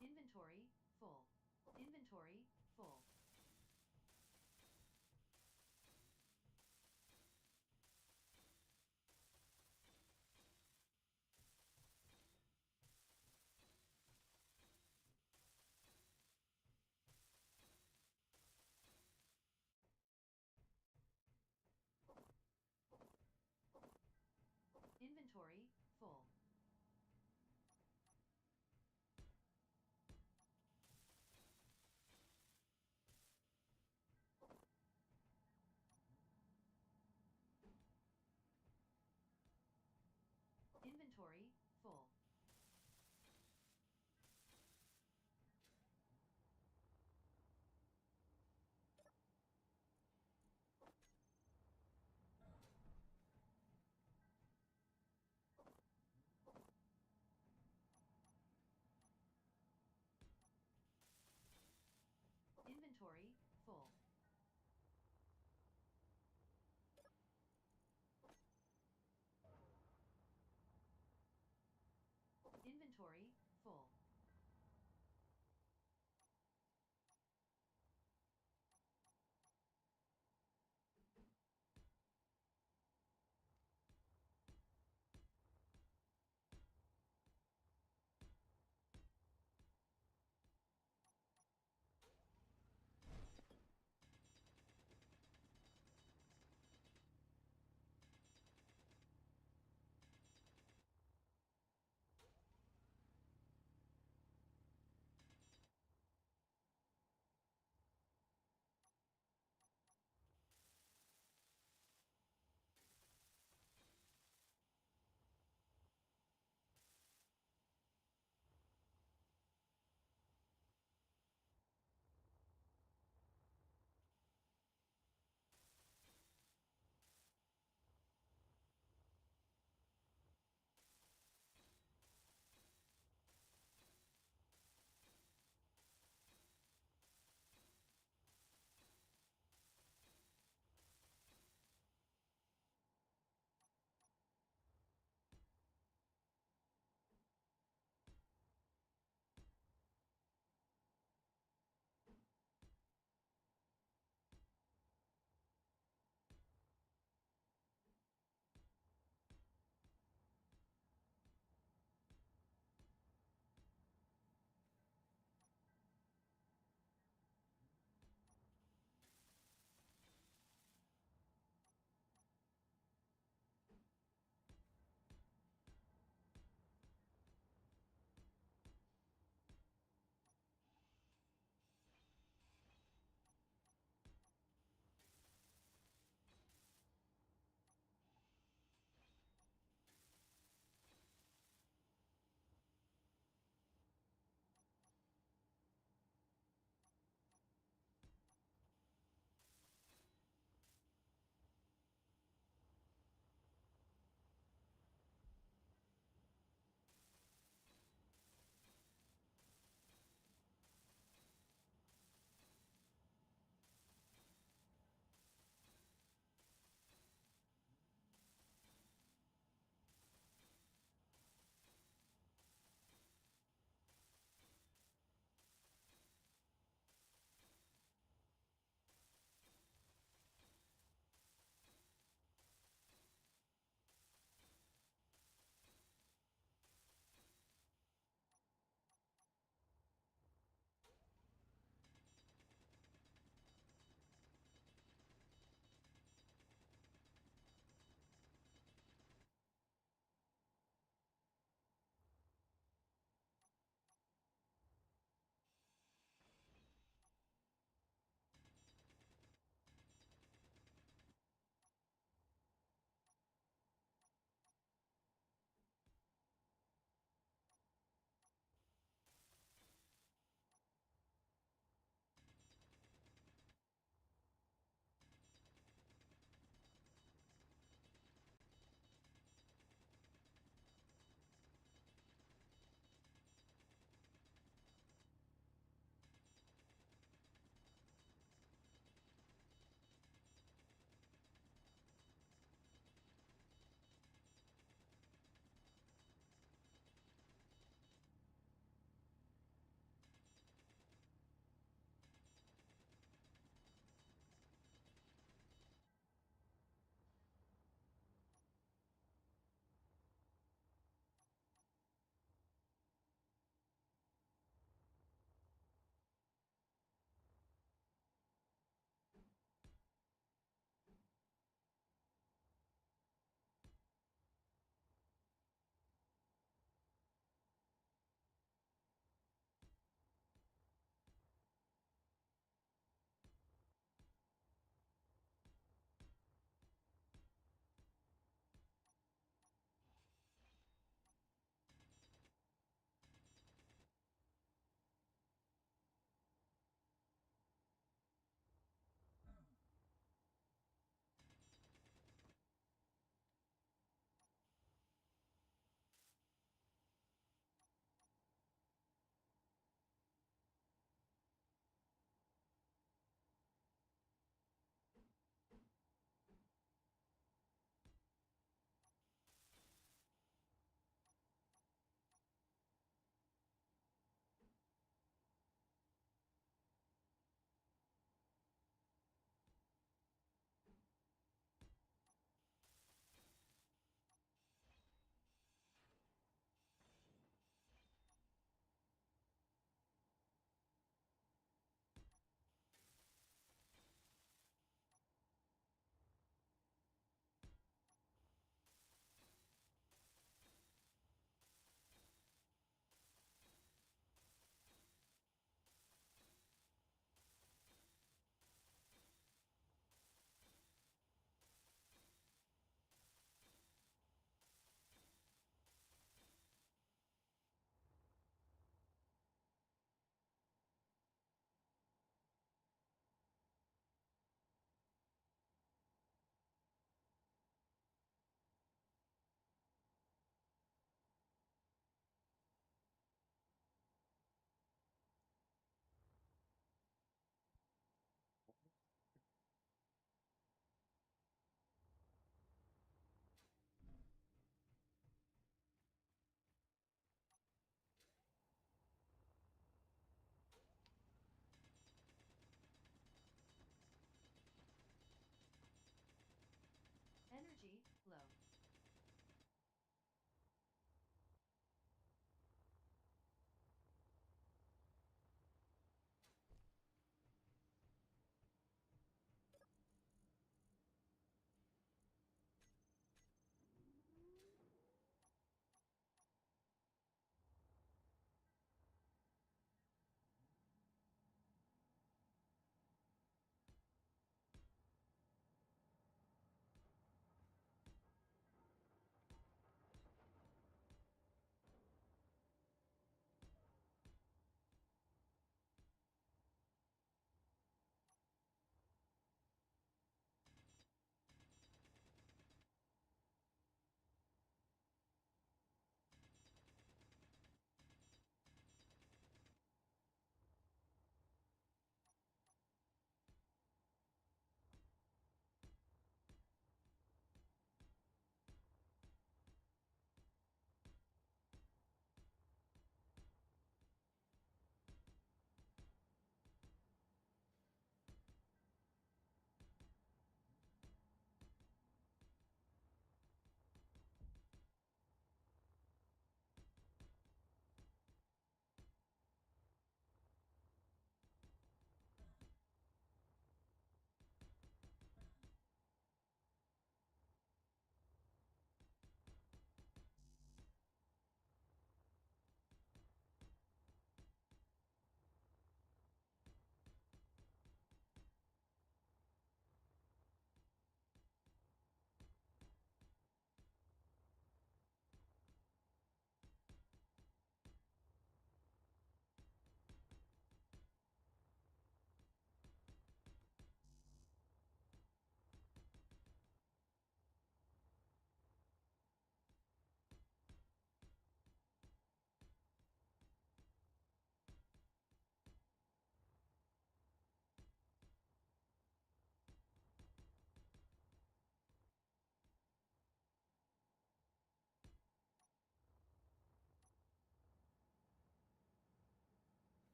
Inventory full. Inventory full. Inventory full. Inventory full. Low.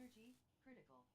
Energy, critical.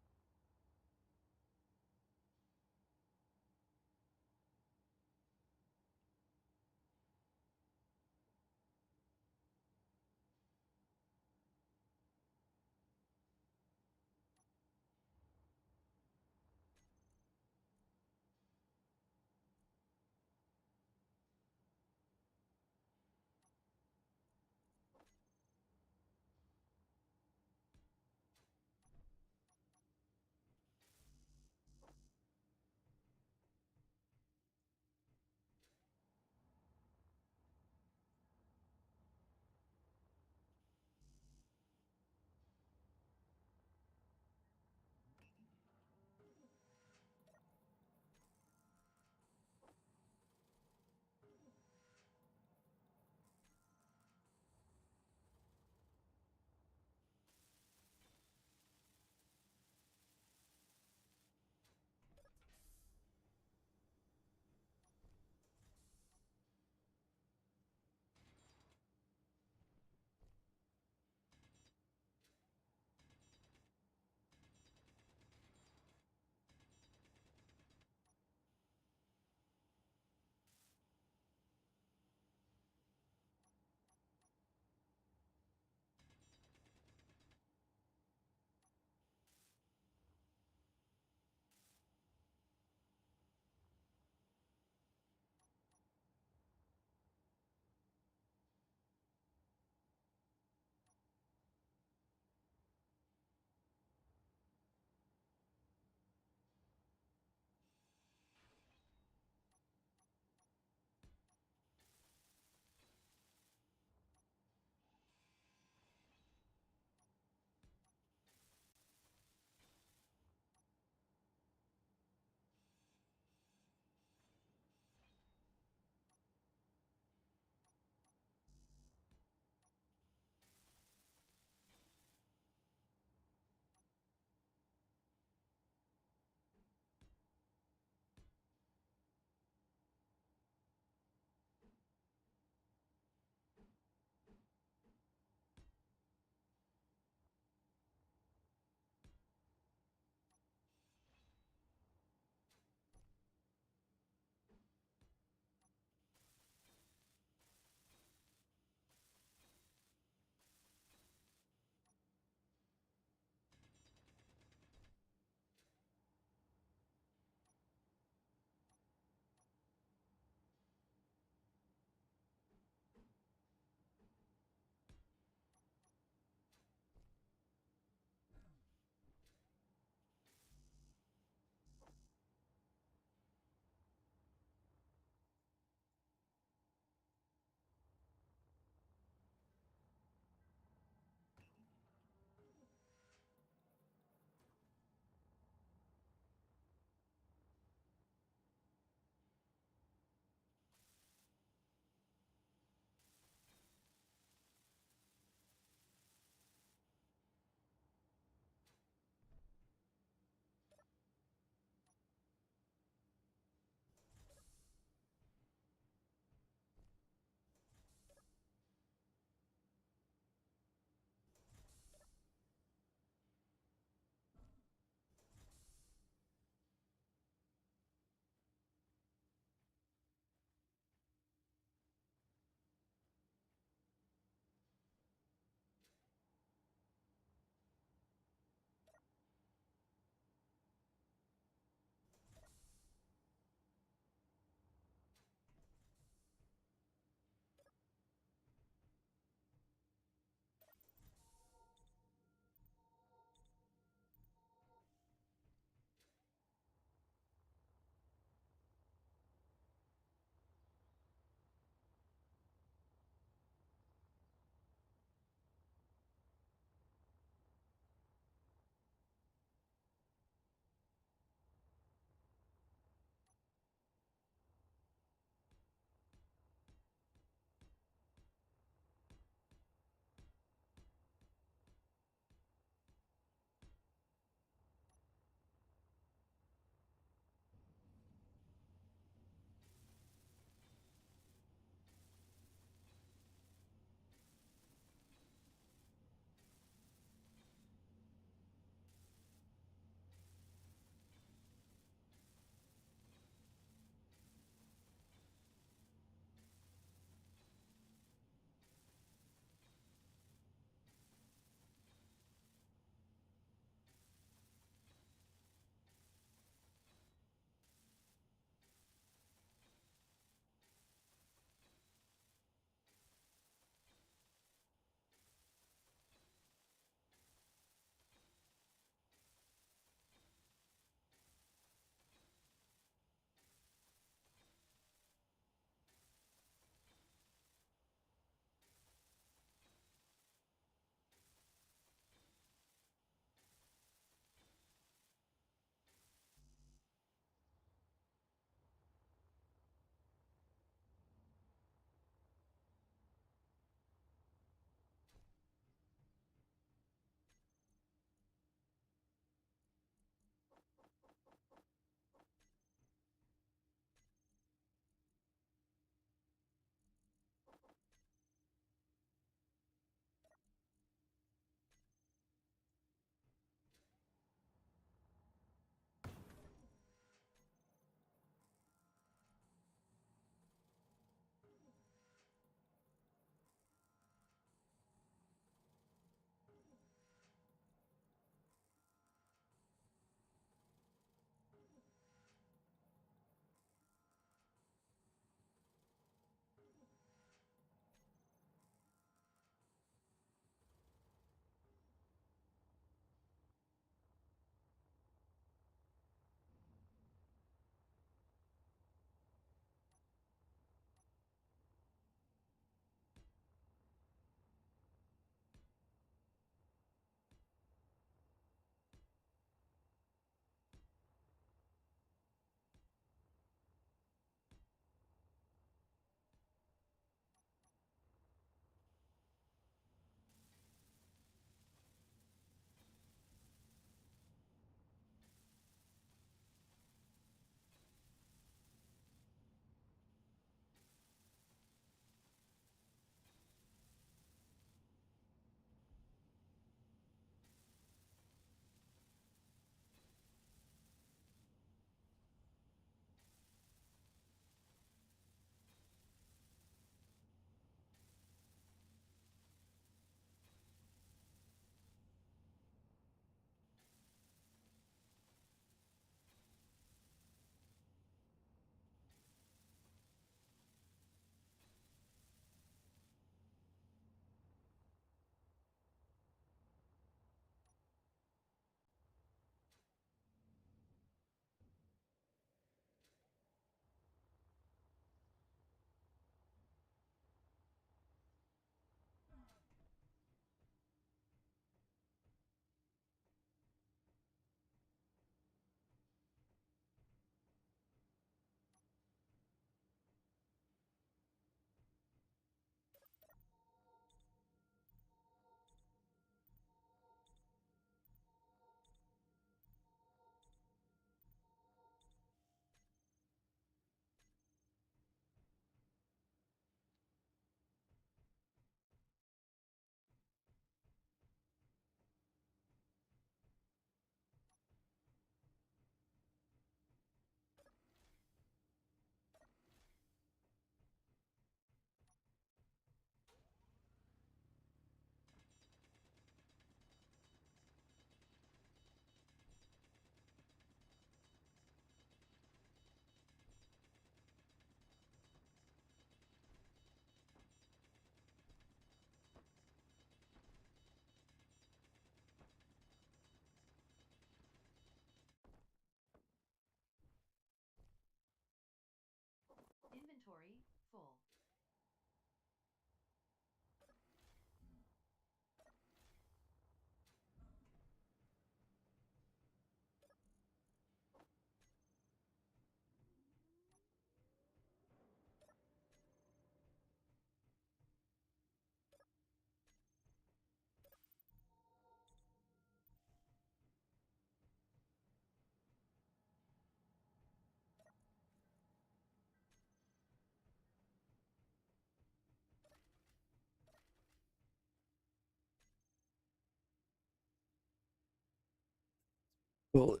Well, it'll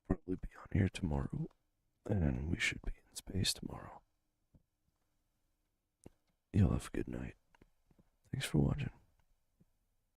probably be on here tomorrow, and we should be in space tomorrow. You'll have a good night. Thanks for watching.